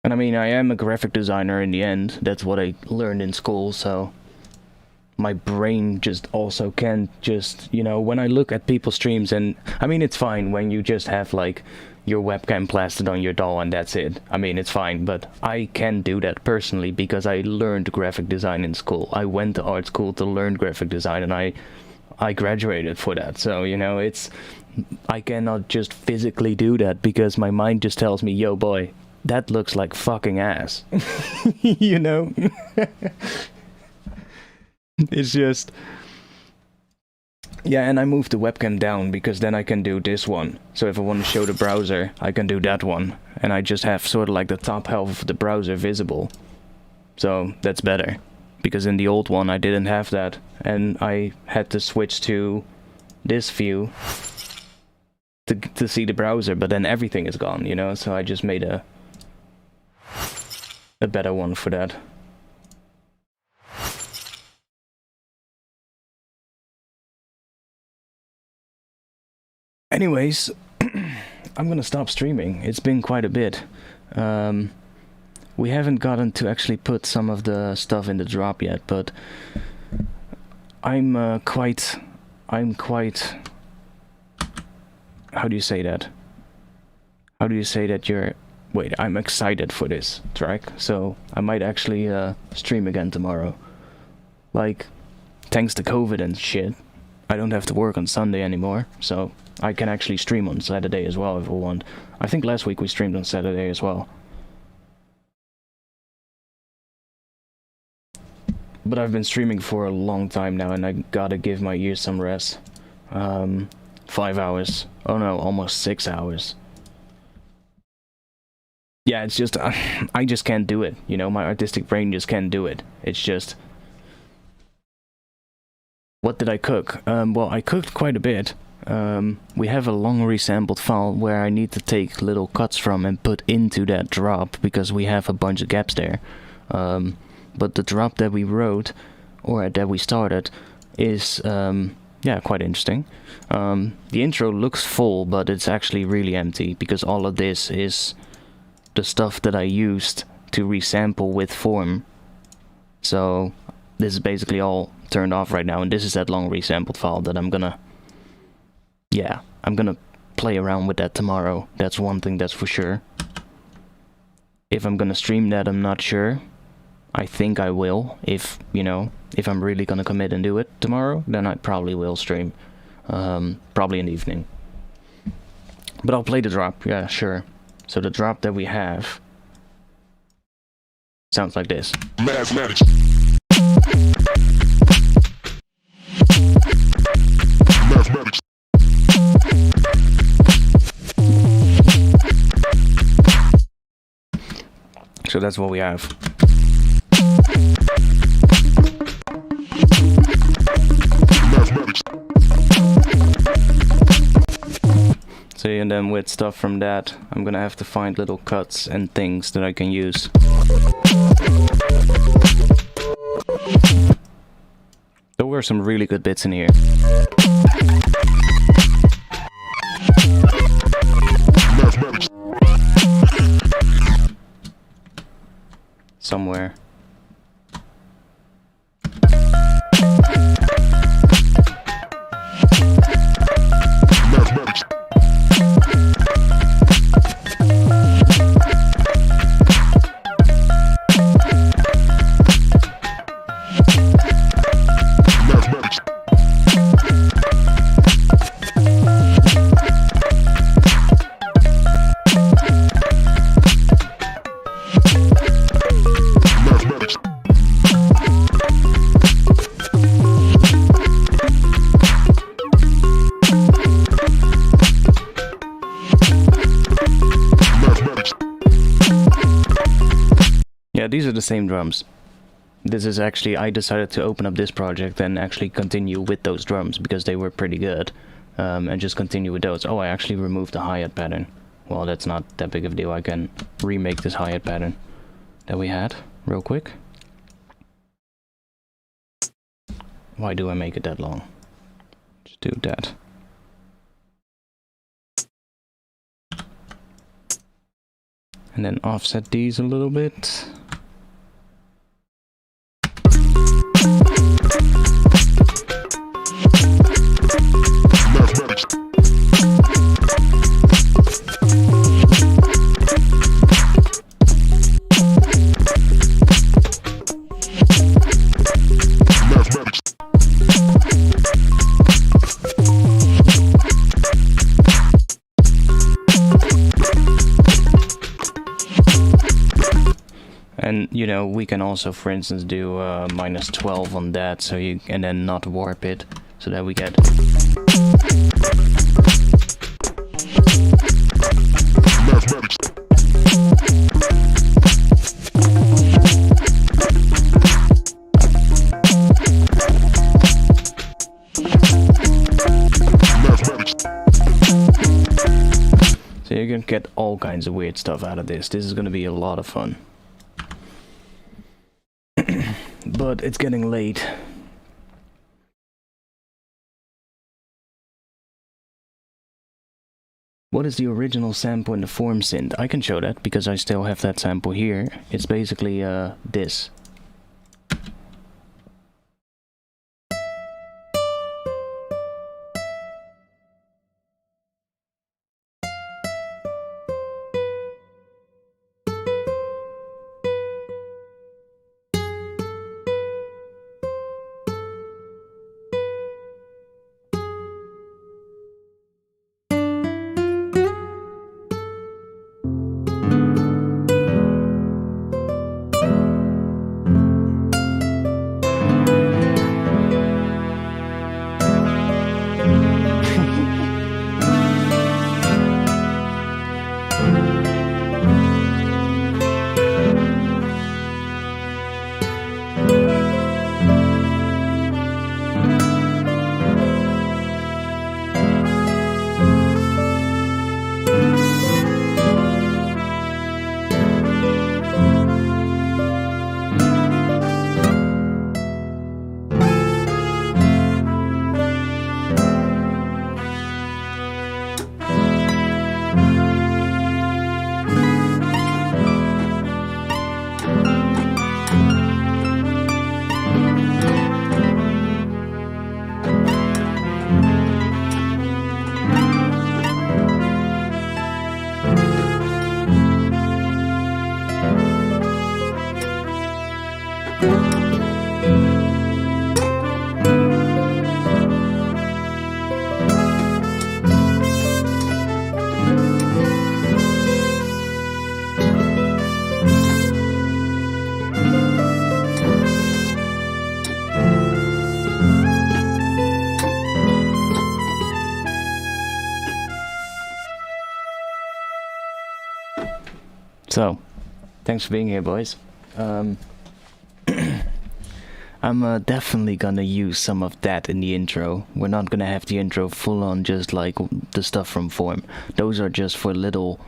And I mean, I am a graphic designer in the end. That's what I learned in school, so my brain just also can't just, you know, when I look at people's streams, and I mean, it's fine when you just have like your webcam plastered on your doll and that's it. I mean, it's fine, but I can do that personally because I learned graphic design in school. I went to art school to learn graphic design, and I graduated for that. So, you know, it's, I cannot just physically do that because my mind just tells me, yo boy, that looks like fucking ass. You know? It's just, yeah, and I moved the webcam down because then I can do this one. So if I want to show the browser, I can do that one. And I just have sort of like the top half of the browser visible. So that's better. Because in the old one I didn't have that. And I had to switch to this view to see the browser, but then everything is gone, you know? So I just made a better one for that. Anyways, I'm gonna stop streaming. It's been quite a bit. We haven't gotten to actually put some of the stuff in the drop yet, but I'm quite, how do you say that? How do you say that you're, wait, I'm excited for this track, so I might actually stream again tomorrow. Like, thanks to COVID and shit, I don't have to work on Sunday anymore, so I can actually stream on Saturday as well if I want. I think last week we streamed on Saturday as well. But I've been streaming for a long time now, and I gotta give my ears some rest. 5 hours. Oh no, almost 6 hours. Yeah, it's just, I just can't do it, you know, my artistic brain just can't do it. It's just... What did I cook? Well, I cooked quite a bit. We have a long resampled file where I need to take little cuts from and put into that drop, because we have a bunch of gaps there. But the drop that we wrote, or that we started, is, yeah, quite interesting. The intro looks full, but it's actually really empty, because all of this is the stuff that I used to resample with form. So this is basically all turned off right now, and this is that long resampled file that I'm gonna, yeah, I'm gonna play around with that tomorrow. That's one thing that's for sure. If I'm gonna stream that, I'm not sure. I think I will. If, you know, if I'm really gonna commit and do it tomorrow, then I probably will stream. Probably in the evening. But I'll play the drop, yeah, sure. So the drop that we have sounds like this. Mathematics. Mathematics. So that's what we have. Mathematics. So, and then with stuff from that, I'm gonna have to find little cuts and things that I can use. There were some really good bits in here. somewhere. Yeah, these are the same drums. This is actually, I decided to open up this project and actually continue with those drums because they were pretty good, and just continue with those. Oh, I actually removed the hi-hat pattern. Well, that's not that big of a deal. I can remake this hi-hat pattern that we had real quick. Why do I make it that long? Just do that. And then offset these a little bit. And you know, we can also, for instance, do -12 on that, so you, and then not warp it, so that we get. So you can get all kinds of weird stuff out of this. This is going to be a lot of fun. But it's getting late. What is the original sample in the form synth? I can show that because I still have that sample here. It's basically this. So, thanks for being here, boys. I'm definitely gonna use some of that in the intro. We're not gonna have the intro full on just like the stuff from Form. Those are just for little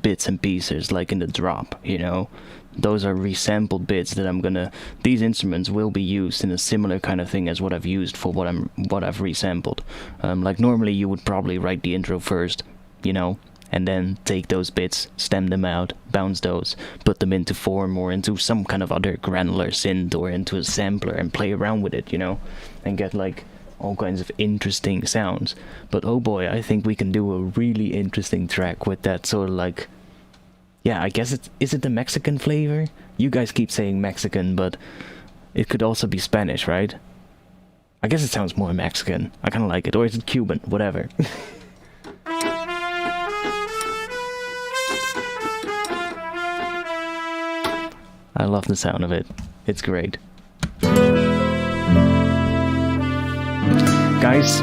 bits and pieces, like in the drop, you know. Those are resampled bits that I'm gonna. These instruments will be used in a similar kind of thing as what I've used for what I've resampled. Like normally you would probably write the intro first, you know, and then take those bits, stem them out, bounce those, put them into form or into some kind of other granular synth or into a sampler and play around with it, you know, and get like all kinds of interesting sounds. But oh boy, I think we can do a really interesting track with that sort of like, yeah, I guess is it the Mexican flavor? You guys keep saying Mexican, but it could also be Spanish, right? I guess it sounds more Mexican. I kind of like it. Or is it Cuban? Whatever. I love the sound of it. It's great. Guys,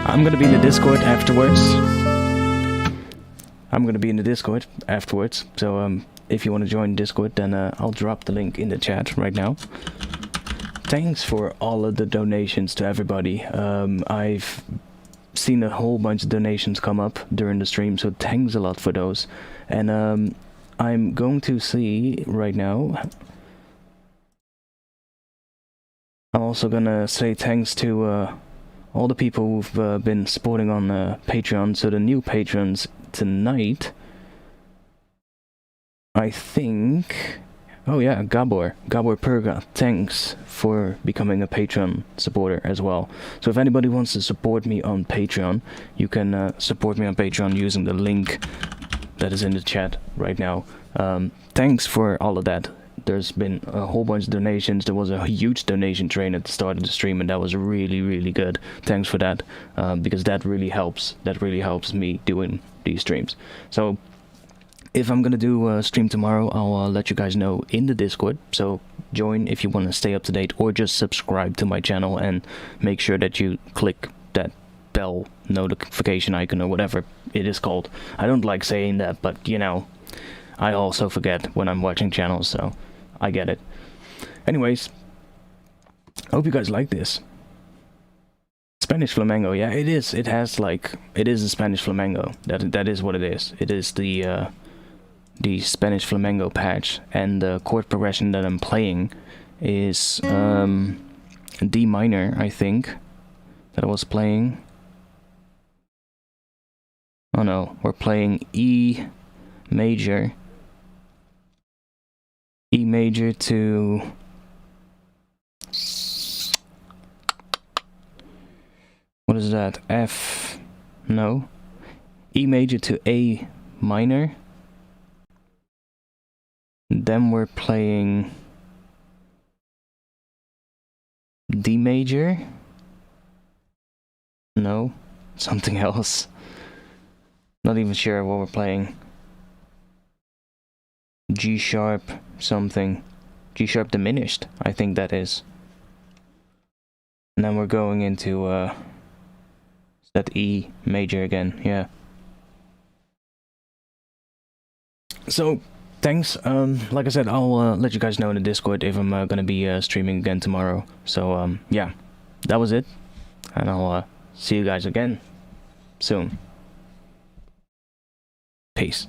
I'm gonna be in the Discord afterwards. So if you want to join Discord, then I'll drop the link in the chat right now. Thanks for all of the donations to everybody. I've seen a whole bunch of donations come up during the stream, so thanks a lot for those. And I'm going to see right now. I'm also gonna say thanks to all the people who've been supporting on Patreon. So the new patrons tonight, I think. Oh yeah, Gabor Purga, thanks for becoming a Patreon supporter as well. So if anybody wants to support me on Patreon, you can support me on Patreon using the link that is in the chat right now. Thanks for all of that. There's been a whole bunch of donations. There was a huge donation train at the start of the stream, and that was really, really good. Thanks for that, because that really helps. That really helps me doing these streams. So if I'm gonna do a stream tomorrow, I'll let you guys know in the Discord. So join if you want to stay up to date, or just subscribe to my channel and make sure that you click that bell notification icon or whatever it is called. I don't like saying that, but you know, I also forget when I'm watching channels, so I get it. Anyways, I hope you guys like this. Spanish flamenco, yeah, it is. It has like, it is a Spanish flamenco. That is what it is. It is the Spanish flamenco patch, and the chord progression that I'm playing is D minor, I think, that I was playing. Oh no, we're playing E major to what is that? F? No. E major to A minor. Then we're playing D major. No, something else. Not even sure what we're playing. G sharp something. G sharp diminished, I think that is. And then we're going into that E major again, yeah. So thanks. Like I said, I'll let you guys know in the Discord if I'm gonna be streaming again tomorrow. So yeah, that was it, and I'll see you guys again soon. Peace.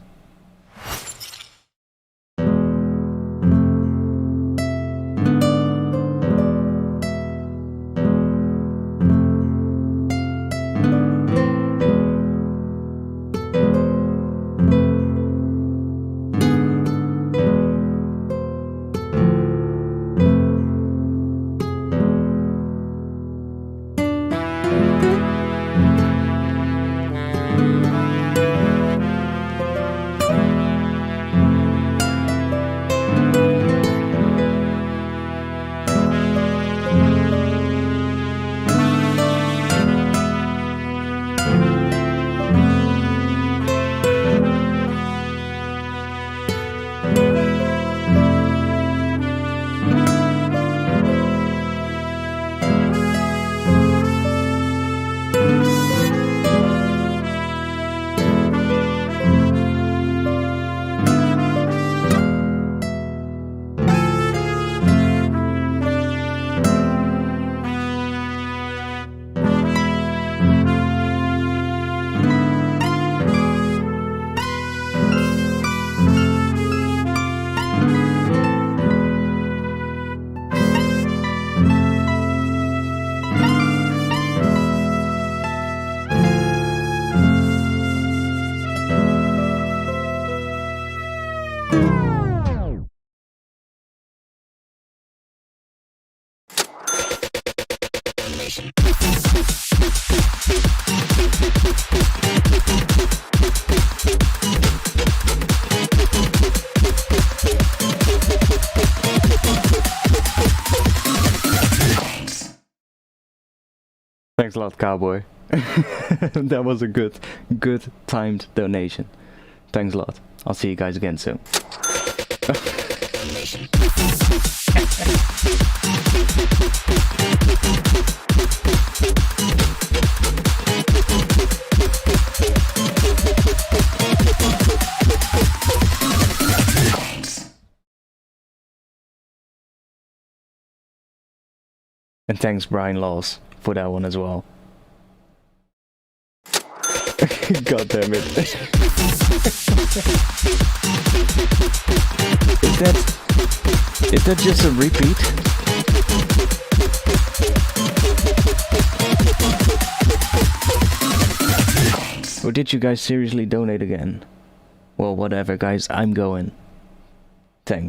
Thanks a lot, cowboy. That was a good timed donation. Thanks a lot. I'll see you guys again soon. And thanks Brian Laws for that one as well. God damn it. Is that just a repeat? Or did you guys seriously donate again? Well, whatever guys, I'm going.